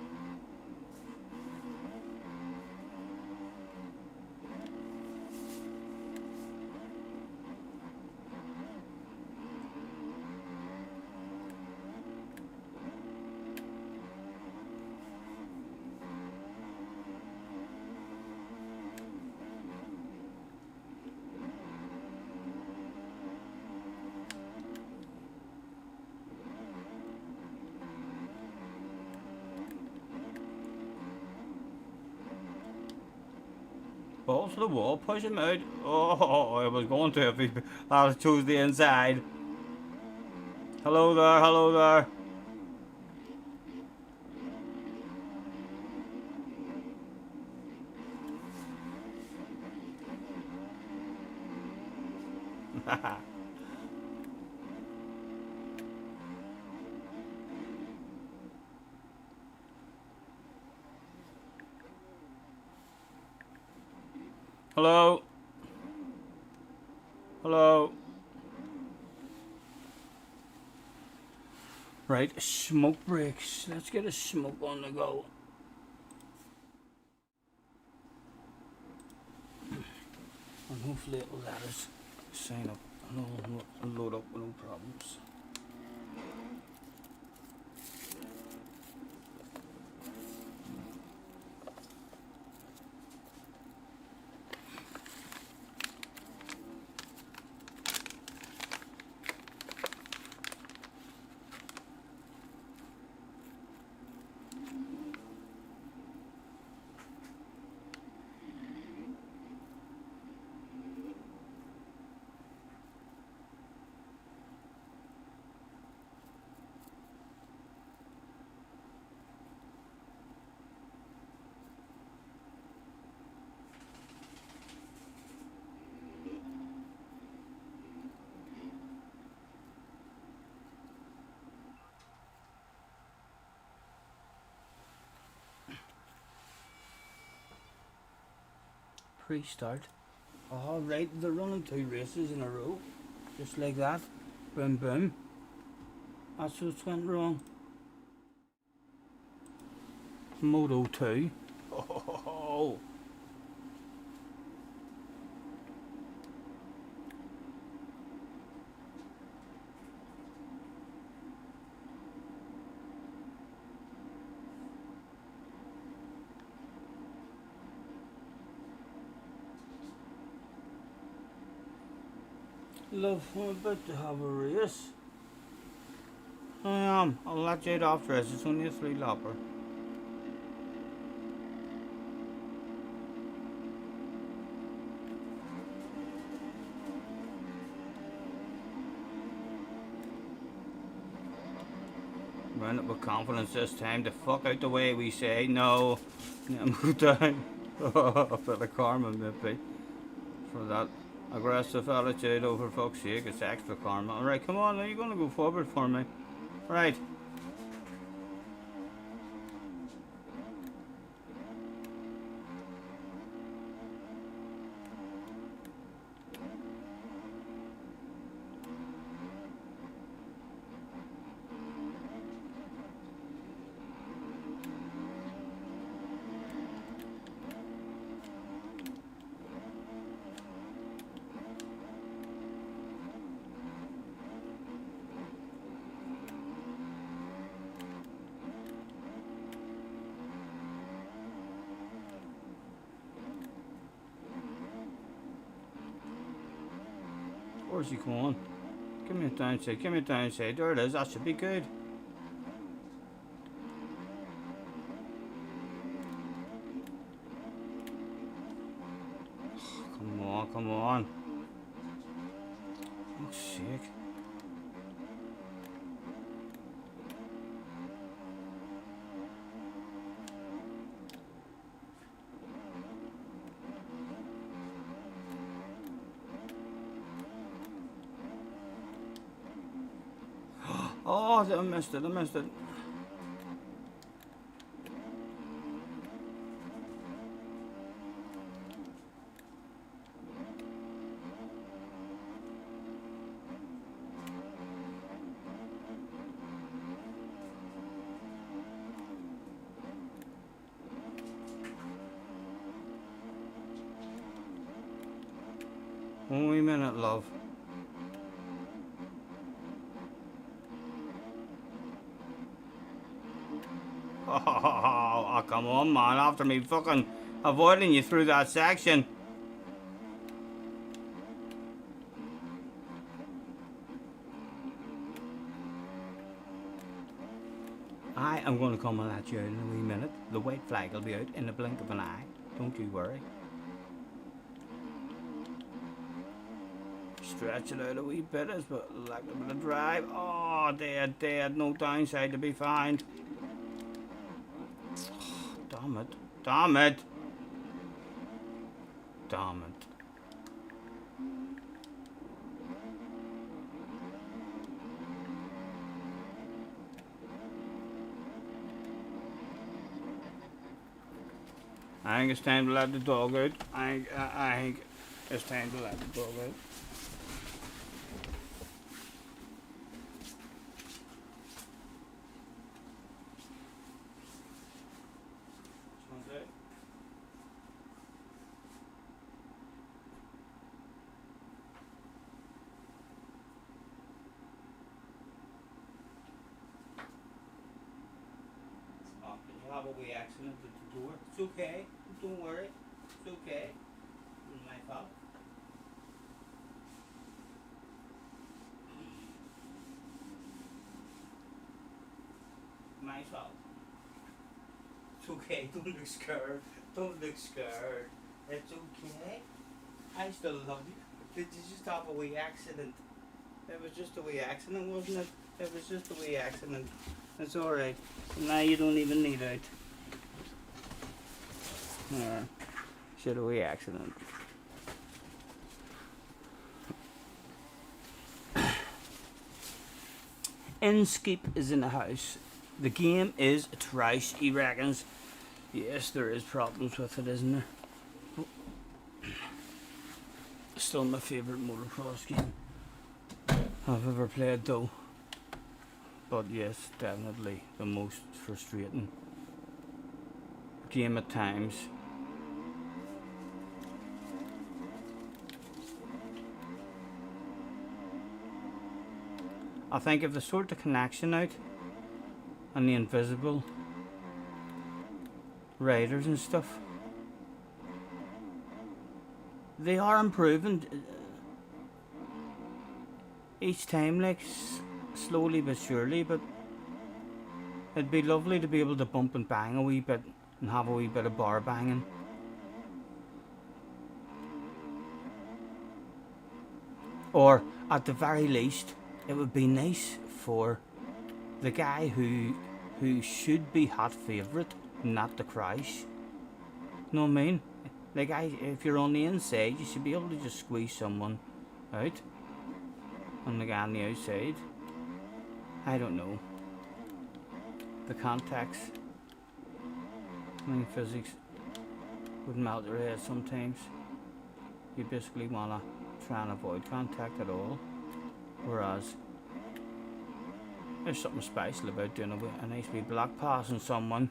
Balls to the wall, push him out. Oh, I was going to if he I chose the inside. Hello there, hello there. Hello. Hello. Right, smoke breaks. Let's get a smoke on the go. And hopefully it will let us sign up and load up with no problems. Pre-start. All right, they're running 2 races in a row, just like that. Boom, boom. That's what's went wrong. Moto 2. Oh. Love, I'm about to have a race. I am. I'll let you out after this. It's only a 3-lapper. Run it with confidence this time. The fuck out the way we say. No. Move down. A bit of karma maybe for that. Aggressive attitude, oh for fuck's sake, it's extra karma. Alright, come on, are you going to go forward for me? Right. Where's he going? Give me a downside, give me a downside. There it is, that should be good. Come on, come on. Fuck's sake. Oh, I missed it, I missed it. One wee minute, love. Oh, come on, man. After me fucking avoiding you through that section. I am going to come and let you out in a wee minute. The white flag will be out in the blink of an eye. Don't you worry. Stretch it out a wee bit as well. Like a bit of drive. Oh, dead. No downside to be found. Damn it. Damn it. Damn it. I think it's time to let the dog out. I think it's time to let the dog out. You have a wee accident at the door. It's okay. Don't worry. It's okay. It's my fault. My fault. It's okay. Don't look scared. Don't look scared. It's okay. I still love you. Did you just have a wee accident? It was just a wee accident, wasn't it? It was just a wee accident. It's alright. Now you don't even need it. Yeah. Should a wee accident. Inskeep is in the house. The game is trash, he reckons. Yes, there is problems with it, isn't there? Still my favourite motocross game I've ever played though. But yes, definitely the most frustrating game at times. I think if they sort the connection out and the invisible riders and stuff, they are improving each time, like slowly but surely, but it'd be lovely to be able to bump and bang a wee bit and have a wee bit of bar banging. Or at the very least, it would be nice for the guy who should be hot favourite not to crash. Know what I mean? Like, if you're on the inside, you should be able to just squeeze someone out, and the guy on the outside, I don't know. The contacts, I mean, physics would melt your head sometimes. You basically want to try and avoid contact at all. Whereas, there's something special about doing a nice wee block pass on someone.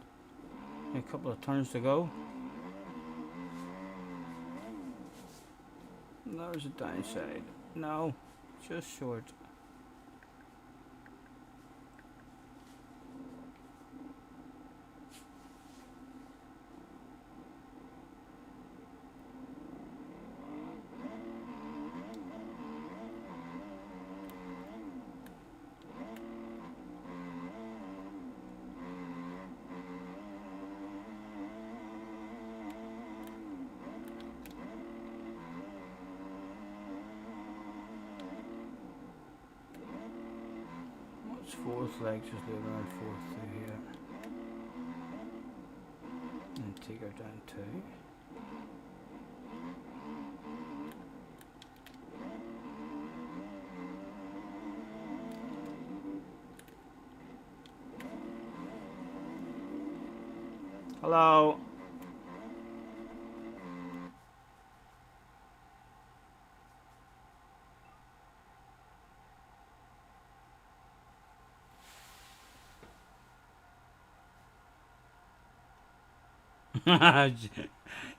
A couple of turns to go. There's a downside. No, just short. Fourth leg, just leave around fourth through here. And take her down 2. Hello.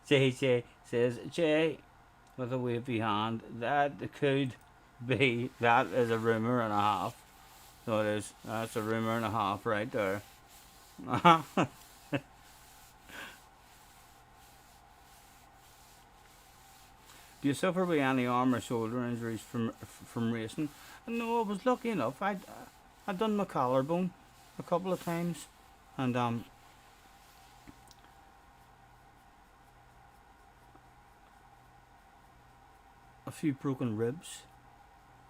JJ says, Jay, with a wavy hand. That could be, that is a rumour and a half. So it is, that's a rumour and a half right there. Do you suffer with any arm or shoulder injuries from racing? No, I was lucky enough. I'd done my collarbone a couple of times, and a few broken ribs,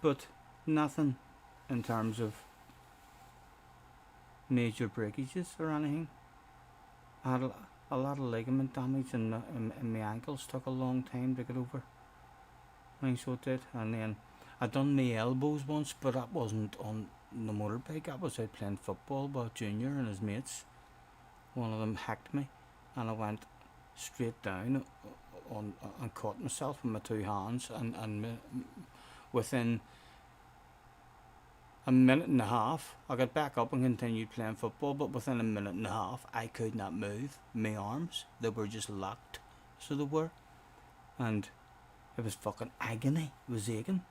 but nothing in terms of major breakages or anything. I had a lot of ligament damage in my ankles. Took a long time to get over. I think so it did. And then I done my elbows once, but that wasn't on the motorbike. That was out playing football with Junior and his mates. One of them hacked me, and I went straight down and caught myself with my two hands, and within a minute and a half I got back up and continued playing football, but within a minute and a half I could not move my arms. They were just locked, so they were, and it was fucking agony. It was aching.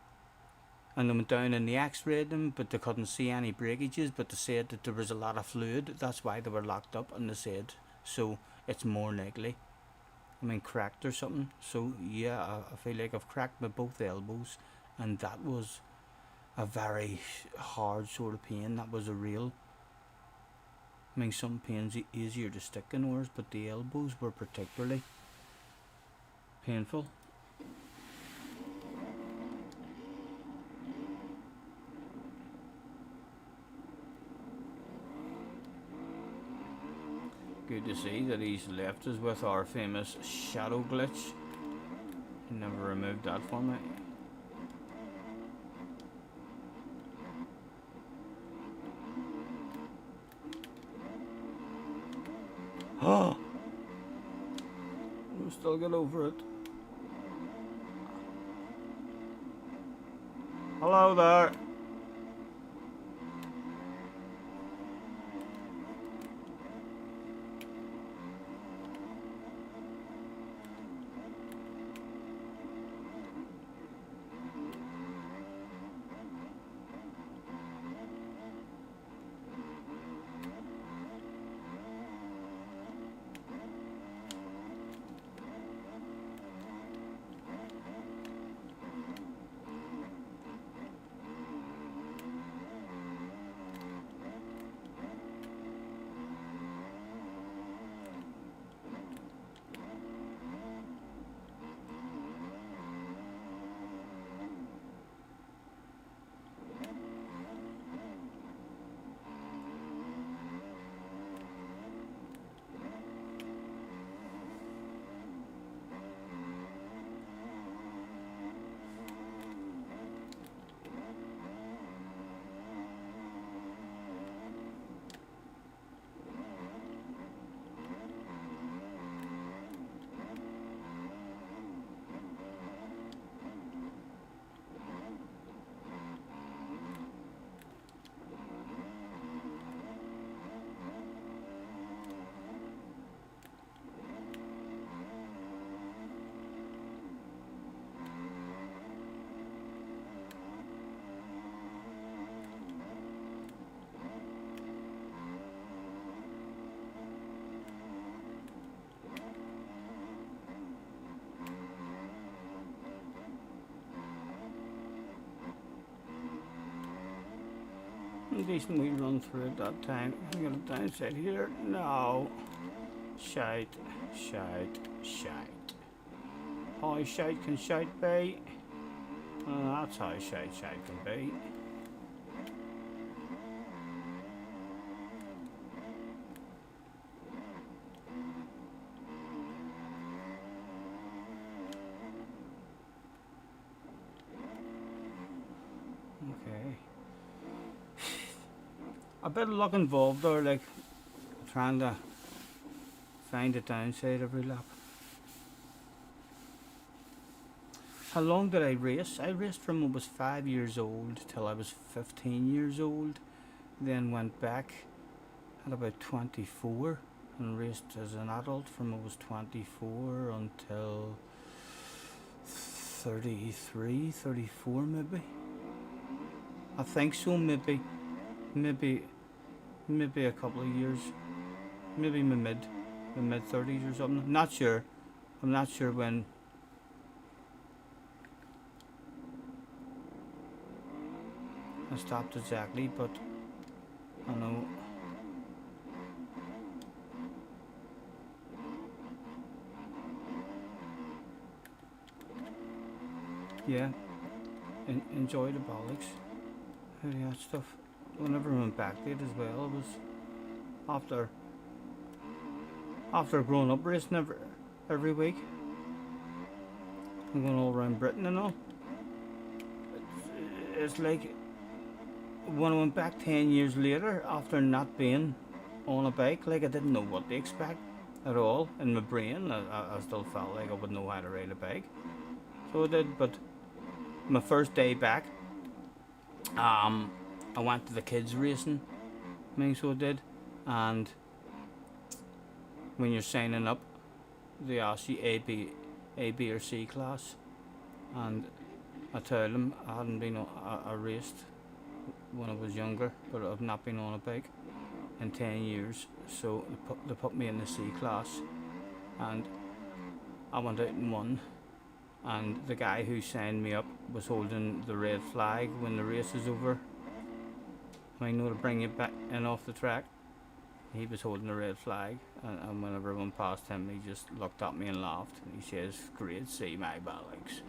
And they went down and they x-rayed them, but they couldn't see any breakages, but they said that there was a lot of fluid. That's why they were locked up, and they said, so it's more likely, cracked or something. So yeah, I feel like I've cracked my both elbows, and that was a very hard sort of pain. That was a real, some pains easier to stick in ours, but the elbows were particularly painful. Good to see that he's left us with our famous shadow glitch. He never removed that for me. Oh! We'll still get over it. Hello there! Decent we run through it that time. I'm gonna downside here. No. Shite, shite, shite. How shite can shite be? That's how shite can be. Okay. A bit of luck involved there, like trying to find a downside every lap. How long did I race? I raced from I was 5 years old till I was 15 years old. Then went back at about 24 and raced as an adult from I was 24 until 33, 34 maybe. I think so, maybe a couple of years, maybe my mid 30s or something. Not sure. I'm not sure when. I stopped exactly, but I know. Yeah, enjoy the bollocks. Yeah, stuff. Whenever I went back to it as well, it was after growing up racing every week. I'm going all around Britain and all. It's like when I went back 10 years later after not being on a bike, like I didn't know what to expect at all. In my brain, I still felt like I would know how to ride a bike. So I did, but my first day back, I went to the kids racing, so I did, and when you're signing up, they ask you A, B or C class, and I told them I hadn't been I raced when I was younger, but I've not been on a bike in 10 years, so they put me in the C class, and I went out and won. And the guy who signed me up was holding the red flag when the race is over. I know to bring you back in off the track. He was holding the red flag, and whenever I went past him, he just looked at me and laughed. And he says, "Great, see my bollocks."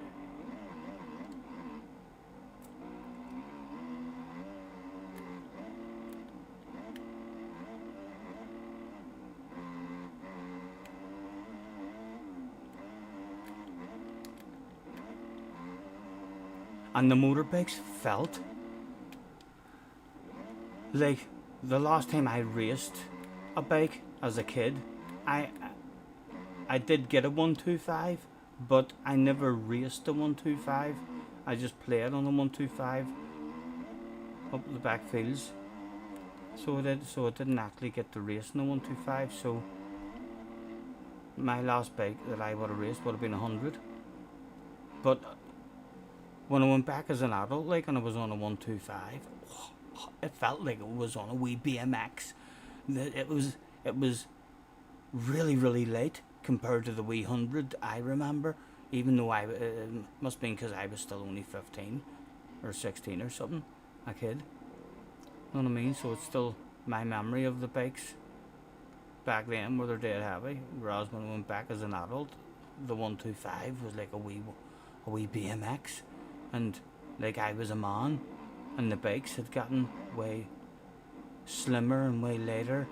And the motorbikes felt like the last time I raced a bike as a kid, I did get a 125, but I never raced a 125. I just played on a 125 up the back fields. So I didn't actually get to race in a 125. So my last bike that I would have raced would have been 100. But when I went back as an adult, like, and I was on a 125, it felt like it was on a wee BMX. It was really, really light compared to the wee 100 I remember, even though it must have been because I was still only 15 or 16 or something, a kid. Know what I mean? So it's still my memory of the bikes back then were they're dead heavy, whereas when I went back as an adult, the 125 was like a wee BMX. And like I was a man, and the bikes had gotten way slimmer and way lighter.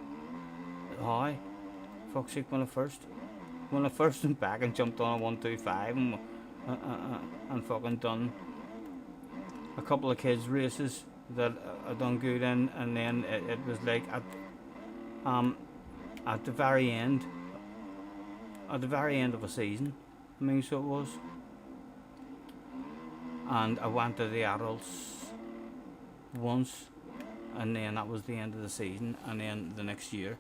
Hi, fuck's sake! When I first went back and jumped on a 125 and fucking done a couple of kids races that I done good in, and then it was like at the very end of a season. So it was. And I went to the adults once, and then that was the end of the season. And then the next year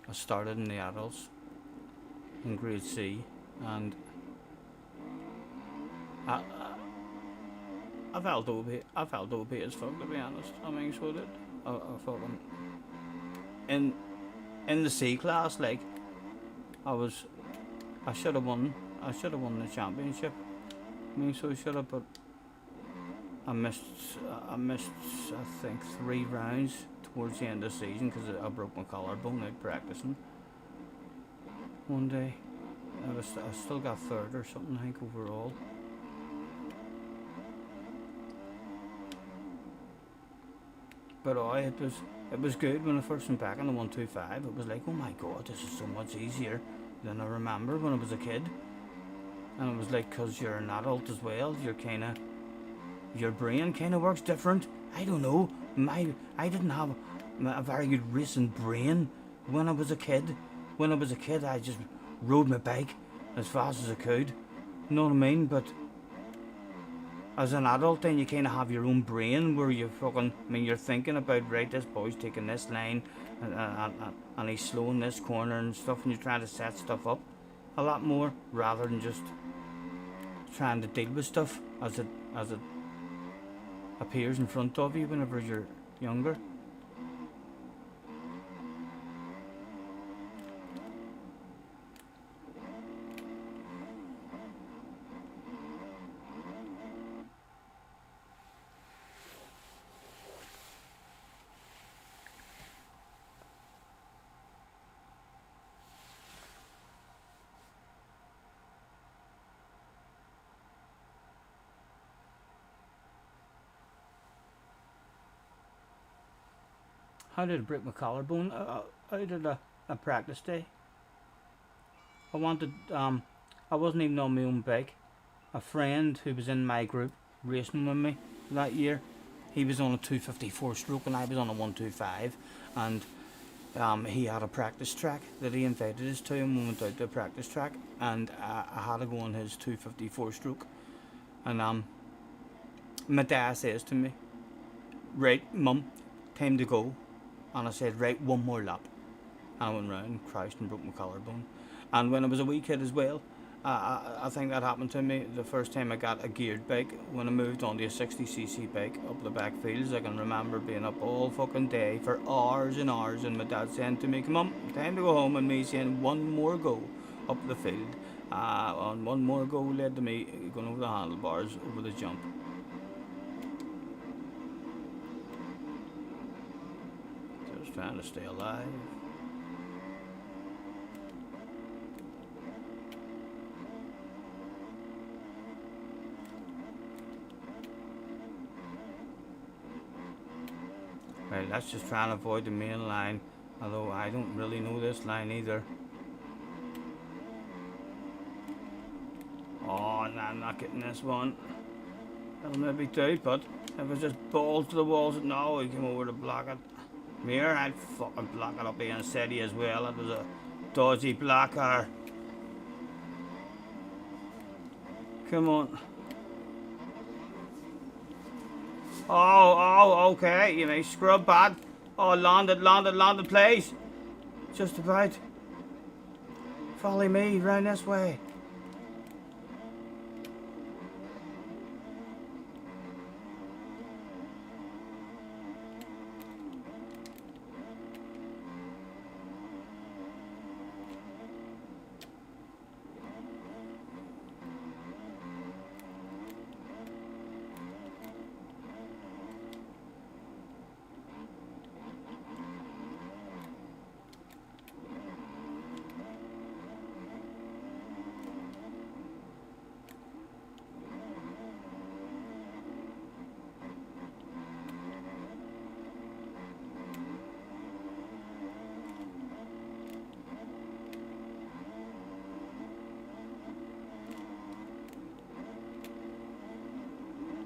I started in the adults in grade C, and I felt OP as fuck, to be honest. So did I fucking in the C class, like I should have won the championship. So I should have, but I missed I think 3 rounds towards the end of the season because I broke my collarbone out practicing one day. I still got 3rd or something, I think, overall. But it was good when I first went back on the 125. It was like, oh my god, this is so much easier than I remember when I was a kid. And it was like, because you're an adult as well, your brain kind of works different. I don't know. I didn't have a very good racing brain when I was a kid. When I was a kid, I just rode my bike as fast as I could. You know what I mean? But as an adult, then you kind of have your own brain where you you're thinking about, right, this boy's taking this line and he's slowing this corner and stuff, and you're trying to set stuff up a lot more rather than just trying to deal with stuff as it appears in front of you whenever you're younger. How did I break my collarbone? I did a practice day. I wanted, I wasn't even on my own bike. A friend who was in my group racing with me that year, he was on a 254 stroke and I was on a 125, and he had a practice track that he invited us to, and we went out to a practice track, and I had to go on his 254 stroke, and my dad says to me, right mum, time to go. And I said, right, one more lap. And I went round, crashed and broke my collarbone. And when I was a wee kid as well, I think that happened to me the first time I got a geared bike. When I moved onto a 60cc bike up the back fields, I can remember being up all fucking day for hours and hours, and my dad saying to me, come on, time to go home, and me saying, one more go up the field. And one more go led to me going over the handlebars, over the jump. Trying to stay alive. Right, let's just try and avoid the main line, although I don't really know this line either. Oh, no, I'm not getting this one. That'll maybe do, but if it's just balls to the walls, no, we came over to block it. Here, I'd fucking block it up against City as well. It was a dodgy blocker. Come on. Oh, okay. You may scrub bad. Oh, landed, please. Just about. Follow me round this way.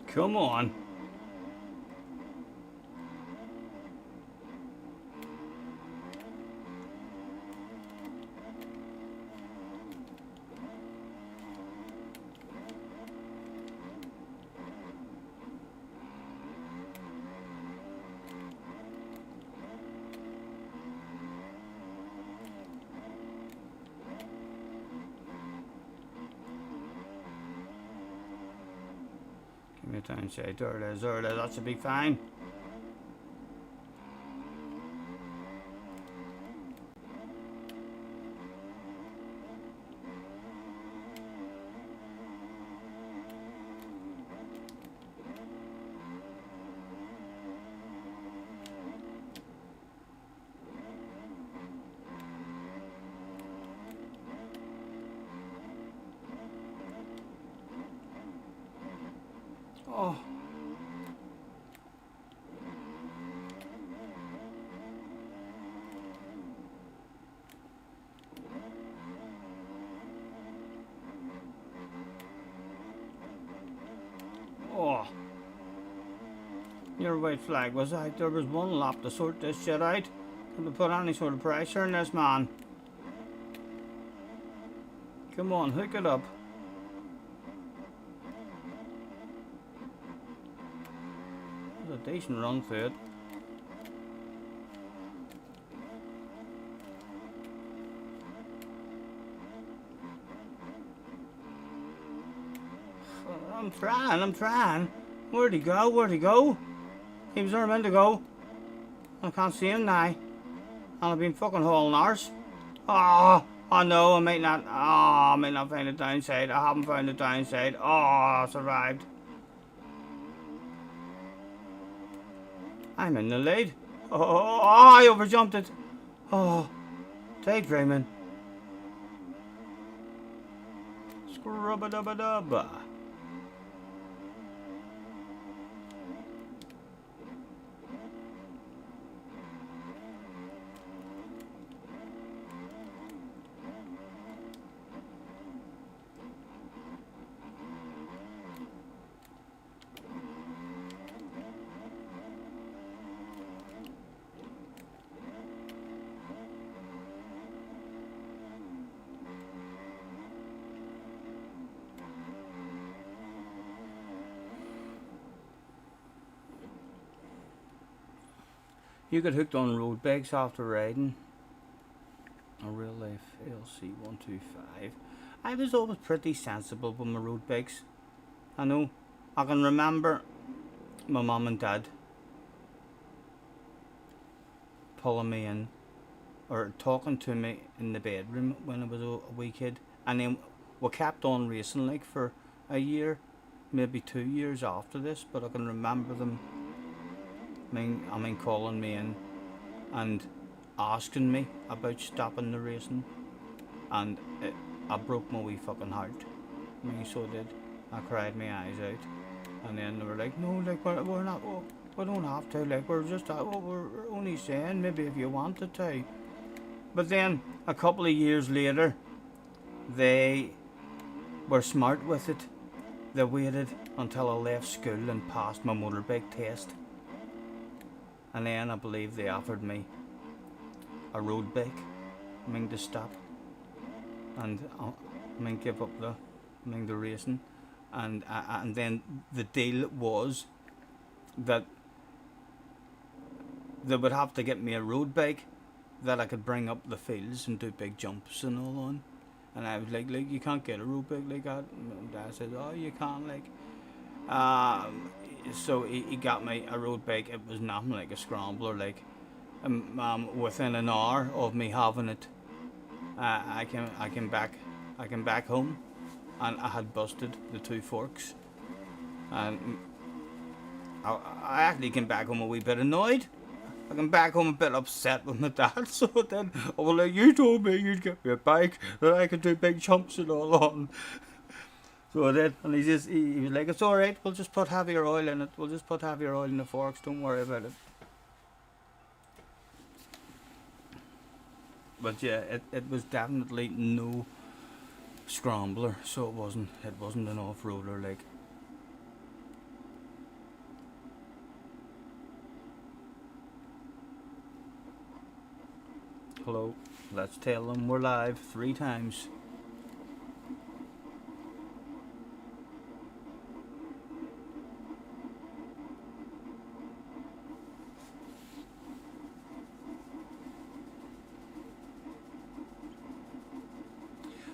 Come on. Give me a time, say, there it is, that should be fine. Oh. Oh. Your white flag was out. There was one lap to sort this shit out. Couldn't put any sort of pressure on this man. Come on, hook it up. A decent run for it. I'm trying. Where'd he go? He was where I meant to go. I can't see him now. And I've been fucking hauling arse. Oh no, I might not find the downside. I haven't found the downside. Oh, I survived. I'm in the lead. Oh, I overjumped it. Oh, daydreaming. Scrubba-dubba-dubba. You get hooked on road bikes after riding a real life LC 125. I was always pretty sensible with my road bikes. I know. I can remember my mum and dad pulling me in or talking to me in the bedroom when I was a wee kid, and then we kept on racing like for a year, maybe 2 years after this. But I can remember them calling me in and asking me about stopping the racing, and I broke my wee fucking heart. So I did. I cried my eyes out, and then they were like, no, like we're not, we don't have to, like we're just, we're only saying maybe if you wanted to. But then a couple of years later, they were smart with it. They waited until I left school and passed my motorbike test. And then I believe they offered me a road bike, to stop, and give up the racing, and then the deal was that they would have to get me a road bike that I could bring up the fields and do big jumps and all on. And I was like you can't get a road bike like that. And Dad said, oh, you can't, like. So he got me a road bike. It was nothing like a scrambler. Like, within an hour of me having it, I came back home, and I had busted the 2 forks, and I actually came back home a wee bit annoyed. I came back home a bit upset with my dad. So then I was like, you told me you'd get me a bike that I could do big jumps and all on. So I did, and he was like, it's alright, we'll just put heavier oil in it. We'll just put heavier oil in the forks, don't worry about it. But yeah, it was definitely no scrambler, so it wasn't an off-roader like. Hello, let's tell them we're live 3 times.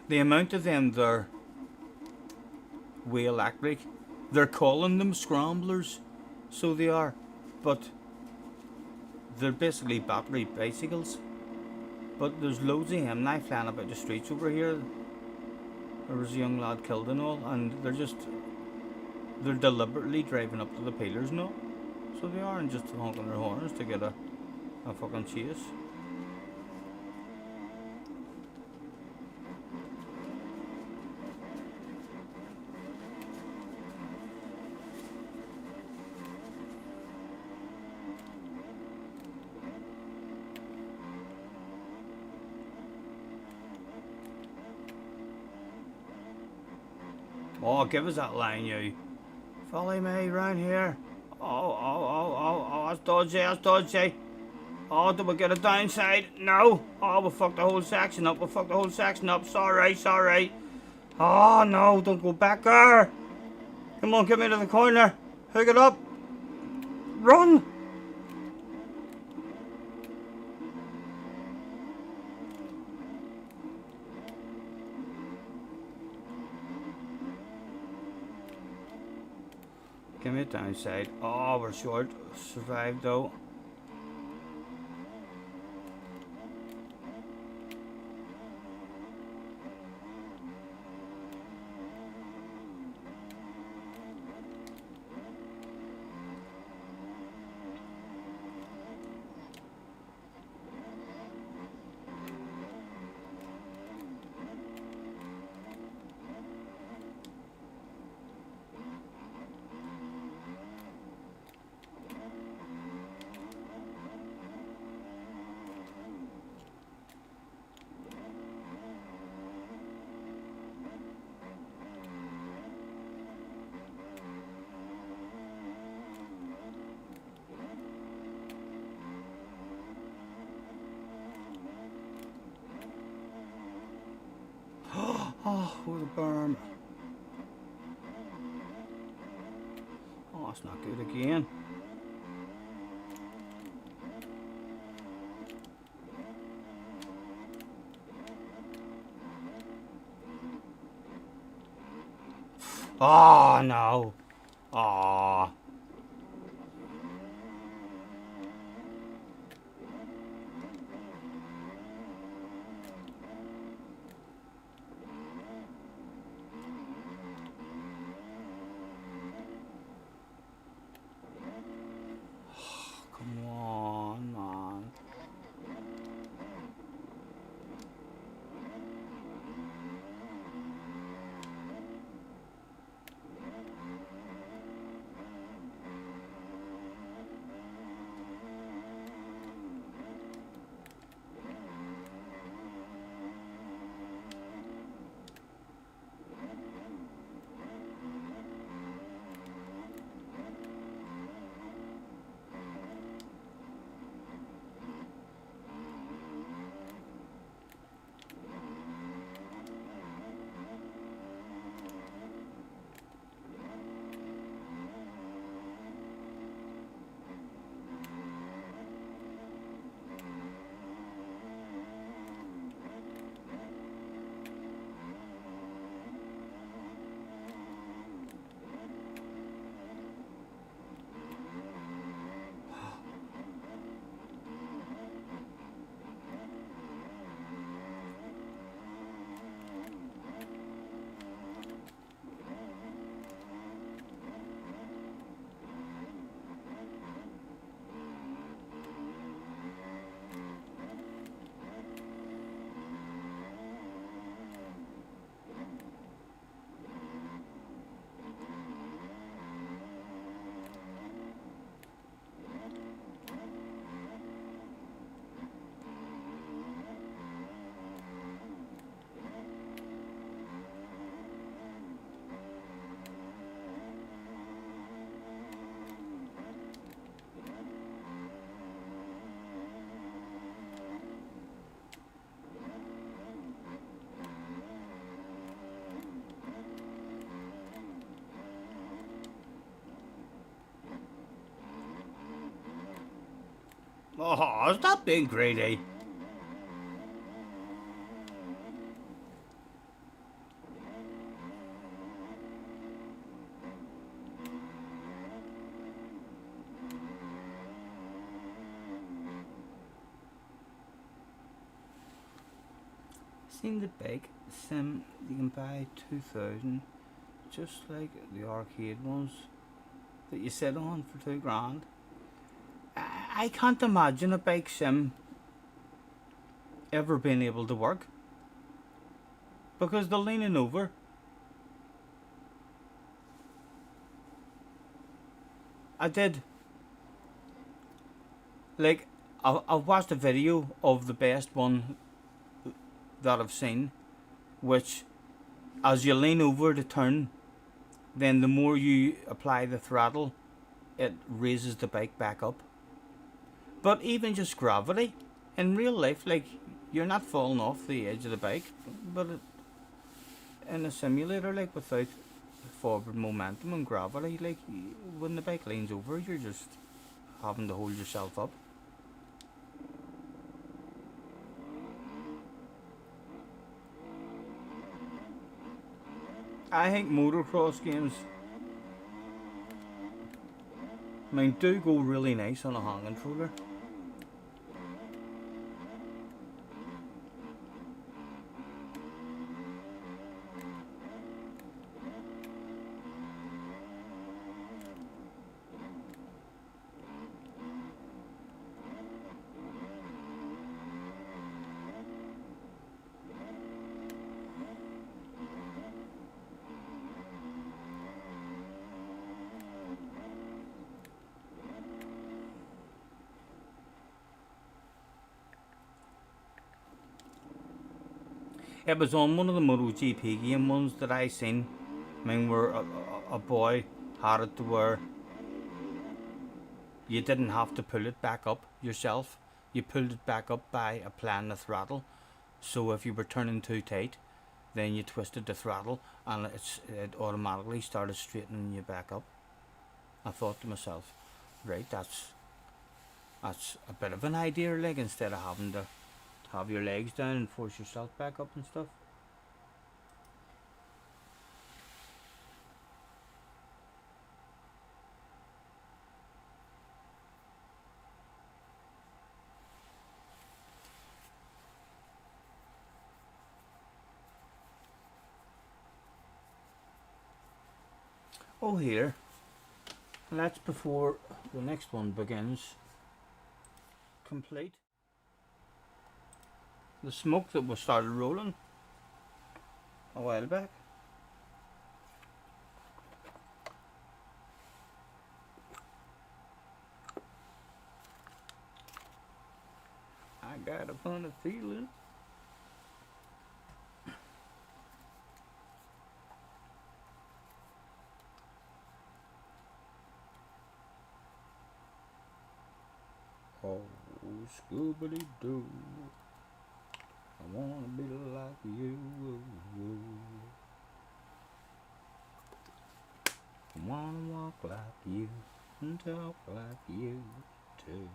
The amount of them there, way electric, they're calling them scramblers, so they are, but they're basically battery bicycles. But there's loads of them now flying about the streets over here. There was a young lad killed and all, and they're deliberately driving up to the pillars and all. So they aren't just honking their horns to get a fucking chase. Oh, give us that line, you. Follow me round here. Oh, that's dodgy. Oh, did we get a downside? No. Oh, we fucked the whole section up. Sorry. Oh, no, don't go back there. Come on, get me to the corner. Hook it up. Run. Give me a downside. Oh, we're short. Survived though. Oh, what a berm. Oh, it's not good again. Oh, no. Oh. Come on, man. Oh, stop being greedy. Seen the big sim you can buy 2,000, just like the arcade ones that you sit on for £2 grand. I can't imagine a bike sim ever being able to work because they're leaning over. I did. Like, I've watched a video of the best one that I've seen, which as you lean over to turn, then the more you apply the throttle, it raises the bike back up. But even just gravity, in real life, like, you're not falling off the edge of the bike, but in a simulator, like, without forward momentum and gravity, like, when the bike leans over, you're just having to hold yourself up. I think motocross games I mean, do go really nice on a hand controller. It was on one of the MotoGP game ones that I seen. I mean, where a boy had it to where you didn't have to pull it back up yourself. You pulled it back up by applying the throttle. So if you were turning too tight, then you twisted the throttle and it automatically started straightening you back up. I thought to myself, right, that's a bit of an idea, like, instead of having to have your legs down and force yourself back up and stuff. Oh, here. And that's before the next one begins. Complete. The smoke that was started rolling a while back. I got a funny feeling. Oh, Scooby-Doo, I wanna be like you. I wanna walk like you and talk like you too.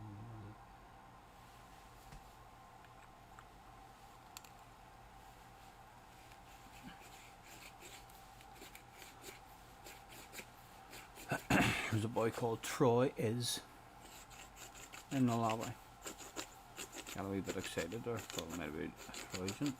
There's a boy called Troy Is in the lobby. Got a wee bit excited there, thought maybe Troy's.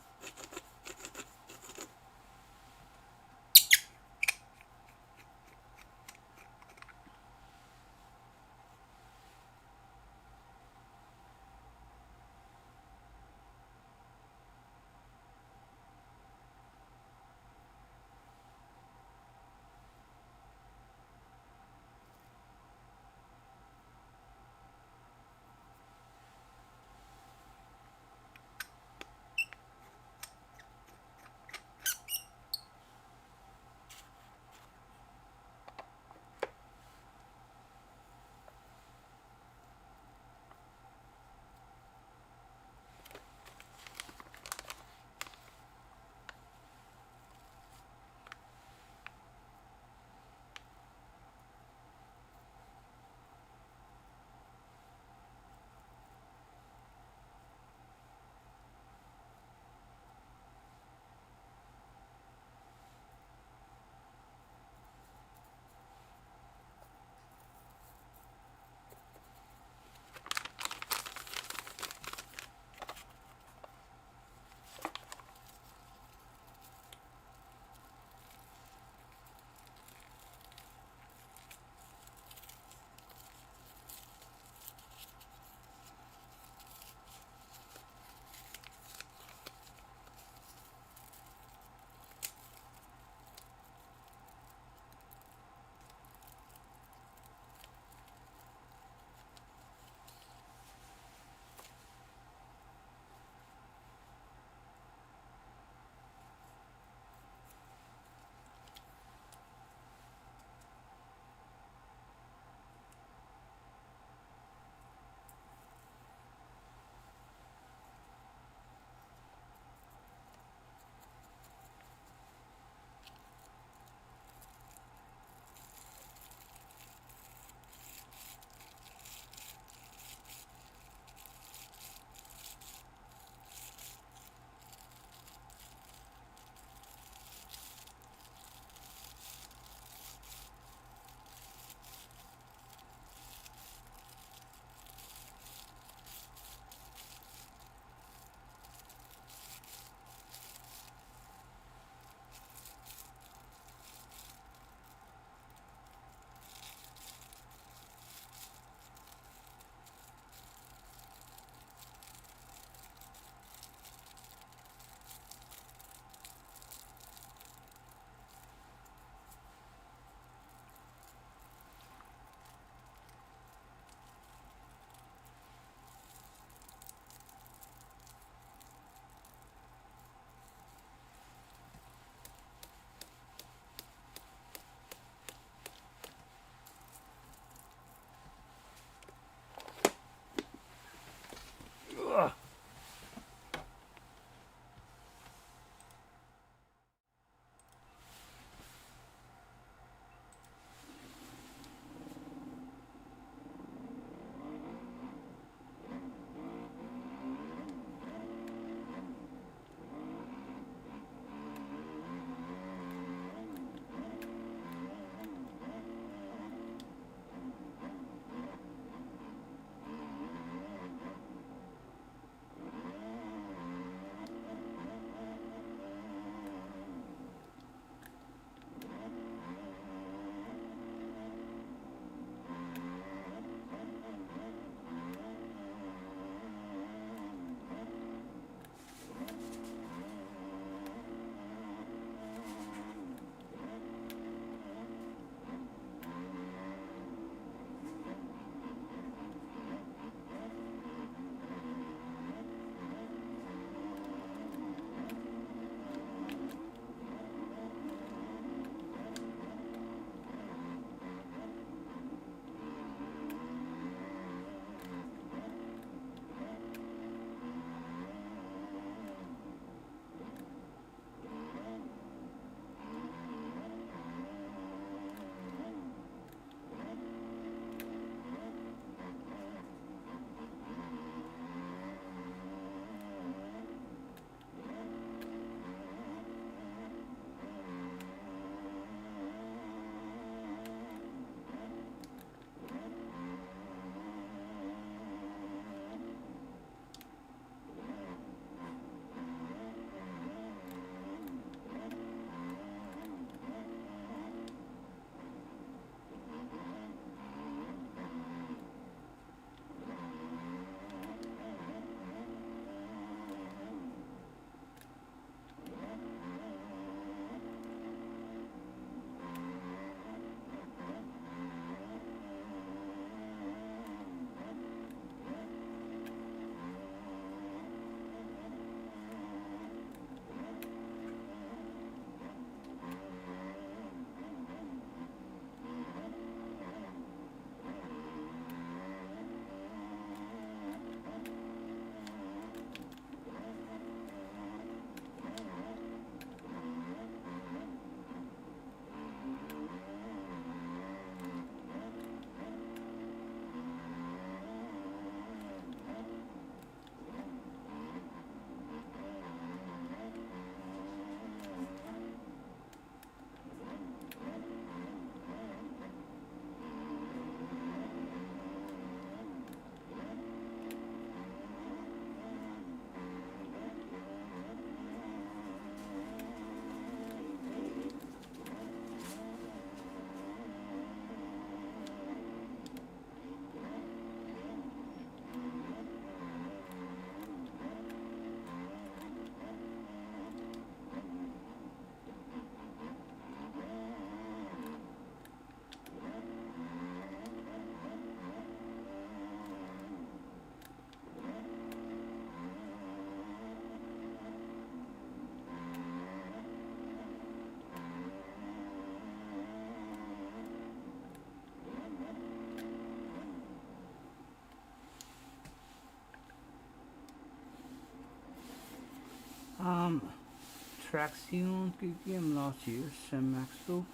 Traxi on? Good game last year. Sim Expo.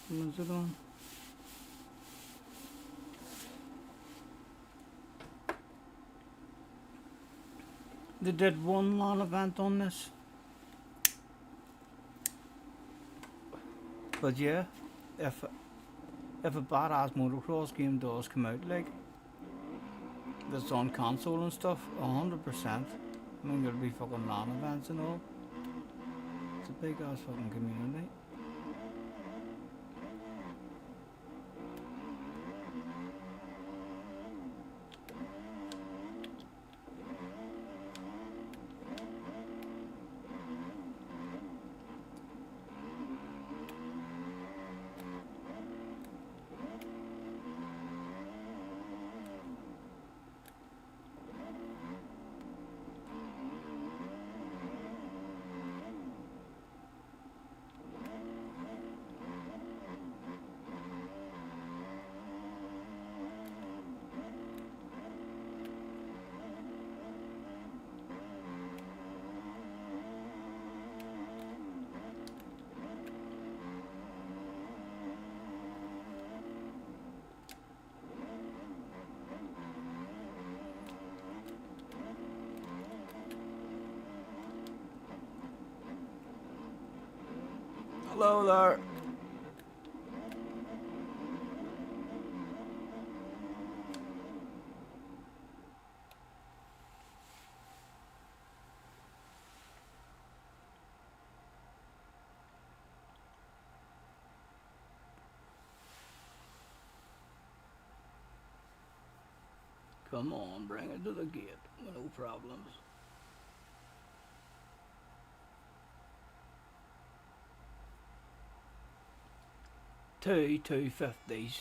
When's it on? They did one LAN event on this. But yeah, if a badass motocross game does come out, like that's on console and stuff, 100%. I mean, there'll be fucking LAN events and all. It's a big ass fucking community. Hello there. Come on, bring it to the gate. No problems. Two 250s.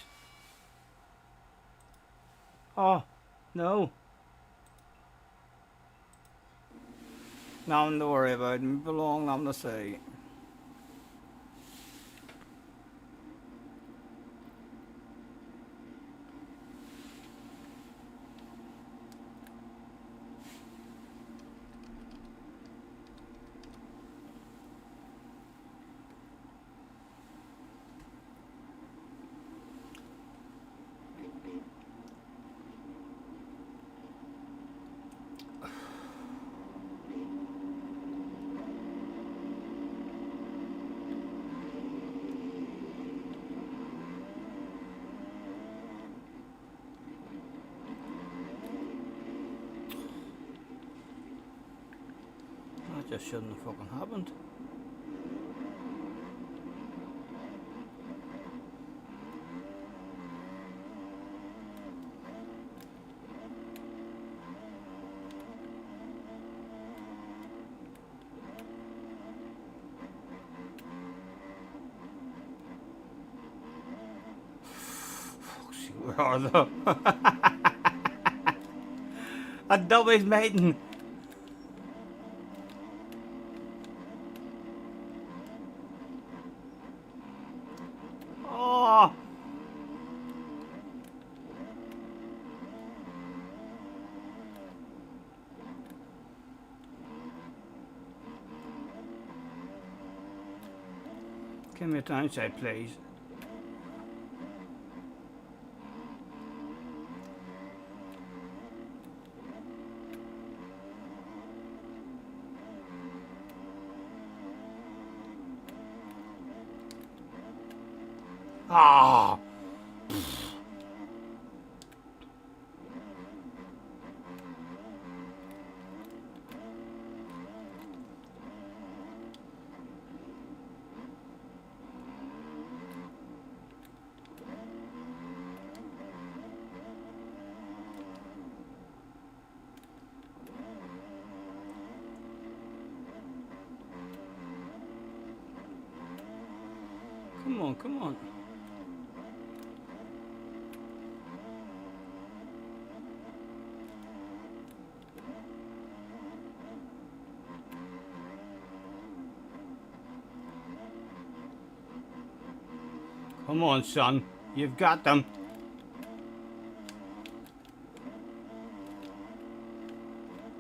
Oh, no. Nothing to worry about. Me belong, nothing to say. That just shouldn't have fucking happened. Where are they? A doubles maiden. Oh. Give me a downside, please. Ah! Come on, come on. Come on, son. You've got them.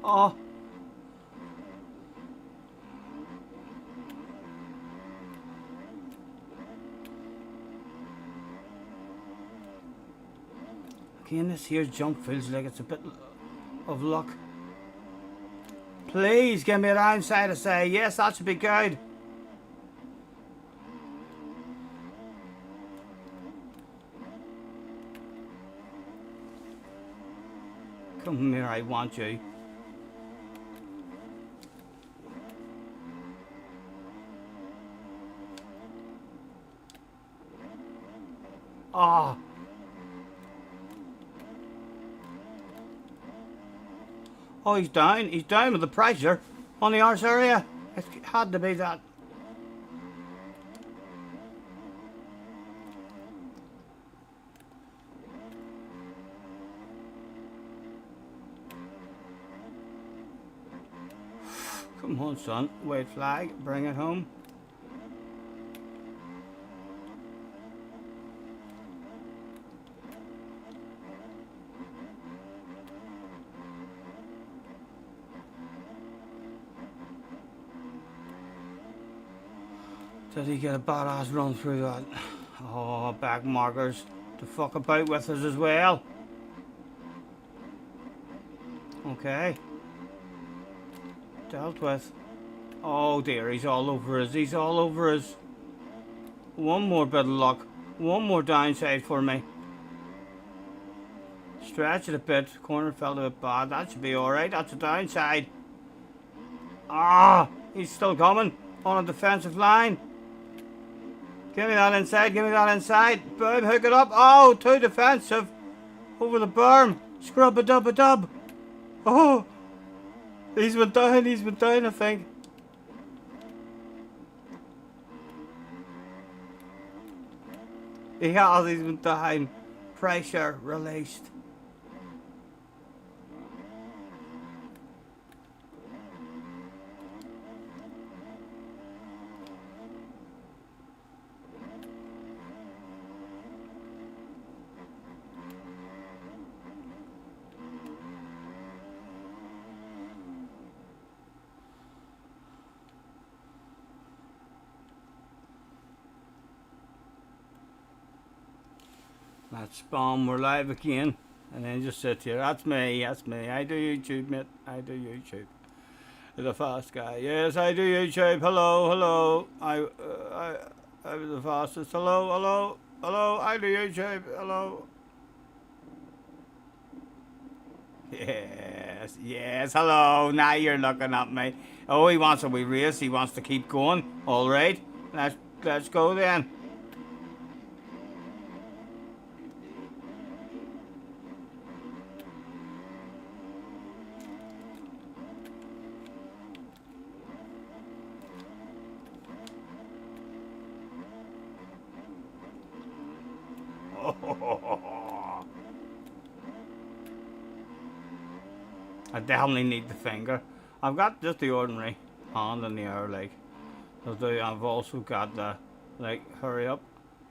Oh. Again, this here jump feels like it's a bit of luck. Please give me a downside to say, yes, that should be good. Come here, I want you. Ah. Oh, he's down. He's down with the pressure on the arse area. It had to be that. Come on, son. White flag. Bring it home. Did he get a badass run through that? Oh, back markers to fuck about with us as well. Okay. Dealt with. Oh dear, he's all over us. He's all over us. One more bit of luck. One more downside for me. Stretch it a bit. Corner felt a bit bad. That should be alright. That's a downside. Ah, he's still coming on a defensive line. Give me that inside, give me that inside. Boom, hook it up. Oh, too defensive. Over the berm. Scrub a dub. Oh, he's went down, I think. He has, he's went down. Pressure released. That's bomb, we're live again. And then just sit here. That's me. I do YouTube, mate. I do YouTube. The fast guy. Yes, I do YouTube. Hello. I'm the fastest. Hello. I do YouTube. Hello. Yes. Hello. Now you're looking at me. Oh, he wants a wee race. He wants to keep going. All right. Let's go then. I definitely need the finger. I've got just the ordinary hand in the air, like. I've also got the, like, hurry up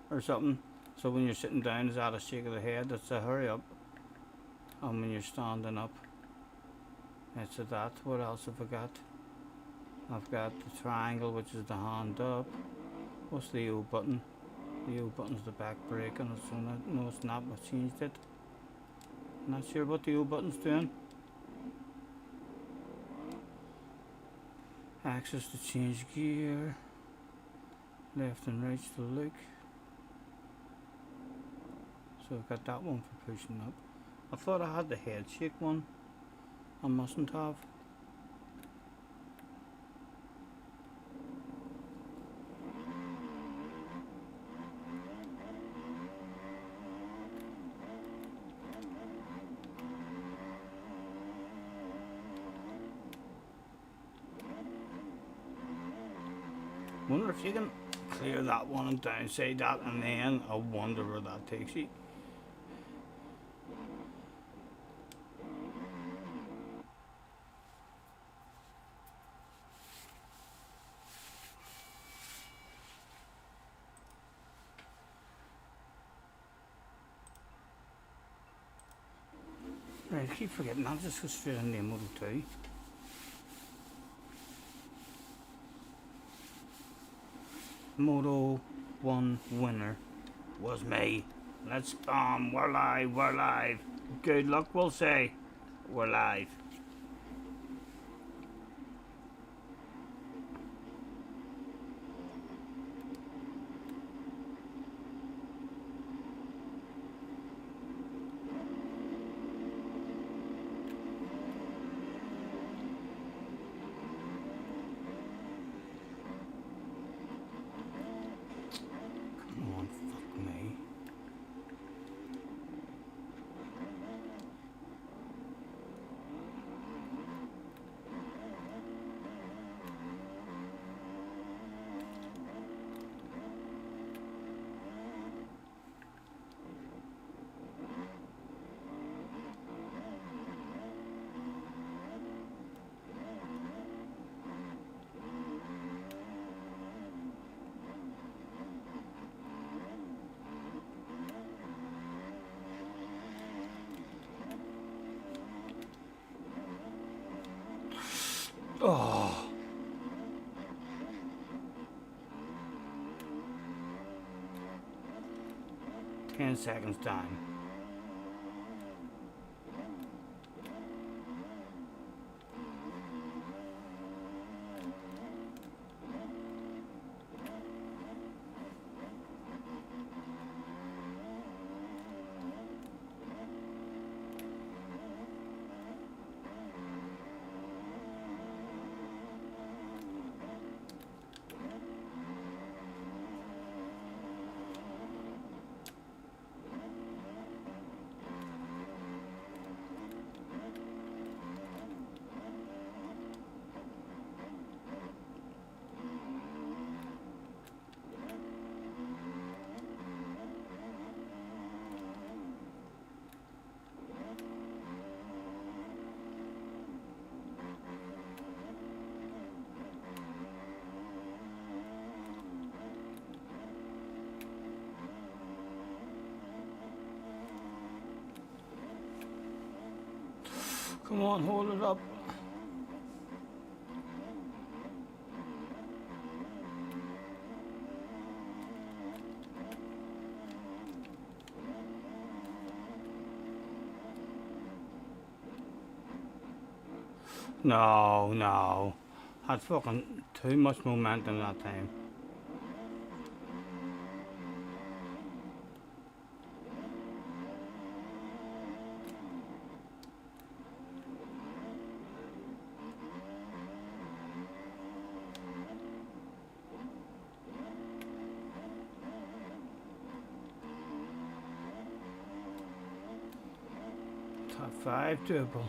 or something. So when you're sitting down, is that a shake of the head? That's a hurry up. And when you're standing up, it's a that. What else have I got? I've got the triangle, which is the hand up. What's the O button? The O button's the back brake, and it's on it. No, it's not. I changed it. Not sure what the O button's doing. Axis to change gear. Left and right to look. So I've got that one for pushing up. I thought I had the head shake one. I mustn't have. Wonder if you can clear that one and downside that, and then I wonder where that takes you. Right, I keep forgetting that. Just go straight in the Model 2. Moto 1 winner was me. Let's bomb. We're live. We're live. Good luck, we'll say. We're live. Come on, fuck me. Oh. Ten seconds time. Come on, hold it up. No, no. Had fucking too much momentum that time. Top 5 doable.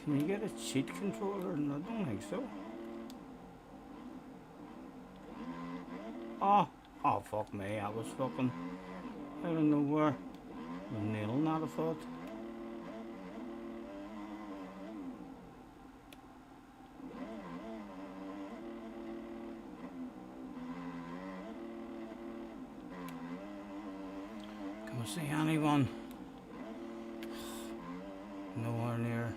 Can you get a cheat controller? No, I don't think so. Oh fuck me, I was fucking out of nowhere. Nailing that, I thought. Can we see anyone? Nowhere near.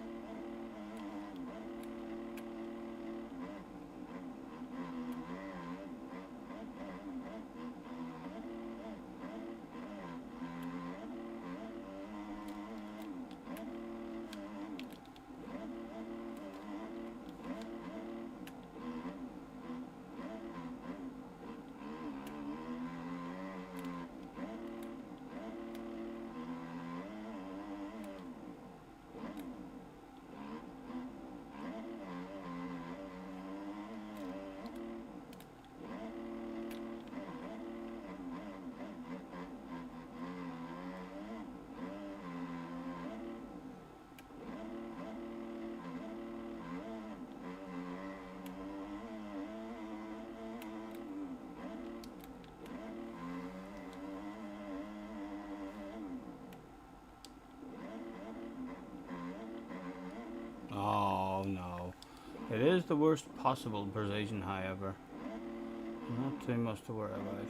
Oh no. It is the worst possible precision, however. Not too much to worry about.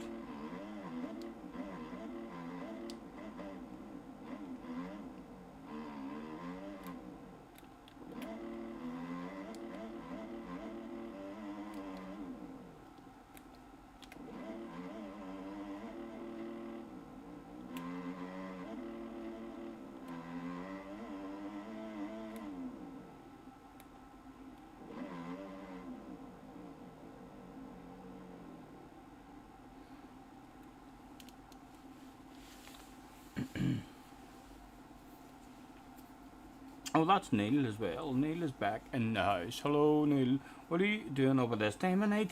Oh, that's Neil as well. Neil is back in the house. Hello, Neil. What are you doing over this time of night?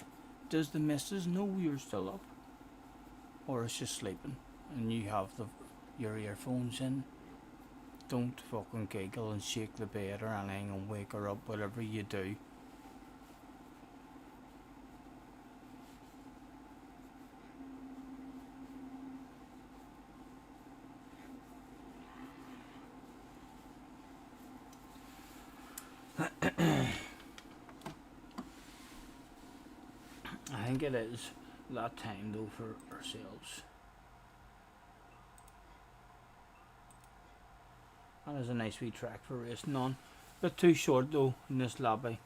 Does the missus know you're still up? Or is she sleeping and you have your earphones in? Don't fucking giggle and shake the bed or anything and wake her up, whatever you do. I think it is that time though for ourselves. That is a nice wee track for racing on. Bit too short though in this lobby.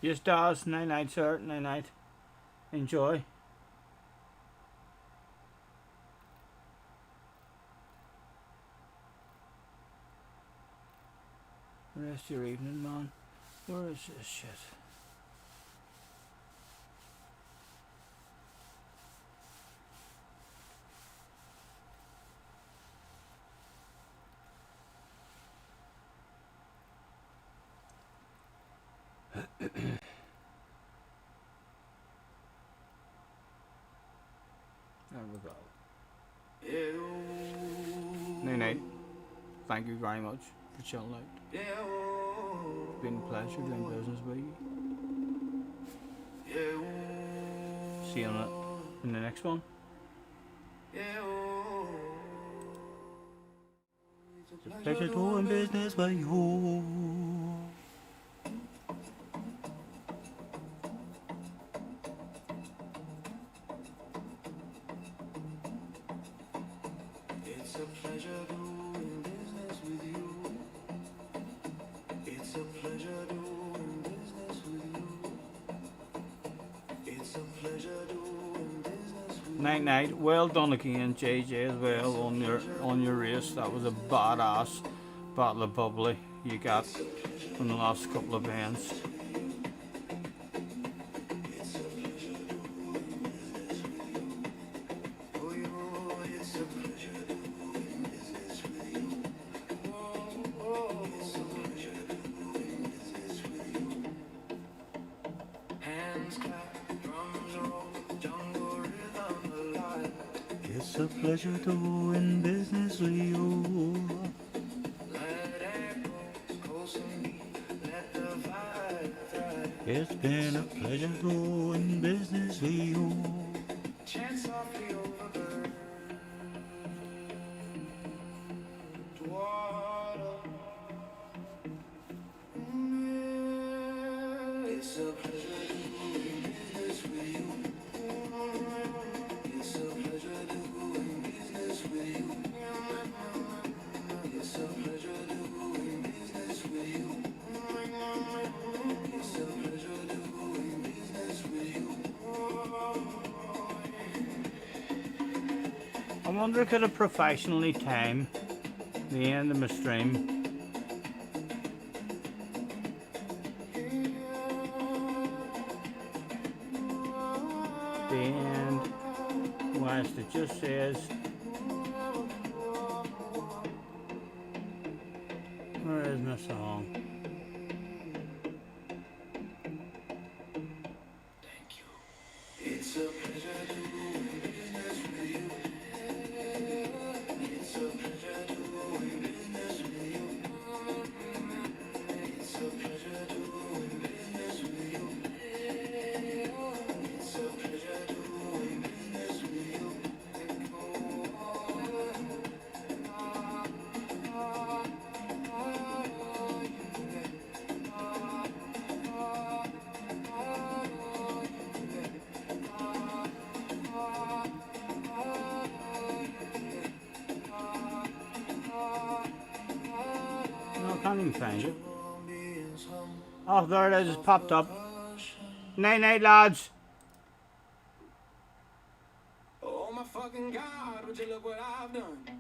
Yes, does. Night night, sir. Night night. Enjoy. Rest of your evening, man. Where is this shit? There we go. Night night. Thank you very much for chilling out. It's been a pleasure doing business with you. See you in the next one. It's a pleasure doing business with you. It's a pleasure doing business with you. It's a pleasure doing business with you. It's a pleasure doing business with you. Night night. Well done again, JJ, as well on your race. That was a badass battle of bubbly you got from the last couple of bands. It's a pleasure doing business with you. It's been a pleasure doing business with you. Chance softly over bird. Water. It's a pleasure doing business with you. It's a pleasure doing business with you. It's a pleasure doing business with you. It's a pleasure doing business with you. I wonder could I professionally time the end of my stream. The end, whilst it just says, where is my song? It's a pleasure doing business with you. It's a pleasure doing business with you. It's a pleasure doing business with you. It's a pleasure doing business with you. No, I can't even find it. Oh, there it is, it's popped up. Night night, lads. Oh my fucking God, would you look what I've done?